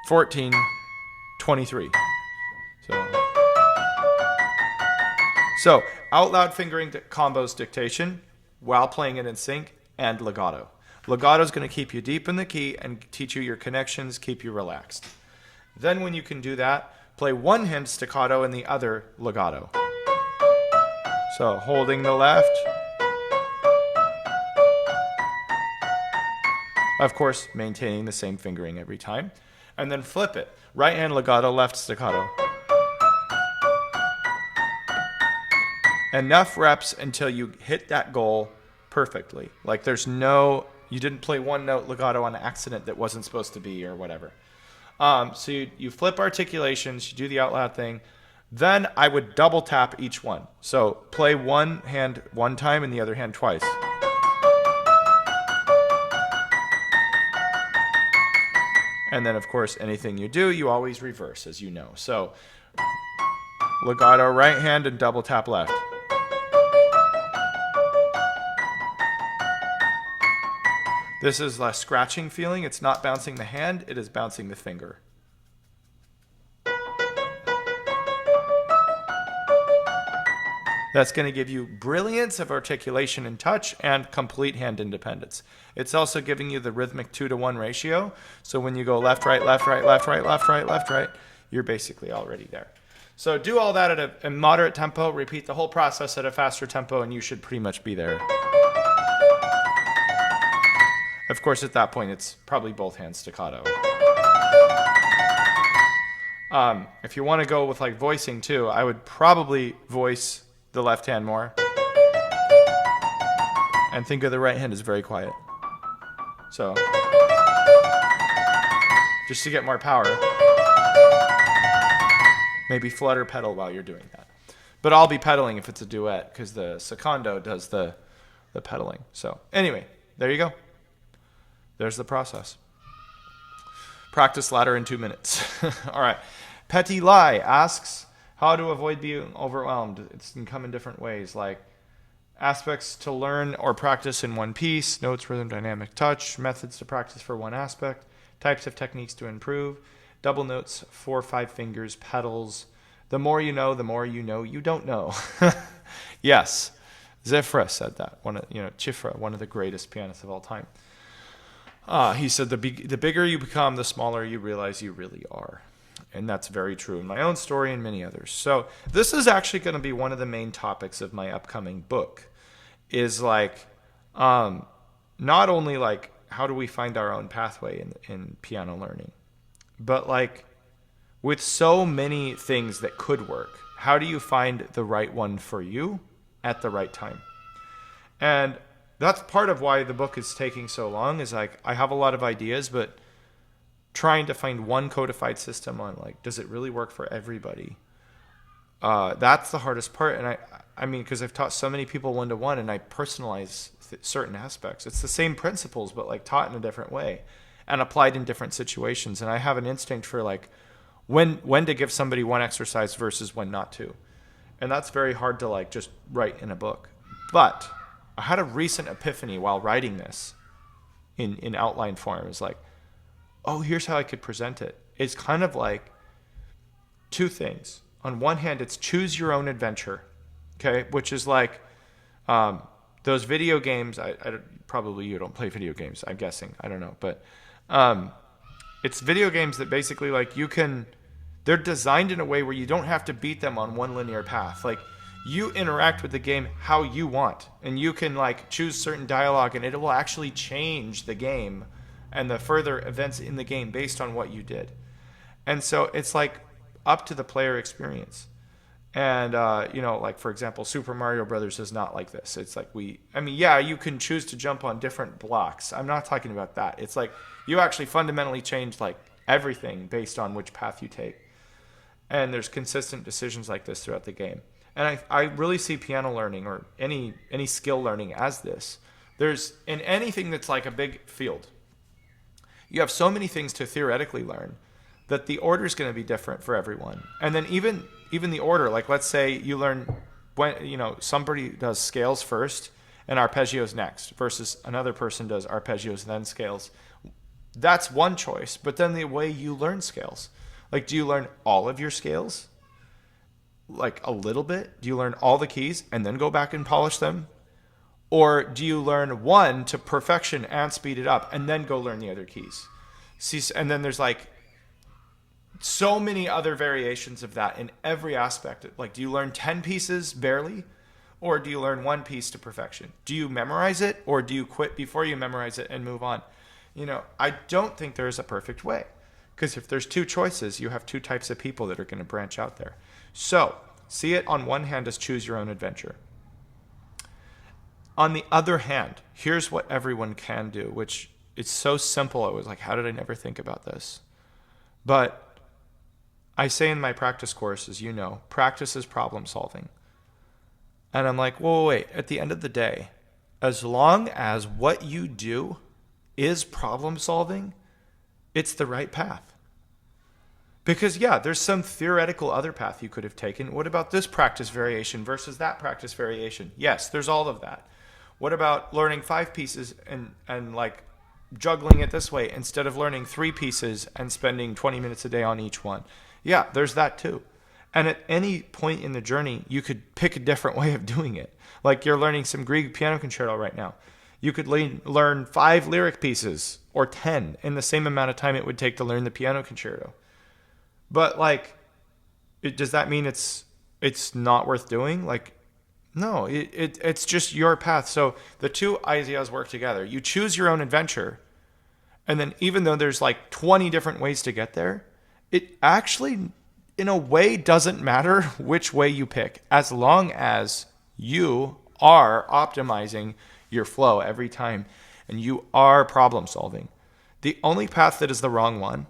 14, 23. So out loud fingering combos dictation while playing it in sync and legato. Legato is going to keep you deep in the key and teach you your connections, keep you relaxed. Then when you can do that, play one hand staccato and the other legato. So holding the left. Of course, maintaining the same fingering every time. And then flip it. Right hand legato, left staccato. Enough reps until you hit that goal perfectly. Like there's no, you didn't play one note legato on accident that wasn't supposed to be or whatever. So you flip articulations, you do the out loud thing. Then I would double tap each one. So play one hand one time and the other hand twice. And then, of course, anything you do, you always reverse, as you know. So legato right hand and double tap left. This is less scratching feeling. It's not bouncing the hand, it is bouncing the finger. That's going to give you brilliance of articulation and touch and complete hand independence. It's also giving you the rhythmic 2-to-1 ratio. So when you go left, right, left, right, left, right, left, right, left, right, you're basically already there. So do all that at a moderate tempo. Repeat the whole process at a faster tempo, and you should pretty much be there. Of course, at that point, it's probably both hands staccato. If you want to go with like voicing too, I would probably voice the left hand more. And think of the right hand as very quiet. So, just to get more power, maybe flutter pedal while you're doing that. But I'll be pedaling if it's a duet, because the secondo does the pedaling. So, anyway, there you go. There's the process. Practice ladder in 2 minutes. All right. Petit Lai asks, how to avoid being overwhelmed? It can come in different ways, like aspects to learn or practice in one piece, notes, rhythm, dynamic, touch, methods to practice for one aspect, types of techniques to improve, double notes, 4 or 5 fingers, pedals. The more you know you don't know. Yes, Zifra said that. Chifra, one of the greatest pianists of all time. He said the bigger you become, the smaller you realize you really are. And that's very true in my own story and many others. So this is actually going to be one of the main topics of my upcoming book, is like not only like how do we find our own pathway in piano learning, but like with so many things that could work, how do you find the right one for you at the right time? And that's part of why the book is taking so long, is like I have a lot of ideas, but trying to find one codified system on like, does it really work for everybody? That's the hardest part. And I mean, because I've taught so many people one-to-one and I personalize certain aspects. It's the same principles, but like taught in a different way and applied in different situations. And I have an instinct for like when to give somebody one exercise versus when not to. And that's very hard to like just write in a book. But I had a recent epiphany while writing this in outline form. It's like, oh, here's how I could present it. It's kind of like 2 things. On one hand, it's choose your own adventure, okay? Which is like those video games. Probably you don't play video games, I'm guessing. I don't know. But it's video games that basically like they're designed in a way where you don't have to beat them on one linear path. Like you interact with the game how you want. And you can like choose certain dialogue and it will actually change the game and the further events in the game based on what you did. And so it's like up to the player experience. And, like, for example, Super Mario Brothers is not like this. It's like you can choose to jump on different blocks. I'm not talking about that. It's like you actually fundamentally change, like, everything based on which path you take. And there's consistent decisions like this throughout the game. And I really see piano learning or any skill learning as this. There's, in anything that's like a big field, you have so many things to theoretically learn that the order is going to be different for everyone. And then even the order, like let's say you learn when, somebody does scales first and arpeggios next versus another person does arpeggios then scales. That's one choice. But then the way you learn scales, like do you learn all of your scales? Like a little bit? Do you learn all the keys and then go back and polish them? Or do you learn one to perfection and speed it up and then go learn the other keys? See, and then there's like so many other variations of that in every aspect. Like, do you learn 10 pieces barely? Or do you learn one piece to perfection? Do you memorize it, or do you quit before you memorize it and move on? I don't think there is a perfect way, because if there's two choices, you have two types of people that are going to branch out there. So see it on one hand as choose your own adventure. On the other hand, here's what everyone can do, which it's so simple. I was like, how did I never think about this? But I say in my practice course, as you know, practice is problem solving. And I'm like, whoa, wait, at the end of the day, as long as what you do is problem solving, it's the right path. Because there's some theoretical other path you could have taken. What about this practice variation versus that practice variation? Yes, there's all of that. What about learning 5 pieces and like juggling it this way instead of learning 3 pieces and spending 20 minutes a day on each one? Yeah, there's that too. And at any point in the journey, you could pick a different way of doing it. Like you're learning some Grieg piano concerto right now. You could learn 5 lyric pieces or 10 in the same amount of time it would take to learn the piano concerto. But does that mean it's not worth doing? No, it's just your path. So the two ideas work together. You choose your own adventure, and then even though there's 20 different ways to get there, it actually, in a way, doesn't matter which way you pick, as long as you are optimizing your flow every time and you are problem solving. The only path that is the wrong one,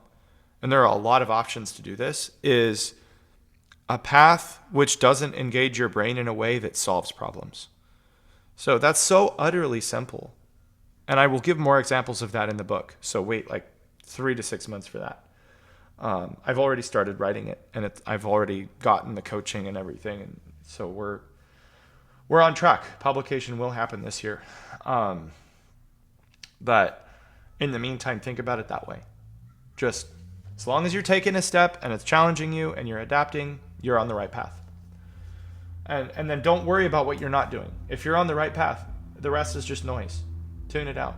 and there are a lot of options to do this, is a path which doesn't engage your brain in a way that solves problems. So that's so utterly simple. And I will give more examples of that in the book. So wait 3 to 6 months for that. I've already started writing it, and I've already gotten the coaching and everything. And so we're on track. Publication will happen this year. But in the meantime, think about it that way. Just as long as you're taking a step and it's challenging you and you're adapting, you're on the right path. And then don't worry about what you're not doing. If you're on the right path, the rest is just noise. Tune it out.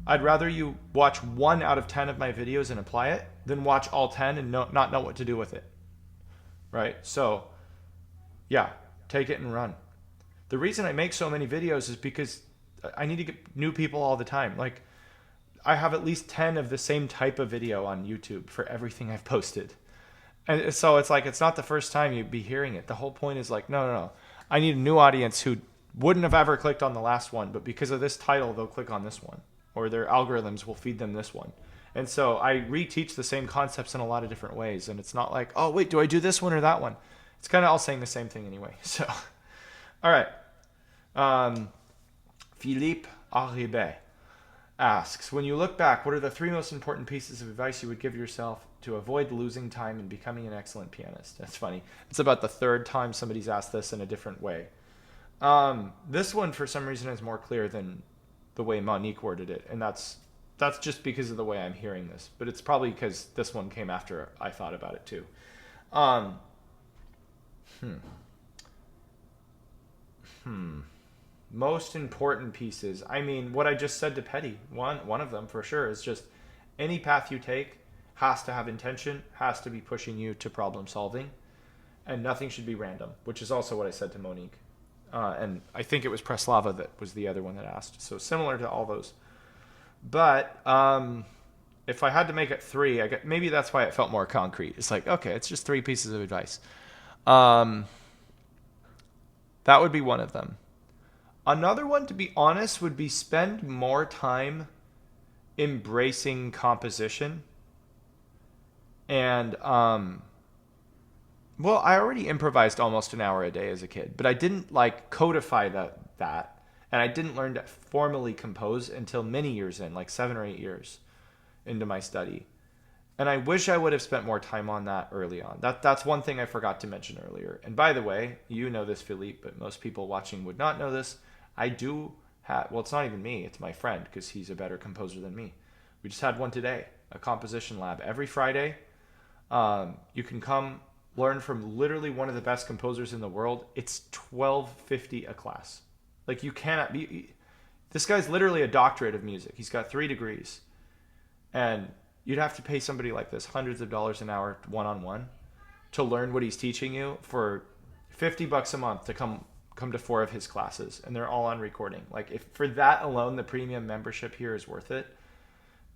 I'd rather you watch 1 out of 10 of my videos and apply it than watch all 10 and not know what to do with it. Right? So, take it and run. The reason I make so many videos is because I need to get new people all the time. I have at least 10 of the same type of video on YouTube for everything I've posted. And so it's not the first time you'd be hearing it. The whole point is no. I need a new audience who wouldn't have ever clicked on the last one, but because of this title, they'll click on this one. Or their algorithms will feed them this one. And so I reteach the same concepts in a lot of different ways. And it's not oh, wait, do I do this one or that one? It's kind of all saying the same thing anyway. So, all right. Philippe Arribet asks, when you look back, what are the 3 most important pieces of advice you would give yourself to avoid losing time in becoming an excellent pianist? That's funny. It's about the 3rd time somebody's asked this in a different way. This one, for some reason, is more clear than the way Monique worded it. And that's just because of the way I'm hearing this. But it's probably because this one came after I thought about it too. Most important pieces. I mean, what I just said to Petit, one of them for sure, is just any path you take has to have intention, has to be pushing you to problem solving, and nothing should be random, which is also what I said to Monique. And I think it was Preslava that was the other one that asked. So similar to all those. But if I had to make it 3, maybe that's why it felt more concrete. It's okay, it's just 3 pieces of advice. That would be one of them. Another one, to be honest, would be spend more time embracing composition. And, I already improvised almost an hour a day as a kid, but I didn't codify that. And I didn't learn to formally compose until many years in, 7 or 8 years into my study. And I wish I would have spent more time on that early on. That's one thing I forgot to mention earlier. And by the way, you know this, Philippe, but most people watching would not know this. I do have, it's not even me, it's my friend, because he's a better composer than me. We just had one today, a composition lab. Every Friday, you can come learn from literally one of the best composers in the world. It's $12.50 a class. You cannot be... This guy's literally a doctorate of music. He's got 3 degrees. And you'd have to pay somebody like this hundreds of dollars an hour, one-on-one, to learn what he's teaching you for $50 a month to come come to 4 of his classes, and they're all on recording. Like, if for that alone, the premium membership here is worth it,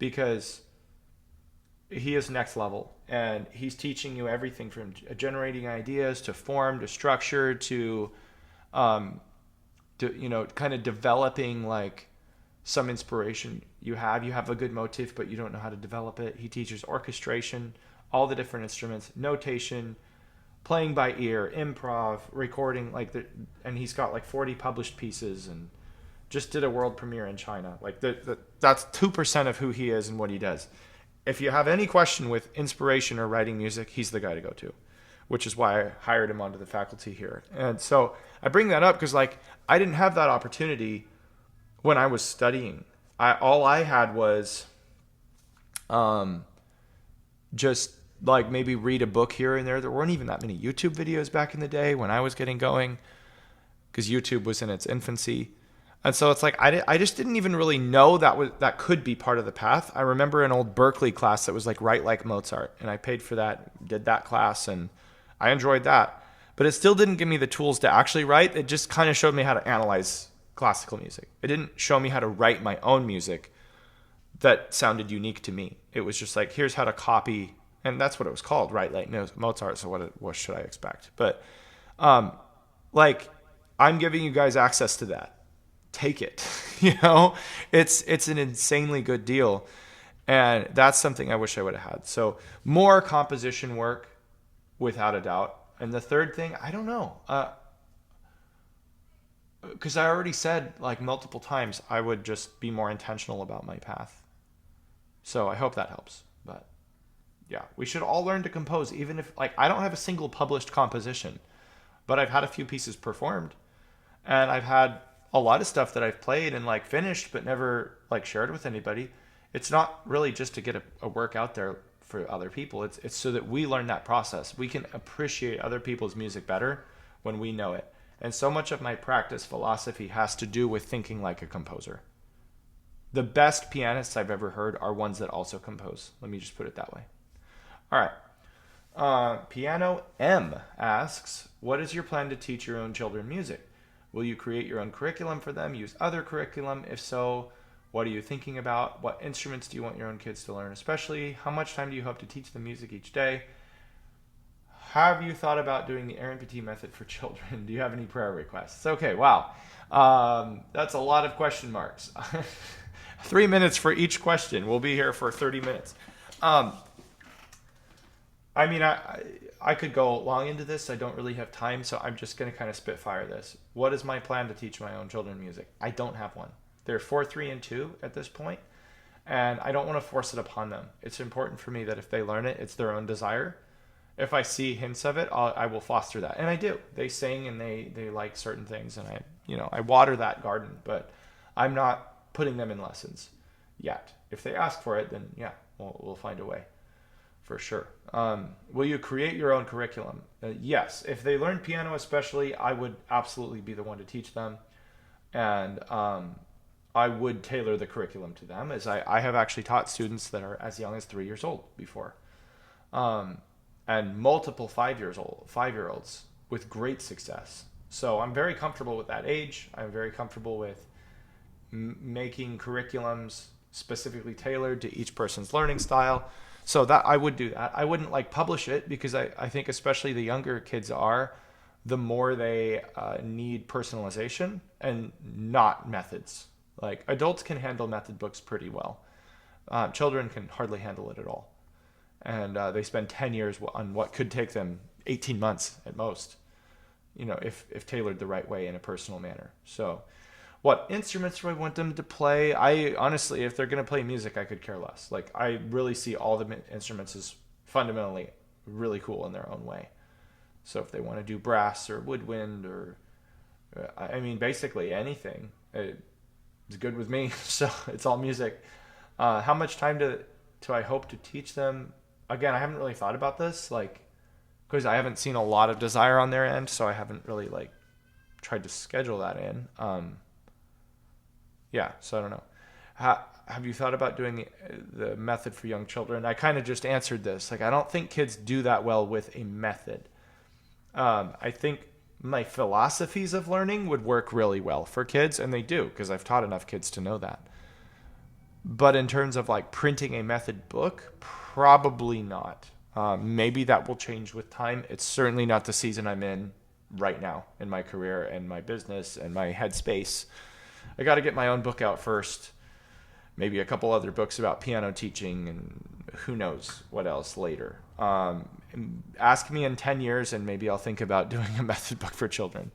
because he is next level, and he's teaching you everything from generating ideas to form to structure to kind of developing like some inspiration. You have a good motif, but you don't know how to develop it. He teaches orchestration, all the different instruments, notation, playing by ear, improv, recording, and he's got like 40 published pieces, and just did a world premiere in China. Like that's 2% of who he is and what he does. If you have any question with inspiration or writing music, he's the guy to go to, which is why I hired him onto the faculty here. And so I bring that up because like I didn't have that opportunity when I was studying. All I had was just like maybe read a book here and there. There weren't even that many YouTube videos back in the day when I was getting going, because YouTube was in its infancy. And so it's like I just didn't even really know that could be part of the path. I remember an old Berkeley class that was like Write Like Mozart, and I paid for that, did that class, and I enjoyed that. But it still didn't give me the tools to actually write. It just kind of showed me how to analyze classical music. It didn't show me how to write my own music that sounded unique to me. It was just like, here's how to copy, and that's what it was called, Write Like Mozart. So what should I expect? But like, I'm giving you guys access to that. Take it. It's an insanely good deal, and that's something I wish I would have had. So more composition work, without a doubt. And the third thing, I don't know, because I already said like multiple times I would just be more intentional about my path. So I hope that helps. But yeah, we should all learn to compose, even if like I don't have a single published composition, but I've had a few pieces performed, and I've had a lot of stuff that I've played and like finished but never like shared with anybody. It's not really just to get a work out there for other people. It's so that we learn that process. We can appreciate other people's music better when we know it. And so much of my practice philosophy has to do with thinking like a composer. The best pianists I've ever heard are ones that also compose. Let me just put it that way. All right. Piano M asks, what is your plan to teach your own children music? Will you create your own curriculum for them? Use other curriculum? If so, what are you thinking about? What instruments do you want your own kids to learn especially? How much time do you hope to teach them music each day? Have you thought about doing the Aaron Petit method for children? Do you have any prayer requests? Okay, wow. That's a lot of question marks. 3 minutes for each question. We'll be here for 30 minutes. I mean, I could go long into this. I don't really have time, so I'm just going to kind of spitfire this. What is my plan to teach my own children music? I don't have one. They're 4, 3, and 2 at this point, and I don't want to force it upon them. It's important for me that if they learn it, it's their own desire. If I see hints of it, I will foster that, and I do. They sing and they like certain things, and I water that garden, but I'm not putting them in lessons yet. If they ask for it, then yeah, we'll find a way. For sure. Will you create your own curriculum? Yes. If they learn piano especially, I would absolutely be the one to teach them. And I would tailor the curriculum to them, as I have actually taught students that are as young as 3 years old before. And multiple 5-year-olds with great success. So I'm very comfortable with that age. I'm very comfortable with making curriculums specifically tailored to each person's learning style. So that I would do that. I wouldn't like publish it, because I think especially the younger kids the more they need personalization and not methods. Like adults can handle method books pretty well. Children can hardly handle it at all. And they spend 10 years on what could take them 18 months at most, if tailored the right way in a personal manner. So what instruments do I want them to play? I honestly, if they're going to play music, I could care less. Like, I really see all the instruments as fundamentally really cool in their own way. So if they want to do brass or woodwind or, basically anything, it's good with me. So it's all music. How much time do I hope to teach them? Again, I haven't really thought about this, because I haven't seen a lot of desire on their end, so I haven't really tried to schedule that in. Yeah, so I don't know. Have you thought about doing the method for young children? I kind of just answered this. I don't think kids do that well with a method. I think my philosophies of learning would work really well for kids, and they do, because I've taught enough kids to know that. But in terms of like printing a method book, probably not. Maybe that will change with time. It's certainly not the season I'm in right now in my career and my business and my headspace. I got to get my own book out first. Maybe a couple other books about piano teaching, and who knows what else later. Ask me in 10 years and maybe I'll think about doing a method book for children.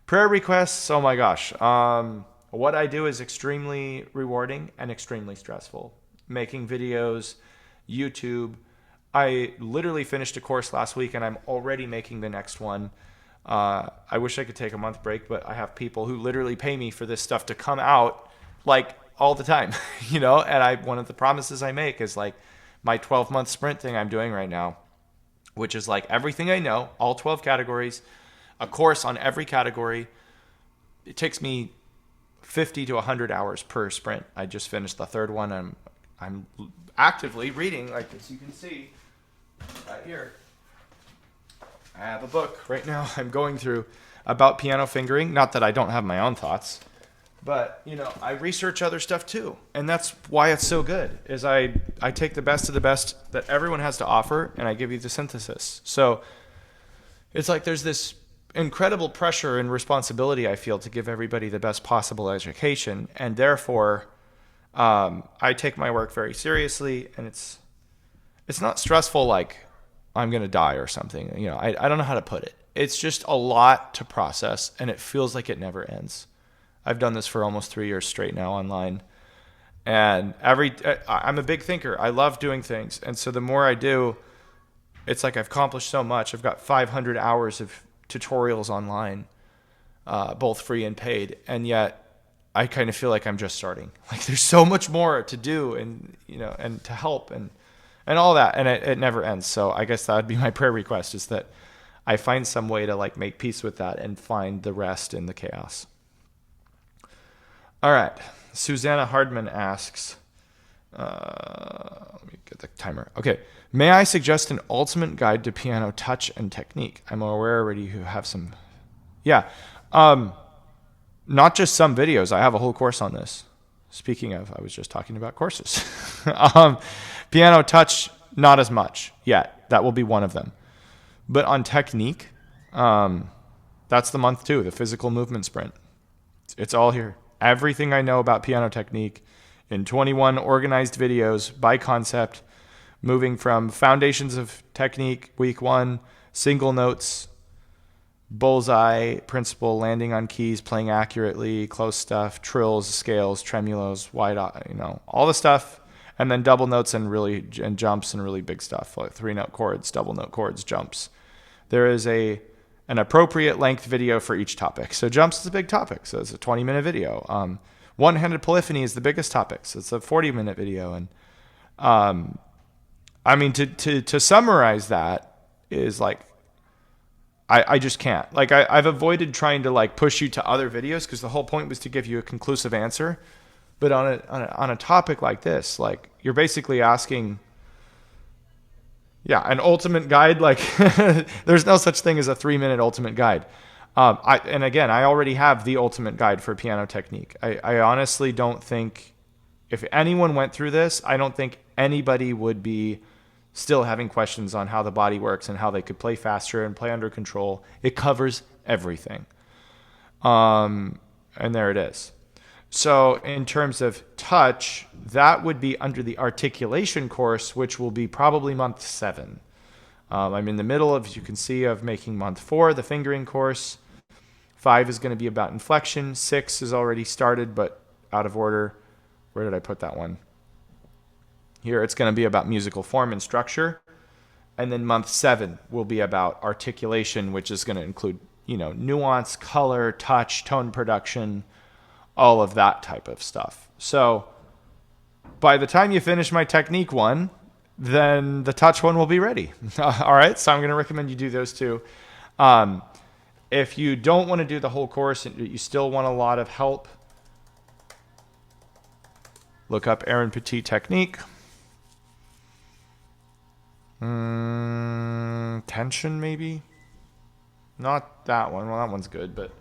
Prayer requests, oh my gosh. What I do is extremely rewarding and extremely stressful. Making videos, YouTube. I literally finished a course last week and I'm already making the next one. I wish I could take a month break, but I have people who literally pay me for this stuff to come out like all the time, you know? And one of the promises I make is like my 12-month sprint thing I'm doing right now, which is like everything I know, all 12 categories, a course on every category. It takes me 50 to 100 hours per sprint. I just finished the third one. I'm actively reading, like as you can see right here. I have a book right now I'm going through about piano fingering. Not that I don't have my own thoughts, but you know, I research other stuff too. And that's why it's so good, is I take the best of the best that everyone has to offer and I give you the synthesis. So it's like there's this incredible pressure and responsibility I feel to give everybody the best possible education, and therefore I take my work very seriously, and it's not stressful like I'm gonna die or something. You know, I don't know how to put it. It's just a lot to process, and it feels like it never ends. I've done this for almost 3 years straight now online, and I'm a big thinker. I love doing things, and so the more I do, it's like I've accomplished so much. I've got 500 hours of tutorials online, both free and paid, and yet I kind of feel like I'm just starting. Like there's so much more to do, and you know, and to help, and all that, and it never ends. So I guess that would be my prayer request, is that I find some way to like make peace with that and find the rest in the chaos. All right, Susanna Hardman asks, let me get the timer. Okay. May I suggest an ultimate guide to piano touch and technique? I'm aware already you have some. Yeah. Not just some videos. I have a whole course on this. Speaking of, I was just talking about courses. Piano touch, not as much yet. That will be one of them. But on technique, that's the month 2, the physical movement sprint. It's all here. Everything I know about piano technique in 21 organized videos by concept, moving from foundations of technique, week 1, single notes, bullseye principle, landing on keys, playing accurately, close stuff, trills, scales, tremulos, wide, you know, all the stuff, and then double notes and jumps and really big stuff, like 3-note chords, double note chords, jumps. There is an appropriate length video for each topic. So jumps is a big topic, so it's a 20-minute video. One-handed polyphony is the biggest topic, so it's a 40-minute video. And I mean, to summarize that is like, I just can't. Like I've avoided trying to like push you to other videos, because the whole point was to give you a conclusive answer. But on a topic like this, like you're basically asking, an ultimate guide. Like there's no such thing as a 3-minute ultimate guide. And again, I already have the ultimate guide for piano technique. I honestly don't think, if anyone went through this, I don't think anybody would be still having questions on how the body works and how they could play faster and play under control. It covers everything. And there it is. So in terms of touch, that would be under the articulation course, which will be probably month 7. I'm in the middle of, as you can see, of making month 4, the fingering course. 5 is going to be about inflection. 6 is already started, but out of order. Where did I put that one? Here, it's going to be about musical form and structure. And then month 7 will be about articulation, which is going to include, you know, nuance, color, touch, tone production, all of that type of stuff. So by the time you finish my technique one, then the touch one will be ready. All right, so I'm going to recommend you do those two. If you don't want to do the whole course and you still want a lot of help, look up Aaron Petit technique. Tension, maybe? Not that one. Well, that one's good, but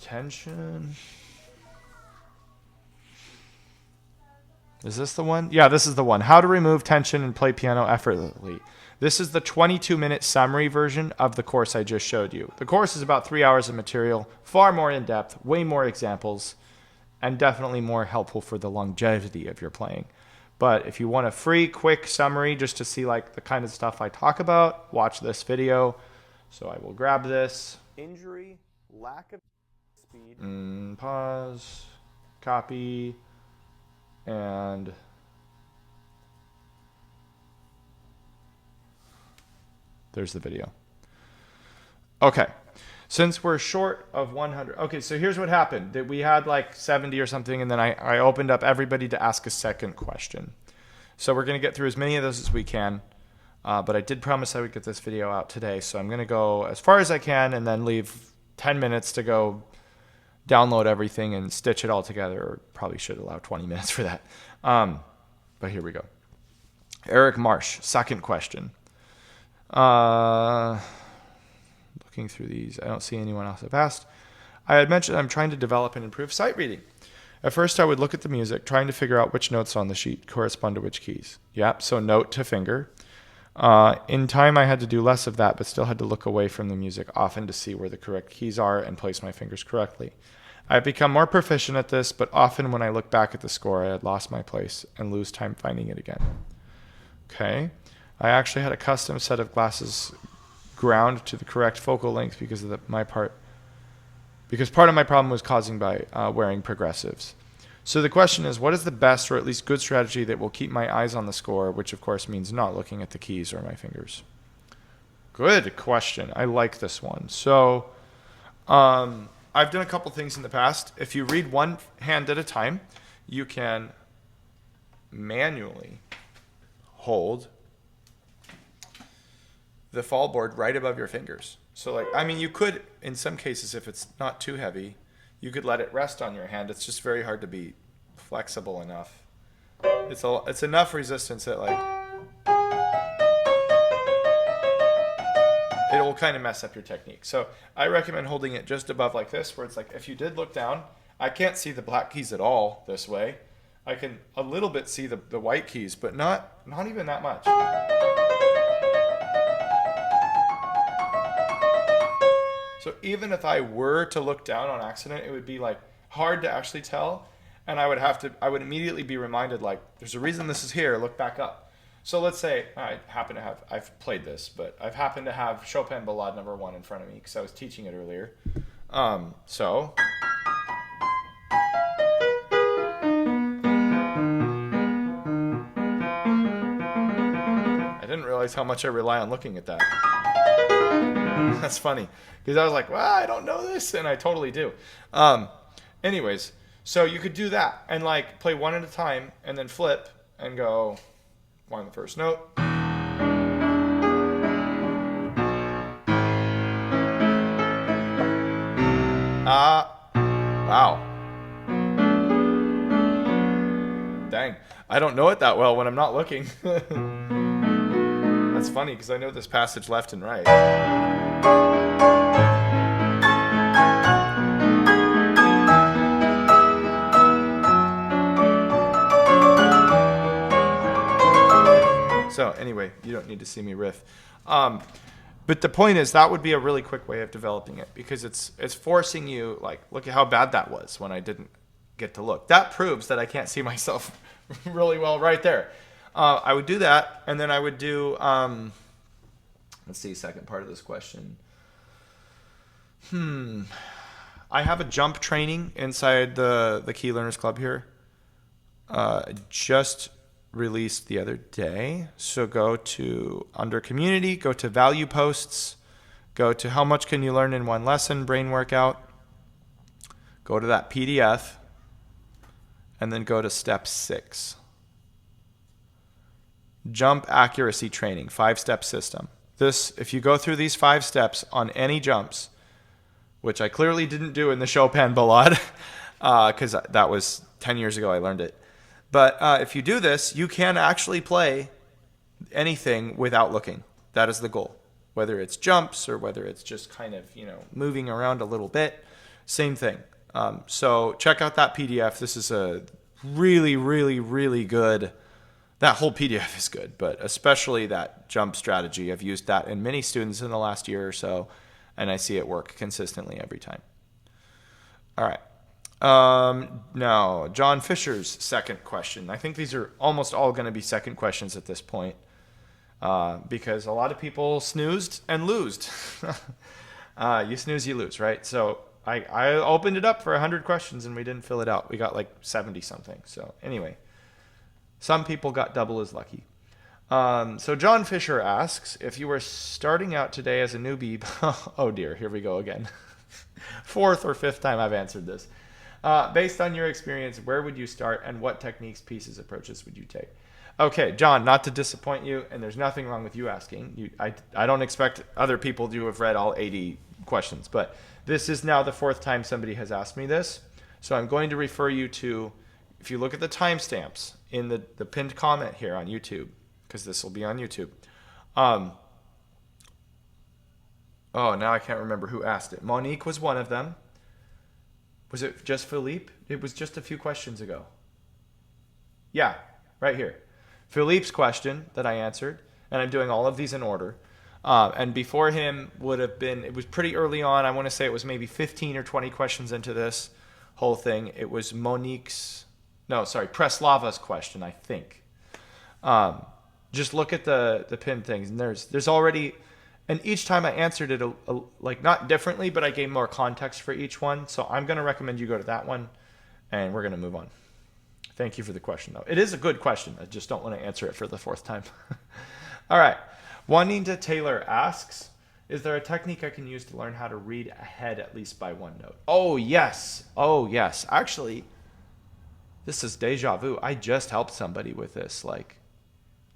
tension. Is this the one? Yeah, this is the one. How to remove tension and play piano effortlessly. This is the 22-minute summary version of the course I just showed you. The course is about 3 hours of material, far more in-depth, way more examples, and definitely more helpful for the longevity of your playing. But if you want a free, quick summary just to see like the kind of stuff I talk about, watch this video. So I will grab this. Injury, lack of speed. Pause, copy, and there's the video. Okay. Since we're short of 100, okay, so here's what happened. That we had like 70 or something, and then I opened up everybody to ask a second question. So we're going to get through as many of those as we can, but I did promise I would get this video out today, so I'm going to go as far as I can and then leave 10 minutes to go download everything and stitch it all together, or probably should allow 20 minutes for that. But here we go. Eric Marsh, second question. Looking through these, I don't see anyone else have asked. I had mentioned I'm trying to develop and improve sight reading. At first, I would look at the music, trying to figure out which notes on the sheet correspond to which keys. Yep, so note to finger. In time, I had to do less of that, but still had to look away from the music often to see where the correct keys are and place my fingers correctly. I have become more proficient at this, but often when I look back at the score, I had lost my place and lose time finding it again. Okay. I actually had a custom set of glasses ground to the correct focal length because of because part of my problem was causing by wearing progressives. So the question is, what is the best or at least good strategy that will keep my eyes on the score, which of course means not looking at the keys or my fingers? Good question. I like this one. So I've done a couple things in the past. If you read one hand at a time, you can manually hold the fall board right above your fingers. So like, I mean, you could, in some cases, if it's not too heavy, you could let it rest on your hand. It's just very hard to be flexible enough. It's enough resistance that like, it will kind of mess up your technique. So I recommend holding it just above like this, where it's like, if you did look down, I can't see the black keys at all this way. I can a little bit see the white keys, but not even that much. So even if I were to look down on accident, it would be like hard to actually tell. And I would immediately be reminded, like, there's a reason this is here, look back up. So let's say I've played this, but I've happened to have Chopin Ballade No. 1 in front of me because I was teaching it earlier. So I didn't realize how much I rely on looking at that. That's funny because I was like, well, I don't know this, and I totally do. Anyways, so you could do that and like play one at a time and then flip and go on the first note. Wow. Dang. I don't know it that well when I'm not looking. That's funny because I know this passage left and right. So anyway, you don't need to see me riff. But the point is that would be a really quick way of developing it because it's forcing you, like, look at how bad that was when I didn't get to look. That proves that I can't see myself really well right there. I would do that, and then I would do, let's see, second part of this question. I have a jump training inside the Key Learners Club here. Just released the other day. So go to under community, go to value posts, go to how much can you learn in one lesson, brain workout, go to that PDF, and then go to step 6. Jump accuracy training, 5-step system. This, if you go through these 5 steps on any jumps, which I clearly didn't do in the Chopin Ballade, because that was 10 years ago I learned it. But if you do this, you can actually play anything without looking. That is the goal. whether it's jumps or whether it's just kind of, moving around a little bit, same thing. So check out that PDF. This is a really, really, really good, that whole PDF is good, but especially that jump strategy. I've used that in many students in the last year or so, and I see it work consistently every time. All right. Now, John Fisher's second question. I think these are almost all going to be second questions at this point, because a lot of people snoozed and losed. You snooze, you lose, right? So I opened it up for 100 questions and we didn't fill it out. We got like 70 something. So anyway, some people got double as lucky. So John Fisher asks, if you were starting out today as a newbie, oh dear, here we go again. Fourth or fifth time I've answered this. Based on your experience, where would you start and what techniques, pieces, approaches would you take? Okay, John, not to disappoint you, and there's nothing wrong with you asking. I don't expect other people to have read all 80 questions, but this is now the fourth time somebody has asked me this. So I'm going to refer you to, if you look at the timestamps in the pinned comment here on YouTube, because this will be on YouTube. Oh, now I can't remember who asked it. Monique was one of them. Was it just Philippe? It was just a few questions ago. Yeah, right here. Philippe's question that I answered, and I'm doing all of these in order. And before him would have been, it was pretty early on. I want to say it was maybe 15 or 20 questions into this whole thing. It was Preslava's question, I think. Just look at the pin things, and there's already, and each time I answered it like not differently, but I gave more context for each one. So I'm going to recommend you go to that one, and we're going to move on. Thank you for the question, though. It is a good question. I just don't want to answer it for the fourth time. All right. Juanita Taylor asks, is there a technique I can use to learn how to read ahead at least by one note? Oh, yes. Oh, yes. Actually, this is deja vu. I just helped somebody with this. Like,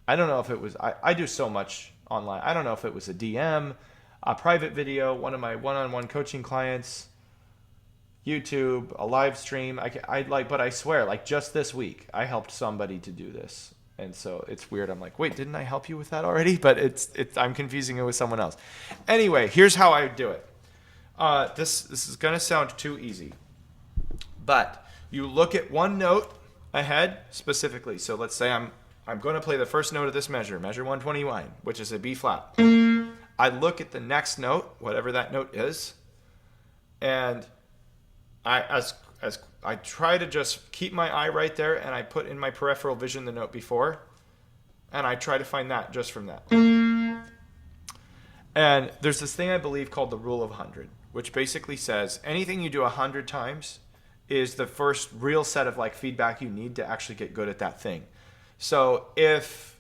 I don't know if it was, I do so much online. I don't know if it was a DM, a private video, one of my one-on-one coaching clients, YouTube, a live stream. But I swear, like just this week, I helped somebody to do this. And so it's weird. I'm like, wait, didn't I help you with that already? But I'm confusing it with someone else. Anyway, here's how I do it. This is going to sound too easy. But you look at one note ahead specifically. So let's say I'm going to play the first note of this measure 121, which is a B flat. I look at the next note, whatever that note is, and I try to just keep my eye right there, and I put in my peripheral vision the note before, and I try to find that just from that. And there's this thing I believe called the rule of 100, which basically says anything you do 100 times is the first real set of like feedback you need to actually get good at that thing. So if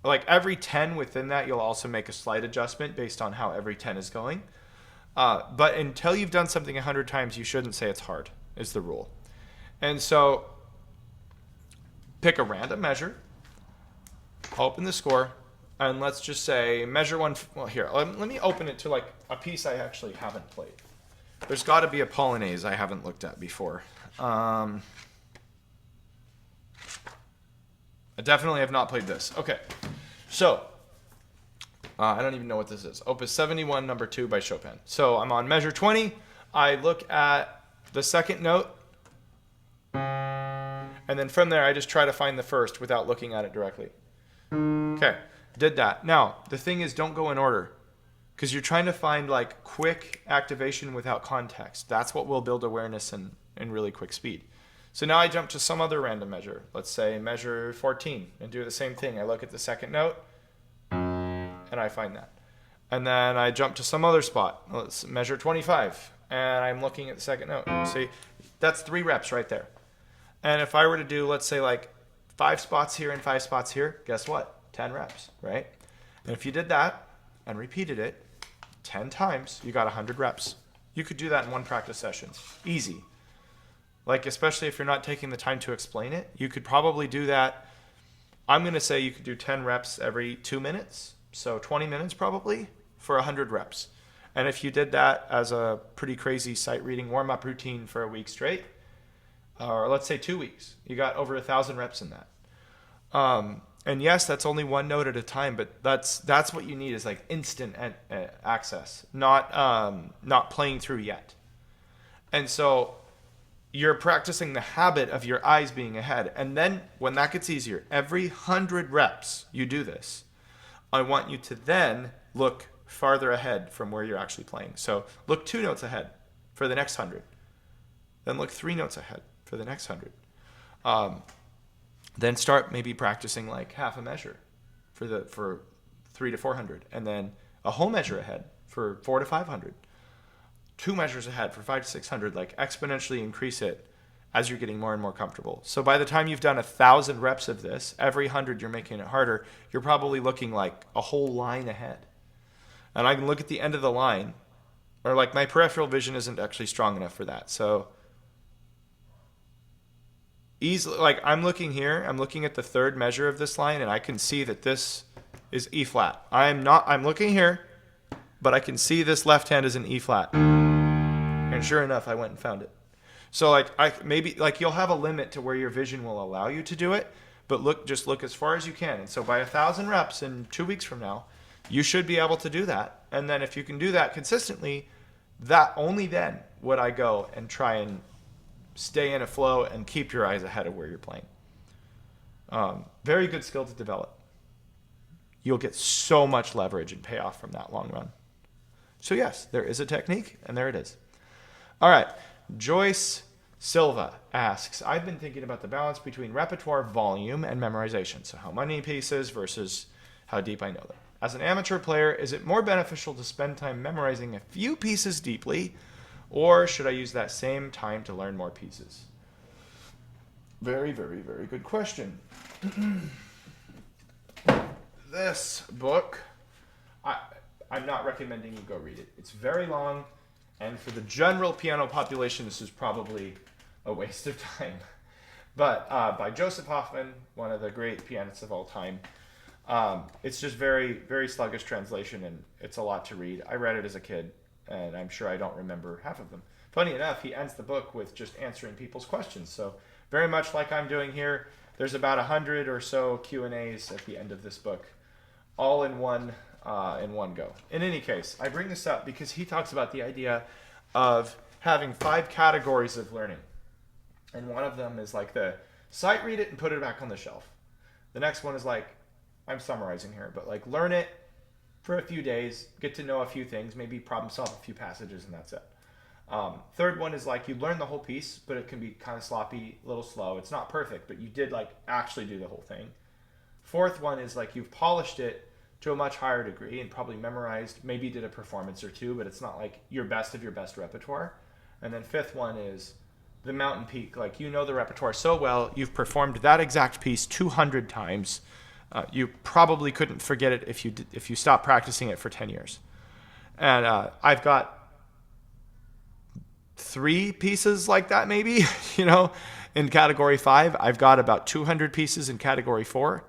like every 10 within that, you'll also make a slight adjustment based on how every 10 is going. But until you've done something 100 times, you shouldn't say it's hard, is the rule. And so pick a random measure, open the score, and let's just say measure one. Well, here, let me open it to like a piece I actually haven't played. There's got to be a Polonaise I haven't looked at before. I definitely have not played this. Okay, so I don't even know what this is. Opus 71, number 2 by Chopin. So I'm on measure 20. I look at the second note, and then from there I just try to find the first without looking at it directly. Okay, did that. Now, the thing is, don't go in order, because you're trying to find like quick activation without context. That's what will build awareness and really quick speed. So now I jump to some other random measure. Let's say measure 14 and do the same thing. I look at the second note and I find that. And then I jump to some other spot. Let's measure 25 and I'm looking at the second note. See, that's 3 reps right there. And if I were to do, let's say like 5 spots here and 5 spots here, guess what? 10 reps, right? And if you did that and repeated it 10 times, you got 100 reps. You could do that in one practice session. Easy. Like, especially if you're not taking the time to explain it, you could probably do that. I'm going to say you could do 10 reps every 2 minutes. So 20 minutes probably for 100 reps. And if you did that as a pretty crazy sight reading warm-up routine for a week straight, or let's say 2 weeks, you got over 1,000 reps in that. And yes, that's only one note at a time, but that's what you need is like instant access, not playing through yet. And so you're practicing the habit of your eyes being ahead. And then when that gets easier, every 100 reps you do this, I want you to then look farther ahead from where you're actually playing. So look 2 notes ahead for the next 100. Then look 3 notes ahead for the next 100. Then start maybe practicing like half a measure for 3 to 400, and then a whole measure ahead for 4 to 500. 2 measures ahead for 5 to 600. Like exponentially increase it as you're getting more and more comfortable. So by the time you've done 1,000 reps of this, every 100 you're making it harder. You're probably looking like a whole line ahead. And I can look at the end of the line, or like my peripheral vision isn't actually strong enough for that. So easily, like I'm looking here, I'm looking at the 3rd measure of this line, and I can see that this is E flat. I'm looking here, but I can see this left hand is an E flat. And sure enough, I went and found it. So like maybe you'll have a limit to where your vision will allow you to do it, but just look as far as you can. And so by 1,000 reps in 2 weeks from now, you should be able to do that. And then if you can do that consistently, that only then would I go and try and stay in a flow and keep your eyes ahead of where you're playing. Very good skill to develop. You'll get so much leverage and payoff from that long run. So yes, there is a technique, and there it is. All right, Joyce Silva asks, I've been thinking about the balance between repertoire volume and memorization. So how many pieces versus how deep I know them. As an amateur player, is it more beneficial to spend time memorizing a few pieces deeply, or should I use that same time to learn more pieces? Very, very, very good question. This book, I'm not recommending you go read it. It's very long, and for the general piano population, this is probably a waste of time. But by Joseph Hoffman, one of the great pianists of all time, it's just very, very sluggish translation, and it's a lot to read. I read it as a kid, and I'm sure I don't remember half of them. Funny enough, he ends the book with just answering people's questions. So very much like I'm doing here, there's about 100 or so Q&As at the end of this book, all in one go. In any case, I bring this up because he talks about the idea of having 5 categories of learning. And one of them is like the sight read it and put it back on the shelf. The next one is like, I'm summarizing here, but like learn it for a few days, get to know a few things, maybe problem solve a few passages, and that's it. Third one is like you learn the whole piece, but it can be kind of sloppy, a little slow. It's not perfect, but you did like actually do the whole thing. Fourth one is like you've polished it to a much higher degree and probably memorized, maybe did a performance or two, but it's not like your best of your best repertoire. And then fifth one is the mountain peak. Like you know the repertoire so well, you've performed that exact piece 200 times. You probably couldn't forget it if you stopped practicing it for 10 years. And I've got 3 pieces like that maybe, in category 5. I've got about 200 pieces in category 4.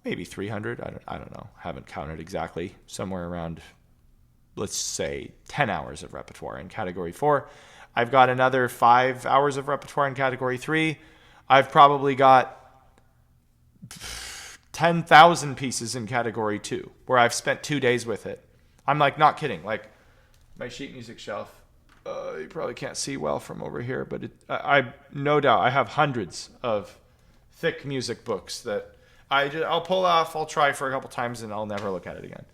Maybe 300. I don't know. Haven't counted exactly. Somewhere around, let's say, 10 hours of repertoire in category 4. I've got another 5 hours of repertoire in category 3. I've probably got 10,000 pieces in category 2 where I've spent 2 days with it. I'm like not kidding. Like my sheet music shelf, you probably can't see well from over here, but I no doubt I have hundreds of thick music books that I'll pull off. I'll try for a couple times and I'll never look at it again.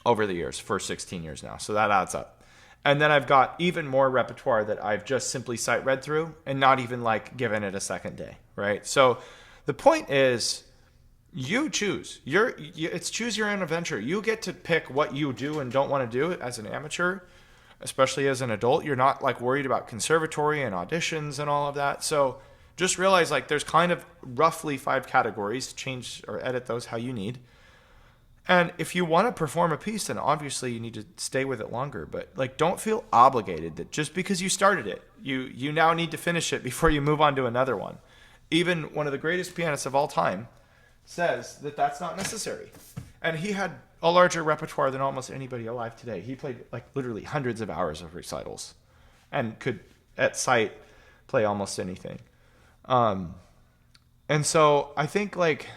Over the years, for 16 years now, so that adds up. And then I've got even more repertoire that I've just simply sight read through and not even like given it a second day, right? So the point is, you choose. It's choose your own adventure. You get to pick what you do and don't want to do as an amateur, especially as an adult. You're not like worried about conservatory and auditions and all of that. So just realize like there's kind of roughly 5 categories. Change or edit those how you need. And if you want to perform a piece, then obviously you need to stay with it longer. But like, don't feel obligated that just because you started it, you now need to finish it before you move on to another one. Even one of the greatest pianists of all time says that that's not necessary. And he had a larger repertoire than almost anybody alive today. He played like literally hundreds of hours of recitals and could at sight play almost anything. And so I think like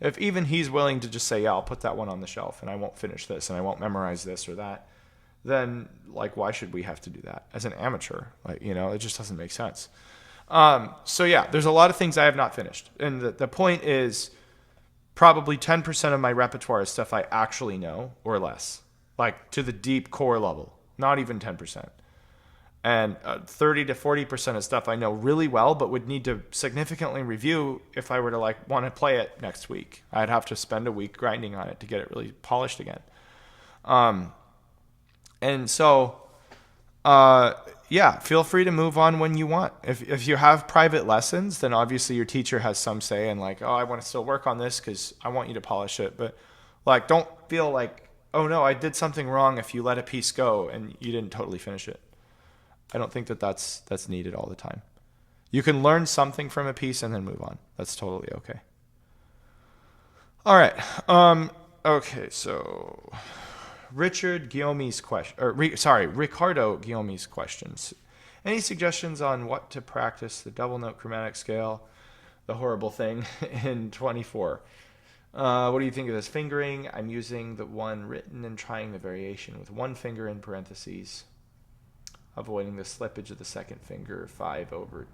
if even he's willing to just say, yeah, I'll put that one on the shelf and I won't finish this and I won't memorize this or that, then like why should we have to do that as an amateur? Like, you know, it just doesn't make sense. So yeah, there's a lot of things I have not finished. And the point is probably 10% of my repertoire is stuff I actually know or less, like to the deep core level, not even 10%. And 30 to 40% of stuff I know really well, but would need to significantly review if I were to like want to play it next week. I'd have to spend a week grinding on it to get it really polished again. And so, yeah, feel free to move on when you want. If you have private lessons, then obviously your teacher has some say in like, oh, I want to still work on this because I want you to polish it. But like, don't feel like, oh no, I did something wrong if you let a piece go and you didn't totally finish it. I don't think that's needed all the time. You can learn something from a piece and then move on. That's totally okay. All right. Okay, so Ricardo Guillaume's questions. Any suggestions on what to practice the double note chromatic scale, the horrible thing, in 24? What do you think of this fingering? I'm using the one written and trying the variation with one finger in parentheses, avoiding the slippage of the second finger, 5/2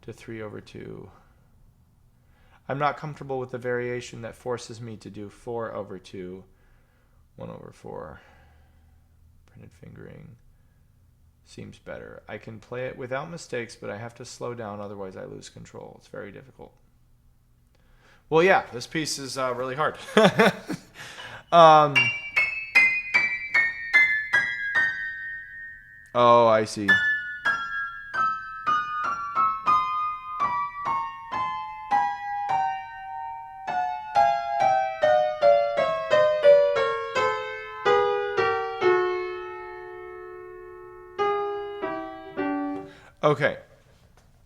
to 3/2. I'm not comfortable with the variation that forces me to do 4/2, 1/4. Printed fingering seems better. I can play it without mistakes, but I have to slow down, otherwise I lose control. It's very difficult. Well, yeah, this piece is really hard. Oh, I see. Okay.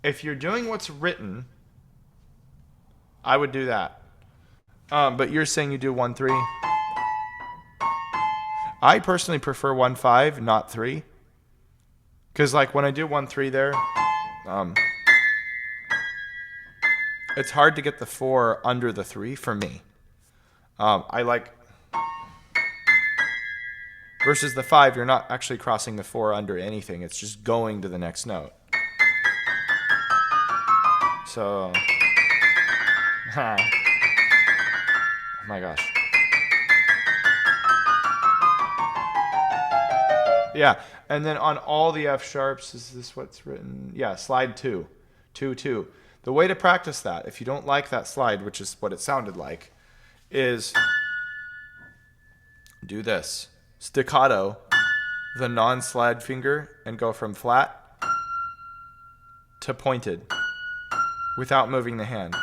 If you're doing what's written, I would do that. But you're saying you do 1/3. I personally prefer 1/5, not 3. Because like when I do 1/3 there, it's hard to get the 4 under the 3 for me. I like versus the 5, you're not actually crossing the 4 under anything. It's just going to the next note. So, oh my gosh. Yeah, and then on all the F sharps, is this what's written? Yeah, slide 2, 2, 2. The way to practice that, if you don't like that slide, which is what it sounded like, is do this. Staccato, the non-slide finger, and go from flat to pointed without moving the hand.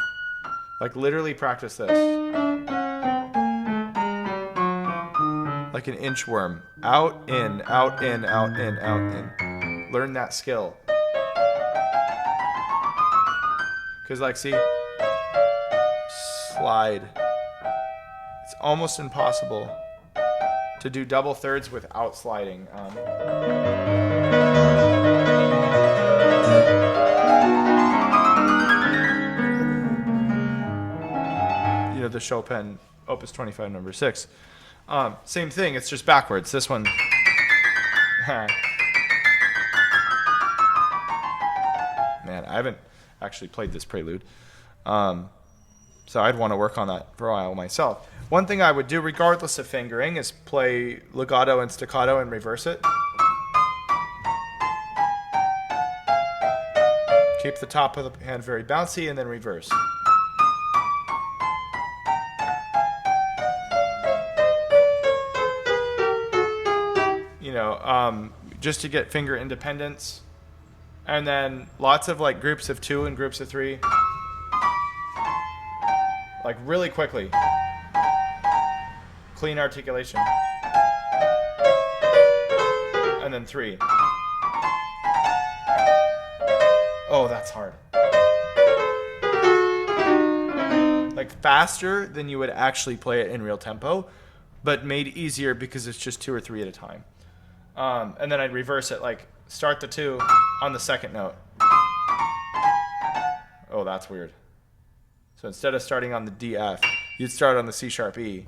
Like literally practice this. Like an inchworm. Out, in, out, in, out, in, out, in. Learn that skill. Because like, see, slide. It's almost impossible to do double thirds without sliding. You know, the Chopin Opus 25 number 6. Same thing, it's just backwards. This one. Man, I haven't actually played this prelude. So I'd want to work on that for a while myself. One thing I would do, regardless of fingering, is play legato and staccato and reverse it. Keep the top of the hand very bouncy and then reverse. You know, just to get finger independence. And then lots of like groups of 2 and groups of 3. Like really quickly. Clean articulation. And then 3. Oh, that's hard. Like faster than you would actually play it in real tempo, but made easier because it's just 2 or 3 at a time. And then I'd reverse it, like start the 2 on the second note. oh, that's weird. So instead of starting on the D, F, you'd start on the C sharp, E.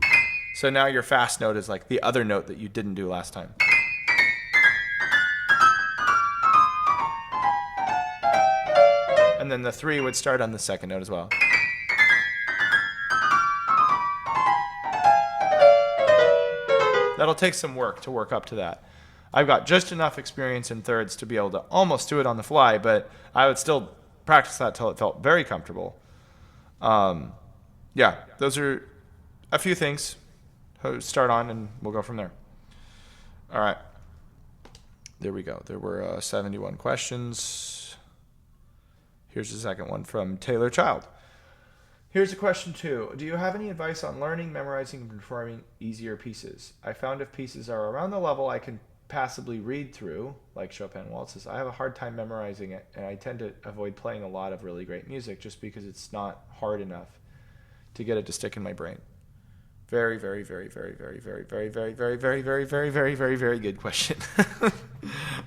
So now your fast note is like the other note that you didn't do last time. And then the 3 would start on the second note as well. That'll take some work to work up to that. I've got just enough experience in thirds to be able to almost do it on the fly, but I would still practice that till it felt very comfortable. Yeah, those are a few things to start on, and we'll go from there. All right. There we go. There were 71 questions. Here's the second one from Taylor Child. Here's a question 2. Do you have any advice on learning, memorizing, and performing easier pieces? I found if pieces are around the level I can passably read through, like Chopin waltzes, I have a hard time memorizing it, and I tend to avoid playing a lot of really great music just because it's not hard enough to get it to stick in my brain. Very, very, very, very, very, very, very, very, very, very, very, very, very, very, very good question.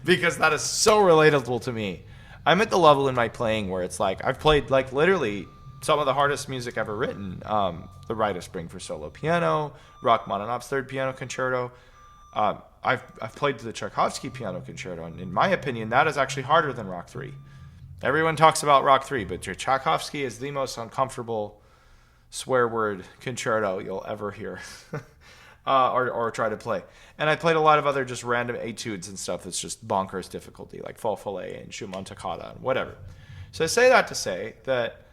Because that is so relatable to me. I'm at the level in my playing where it's like I've played like literally some of the hardest music ever written. The Rite of Spring for solo piano, Rachmaninoff's Third Piano Concerto. I've played the Tchaikovsky Piano Concerto, and in my opinion, that is actually harder than Rock 3. Everyone talks about Rock 3, but Tchaikovsky is the most uncomfortable swear word concerto you'll ever hear or try to play. And I played a lot of other just random etudes and stuff that's just bonkers difficulty, like Fall Follet and Schumann Toccata and whatever. So I say that to say that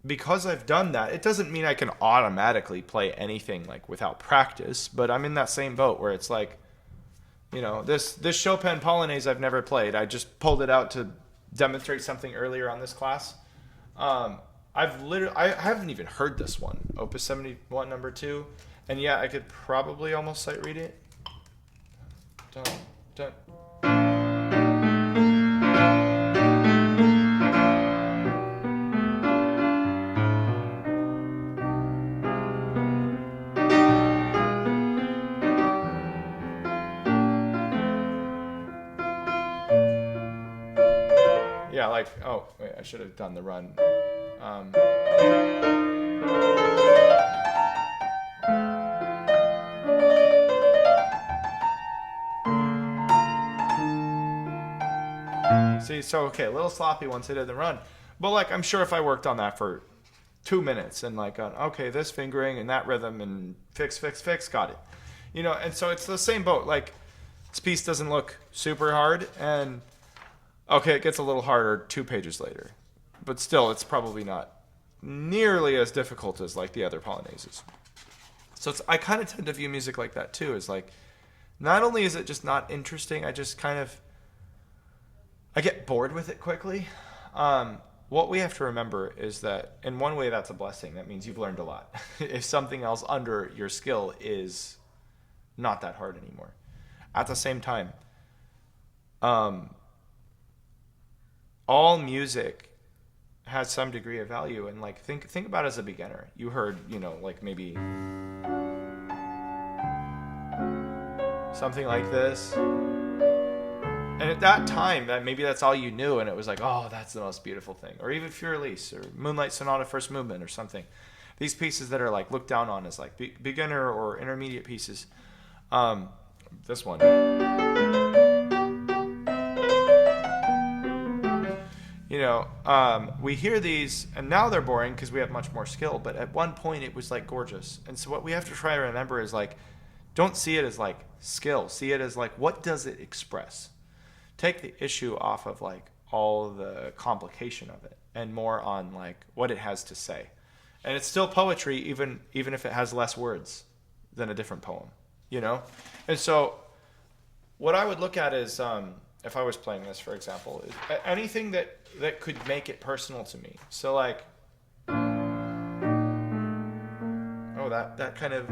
because I've done that, it doesn't mean I can automatically play anything like without practice, but I'm in that same boat where it's like, you know, this Chopin Polonaise I've never played. I just pulled it out to demonstrate something earlier on this class. I haven't even heard this one, Opus 71 number 2, and yeah, I could probably almost sight read it. Dun, dun. Yeah, like, oh, wait, I should have done the run. See, so, okay, a little sloppy once I did the run. But, like, I'm sure if I worked on that for 2 minutes and, like, okay, this fingering and that rhythm and fix, got it. You know, and so it's the same boat. Like, this piece doesn't look super hard, and, okay, it gets a little harder 2 pages later. But still, it's probably not nearly as difficult as, like, the other Polonaises. So I kind of tend to view music like that, too. Is like, not only is it just not interesting, I just kind of, I get bored with it quickly. What we have to remember is that in one way that's a blessing. That means you've learned a lot. If something else under your skill is not that hard anymore. At the same time, all music has some degree of value, and like think about it as a beginner. You heard, you know, like maybe something like this. And at that time, that maybe that's all you knew, and it was like, oh, that's the most beautiful thing. Or even Fur-Elise, or Moonlight Sonata First Movement, or something. These pieces that are like looked down on as like beginner or intermediate pieces. This one. You know, we hear these, and now they're boring because we have much more skill. But at one point, it was like gorgeous. And so what we have to try to remember is like, don't see it as like skill. See it as like, what does it express? Take the issue off of like all the complication of it and more on like what it has to say. And it's still poetry even if it has less words than a different poem, you know? And so what I would look at is, if I was playing this, for example, is anything that could make it personal to me. So like, oh, that kind of,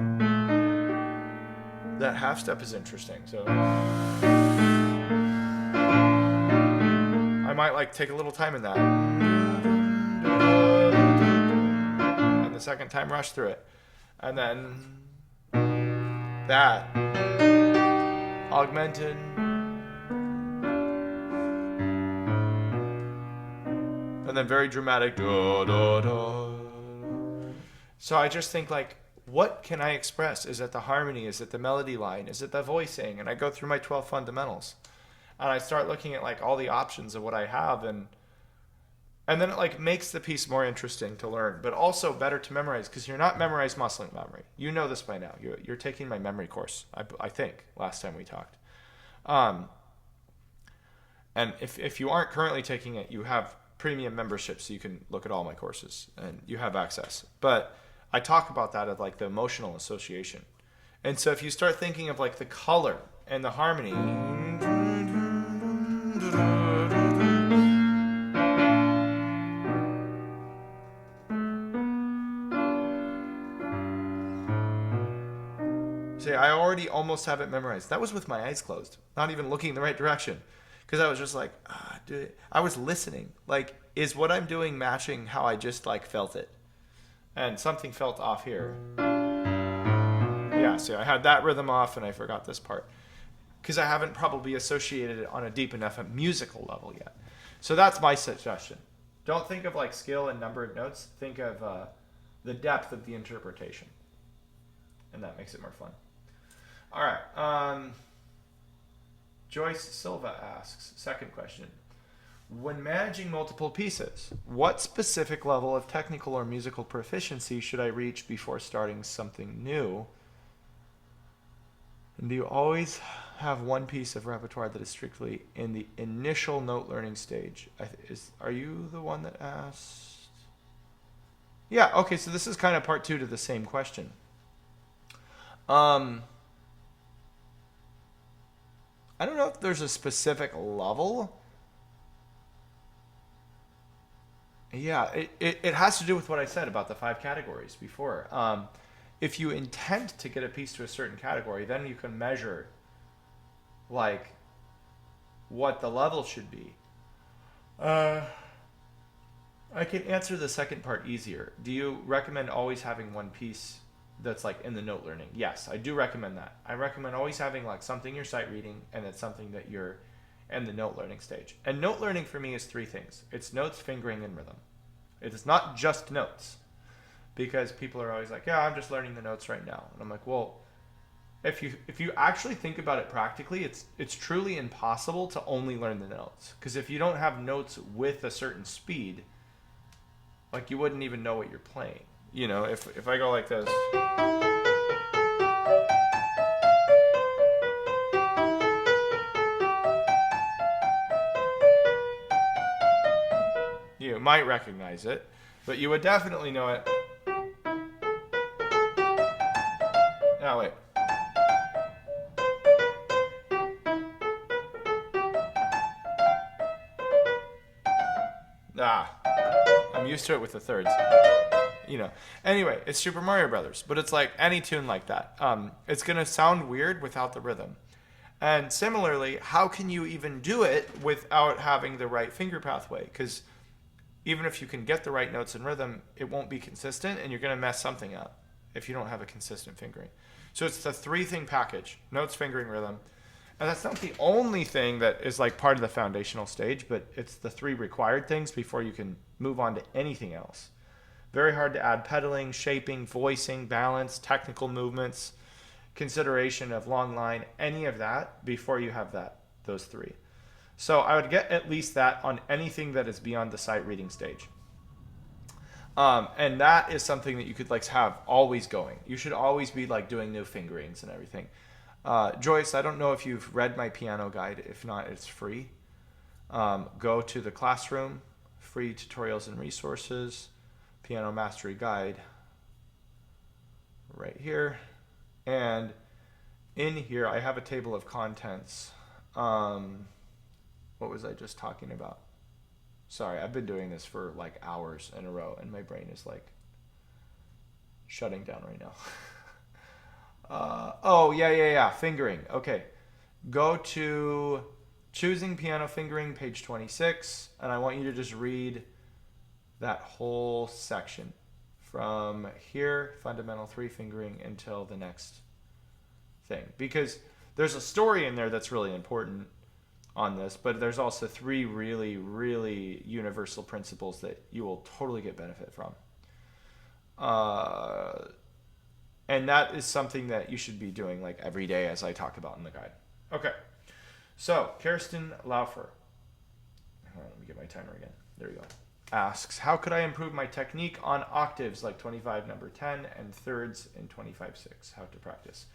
that half step is interesting. So I might like take a little time in that, and the second time rush through it, and then that augmented, and then very dramatic da da da. So I just think like, what can I express? Is it the harmony? Is it the melody line? Is it the voicing? And I go through my 12 fundamentals, and I start looking at like all the options of what I have, and then it like makes the piece more interesting to learn, but also better to memorize, because you're not memorized muscle memory. You know this by now. You're taking my memory course, I think, last time we talked. And if you aren't currently taking it, you have premium membership, so you can look at all my courses and you have access. But I talk about that as like the emotional association. And so if you start thinking of like the color and the harmony, see, I already almost have it memorized. That was with my eyes closed, not even looking in the right direction, because I was just like, I was listening. Like, is what I'm doing matching how I just like felt it? And something felt off here. Yeah, see, I had that rhythm off, and I forgot this part, because I haven't probably associated it on a deep enough musical level yet. So that's my suggestion. Don't think of like skill and number of notes. Think of the depth of the interpretation, and that makes it more fun. All right. Joyce Silva asks, second question. When managing multiple pieces, what specific level of technical or musical proficiency should I reach before starting something new? And do you always have one piece of repertoire that is strictly in the initial note learning stage? Are you the one that asked? Yeah, okay, so this is kind of part 2 to the same question. I don't know if there's a specific level. Yeah, it has to do with what I said about the 5 categories before. If you intend to get a piece to a certain category, then you can measure like what the level should be. I can answer the second part easier. Do you recommend always having one piece that's like in the note learning? Yes, I do recommend that. I recommend always having like something you're sight reading, and it's something that you're in the note learning stage. And note learning for me is 3 things. It's notes, fingering, and rhythm. It is not just notes, because people are always like, yeah, I'm just learning the notes right now. And I'm like, well, if you actually think about it practically, it's truly impossible to only learn the notes, because if you don't have notes with a certain speed, like you wouldn't even know what you're playing. You know, if I go like this, you might recognize it, but you would definitely know it. Oh, wait. I'm used to it with the thirds. You know. Anyway, it's Super Mario Brothers, but it's like any tune like that. It's going to sound weird without the rhythm. And similarly, how can you even do it without having the right finger pathway? Because even if you can get the right notes and rhythm, it won't be consistent, and you're going to mess something up if you don't have a consistent fingering. So it's the 3-thing package: notes, fingering, rhythm. And that's not the only thing that is like part of the foundational stage, but it's the 3 required things before you can move on to anything else. Very hard to add pedaling, shaping, voicing, balance, technical movements, consideration of long line, any of that before you have those 3. So I would get at least that on anything that is beyond the sight reading stage. And that is something that you could like have always going. You should always be like doing new fingerings and everything. Joyce, I don't know if you've read my piano guide. If not, it's free. Go to the classroom, free tutorials and resources, piano mastery guide, right here. And in here, I have a table of contents. What was I just talking about? Sorry, I've been doing this for like hours in a row, and my brain is like shutting down right now. Fingering. Okay. Go to choosing piano fingering, page 26, and I want you to just read that whole section from here, fundamental 3 fingering, until the next thing. Because there's a story in there that's really important. on this, but there's also 3 really, really universal principles that you will totally get benefit from. And that is something that you should be doing like every day, as I talk about in the guide. Okay. So, Kirsten Laufer. Let me get my timer again. There you go. Asks, how could I improve my technique on octaves like 25 number 10 and thirds in 25/6? How to practice.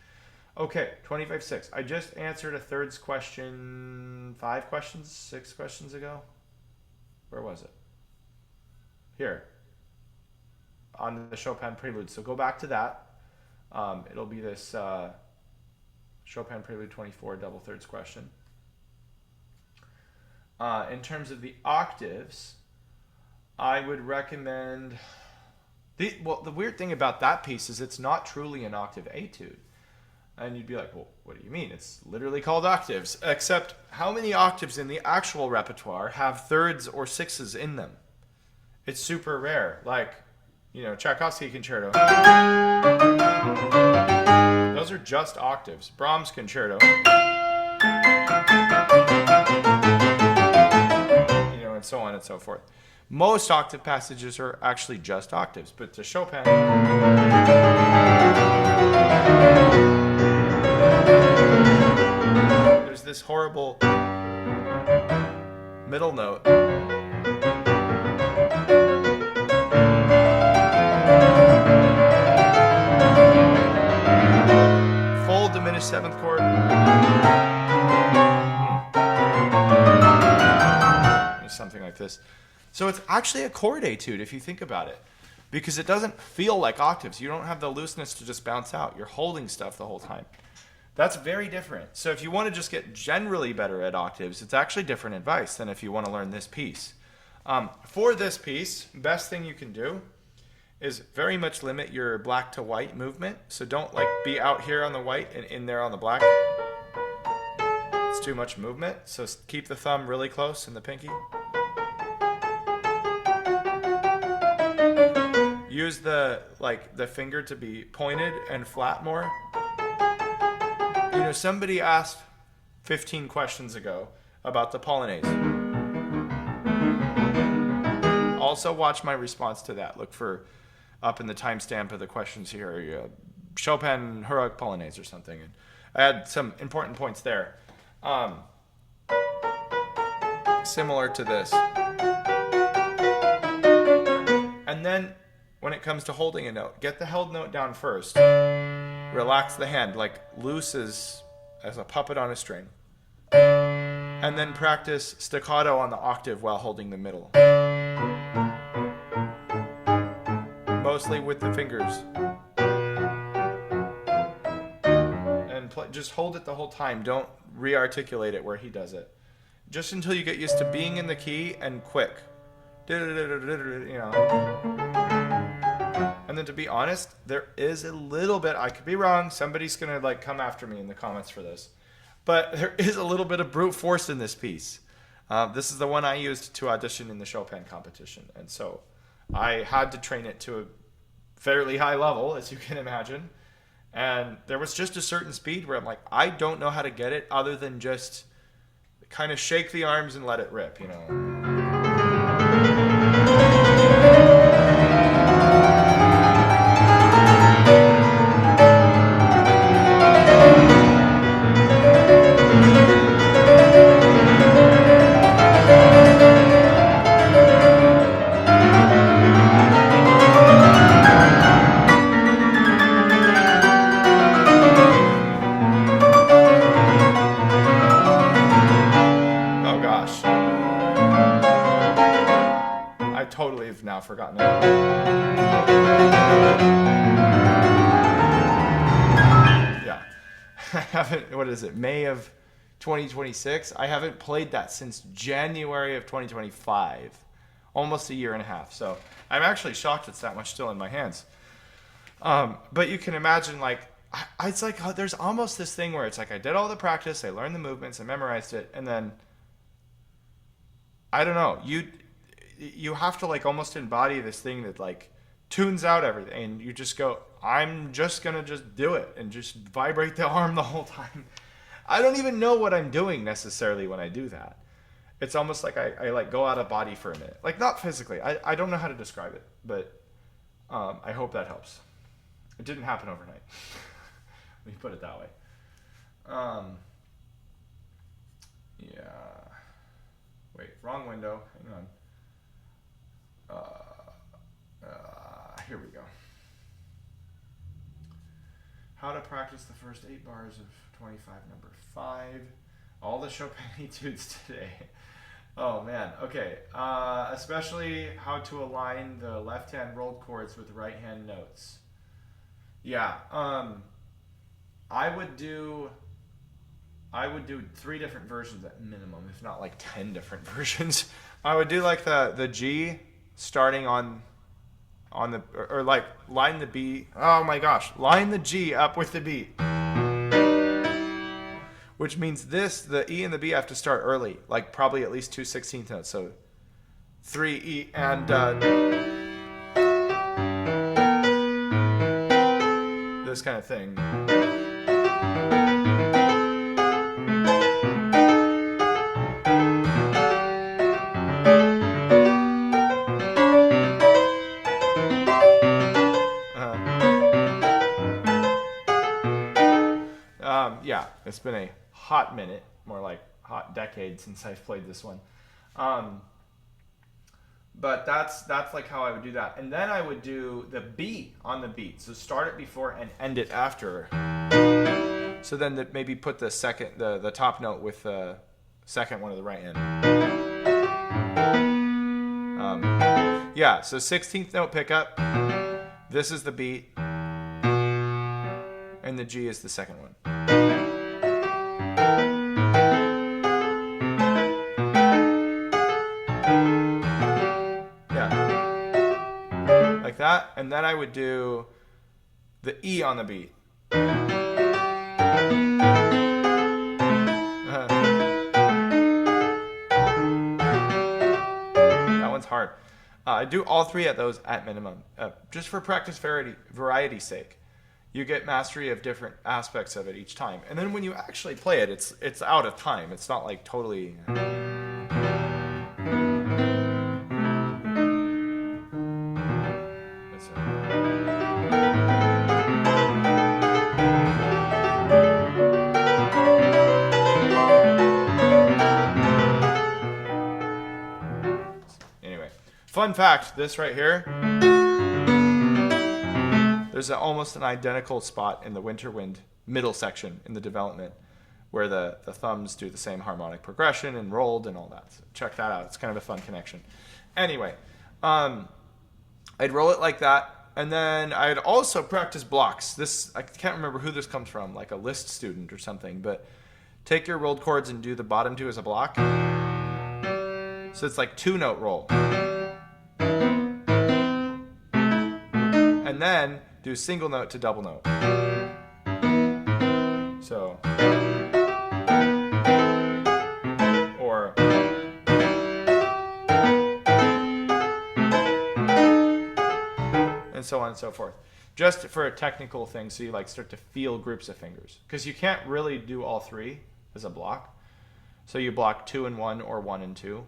Okay, 25/6. I just answered a thirds question 6 questions ago. Where was it? Here. On the Chopin Prelude. So go back to that. It'll be this Chopin Prelude 24 double thirds question. In terms of the octaves, I would recommend... the weird thing about that piece is it's not truly an octave etude. And you'd be like, well, what do you mean? It's literally called octaves. Except how many octaves in the actual repertoire have thirds or sixes in them? It's super rare. Like, Tchaikovsky concerto. Those are just octaves. Brahms concerto. And so on and so forth. Most octave passages are actually just octaves, but to Chopin, there's this horrible middle note. Full diminished seventh chord. Something like this. So it's actually a chord etude if you think about it, because it doesn't feel like octaves. You don't have the looseness to just bounce out. You're holding stuff the whole time. That's very different. So if you want to just get generally better at octaves, it's actually different advice than if you want to learn this piece. For this piece, best thing you can do is very much limit your black to white movement. So don't be out here on the white and in there on the black. It's too much movement. So keep the thumb really close and the pinky. Use the finger to be pointed and flat more. Somebody asked 15 questions ago about the Polonaise. Also watch my response to that. Look for up in the timestamp of the questions here, Chopin Heroic Polonaise or something. And I had some important points there. Similar to this. And then when it comes to holding a note, get the held note down first. Relax the hand, loose as a puppet on a string. And then practice staccato on the octave while holding the middle. Mostly with the fingers. And just hold it the whole time. Don't re-articulate it where he does it. Just until you get used to being in the key and quick. And then to be honest, there is a little bit, I could be wrong, somebody's going to come after me in the comments for this, but there is a little bit of brute force in this piece. This is the one I used to audition in the Chopin competition, and so I had to train it to a fairly high level, as you can imagine, and there was just a certain speed where I'm like, I don't know how to get it other than just kind of shake the arms and let it rip, Now forgotten it. Yeah. I haven't, May of 2026? I haven't played that since January of 2025. Almost a year and a half. So I'm actually shocked it's that much still in my hands. But you can imagine, it's there's almost this thing where it's I did all the practice, I learned the movements, I memorized it, and then, I don't know, you have to almost embody this thing that tunes out everything, and you just go, I'm just gonna just do it and just vibrate the arm the whole time. I don't even know what I'm doing necessarily when I do that. It's almost like I like go out of body for a minute. Like not physically. I don't know how to describe it, but I hope that helps. It didn't happen overnight. Let me put it that way. Yeah. Wait, wrong window. Hang on. Here we go. How to practice the first 8 bars of 25 number 5. All the Chopin Etudes today. Oh man, okay. Especially how to align the left hand rolled chords with right hand notes. Yeah, I would do 3 different versions at minimum, if not like 10 different versions. I would do like the G starting on the, or like line the B. Oh my gosh, line the G up with the B. Which means the E and the B have to start early, like probably at least 2 16th notes. So 3 E and this kind of thing. Yeah, it's been a hot minute, more like hot decade since I've played this one. But that's like how I would do that. And then I would do the B on the beat. So start it before and end it after. So then maybe put the second, the top note with the second one of the right hand. Yeah, so 16th note pickup. This is the beat. And the G is the second one. Yeah. Like that. And then I would do the E on the beat. That one's hard. I do all 3 at those at minimum, just for practice variety's sake. You get mastery of different aspects of it each time, and then when you actually play it, it's out of time. It's not like totally. Anyway, fun fact: this right here. There's almost an identical spot in the Winter Wind middle section in the development where the thumbs do the same harmonic progression and rolled and all that. So check that out. It's kind of a fun connection. Anyway, I'd roll it like that. And then I'd also practice blocks. This, I can't remember who this comes from, like a Liszt student or something. But take your rolled chords and do the bottom 2 as a block. So it's like 2-note roll. And then do single note to double note. So, or and so on and so forth. Just for a technical thing, so you like start to feel groups of fingers, because you can't really do all 3 as a block. So you block 2 and 1 or 1 and 2,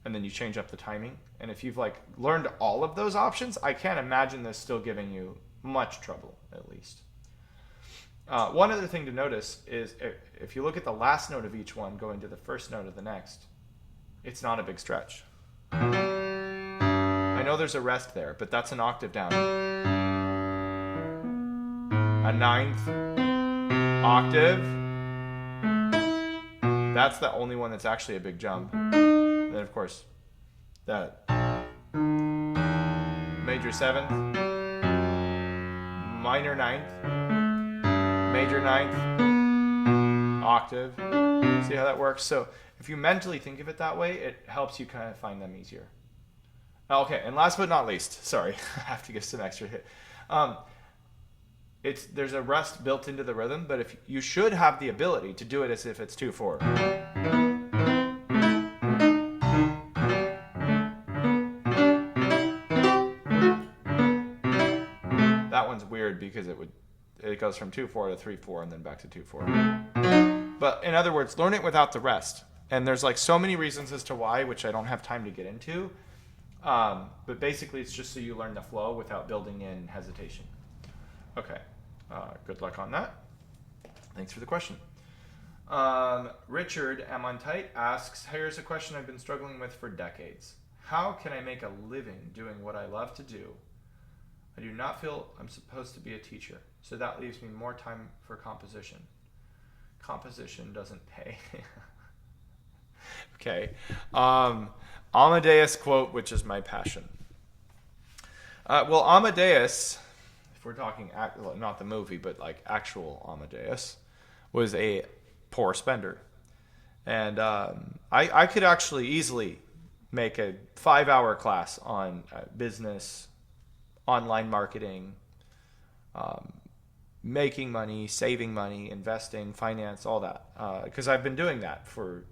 and then you change up the timing. And if you've like learned all of those options, I can't imagine this still giving you much trouble, at least. One other thing to notice is if you look at the last note of each one going to the first note of the next, it's not a big stretch. I know there's a rest there, but that's an octave down. A 9th octave. That's the only one that's actually a big jump. And then, of course, that major 7th. Minor 9th, major 9th, octave. See how that works? So if you mentally think of it that way, it helps you kind of find them easier. Okay, and last but not least, sorry, I have to give some extra hit. There's a rest built into the rhythm, but if you should have the ability to do it as if it's 2/4. That one's weird because it goes from 2/4 to 3/4 and then back to 2/4. But in other words, learn it without the rest. And there's like so many reasons as to why, which I don't have time to get into. But basically, it's just so you learn the flow without building in hesitation. Okay. Good luck on that. Thanks for the question. Richard Amontite asks, here's a question I've been struggling with for decades. How can I make a living doing what I love to do? I do not feel I'm supposed to be a teacher, so that leaves me more time for composition. Composition doesn't pay. Okay. Amadeus quote, which is my passion. Well, Amadeus, if we're talking, not the movie, but like actual Amadeus, was a poor spender. And I could actually easily make a 5-hour class on business, online marketing, making money, saving money, investing, finance, all that. Because I've been doing that for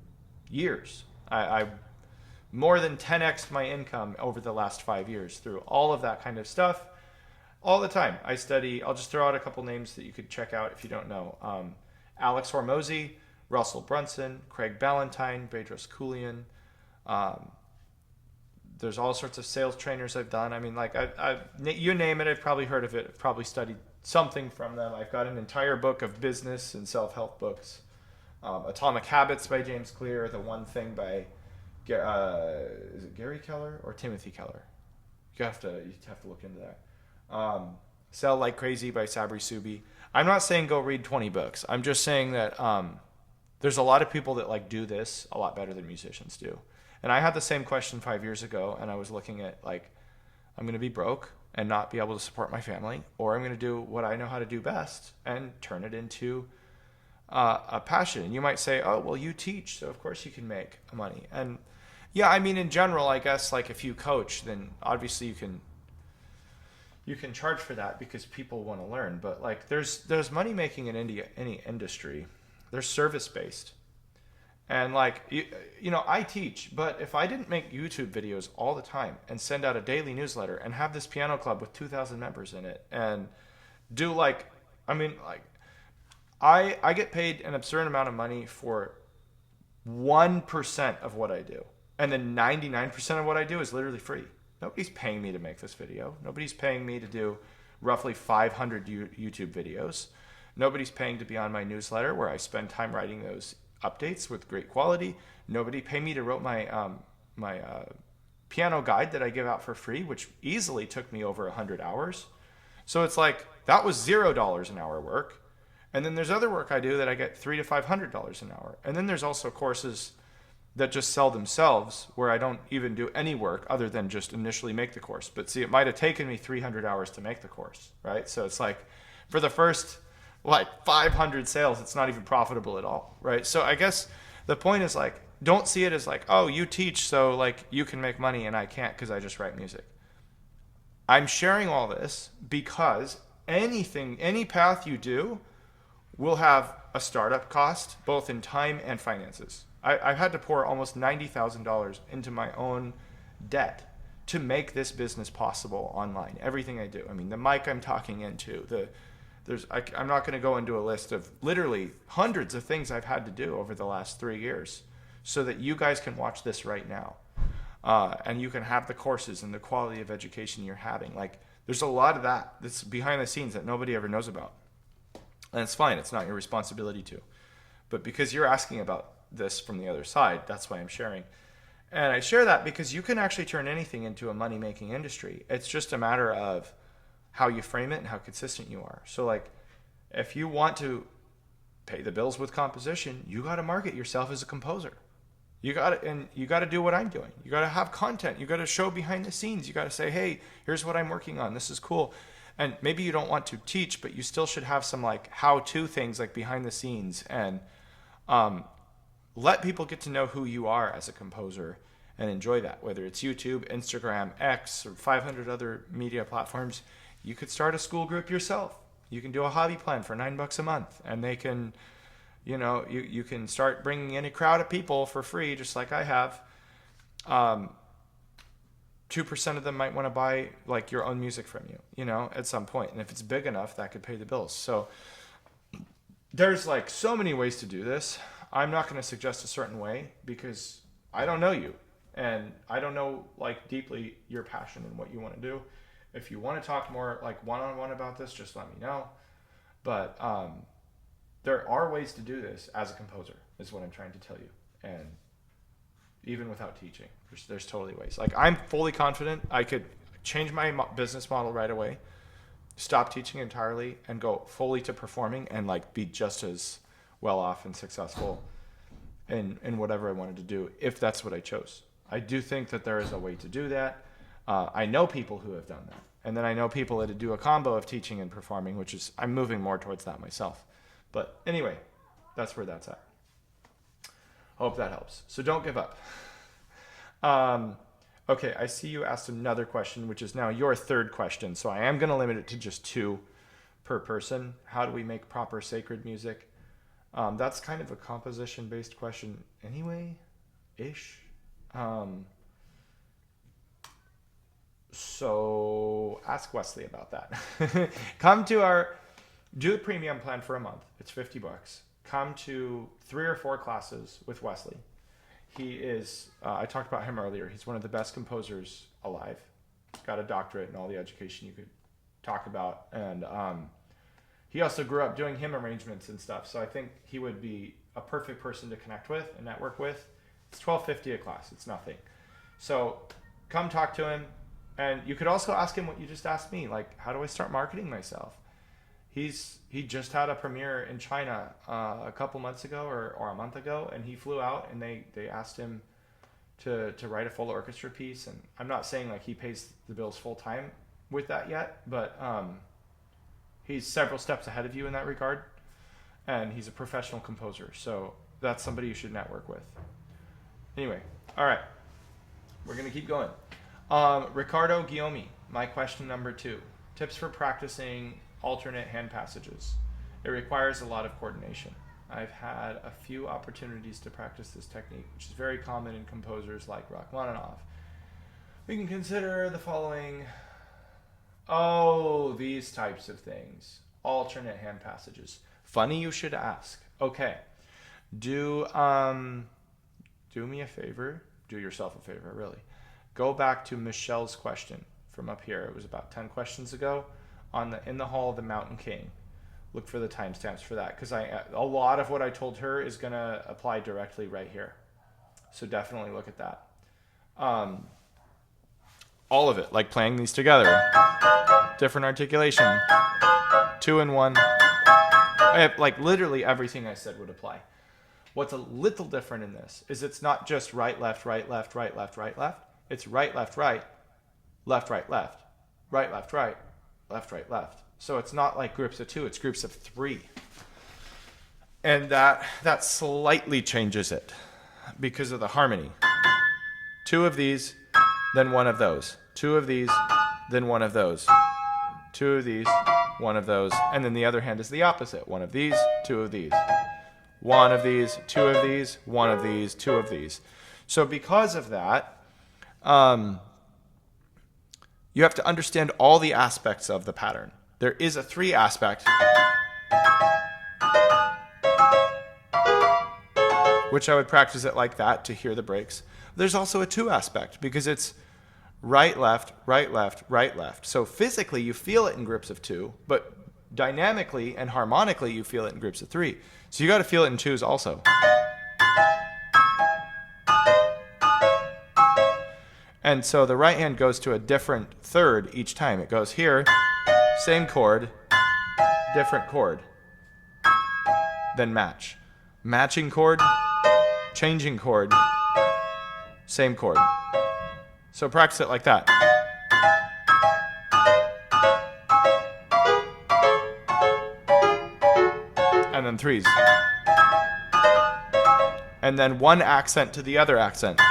years. I more than 10x'd my income over the last 5 years through all of that kind of stuff. All the time. I study, I'll just throw out a couple names that you could check out if you don't know. Alex Hormozy, Russell Brunson, Craig Ballantyne, Bedros Keuilian. There's all sorts of sales trainers I've done. I mean, like, you name it, I've probably heard of it. I've probably studied something from them. I've got an entire book of business and self-help books. Atomic Habits by James Clear, The One Thing by, is it Gary Keller or Timothy Keller? You have to look into that. Sell Like Crazy by Sabri Subi. I'm not saying go read 20 books. I'm just saying that there's a lot of people that like do this a lot better than musicians do. And I had the same question 5 years ago, and I was looking at like, I'm going to be broke and not be able to support my family, or I'm going to do what I know how to do best and turn it into a passion. And you might say, oh, well, you teach, so of course you can make money. And yeah, I mean, in general, I guess like if you coach, then obviously you can charge for that because people want to learn. But like there's money making in any industry. There's service based. And like, you know, I teach, but if I didn't make YouTube videos all the time and send out a daily newsletter and have this piano club with 2,000 members in it and do like, I mean, like, I get paid an absurd amount of money for 1% of what I do. And then 99% of what I do is literally free. Nobody's paying me to make this video. Nobody's paying me to do roughly 500 YouTube videos. Nobody's paying to be on my newsletter where I spend time writing those updates with great quality. Nobody paid me to write my piano guide that I give out for free, which easily took me over 100 hours. So it's like, that was $0 an hour work. And then there's other work I do that I get $300 to $500 an hour. And then there's also courses that just sell themselves where I don't even do any work other than just initially make the course. But see, it might have taken me 300 hours to make the course, right? So it's like, for the first like 500 sales, it's not even profitable at all, right? So I guess the point is like, don't see it as like, oh, you teach, so like you can make money and I can't because I just write music. I'm sharing all this because any path you do will have a startup cost, both in time and finances. I've had to pour almost $90,000 into my own debt to make this business possible online. Everything I do. I mean, the mic I'm talking into, I'm not going to go into a list of literally hundreds of things I've had to do over the last 3 years so that you guys can watch this right now. And you can have the courses and the quality of education you're having. Like, there's a lot of that's behind the scenes that nobody ever knows about. And it's fine. It's not your responsibility to. But because you're asking about this from the other side, that's why I'm sharing. And I share that because you can actually turn anything into a money-making industry. It's just a matter of how you frame it and how consistent you are. So like, if you want to pay the bills with composition, you got to market yourself as a composer. You got to do what I'm doing. You got to have content. You got to show behind the scenes. You got to say, hey, here's what I'm working on. This is cool. And maybe you don't want to teach, but you still should have some like how-to things like behind the scenes and let people get to know who you are as a composer and enjoy that. Whether it's YouTube, Instagram, X, or 500 other media platforms, you could start a school group yourself. You can do a hobby plan for $9 a month, and they can, you know, you can start bringing in a crowd of people for free, just like I have. 2% of them might want to buy like your own music from you, you know, at some point. And if it's big enough, that could pay the bills. So there's like so many ways to do this. I'm not going to suggest a certain way because I don't know you and I don't know like deeply your passion and what you want to do. If you want to talk more like one-on-one about this, just let me know. But there are ways to do this as a composer is what I'm trying to tell you. And even without teaching, there's totally ways. Like I'm fully confident I could change my business model right away, stop teaching entirely and go fully to performing and like be just as well off and successful in whatever I wanted to do if that's what I chose. I do think that there is a way to do that. I know people who have done that. And then I know people that do a combo of teaching and performing, which is, I'm moving more towards that myself. But anyway, that's where that's at. Hope that helps. So don't give up. Okay, I see you asked another question, which is now your third question. So I am going to limit it to just 2 per person. How do we make proper sacred music? That's kind of a composition-based question anyway-ish. So ask Wesley about that. Come to do the premium plan for a month. It's $50. Come to 3 or 4 classes with Wesley. He is, I talked about him earlier. He's one of the best composers alive. Got a doctorate and all the education you could talk about. And he also grew up doing hymn arrangements and stuff. So I think he would be a perfect person to connect with and network with. It's $12.50 a class. It's nothing. So come talk to him. And you could also ask him what you just asked me. Like, how do I start marketing myself? He just had a premiere in China a couple months ago or a month ago, and he flew out and they asked him to write a full orchestra piece. And I'm not saying like he pays the bills full time with that yet, but he's several steps ahead of you in that regard, and he's a professional composer. So that's somebody you should network with. Anyway, all right, we're gonna keep going. Ricardo Guillaume, my question number 2: tips for practicing alternate hand passages. It requires a lot of coordination. I've had a few opportunities to practice this technique, which is very common in composers like Rachmaninoff. We can consider the following. Oh, these types of things. Alternate hand passages. Funny you should ask. Okay. Do me a favor. Do yourself a favor, really. Go back to Michelle's question from up here. It was about 10 questions ago. In the Hall of the Mountain King. Look for the timestamps for that, because a lot of what I told her is going to apply directly right here. So definitely look at that. All of it, like playing these together. Different articulation. 2 and 1. Like literally everything I said would apply. What's a little different in this is it's not just right, left, right, left, right, left, right, left. It's right, left, right, left, right, left, right, left, right, left, right, left. So it's not like groups of 2, it's groups of 3. And that slightly changes it because of the harmony. 2 of these, then 1 of those. 2 of these, then 1 of those. 2 of these, 1 of those. And then the other hand is the opposite. 1 of these, 2 of these. 1 of these, 2 of these, 1 of these, 2 of these. So because of that, you have to understand all the aspects of the pattern. There is a 3 aspect, which I would practice it like that to hear the breaks. There's also a 2 aspect because it's right, left, right, left, right, left. So physically you feel it in groups of 2, but dynamically and harmonically you feel it in groups of 3. So you got to feel it in 2s also. And so the right hand goes to a different third each time. It goes here, same chord, different chord, then match. Matching chord, changing chord, same chord. So practice it like that. And then 3s. And then 1 accent to the other accent.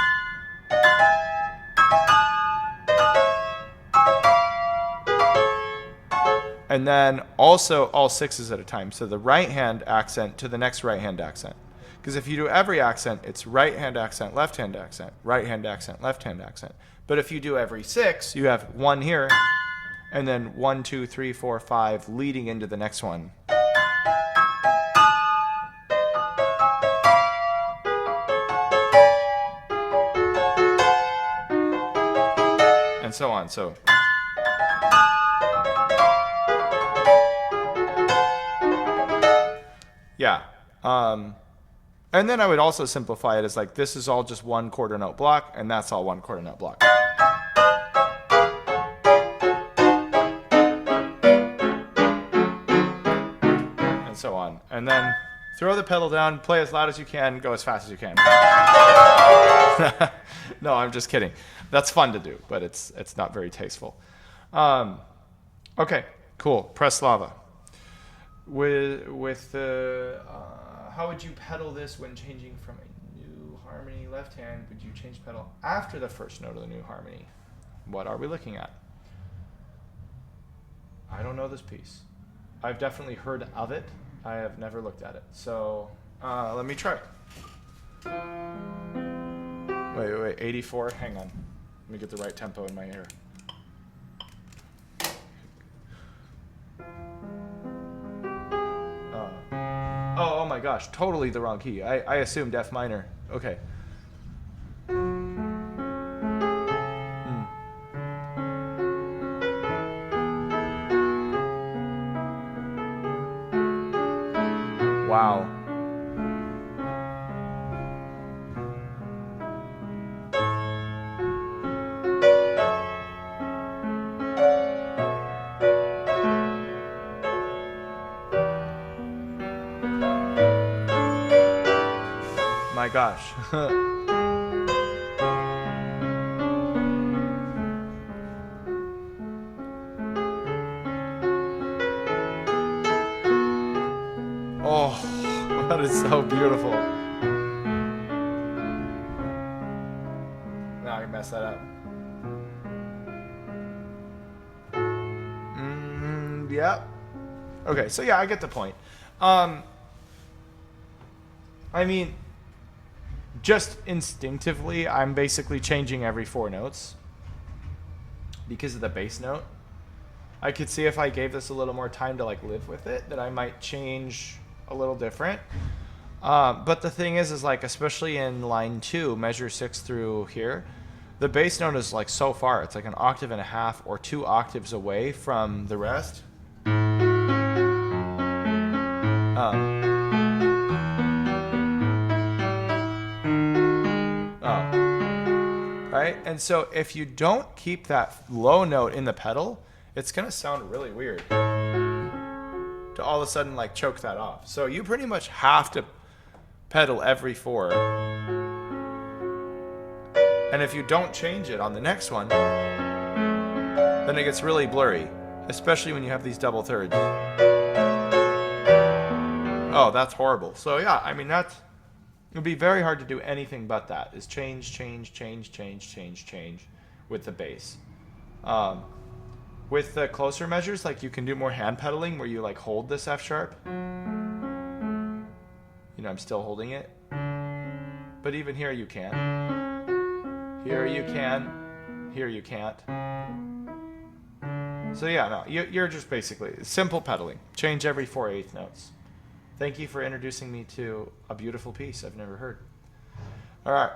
And then also all 6s at a time. So the right hand accent to the next right hand accent. Because if you do every accent, it's right hand accent, left hand accent, right hand accent, left hand accent. But if you do every 6, you have 1 here, and then 1, 2, 3, 4, 5 leading into the next one. so on. So yeah. And then I would also simplify it as like, this is all just one quarter note block, and that's all one quarter note block. And so on. And then throw the pedal down, play as loud as you can, go as fast as you can. No, I'm just kidding. That's fun to do, but it's not very tasteful. Okay, cool. Press lava. With the how would you pedal this when changing from a new harmony left hand? Would you change pedal after the first note of the new harmony? What are we looking at? I don't know this piece. I've definitely heard of it. I have never looked at it. So let me try. Wait, 84. Hang on. Let me get the right tempo in my ear. Oh my gosh, totally the wrong key. I assumed F minor. Okay. Wow. My gosh. Oh, that is so beautiful. Now I can mess that up. Yeah. Okay, so yeah, I get the point. I mean, just instinctively, I'm basically changing every 4 notes because of the bass note. I could see if I gave this a little more time to like live with it, that I might change a little different. But the thing is like, especially in line 2, measure 6 through here, the bass note is like so far. It's like an octave and a half or 2 octaves away from the rest. Right? And so if you don't keep that low note in the pedal, it's going to sound really weird to all of a sudden like choke that off. So you pretty much have to pedal every 4. And if you don't change it on the next one, then it gets really blurry, especially when you have these double thirds. Oh, that's horrible. So yeah, I mean, it would be very hard to do anything but that, is change with the bass. With the closer measures, like you can do more hand pedaling where you like hold this F sharp. You know, I'm still holding it. But even here you can. Here you can. Here you can't. So yeah, no, you're just basically simple pedaling. Change every 4/8 notes. Thank you for introducing me to a beautiful piece I've never heard. All right.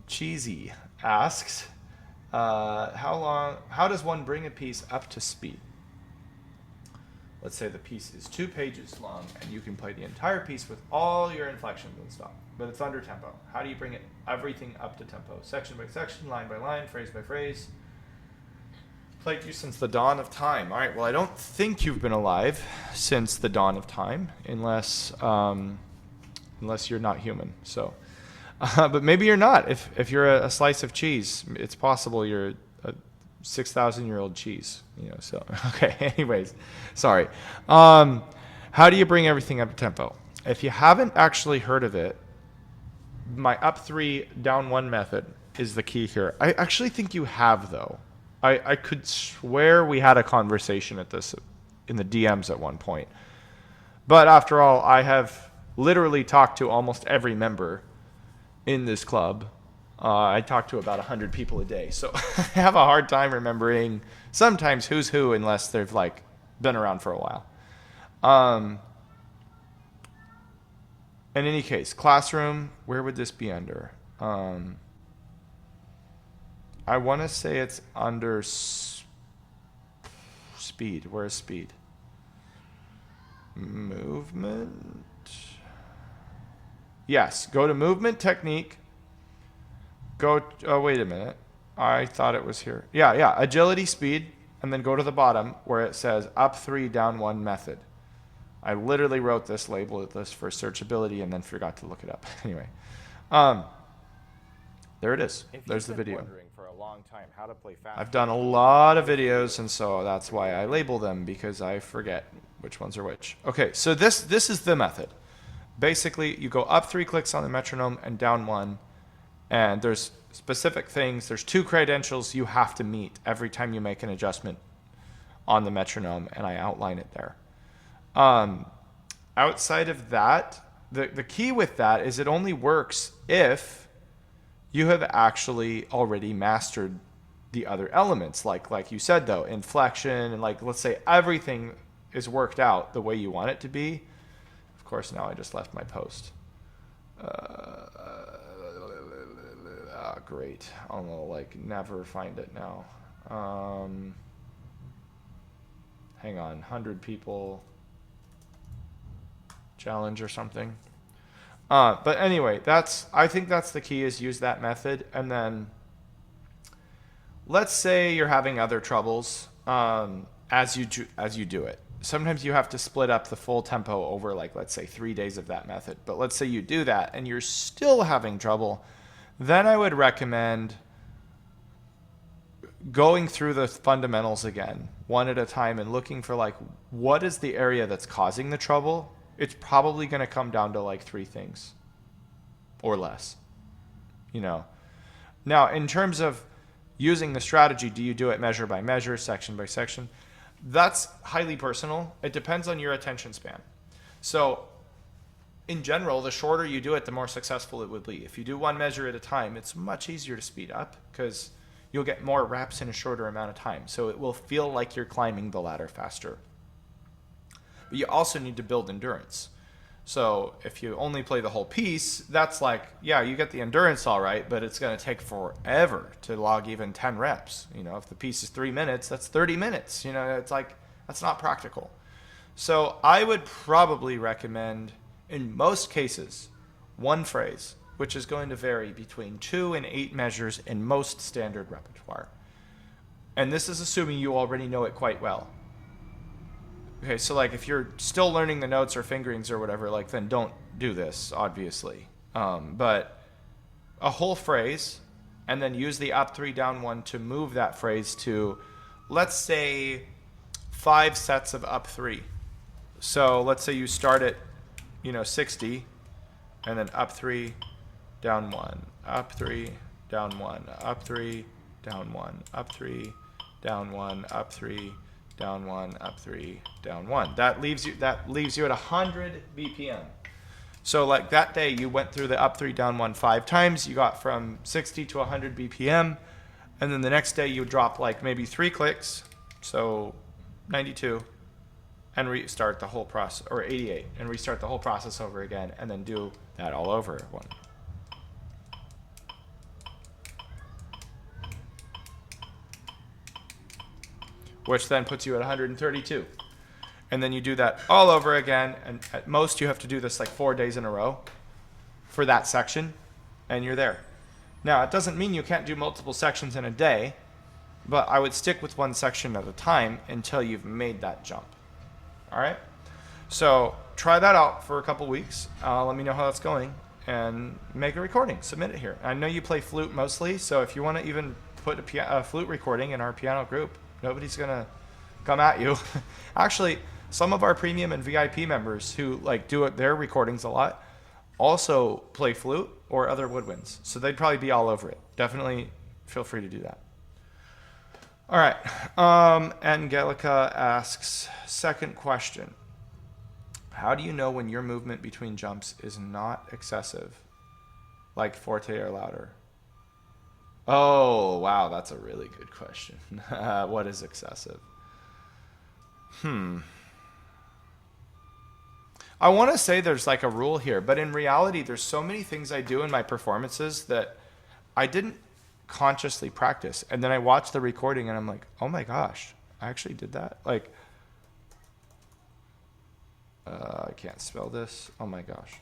Cheesy asks, how does one bring a piece up to speed? Let's say the piece is 2 pages long and you can play the entire piece with all your inflections and stuff, but it's under tempo. How do you bring everything up to tempo? Section by section, line by line, phrase by phrase. Played you since the dawn of time. All right, well, I don't think you've been alive since the dawn of time, unless you're not human. So, but maybe you're not. If you're a slice of cheese, it's possible you're a 6,000-year-old cheese. You know. So, okay. Anyways, sorry. How do you bring everything up to tempo? If you haven't actually heard of it, my up 3, down 1 method is the key here. I actually think you have, though. I could swear we had a conversation at this in the DMs at one point. But after all, I have literally talked to almost every member in this club. I talk to about 100 people a day. So I have a hard time remembering sometimes who's who unless they've like been around for a while. In any case, classroom, where would this be under? I want to say it's under speed. Where's speed? Movement. Yes, go to movement technique. Go, oh, wait a minute. I thought it was here. Yeah, agility, speed, and then go to the bottom where it says up 3, down 1 method. I literally wrote this, labeled this for searchability, and then forgot to look it up. Anyway, there it is. There's the video. For a long time how to play fast. I've done a lot of videos, and so that's why I label them, because I forget which ones are which. Okay, so this is the method. Basically, you go up 3 clicks on the metronome and down 1, and there's specific things. There's 2 credentials you have to meet every time you make an adjustment on the metronome, and I outline it there. Outside of that, the key with that is it only works if you have actually already mastered the other elements. Like you said, though, inflection, and like, let's say everything is worked out the way you want it to be. Of course, now I just left my post. Great. I'll never find it now. Hang on, 100 people challenge or something. But anyway, I think that's the key, is use that method. And then let's say you're having other troubles as you do it. Sometimes you have to split up the full tempo over, let's say 3 days of that method. But let's say you do that and you're still having trouble. Then I would recommend going through the fundamentals again, one at a time, and looking for what is the area that's causing the trouble. It's probably going to come down to 3 things or less, Now, in terms of using the strategy, do you do it measure by measure, section by section? That's highly personal. It depends on your attention span. So in general, the shorter you do it, the more successful it will be. If you do 1 measure at a time, it's much easier to speed up because you'll get more reps in a shorter amount of time. So it will feel like you're climbing the ladder faster. But you also need to build endurance. So if you only play the whole piece, that's you get the endurance all right, but it's going to take forever to log even 10 reps. If the piece is 3 minutes, that's 30 minutes. It's that's not practical. So I would probably recommend, in most cases, 1 phrase, which is going to vary between 2 and 8 measures in most standard repertoire. And this is assuming you already know it quite well. Okay, so if you're still learning the notes or fingerings or whatever, then don't do this, obviously. But a whole phrase, and then use the up 3, down 1 to move that phrase to, let's say, 5 sets of up 3. So let's say you start at, 60, and then up 3, down 1, up 3, down 1, up 3, down 1, up 3, down 1, up 3, down 1, up 3, down 1. That leaves you at 100 BPM. So that day you went through the up 3, down 1 5 times. You got from 60 to 100 BPM. And then the next day you drop maybe 3 clicks, so 92, and restart the whole process, or 88, and restart the whole process over again, and then do that all over one. Which then puts you at 132. And then you do that all over again, and at most you have to do this 4 days in a row for that section, and you're there. Now, it doesn't mean you can't do multiple sections in a day, but I would stick with 1 section at a time until you've made that jump. All right? So try that out for a couple weeks. Let me know how that's going, and make a recording. Submit it here. I know you play flute mostly, so if you want to even put a flute recording in our piano group, nobody's going to come at you. Actually, some of our premium and VIP members who do their recordings a lot also play flute or other woodwinds. So they'd probably be all over it. Definitely feel free to do that. All right. Angelica asks, second question. How do you know when your movement between jumps is not excessive, like forte or louder? Oh, wow, that's a really good question. What is excessive? I want to say there's a rule here, but in reality, there's so many things I do in my performances that I didn't consciously practice. And then I watch the recording and I'm like, oh my gosh, I actually did that. Like, I can't spell this. Oh my gosh.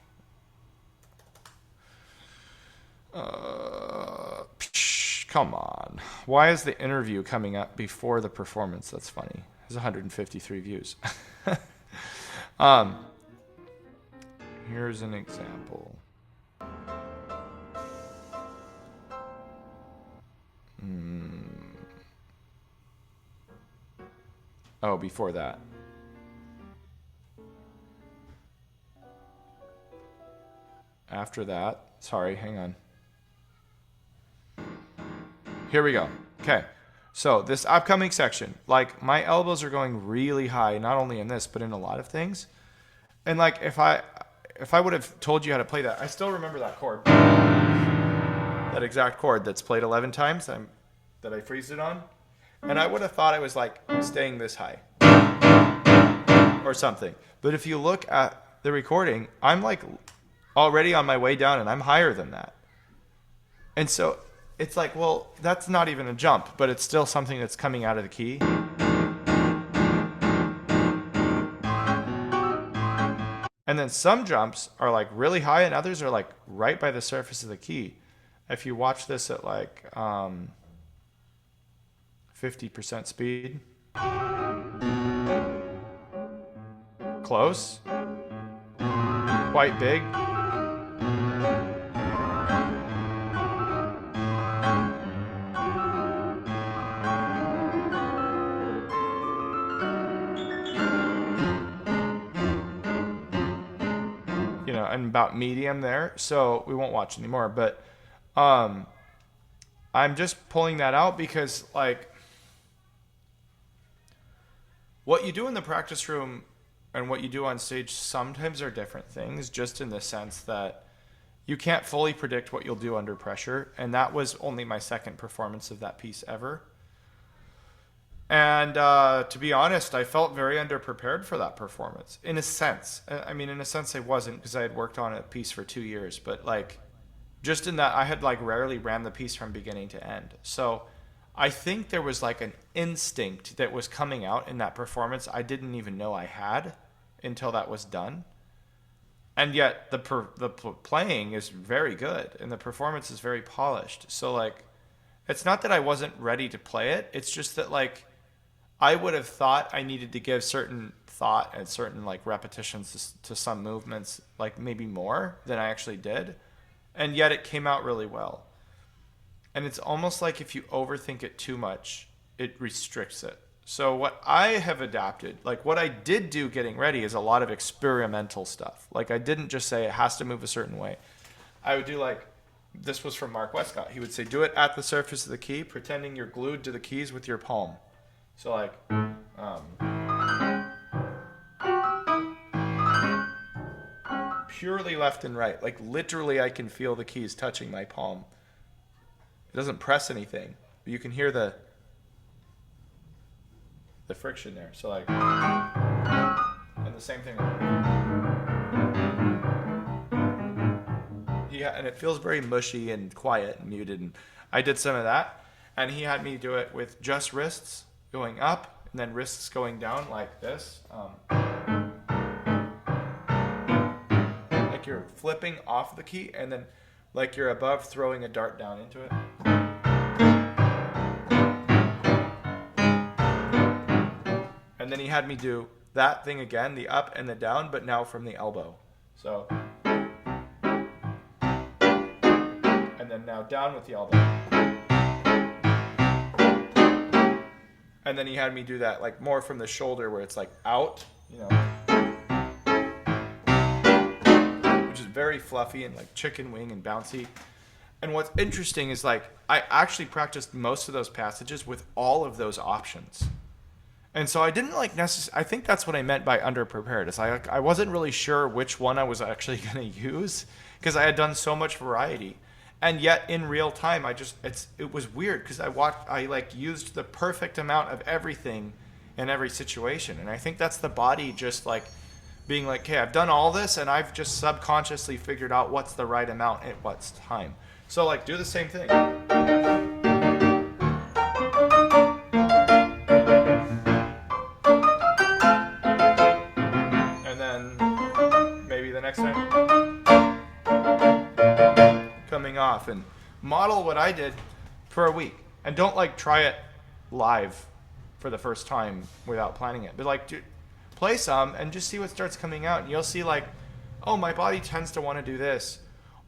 Come on. Why is the interview coming up before the performance? That's funny. There's 153 views. Here's an example. Oh, before that. After that. Sorry, hang on. Here we go. Okay. So this upcoming section, like my elbows are going really high, not only in this, but in a lot of things. And like if I would have told you how to play that, I still remember that chord. That exact chord that's played 11 times that I freezed it on. And I would have thought I was like staying this high or something. But if you look at the recording, I'm like already on my way down and I'm higher than that. And so it's like, well, that's not even a jump, but it's still something that's coming out of the key. And then some jumps are like really high and others are like right by the surface of the key. If you watch this at like 50% speed. Close. Quite big. And about medium there, so we won't watch anymore, but I'm just pulling that out because like what you do in the practice room and what you do on stage sometimes are different things, just in the sense that you can't fully predict what you'll do under pressure, and that was only my second performance of that piece ever. And to be honest, I felt very underprepared for that performance, in a sense. I mean, in a sense I wasn't, because I had worked on a piece for 2 years. But like, just in that I had like rarely ran the piece from beginning to end. So I think there was like an instinct that was coming out in that performance I didn't even know I had until that was done. And yet the playing is very good and the performance is very polished. So like, it's not that I wasn't ready to play it. It's just that like, I would have thought I needed to give certain thought and certain like repetitions to some movements, like maybe more than I actually did. And yet it came out really well. And it's almost like if you overthink it too much, it restricts it. So what I have adapted, like what I did do getting ready is a lot of experimental stuff. Like I didn't just say it has to move a certain way. I would do like, this was from Mark Westcott. He would say, do it at the surface of the key, pretending you're glued to the keys with your palm. So like, purely left and right. Like literally I can feel the keys touching my palm. It doesn't press anything, but you can hear the friction there. So like, and the same thing. Yeah, and it feels very mushy and quiet and muted. And I did some of that, and he had me do it with just wrists going up and then wrists going down like this. Like you're flipping off the key and then like you're above throwing a dart down into it. And then he had me do that thing again, the up and the down, but now from the elbow. So, and then now down with the elbow. And then he had me do that like more from the shoulder where it's like out, you know, which is very fluffy and like chicken wing and bouncy. And what's interesting is like I actually practiced most of those passages with all of those options. And so I didn't like necessarily, I think that's what I meant by underprepared. Is I wasn't really sure which one I was actually going to use because I had done so much variety. And yet in real time, it was weird because I like used the perfect amount of everything in every situation. And I think that's the body just like being like, okay, I've done all this and I've just subconsciously figured out what's the right amount at what time. So like do the same thing. next time. Coming off. And model what I did for a week. And don't like try it live for the first time without planning it. But like, dude, play some and just see what starts coming out. And you'll see like, oh, my body tends to want to do this.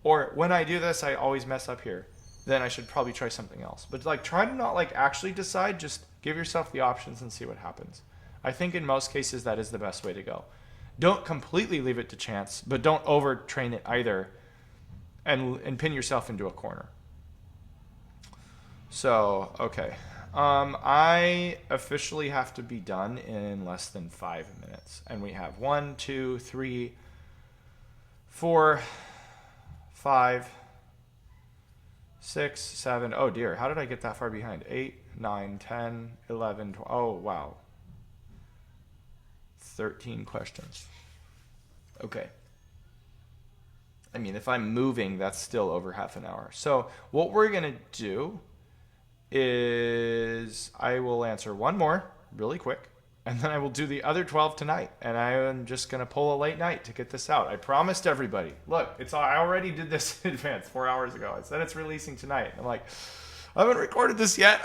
Or when I do this, I always mess up here. Then I should probably try something else. But like, try to not like actually decide. Just give yourself the options and see what happens. I think in most cases that is the best way to go. Don't completely leave it to chance, but don't overtrain it either and pin yourself into a corner. So, okay. I officially have to be done in less than 5 minutes. And we have 1, 2, 3, 4, 5, 6, 7. Oh dear, how did I get that far behind? 8, 9, 10, 11, 12. Oh, wow. 13 questions. Okay. I mean, if I'm moving, that's still over half an hour. So what we're going to do is I will answer one more really quick, and then I will do the other 12 tonight. And I am just going to pull a late night to get this out. I promised everybody. Look, I already did this in advance 4 hours ago. I said it's releasing tonight. I'm like, I haven't recorded this yet,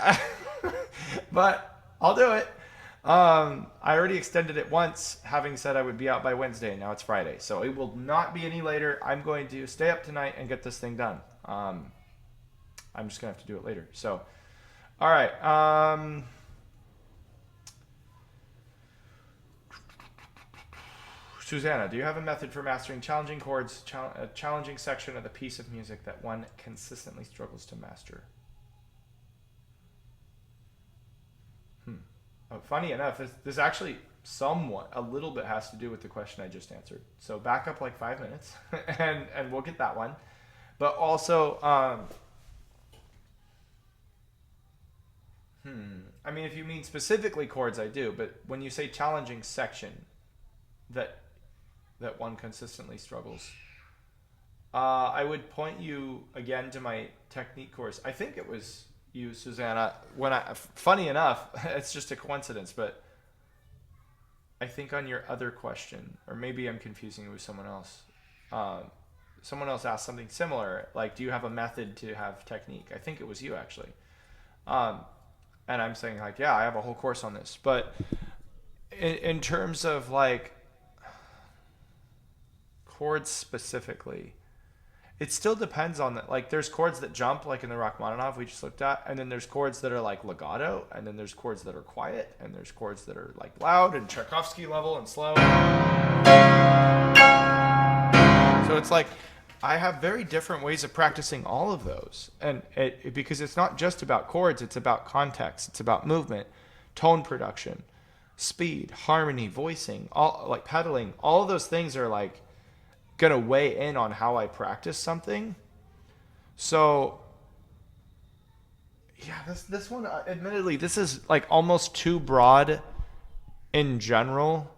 but I'll do it. I already extended it once, having said I would be out by Wednesday, and now it's Friday. So it will not be any later. I'm going to stay up tonight and get this thing done. I'm just going to have to do it later. So, all right. Susanna, do you have a method for mastering challenging chords, a challenging section of the piece of music that one consistently struggles to master? Funny enough, this actually somewhat, a little bit has to do with the question I just answered. So back up like 5 minutes, and we'll get that one. But also, I mean, if you mean specifically chords, I do. But when you say challenging section that one consistently struggles, I would point you again to my technique course. I think it was you, Susanna, funny enough, it's just a coincidence, but I think on your other question, or maybe I'm confusing it with someone else. Someone else asked something similar, like, do you have a method to have technique? I think it was you, actually. And I'm saying, like, yeah, I have a whole course on this. But in terms of, like, chords specifically, it still depends on the, like, there's chords that jump, like in the Rachmaninoff we just looked at, and then there's chords that are like legato, and then there's chords that are quiet, and there's chords that are like loud and Tchaikovsky level and slow. So it's like I have very different ways of practicing all of those, and because it's not just about chords, it's about context, it's about movement, tone production, speed, harmony, voicing, all like pedaling. All of those things are like gonna weigh in on how I practice something. So yeah, this one, admittedly, this is like almost too broad in general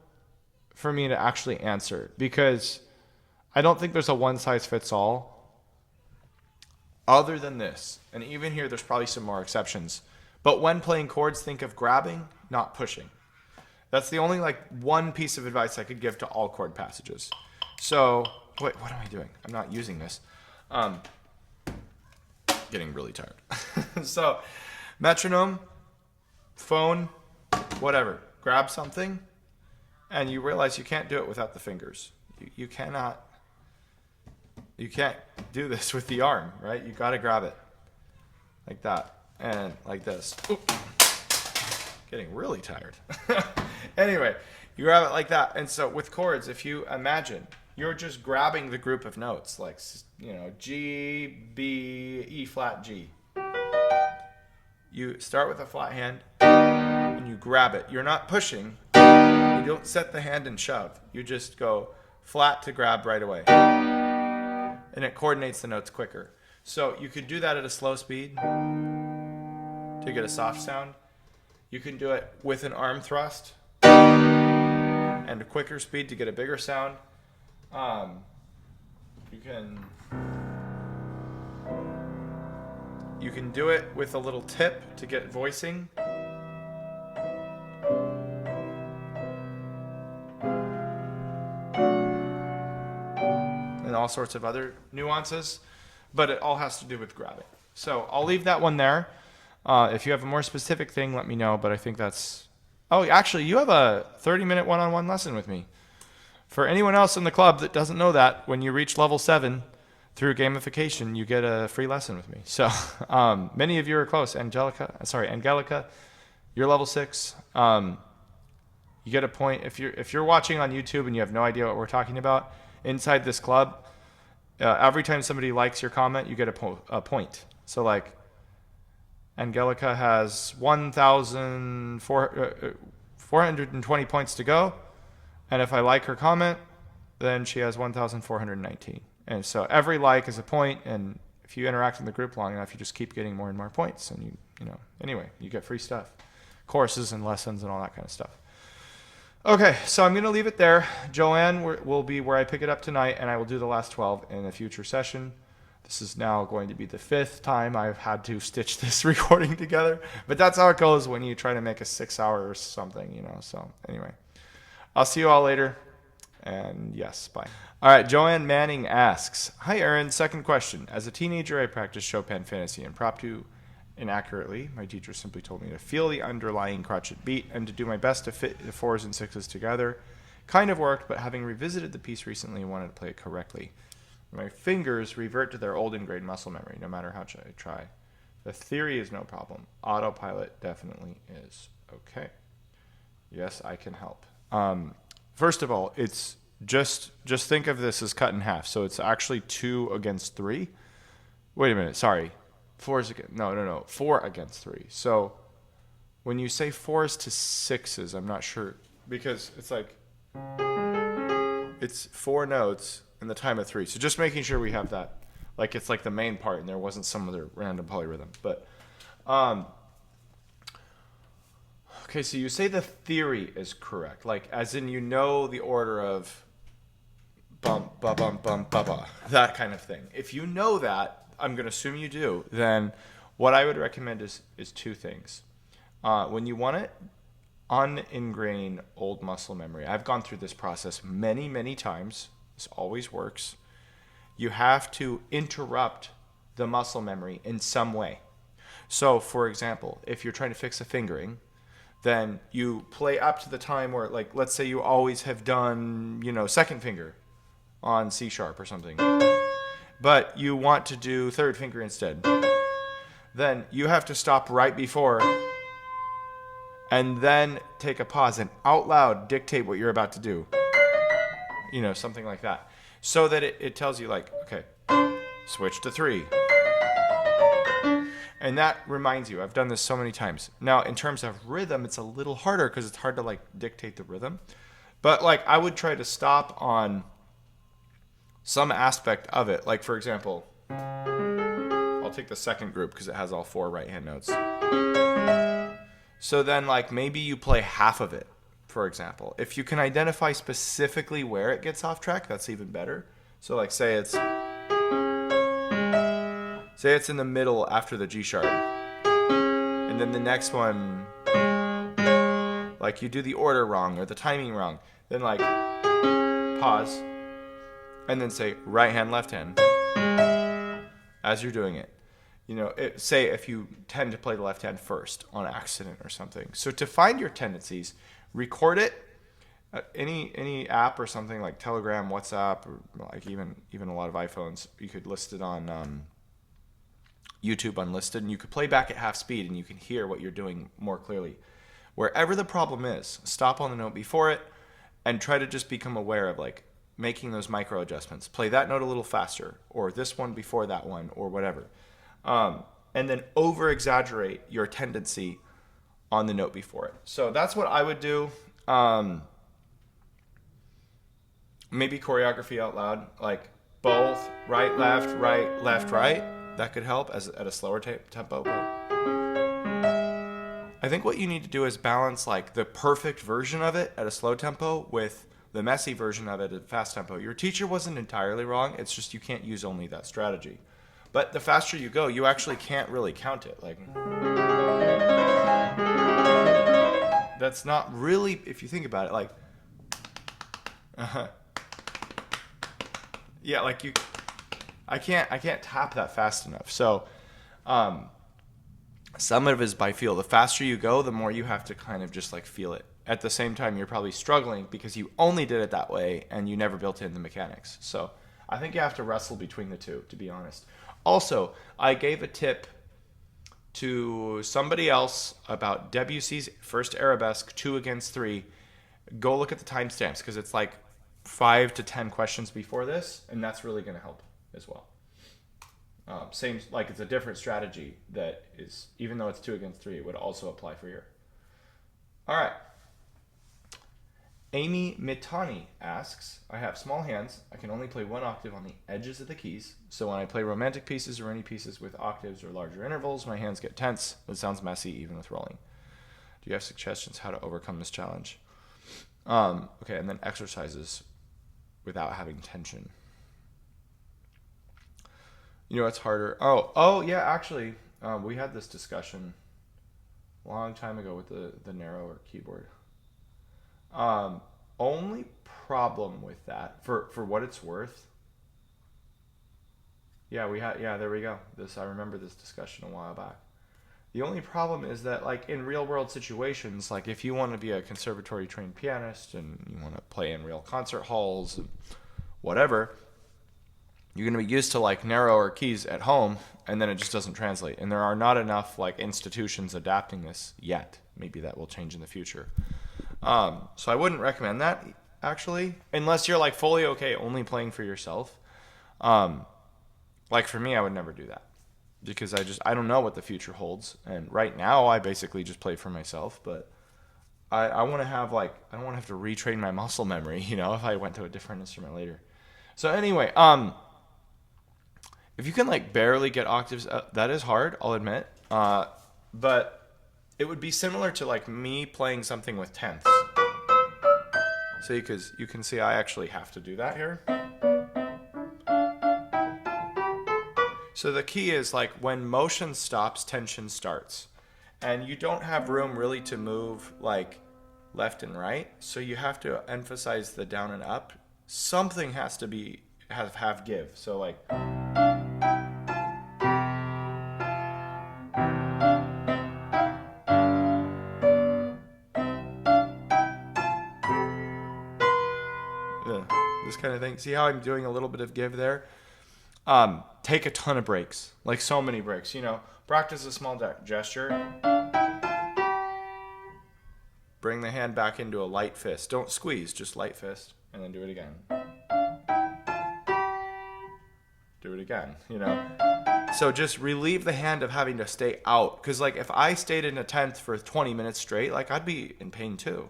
for me to actually answer, because I don't think there's a one size fits all other than this. And even here, there's probably some more exceptions. But when playing chords, think of grabbing, not pushing. That's the only like one piece of advice I could give to all chord passages. So, wait, what am I doing? I'm not using this. Getting really tired. So, metronome, phone, whatever. Grab something, and you realize you can't do it without the fingers. You can't do this with the arm, right? You got to grab it like that and like this. Ooh. Getting really tired. Anyway, you grab it like that. And so with chords, if you imagine you're just grabbing the group of notes, like, you know, G, B, E flat, G. You start with a flat hand and you grab it. You're not pushing. You don't set the hand and shove. You just go flat to grab right away. And it coordinates the notes quicker. So you could do that at a slow speed to get a soft sound. You can do it with an arm thrust and a quicker speed to get a bigger sound. You can do it with a little tip to get voicing. and all sorts of other nuances, but it all has to do with grabbing. So I'll leave that one there. If you have a more specific thing, let me know, but I think that's... Oh, actually, you have a 30-minute one-on-one lesson with me. For anyone else in the club that doesn't know that, when you reach level 7 through gamification, you get a free lesson with me. So many of you are close. Angelica, you're level 6. You get a point. If you're watching on YouTube and you have no idea what we're talking about, inside this club, every time somebody likes your comment, you get a point. So like Angelica has 1,420 points to go. And if I like her comment, then she has 1,419. And so every like is a point, and if you interact in the group long enough, you just keep getting more and more points. And anyway, you get free stuff, courses and lessons and all that kind of stuff. Okay, so I'm going to leave it there. Joanne will be where I pick it up tonight, and I will do the last 12 in a future session. This is now going to be the 5th time I've had to stitch this recording together, but that's how it goes when you try to make a 6-hour or something, So anyway, I'll see you all later, and yes, bye. All right, Joanne Manning asks, "Hi, Aaron. Second question. As a teenager, I practiced Chopin Fantasy Impromptu inaccurately. My teacher simply told me to feel the underlying crotchet beat and to do my best to fit the 4s and 6s together. Kind of worked, but having revisited the piece recently, I wanted to play it correctly. My fingers revert to their old ingrained muscle memory, no matter how I try. The theory is no problem. Autopilot definitely is. Okay. Yes, I can help. First of all, it's just think of this as cut in half. So it's actually 2 against 3. Wait a minute. Sorry. 4 against 3. So when you say 4s to 6s, I'm not sure, because it's like it's 4 notes in the time of 3. So just making sure we have that, like it's like the main part, and there wasn't some other random polyrhythm. But okay, so you say the theory is correct, like as in the order of bump, ba bum bum ba ba, that kind of thing. If you know that, I'm going to assume you do, then what I would recommend is 2 things. When you want to uningrain old muscle memory, I've gone through this process many, many times. This always works. You have to interrupt the muscle memory in some way. So, for example, if you're trying to fix a fingering, then you play up to the time where, like, let's say you always have done, second finger on C sharp or something, but you want to do third finger instead. Then you have to stop right before and then take a pause and out loud dictate what you're about to do. Something like that. So that it tells you, like, okay, switch to 3. And that reminds you. I've done this so many times. Now, in terms of rhythm, it's a little harder because it's hard to, like, dictate the rhythm. But, like, I would try to stop on some aspect of it. Like, for example, I'll take the second group because it has all 4 right-hand notes. So then, like, maybe you play half of it, for example. If you can identify specifically where it gets off track, that's even better. So, like, say it's in the middle after the G sharp. And then the next one, like, you do the order wrong or the timing wrong. Then, like, pause. And then say right hand, left hand as you're doing it. Say if you tend to play the left hand first on accident or something. So to find your tendencies, record it. Any app or something like Telegram, WhatsApp, or like even a lot of iPhones, you could list it on YouTube unlisted, and you could play back at half speed, and you can hear what you're doing more clearly. Wherever the problem is, stop on the note before it, and try to just become aware of, like, making those micro adjustments. Play that note a little faster, or this one before that one, or whatever. And then over-exaggerate your tendency on the note before it. So that's what I would do. Maybe choreography out loud, like both right, left, right. That could help at a slower tempo. I think what you need to do is balance, like, the perfect version of it at a slow tempo with the messy version of it at a fast tempo. Your teacher wasn't entirely wrong. It's just you can't use only that strategy. But the faster you go, you actually can't really count it. Like, that's not really, if you think about it, like, Yeah, like I can't tap that fast enough. So, some of it is by feel. The faster you go, the more you have to kind of just like feel it. At the same time, you're probably struggling because you only did it that way and you never built in the mechanics. So I think you have to wrestle between the two, to be honest. Also, I gave a tip to somebody else about Debussy's first arabesque, 2 against 3. Go look at the timestamps because it's like 5 to 10 questions before this, and that's really going to help as well. Same, like it's a different strategy that is, even though it's 2 against 3, it would also apply for here. All right. Amy Mitani asks, I have small hands. I can only play 1 octave on the edges of the keys. So when I play romantic pieces or any pieces with octaves or larger intervals, my hands get tense. It sounds messy even with rolling. Do you have suggestions how to overcome this challenge? Okay, and then exercises without having tension. You know what's harder? Oh yeah, actually, we had this discussion a long time ago with the narrower keyboard. Only problem with that, for what it's worth. Yeah, there we go. I remember this discussion a while back. The only problem is that, like, in real world situations, like if you want to be a conservatory-trained pianist and you want to play in real concert halls and whatever, you're going to be used to like narrower keys at home, and then it just doesn't translate. And there are not enough like institutions adapting this yet. Maybe that will change in the future. So I wouldn't recommend that, actually, unless you're like fully okay only playing for yourself. Like for me, I would never do that because I don't know what the future holds. And right now I basically just play for myself, but I want to have like, I don't want to have to retrain my muscle memory, you know, if I went to a different instrument later. So anyway, if you can like barely get octaves, that is hard, I'll admit. But it would be similar to like me playing something with tenths. So you can see I actually have to do that here. So the key is like when motion stops, tension starts. And you don't have room really to move like left and right. So you have to emphasize the down and up. Something has to be have give. So like this kind of thing. See how I'm doing a little bit of give there? Take a ton of breaks, like so many breaks. You know, practice a small gesture. Bring the hand back into a light fist. Don't squeeze, just light fist, and then do it again. Do it again, you know. So just relieve the hand of having to stay out. Because like if I stayed in a tenth for 20 minutes straight, like I'd be in pain too.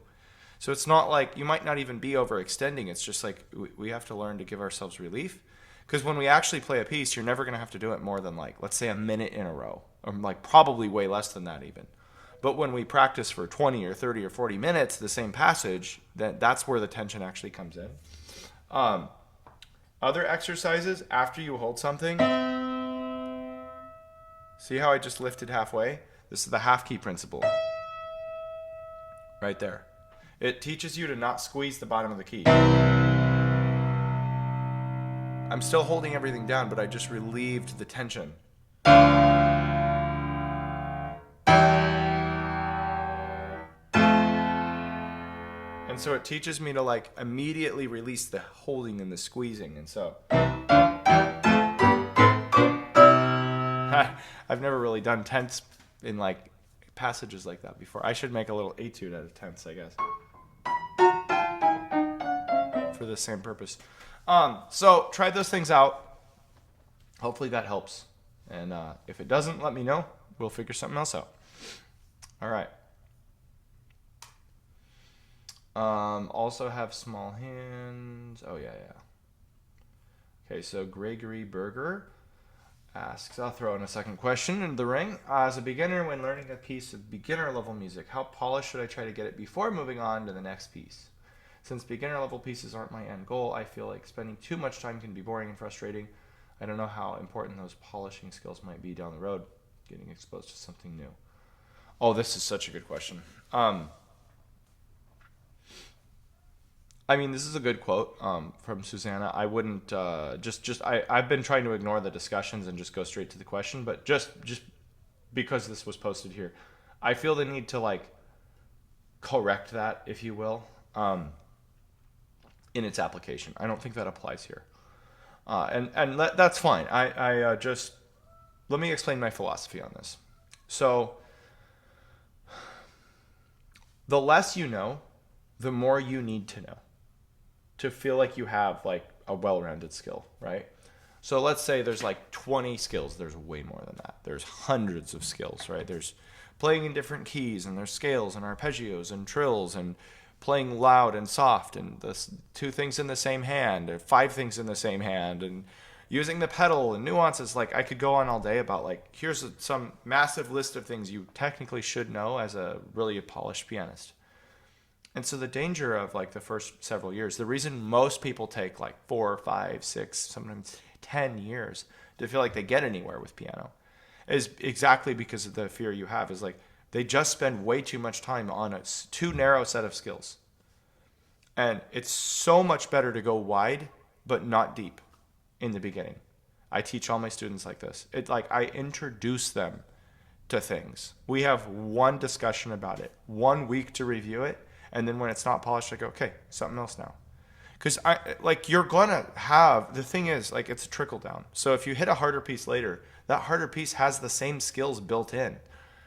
So it's not like, you might not even be overextending. It's just like we have to learn to give ourselves relief. Because when we actually play a piece, you're never going to have to do it more than like, let's say a minute in a row. Or like probably way less than that even. But when we practice for 20 or 30 or 40 minutes, the same passage, that's where the tension actually comes in. Other exercises, after you hold something, see how I just lifted halfway? This is the half key principle. Right there. It teaches you to not squeeze the bottom of the key. I'm still holding everything down, but I just relieved the tension. And so it teaches me to like immediately release the holding and the squeezing. And so I've never really done tenths in like passages like that before. I should make a little etude out of tenths, I guess, for the same purpose. So try those things out. Hopefully that helps. And if it doesn't, let me know. We'll figure something else out. All right. Also have small hands. Oh, yeah. Okay, so Gregory Berger asks, I'll throw in a second question into the ring. As a beginner, when learning a piece of beginner-level music, how polished should I try to get it before moving on to the next piece? Since beginner-level pieces aren't my end goal, I feel like spending too much time can be boring and frustrating. I don't know how important those polishing skills might be down the road, getting exposed to something new. Oh, this is such a good question. I mean, this is a good quote from Susanna. I wouldn't I've been trying to ignore the discussions and just go straight to the question, but just because this was posted here, I feel the need to like correct that, if you will, in its application. I don't think that applies here, that's fine. I just let me explain my philosophy on this. So, the less you know, the more you need to know to feel like you have like a well-rounded skill, right? So let's say there's like 20 skills. There's way more than that. There's hundreds of skills, right? There's playing in different keys, and there's scales and arpeggios and trills, and playing loud and soft, and the two things in the same hand, or five things in the same hand, and using the pedal and nuances. Like, I could go on all day about like, here's some massive list of things you technically should know as a really polished pianist. And so the danger of like the first several years, the reason most people take like 4, 5, 6, sometimes 10 years to feel like they get anywhere with piano is exactly because of the fear you have, is like they just spend way too much time on a too narrow set of skills. And it's so much better to go wide but not deep in the beginning. I teach all my students like this. It's like I introduce them to things. We have one discussion about it, 1 week to review it, and then when it's not polished, I go, okay, something else now. Because you're gonna have, the thing is, like, it's a trickle down. So if you hit a harder piece later, that harder piece has the same skills built in.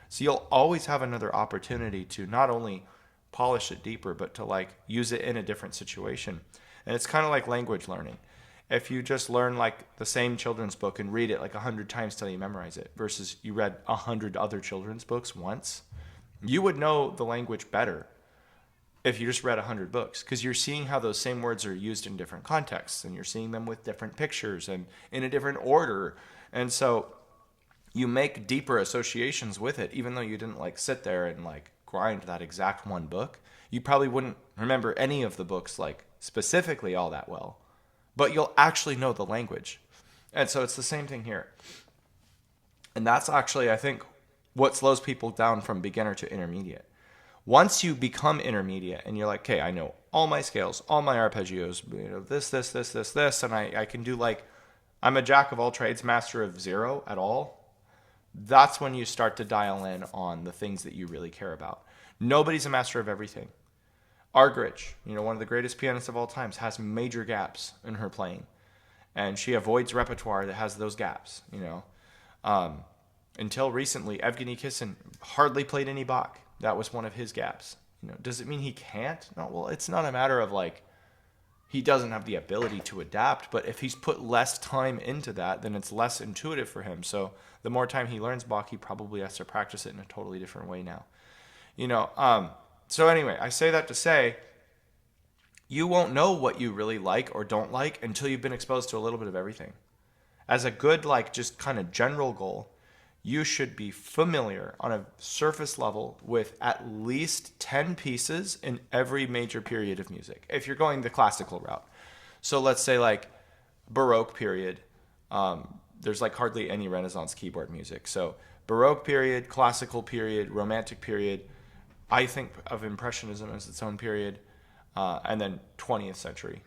So you'll always have another opportunity to not only polish it deeper, but to like use it in a different situation. And it's kind of like language learning. If you just learn like the same children's book and read it like 100 times till you memorize it, versus you read 100 other children's books once, you would know the language better if you just read 100 books, because you're seeing how those same words are used in different contexts, and you're seeing them with different pictures and in a different order. And so you make deeper associations with it, even though you didn't like sit there and like grind that exact one book. You probably wouldn't remember any of the books like specifically all that well, but you'll actually know the language. And so it's the same thing here. And that's actually, I think, what slows people down from beginner to intermediate. Once you become intermediate and you're like, okay, I know all my scales, all my arpeggios, this, and I can do like, I'm a jack of all trades, master of zero at all. That's when you start to dial in on the things that you really care about. Nobody's a master of everything. Argerich, one of the greatest pianists of all times, has major gaps in her playing. And she avoids repertoire that has those gaps, Until recently, Evgeny Kissin hardly played any Bach. That was one of his gaps. Does it mean he can't? No, well, it's not a matter of like he doesn't have the ability to adapt, but if he's put less time into that, then it's less intuitive for him. So the more time he learns Bach, he probably has to practice it in a totally different way now. So anyway, I say that to say you won't know what you really like or don't like until you've been exposed to a little bit of everything. As a good, like, just kind of general goal, you should be familiar on a surface level with at least 10 pieces in every major period of music, if you're going the classical route. So let's say like Baroque period, there's like hardly any Renaissance keyboard music. So Baroque period, classical period, Romantic period, I think of Impressionism as its own period, and then 20th century.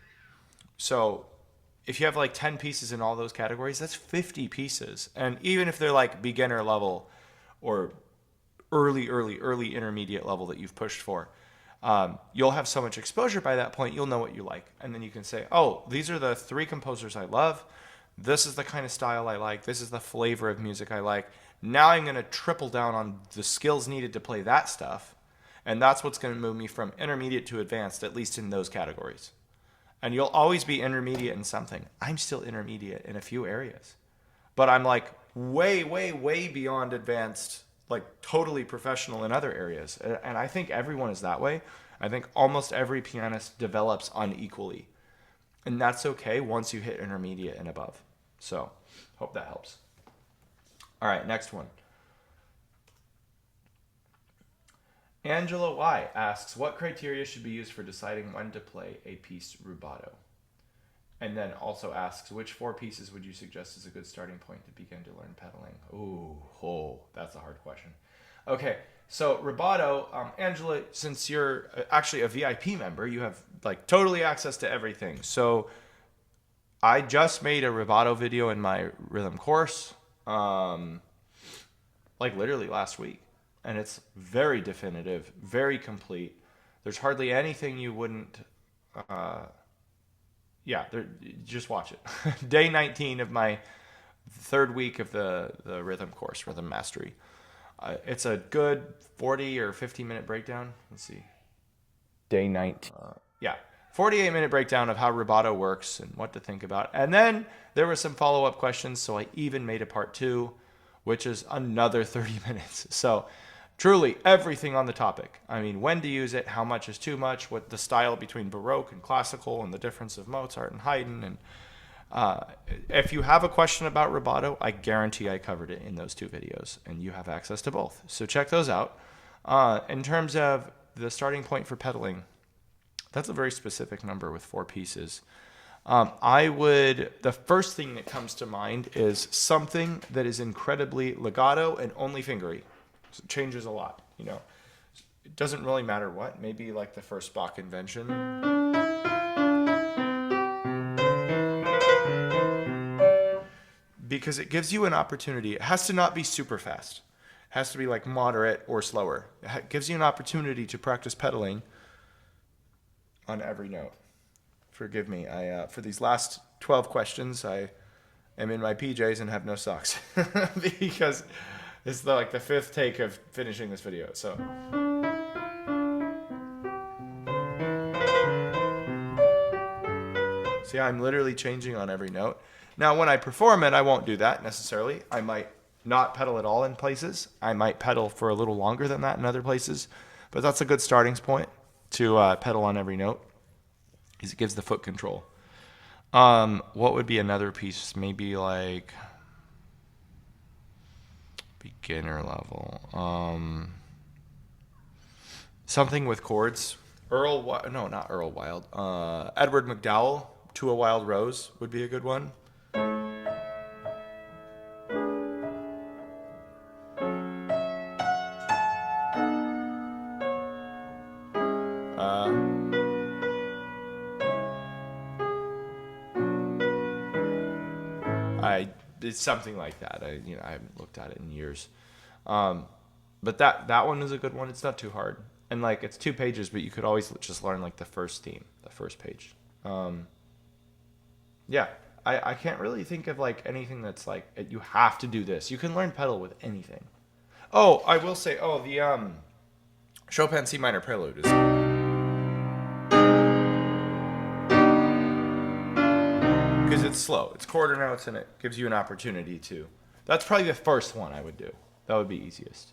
So if you have like 10 pieces in all those categories, that's 50 pieces. And even if they're like beginner level or early intermediate level that you've pushed for, you'll have so much exposure by that point, you'll know what you like. And then you can say, oh, these are the 3 composers I love. This is the kind of style I like. This is the flavor of music I like. Now I'm going to triple down on the skills needed to play that stuff. And that's what's going to move me from intermediate to advanced, at least in those categories. And you'll always be intermediate in something. I'm still intermediate in a few areas. But I'm like way beyond advanced, like totally professional in other areas. And I think everyone is that way. I think almost every pianist develops unequally. And that's okay once you hit intermediate and above. So, hope that helps. All right, next one. Angela Y. asks, what criteria should be used for deciding when to play a piece rubato? And then also asks, which 4 pieces would you suggest is a good starting point to begin to learn pedaling? Ooh, that's a hard question. Okay, So rubato, Angela, since you're actually a VIP member, you have like totally access to everything. So I just made a rubato video in my rhythm course, like literally last week, and it's very definitive, very complete. There's hardly anything you wouldn't. Just watch it. Day 19 of my third week of the rhythm course, rhythm mastery. It's a good 40 or 50-minute breakdown. Let's see. Day 19. 48-minute breakdown of how rubato works and what to think about. And then there were some follow-up questions, so I even made a part 2, which is another 30 minutes. So truly everything on the topic. I mean, when to use it, how much is too much, what the style between Baroque and classical, and the difference of Mozart and Haydn. And if you have a question about rubato, I guarantee I covered it in those 2 videos, and you have access to both. So check those out. In terms of the starting point for pedaling, that's a very specific number with 4 pieces. The first thing that comes to mind is something that is incredibly legato and only fingery. So it changes a lot, you know. It doesn't really matter what. Maybe like the first Bach invention. Because it gives you an opportunity. It has to not be super fast. It has to be like moderate or slower. It gives you an opportunity to practice pedaling on every note. Forgive me. For these last 12 questions, I am in my PJs and have no socks because it's like the 5th take of finishing this video. So see, I'm literally changing on every note. Now, when I perform it, I won't do that necessarily. I might not pedal at all in places. I might pedal for a little longer than that in other places. But that's a good starting point to pedal on every note, because it gives the foot control. What would be another piece? Maybe like beginner level. Something with chords. Not Earl Wild. Edward McDowell, To a Wild Rose would be a good one. It's something like that. I haven't looked at it in years. But that one is a good one. It's not too hard. And like it's 2 pages, but you could always just learn like the first theme, the first page. I can't really think of like anything that's like you have to do this. You can learn pedal with anything. Oh, I will say, the Chopin C minor prelude is because it's slow. It's quarter notes and it gives you an opportunity to. That's probably the first one I would do. That would be easiest.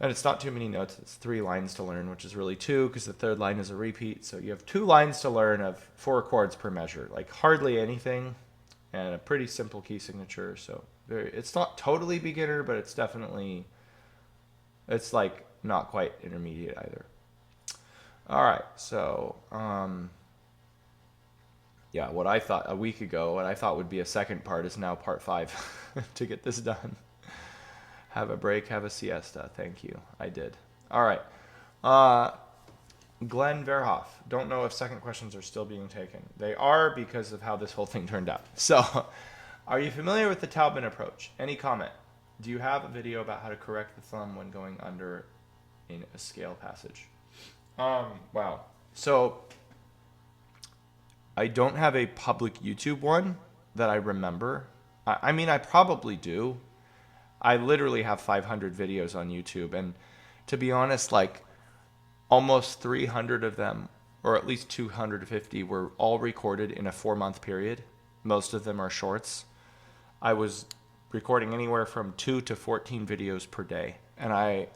And it's not too many notes. It's 3 lines to learn, which is really 2 because the 3rd line is a repeat. So you have 2 lines to learn of 4 chords per measure. Like hardly anything, and a pretty simple key signature. So it's not totally beginner, but it's definitely, it's like not quite intermediate either. All right. So, what I thought a week ago, what I thought would be a second part is now part 5 to get this done. Have a break, have a siesta. Thank you. I did. All right. Glenn Verhoff. Don't know if second questions are still being taken. They are because of how this whole thing turned out. So, are you familiar with the Taubman approach? Any comment? Do you have a video about how to correct the thumb when going under in a scale passage? Wow. So, I don't have a public YouTube one that I remember. I mean, I probably do. I literally have 500 videos on YouTube, and to be honest, like almost 300 of them, or at least 250, were all recorded in a 4-month period. Most of them are shorts. I was recording anywhere from 2 to 14 videos per day, and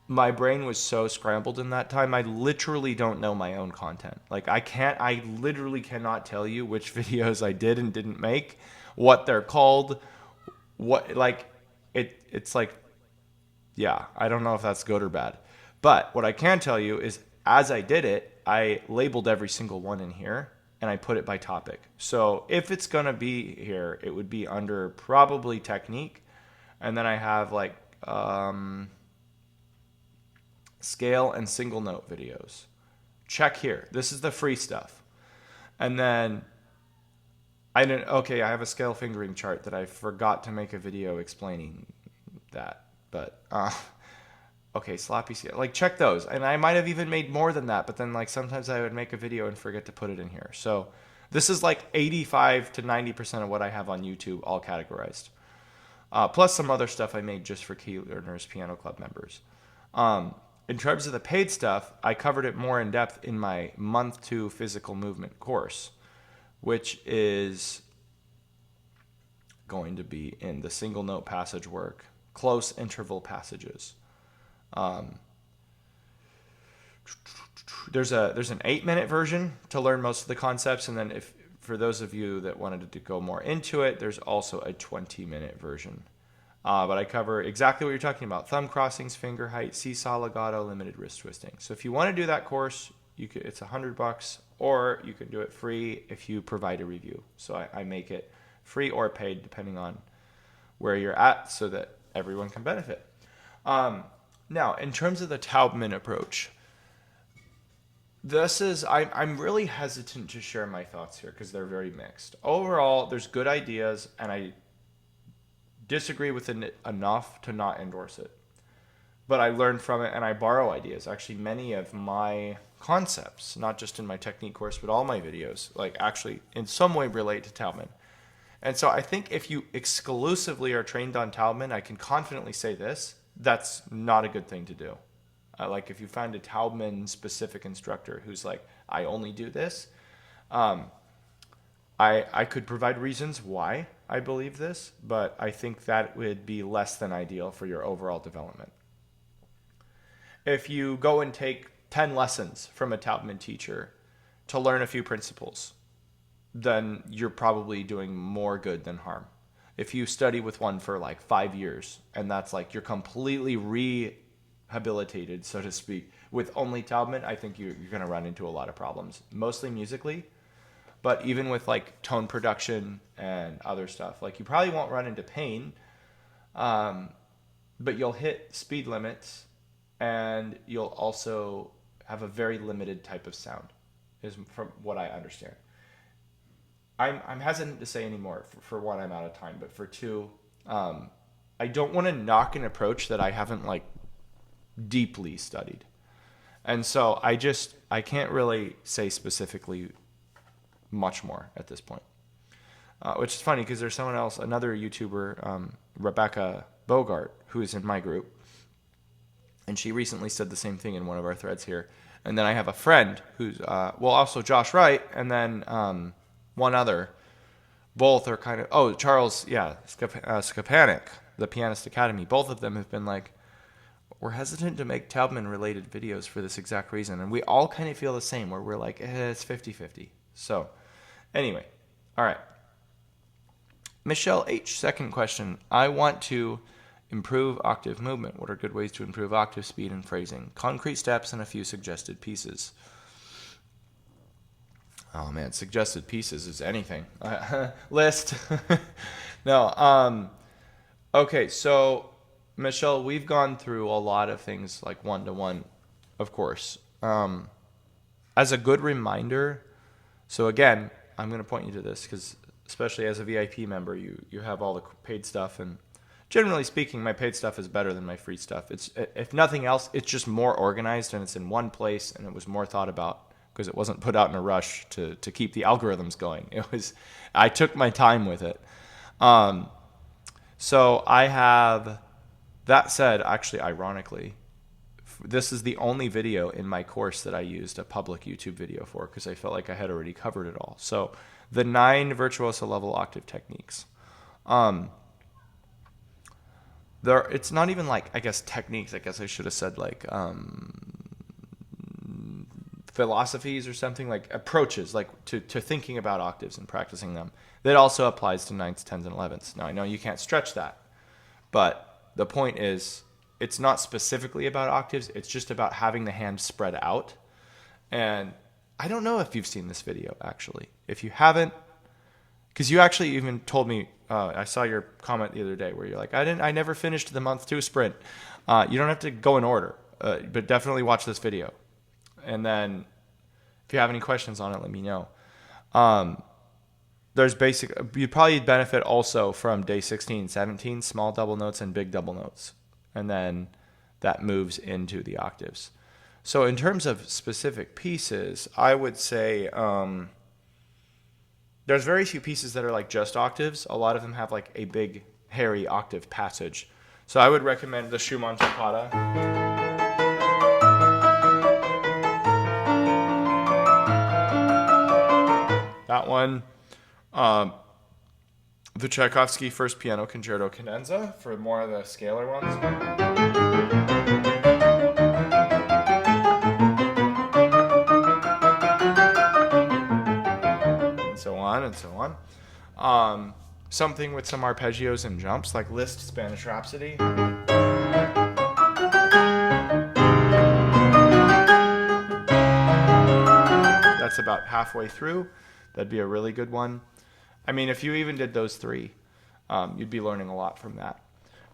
my brain was so scrambled in that time, I literally don't know my own content. Like I literally cannot tell you which videos I did and didn't make, what they're called, it's like, yeah, I don't know if that's good or bad. But what I can tell you is as I did it, I labeled every single one in here and I put it by topic. So if it's going to be here, it would be under probably technique. And then I have like, scale and single note videos. Check here. This is the free stuff. And then I have a scale fingering chart that I forgot to make a video explaining that. But sloppy scale. Like, check those. And I might have even made more than that, but then like sometimes I would make a video and forget to put it in here. So this is like 85 to 90% of what I have on YouTube, all categorized. Plus some other stuff I made just for Key Learners Piano Club members. In terms of the paid stuff, I covered it more in depth in my month 2 physical movement course, which is going to be in the single note passage work, close interval passages. There's an 8-minute version to learn most of the concepts, and then if for those of you that wanted to go more into it, there's also a 20-minute version. But I cover exactly what you're talking about: thumb crossings, finger height, seesaw legato, limited wrist twisting. So if you want to do that course, it's $100, or you can do it free if you provide a review. So I make it free or paid depending on where you're at, so that everyone can benefit. Now, in terms of the Taubman approach, I'm really hesitant to share my thoughts here because they're very mixed. Overall, there's good ideas, and I disagree with it enough to not endorse it. But I learned from it, and I borrow ideas. Actually, many of my concepts, not just in my technique course, but all my videos, like actually in some way relate to Taubman. And so I think if you exclusively are trained on Taubman, I can confidently say this: that's not a good thing to do. Like if you find a Taubman specific instructor who's like, I only do this, I could provide reasons why I believe this, but I think that would be less than ideal for your overall development. If you go and take 10 lessons from a Taubman teacher to learn a few principles, then you're probably doing more good than harm. If you study with one for like 5 years, and that's like you're completely rehabilitated, so to speak, with only Taubman, I think you're going to run into a lot of problems, mostly musically, but even with like tone production and other stuff. Like you probably won't run into pain, but you'll hit speed limits, and you'll also have a very limited type of sound, is from what I understand. I'm hesitant to say anymore. For one, I'm out of time, but for two, I don't want to knock an approach that I haven't like deeply studied. And so I can't really say specifically much more at this point. Which is funny because there's someone else, another YouTuber, Rebecca Bogart, who is in my group. And she recently said the same thing in one of our threads here. And then I have a friend who's, also Josh Wright, and then one other. Both are kind of, Charles, Skapanik, the Pianist Academy. Both of them have been like, we're hesitant to make Taubman-related videos for this exact reason. And we all kind of feel the same, where we're like, it's 50-50. So, anyway, all right. Michelle H., second question. I want to improve octave movement. What are good ways to improve octave speed and phrasing? Concrete steps and a few suggested pieces. Oh, man, suggested pieces is anything. List. No. Okay, so, Michelle, we've gone through a lot of things like one-to-one, of course. As a good reminder, so again, I'm going to point you to this because especially as a VIP member, you have all the paid stuff, and generally speaking, my paid stuff is better than my free stuff. It's, if nothing else, it's just more organized, and it's in one place, and it was more thought about because it wasn't put out in a rush to keep the algorithms going. I took my time with it. So I have, that said, actually, ironically, this is the only video in my course that I used a public YouTube video for because I felt like I had already covered it all. So the 9 virtuoso level octave techniques. It's not even like, I guess, techniques. I guess I should have said like philosophies or something, like approaches, like to thinking about octaves and practicing them. That also applies to 9s, 10s, and 11s. Now, I know you can't stretch that, but the point is, it's not specifically about octaves. It's just about having the hand spread out. And I don't know if you've seen this video, actually. If you haven't, because you actually even told me, I saw your comment the other day where you're like, I never finished the month 2 sprint. You don't have to go in order. but definitely watch this video. And then if you have any questions on it, let me know. You'd probably benefit also from day 16 and 17, small double notes and big double notes. And then that moves into the octaves. So in terms of specific pieces, I would say there's very few pieces that are like just octaves. A lot of them have like a big, hairy octave passage. So I would recommend the Schumann Toccata. That one. The Tchaikovsky First Piano Concerto Cadenza for more of the scalar ones. And so on and so on. Something with some arpeggios and jumps, like Liszt Spanish Rhapsody. That's about halfway through. That'd be a really good one. I mean, if you even did those three, you'd be learning a lot from that.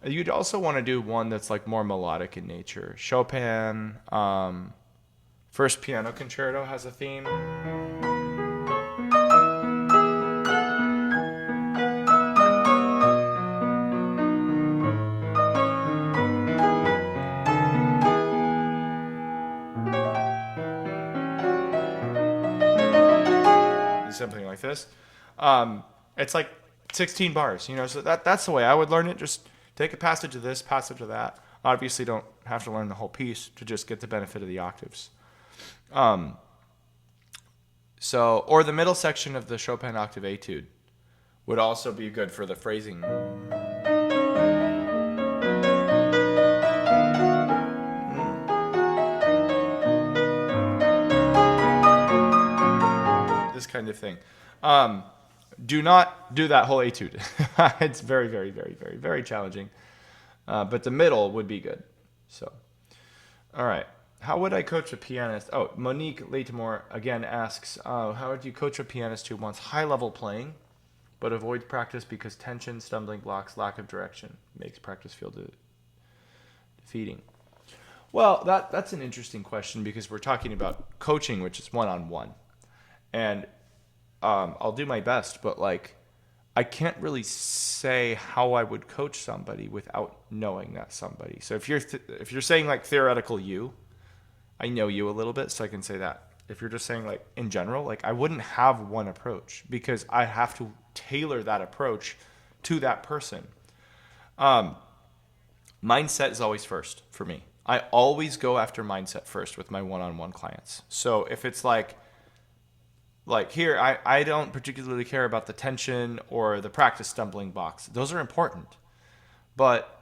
You'd also want to do one that's like more melodic in nature. Chopin, First Piano Concerto has a theme. Something like this. It's like 16 bars, so that's the way I would learn it. Just take a passage of this, passage of that. Obviously don't have to learn the whole piece to just get the benefit of the octaves. Or the middle section of the Chopin Octave Etude would also be good for the phrasing. This kind of thing. Do not do that whole etude. It's very, very, very, very, very challenging. But the middle would be good. So, all right. How would I coach a pianist? Oh, Monique Latimore again asks, how would you coach a pianist who wants high-level playing, but avoids practice because tension, stumbling blocks, lack of direction makes practice feel defeating? Well, that's an interesting question because we're talking about coaching, which is one-on-one. And I'll do my best, but I can't really say how I would coach somebody without knowing that somebody. So if you're saying like theoretical you, I know you a little bit, so I can say that. If you're just saying like in general, I wouldn't have one approach because I have to tailor that approach to that person. Mindset is always first for me. I always go after mindset first with my one-on-one clients. So if it's like here, I don't particularly care about the tension or the practice stumbling blocks. Those are important. But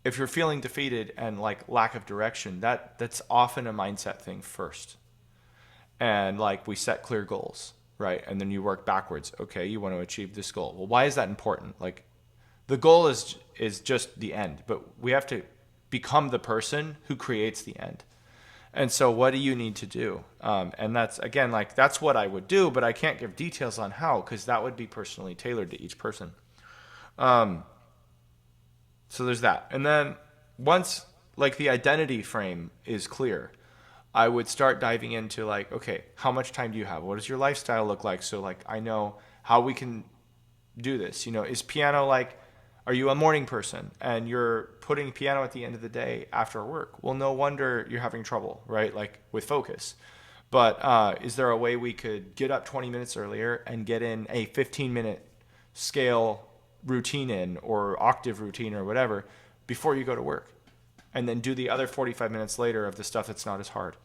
if you're feeling defeated and lack of direction, that's often a mindset thing first. And we set clear goals, right? And then you work backwards. Okay, you want to achieve this goal. Well, why is that important? The goal is just the end, but we have to become the person who creates the end. And so what do you need to do? And that's, again, that's what I would do, but I can't give details on how because that would be personally tailored to each person. So there's that. And then once, the identity frame is clear, I would start diving into, okay, how much time do you have? What does your lifestyle look like? So, I know how we can do this. Is piano are you a morning person and you're putting piano at the end of the day after work? Well, no wonder you're having trouble, right? With focus. But is there a way we could get up 20 minutes earlier and get in a 15-minute scale routine or octave routine or whatever before you go to work? And then do the other 45 minutes later of the stuff that's not as hard.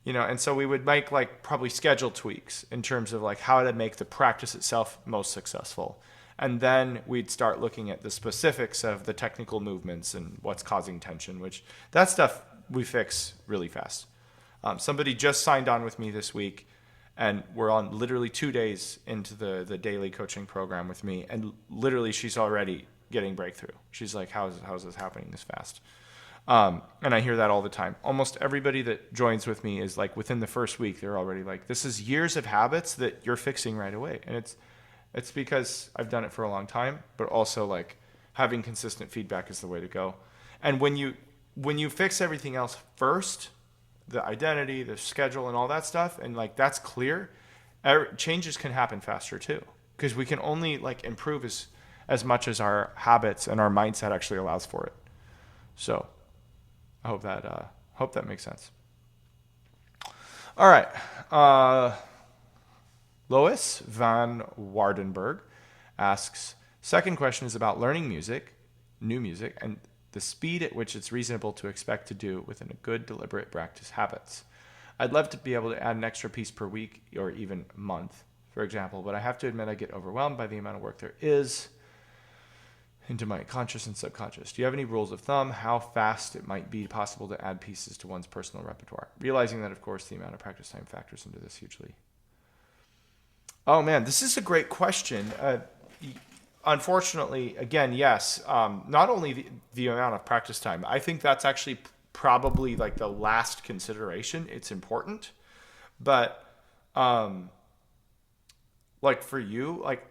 And so we would make probably schedule tweaks in terms of how to make the practice itself most successful. And then we'd start looking at the specifics of the technical movements and what's causing tension, which that stuff we fix really fast. Somebody just signed on with me this week, and we're on literally 2 days into the daily coaching program with me, and literally she's already getting breakthrough. She's like, how's this happening this fast? And I hear that all the time. Almost everybody that joins with me is within the first week, they're already this is years of habits that you're fixing right away. And it's because I've done it for a long time, but also having consistent feedback is the way to go. And when you when you fix everything else first, the identity, the schedule, and all that stuff, and like that's clear, changes can happen faster too, because we can only like improve as much as our habits and our mindset actually allows for it. So I hope that makes sense. All right. Lois van Waardenburg asks, second question is about learning music, new music, and the speed at which it's reasonable to expect to do within a good, deliberate practice habits. I'd love to be able to add an extra piece per week or even month, for example, but I have to admit I get overwhelmed by the amount of work there is into my conscious and subconscious. Do you have any rules of thumb how fast it might be possible to add pieces to one's personal repertoire? Realizing that, of course, the amount of practice time factors into this hugely. Oh, man, this is a great question. Unfortunately, again, yes, not only the amount of practice time, I think that's actually probably like the last consideration. It's important. But like for you, like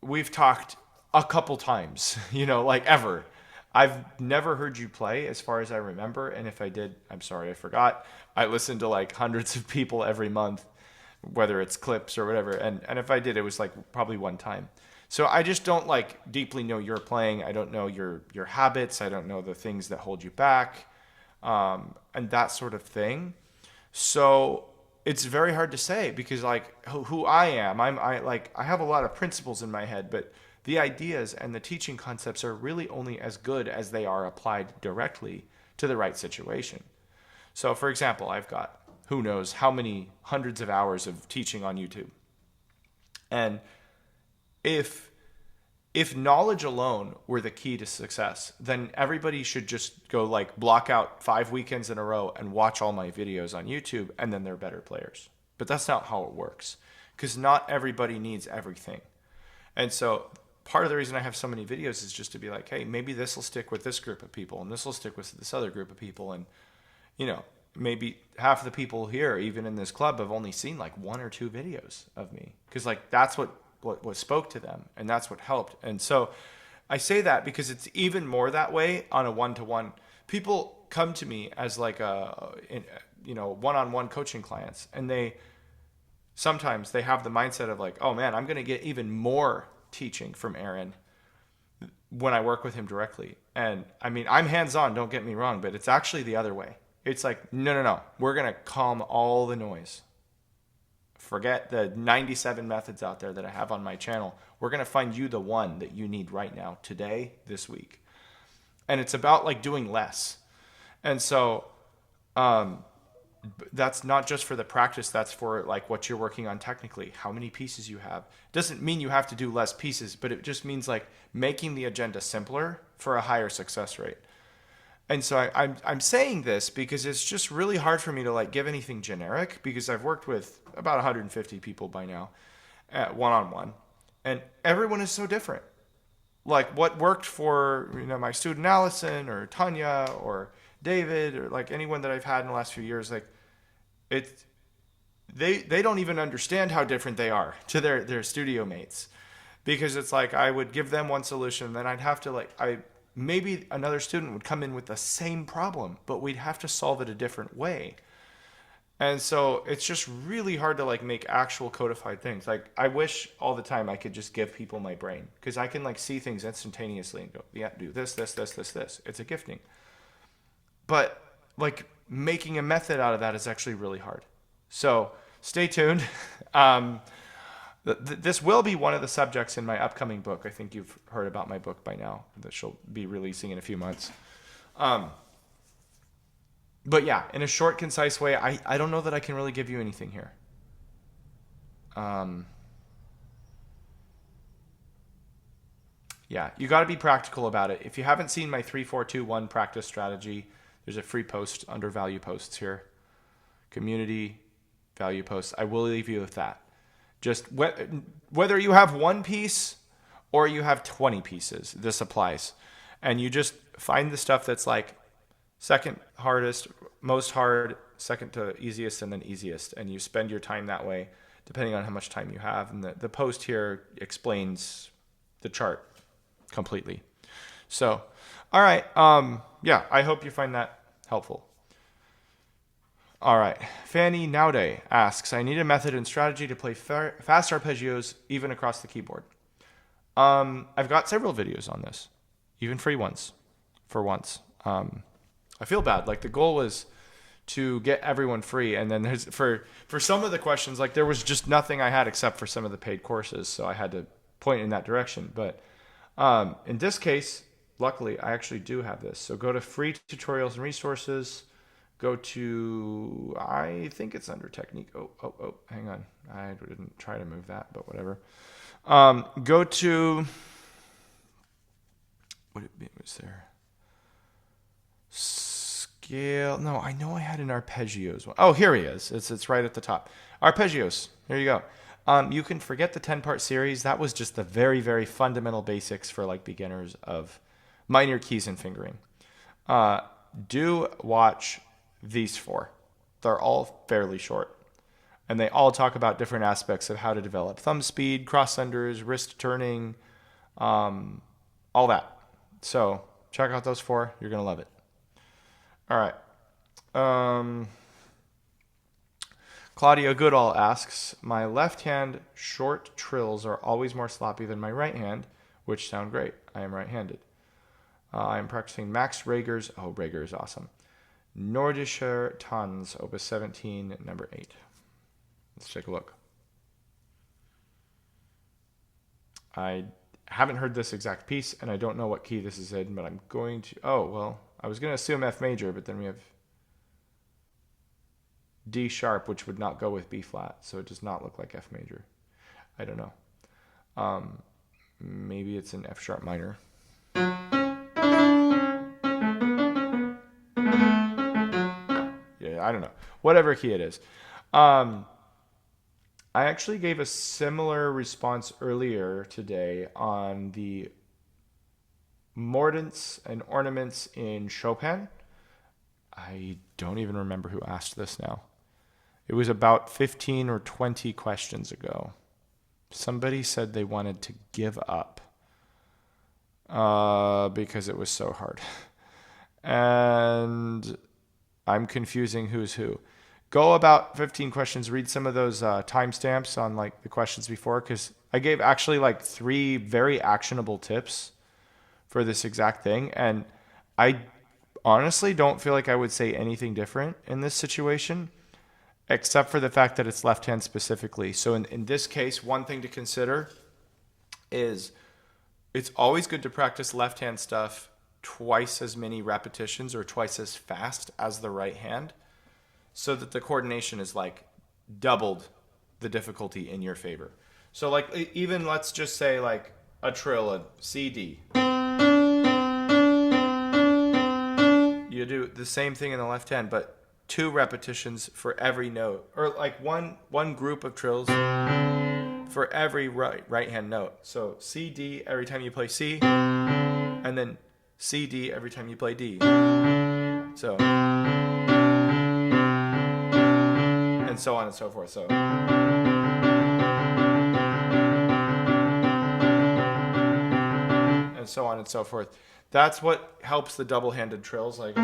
we've talked a couple times, like ever. I've never heard you play as far as I remember. And if I did, I'm sorry, I forgot. I listen to like hundreds of people every month, whether it's clips or whatever. And if I did, it was like probably one time. So I just don't like deeply know your playing. I don't know your habits. I don't know the things that hold you back, and that sort of thing. So it's very hard to say because like who I am, I have a lot of principles in my head, but the ideas and the teaching concepts are really only as good as they are applied directly to the right situation. So for example, I've got who knows how many hundreds of hours of teaching on YouTube. And if knowledge alone were the key to success, then everybody should just go like block out 5 weekends in a row and watch all my videos on YouTube, and then they're better players. But that's not how it works, because not everybody needs everything. And so part of the reason I have so many videos is just to be like, hey, maybe this will stick with this group of people, and this will stick with this other group of people. And, maybe half of the people here, even in this club, have only seen like 1 or 2 videos of me, because like that's what spoke to them, and that's what helped. And so I say that because it's even more that way on a one-to-one. People come to me as like one-on-one coaching clients, and sometimes they have the mindset of like, oh man, I'm going to get even more teaching from Aaron when I work with him directly. And I mean, I'm hands-on, don't get me wrong, but it's actually the other way. It's like, no, we're going to calm all the noise. Forget the 97 methods out there that I have on my channel. We're going to find you the one that you need right now, today, this week. And it's about like doing less. And so that's not just for the practice. That's for like what you're working on technically, how many pieces you have. Doesn't mean you have to do less pieces, but it just means like making the agenda simpler for a higher success rate. And so I'm saying this because it's just really hard for me to like give anything generic, because I've worked with about 150 people by now at one-on-one, and everyone is so different. Like what worked for my student Allison or Tanya or David or like anyone that I've had in the last few years, like they don't even understand how different they are to their studio mates, because it's like I would give them one solution, then I'd have to maybe another student would come in with the same problem, but we'd have to solve it a different way. And so it's just really hard to like make actual codified things. Like I wish all the time I could just give people my brain, because I can like see things instantaneously and go, yeah, do this. It's a gifting. But like making a method out of that is actually really hard. So stay tuned. This will be one of the subjects in my upcoming book. I think you've heard about my book by now that she'll be releasing in a few months. But yeah, in a short, concise way, I don't know that I can really give you anything here. Yeah, you got to be practical about it. If you haven't seen my 3-4-2-1 practice strategy, there's a free post under value posts here. Community value posts. I will leave you with that. Just whether you have one piece or you have 20 pieces, this applies. And you just find the stuff that's like second hardest, most hard, second to easiest, and then easiest. And you spend your time that way, depending on how much time you have. And the post here explains the chart completely. So, all right. Yeah, I hope you find that helpful. All right. Fanny Naude asks, I need a method and strategy to play fast arpeggios even across the keyboard. I've got several videos on this, even free ones, for once. I feel bad. Like, the goal was to get everyone free, and then there's for some of the questions, like, there was just nothing I had except for some of the paid courses, so I had to point in that direction. But in this case, luckily, I actually do have this. So go to free tutorials and resources. Go to, I think it's under technique. Oh, hang on. I didn't try to move that, but whatever. Go to, what was there? Scale. No, I know I had an arpeggios one. Oh, here he is. It's right at the top. Arpeggios. There you go. You can forget the 10-part series. That was just the very, very fundamental basics for like beginners of minor keys and fingering. Do watch these 4. They're all fairly short. And they all talk about different aspects of how to develop thumb speed, cross-unders, wrist turning, all that. So check out those 4. You're going to love it. All right. Claudia Goodall asks, my left hand short trills are always more sloppy than my right hand, which sound great. I am right-handed. I am practicing Max Reger's, Reger is awesome. Nordischer Tanz, Opus 17, number 8. Let's take a look. I haven't heard this exact piece, and I don't know what key this is in, but I'm going to... I was going to assume F major, but then we have D sharp, which would not go with B flat, so it does not look like F major. I don't know. Maybe it's an F sharp minor. I don't know. Whatever key it is. I actually gave a similar response earlier today on the mordents and ornaments in Chopin. I don't even remember who asked this now. It was about 15 or 20 questions ago. Somebody said they wanted to give up because it was so hard. And I'm confusing who's who. Go about 15 questions, read some of those timestamps on like the questions before, because I gave actually like 3 very actionable tips for this exact thing. And I honestly don't feel like I would say anything different in this situation, except for the fact that it's left hand specifically. So in this case, one thing to consider is it's always good to practice left hand stuff twice as many repetitions or twice as fast as the right hand, so that the coordination is like doubled the difficulty in your favor. So like even let's just say like a trill, a C, D. You do the same thing in the left hand, but 2 repetitions for every note, or like one group of trills for every right hand note. So C, D every time you play C, and then C, D every time you play D. So, and so on and so forth. So, and so on and so forth. That's what helps the double-handed trills. Like,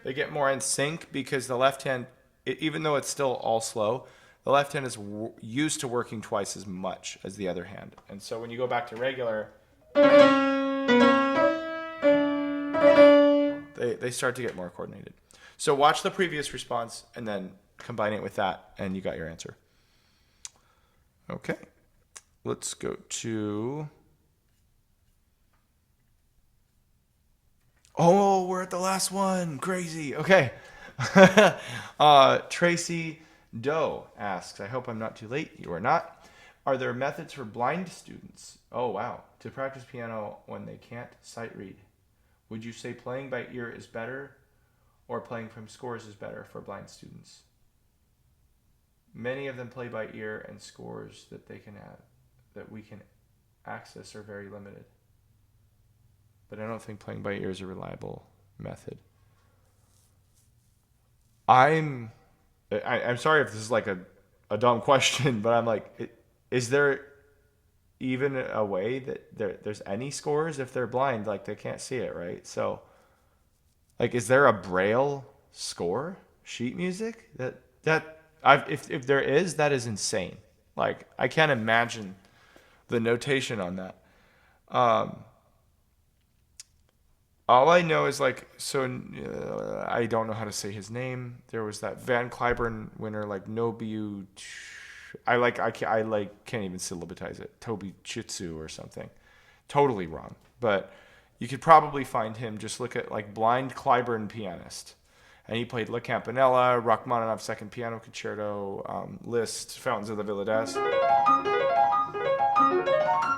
they get more in sync because the left hand, even though it's still all slow, the left hand is used to working twice as much as the other hand. And so when you go back to regular, they start to get more coordinated. So watch the previous response and then combine it with that, and you got your answer. Okay. Let's go to... Oh, we're at the last one. Crazy. Okay. Tracy Doe asks, I hope I'm not too late. You are not. Are there methods for blind students? Oh, wow. To practice piano when they can't sight read. Would you say playing by ear is better or playing from scores is better for blind students? Many of them play by ear, and scores that we can access are very limited. But I don't think playing by ear is a reliable method. I'm sorry if this is like a dumb question, but I'm like, is there even a way that there's any scores if they're blind, like they can't see it, right? So, like, is there a Braille score sheet music if there is, that is insane. Like, I can't imagine the notation on that. All I know is like, so I don't know how to say his name. There was that Van Cliburn winner, like Nobu. I can't even syllabatize it. Tobi Chitsu or something. Totally wrong. But you could probably find him. Just look at like blind Cliburn pianist. And he played La Campanella, Rachmaninoff's Second Piano Concerto, Liszt, Fountains of the Villa d'Este.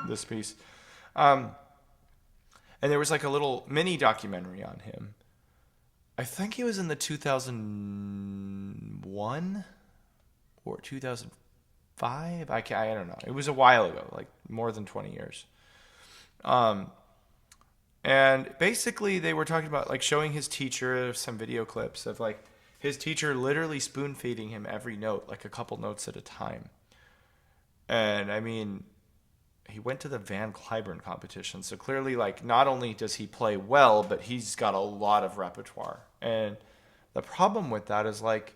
This piece. And there was like a little mini documentary on him. I think he was in the 2001 or 2005. I don't know. It was a while ago, like more than 20 years. And basically they were talking about like showing his teacher some video clips of like his teacher literally spoon feeding him every note, like a couple notes at a time. And I mean, he went to the Van Cliburn competition. So clearly, like, not only does he play well, but he's got a lot of repertoire. And the problem with that is, like,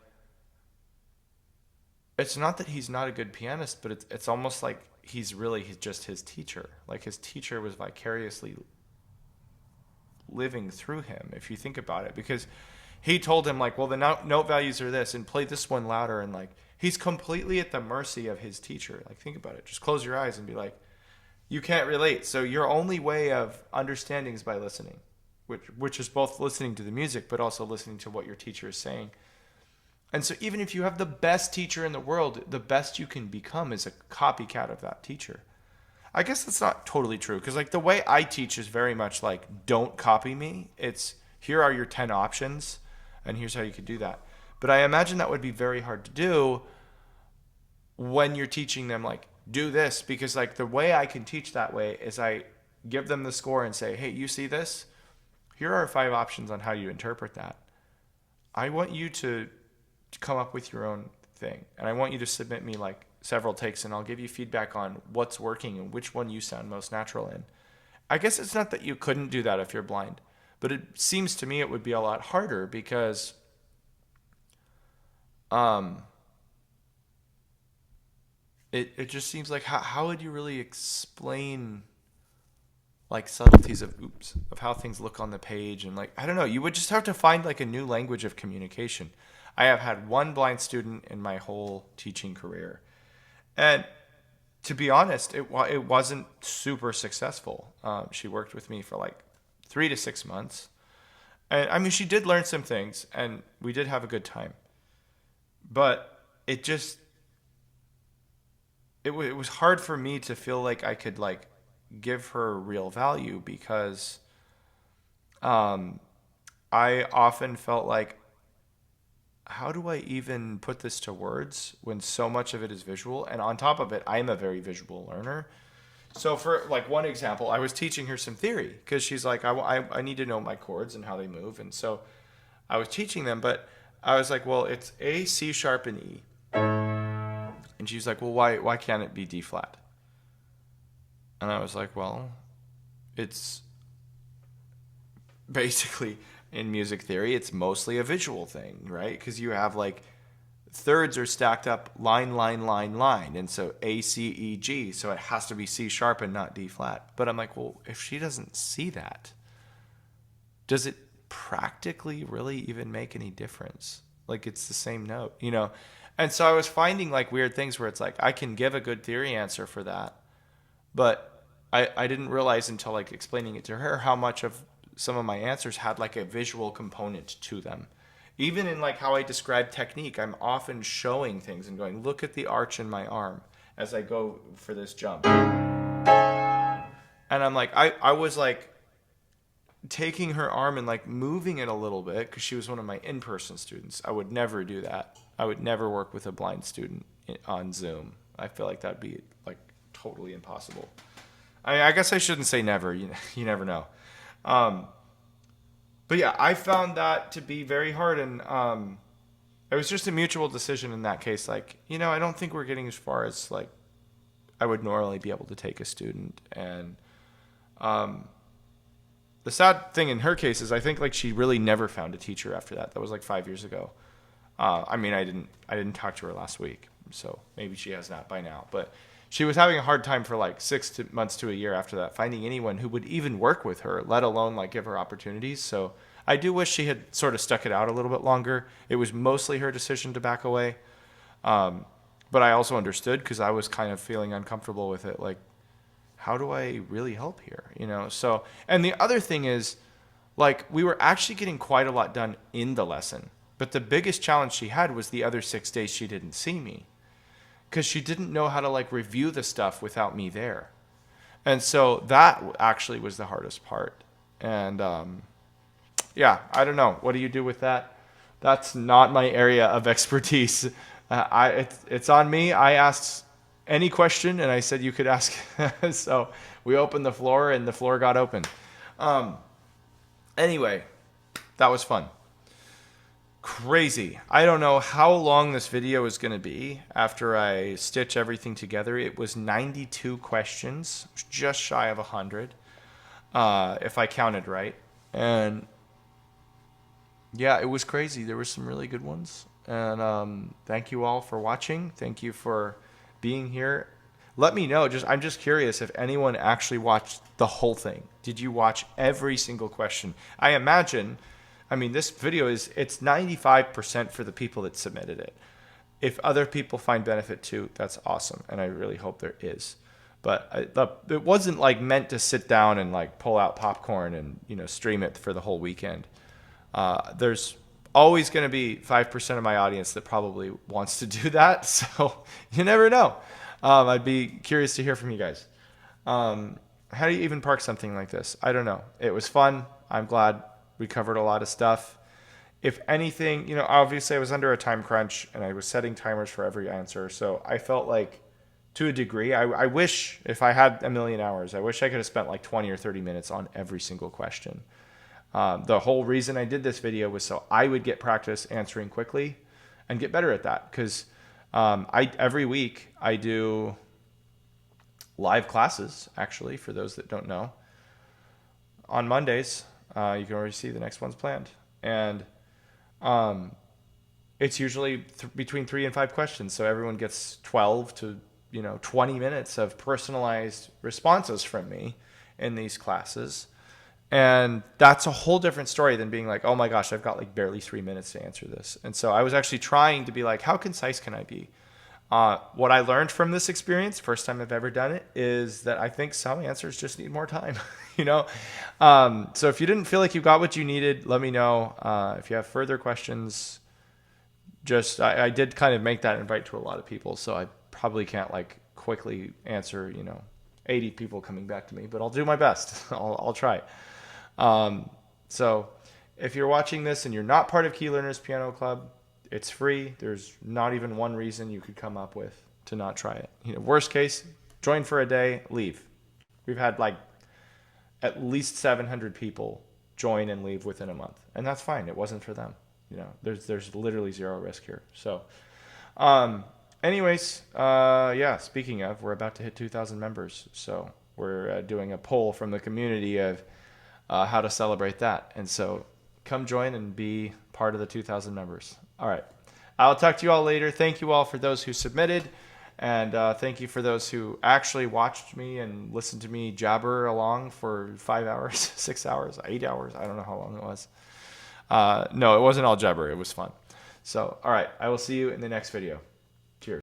it's not that he's not a good pianist, but it's almost like he's just his teacher. Like, his teacher was vicariously living through him, if you think about it. Because he told him, like, well, the note values are this, and play this one louder. And, like, he's completely at the mercy of his teacher. Like, think about it. Just close your eyes and be like, you can't relate. So your only way of understanding is by listening, which is both listening to the music, but also listening to what your teacher is saying. And so even if you have the best teacher in the world, the best you can become is a copycat of that teacher. I guess that's not totally true, because like the way I teach is very much like, don't copy me. It's, here are your 10 options, and here's how you could do that. But I imagine that would be very hard to do when you're teaching them like, do this, because like the way I can teach that way is I give them the score and say, hey, you see this? Here are 5 options on how you interpret that. I want you to come up with your own thing. And I want you to submit me like several takes, and I'll give you feedback on what's working and which one you sound most natural in. I guess it's not that you couldn't do that if you're blind, but it seems to me it would be a lot harder because It just seems like how would you really explain like subtleties of how things look on the page, and like I don't know, you would just have to find like a new language of communication. I have had one blind student in my whole teaching career, and to be honest, it wasn't super successful. She worked with me for like 3 to 6 months, and I mean she did learn some things, and we did have a good time, but it just it was hard for me to feel like I could like give her real value, because I often felt like, how do I even put this to words when so much of it is visual? And on top of it, I'm a very visual learner. So for like one example, I was teaching her some theory because she's like, I need to know my chords and how they move. And so I was teaching them, but I was like, well, it's A, C sharp, and E. And she's like, well, why can't it be D flat? And I was like, well, it's basically, in music theory, it's mostly a visual thing, right? Because you have like thirds are stacked up line, line, line, line. And so A, C, E, G. So it has to be C sharp and not D flat. But I'm like, well, if she doesn't see that, does it practically really even make any difference? Like, it's the same note, you know? And so I was finding like weird things where it's like, I can give a good theory answer for that. But I didn't realize until like explaining it to her how much of some of my answers had like a visual component to them. Even in like how I describe technique, I'm often showing things and going, look at the arch in my arm as I go for this jump. And I'm like, I was like taking her arm and like moving it a little bit because she was one of my in-person students. I would never do that. I would never work with a blind student on Zoom. I feel like that'd be like totally impossible. I guess I shouldn't say never. You never know. But yeah, I found that to be very hard, and it was just a mutual decision in that case. Like, I don't think we're getting as far as like I would normally be able to take a student. And the sad thing in her case is I think like she really never found a teacher after that. That was like 5 years ago. I mean, I didn't talk to her last week, so maybe she has not by now. But she was having a hard time for like 6 months to a year after that, finding anyone who would even work with her, let alone like give her opportunities. So I do wish she had sort of stuck it out a little bit longer. It was mostly her decision to back away. But I also understood because I was kind of feeling uncomfortable with it. Like, how do I really help here? You know? So, and the other thing is, like, we were actually getting quite a lot done in the lesson. But the biggest challenge she had was the other 6 days she didn't see me. Because she didn't know how to, like, review the stuff without me there. And so that actually was the hardest part. And, yeah, I don't know. What do you do with that? That's not my area of expertise. It's on me. I asked any question, and I said you could ask. So we opened the floor, and the floor got open. Anyway, that was fun. Crazy. I don't know how long this video is going to be after I stitch everything together. It was 92 questions, just shy of 100, if I counted right. And yeah, it was crazy. There were some really good ones. And thank you all for watching. Thank you for being here. Let me know. I'm just curious if anyone actually watched the whole thing. Did you watch every single question? I imagine, I mean, this video it's 95% for the people that submitted it. If other people find benefit too, that's awesome. And I really hope there is. But it wasn't like meant to sit down and like pull out popcorn and, you know, stream it for the whole weekend. There's always going to be 5% of my audience that probably wants to do that. So you never know. I'd be curious to hear from you guys. How do you even park something like this? I don't know. It was fun. I'm glad we covered a lot of stuff. If anything, you know, obviously I was under a time crunch and I was setting timers for every answer. So I felt like, to a degree, I wish if I had a million hours, I wish I could have spent like 20 or 30 minutes on every single question. The whole reason I did this video was so I would get practice answering quickly and get better at that. Because every week I do live classes, actually, for those that don't know. On Mondays, you can already see the next one's planned. And it's usually between 3 and 5 questions. So everyone gets 12 to 20 minutes of personalized responses from me in these classes. And that's a whole different story than being like, oh my gosh, I've got like barely 3 minutes to answer this. And so I was actually trying to be like, how concise can I be? What I learned from this experience, first time I've ever done it, is that I think some answers just need more time, So if you didn't feel like you got what you needed, let me know. If you have further questions, I did kind of make that invite to a lot of people. So I probably can't like quickly answer, 80 people coming back to me, but I'll do my best. I'll try. So if you're watching this and you're not part of Key Learners Piano Club, it's free. There's not even one reason you could come up with to not try it. Worst case, join for a day, leave. We've had like at least 700 people join and leave within a month, and that's fine. It wasn't for them. There's literally zero risk here. So, anyways, speaking of, we're about to hit 2,000 members. So we're doing a poll from the community of how to celebrate that. And so come join and be part of the 2,000 members. All right. I'll talk to you all later. Thank you all for those who submitted. And thank you for those who actually watched me and listened to me jabber along for 5 hours, 6 hours, 8 hours. I don't know how long it was. No, it wasn't all jabber. It was fun. So, all right. I will see you in the next video. Cheers.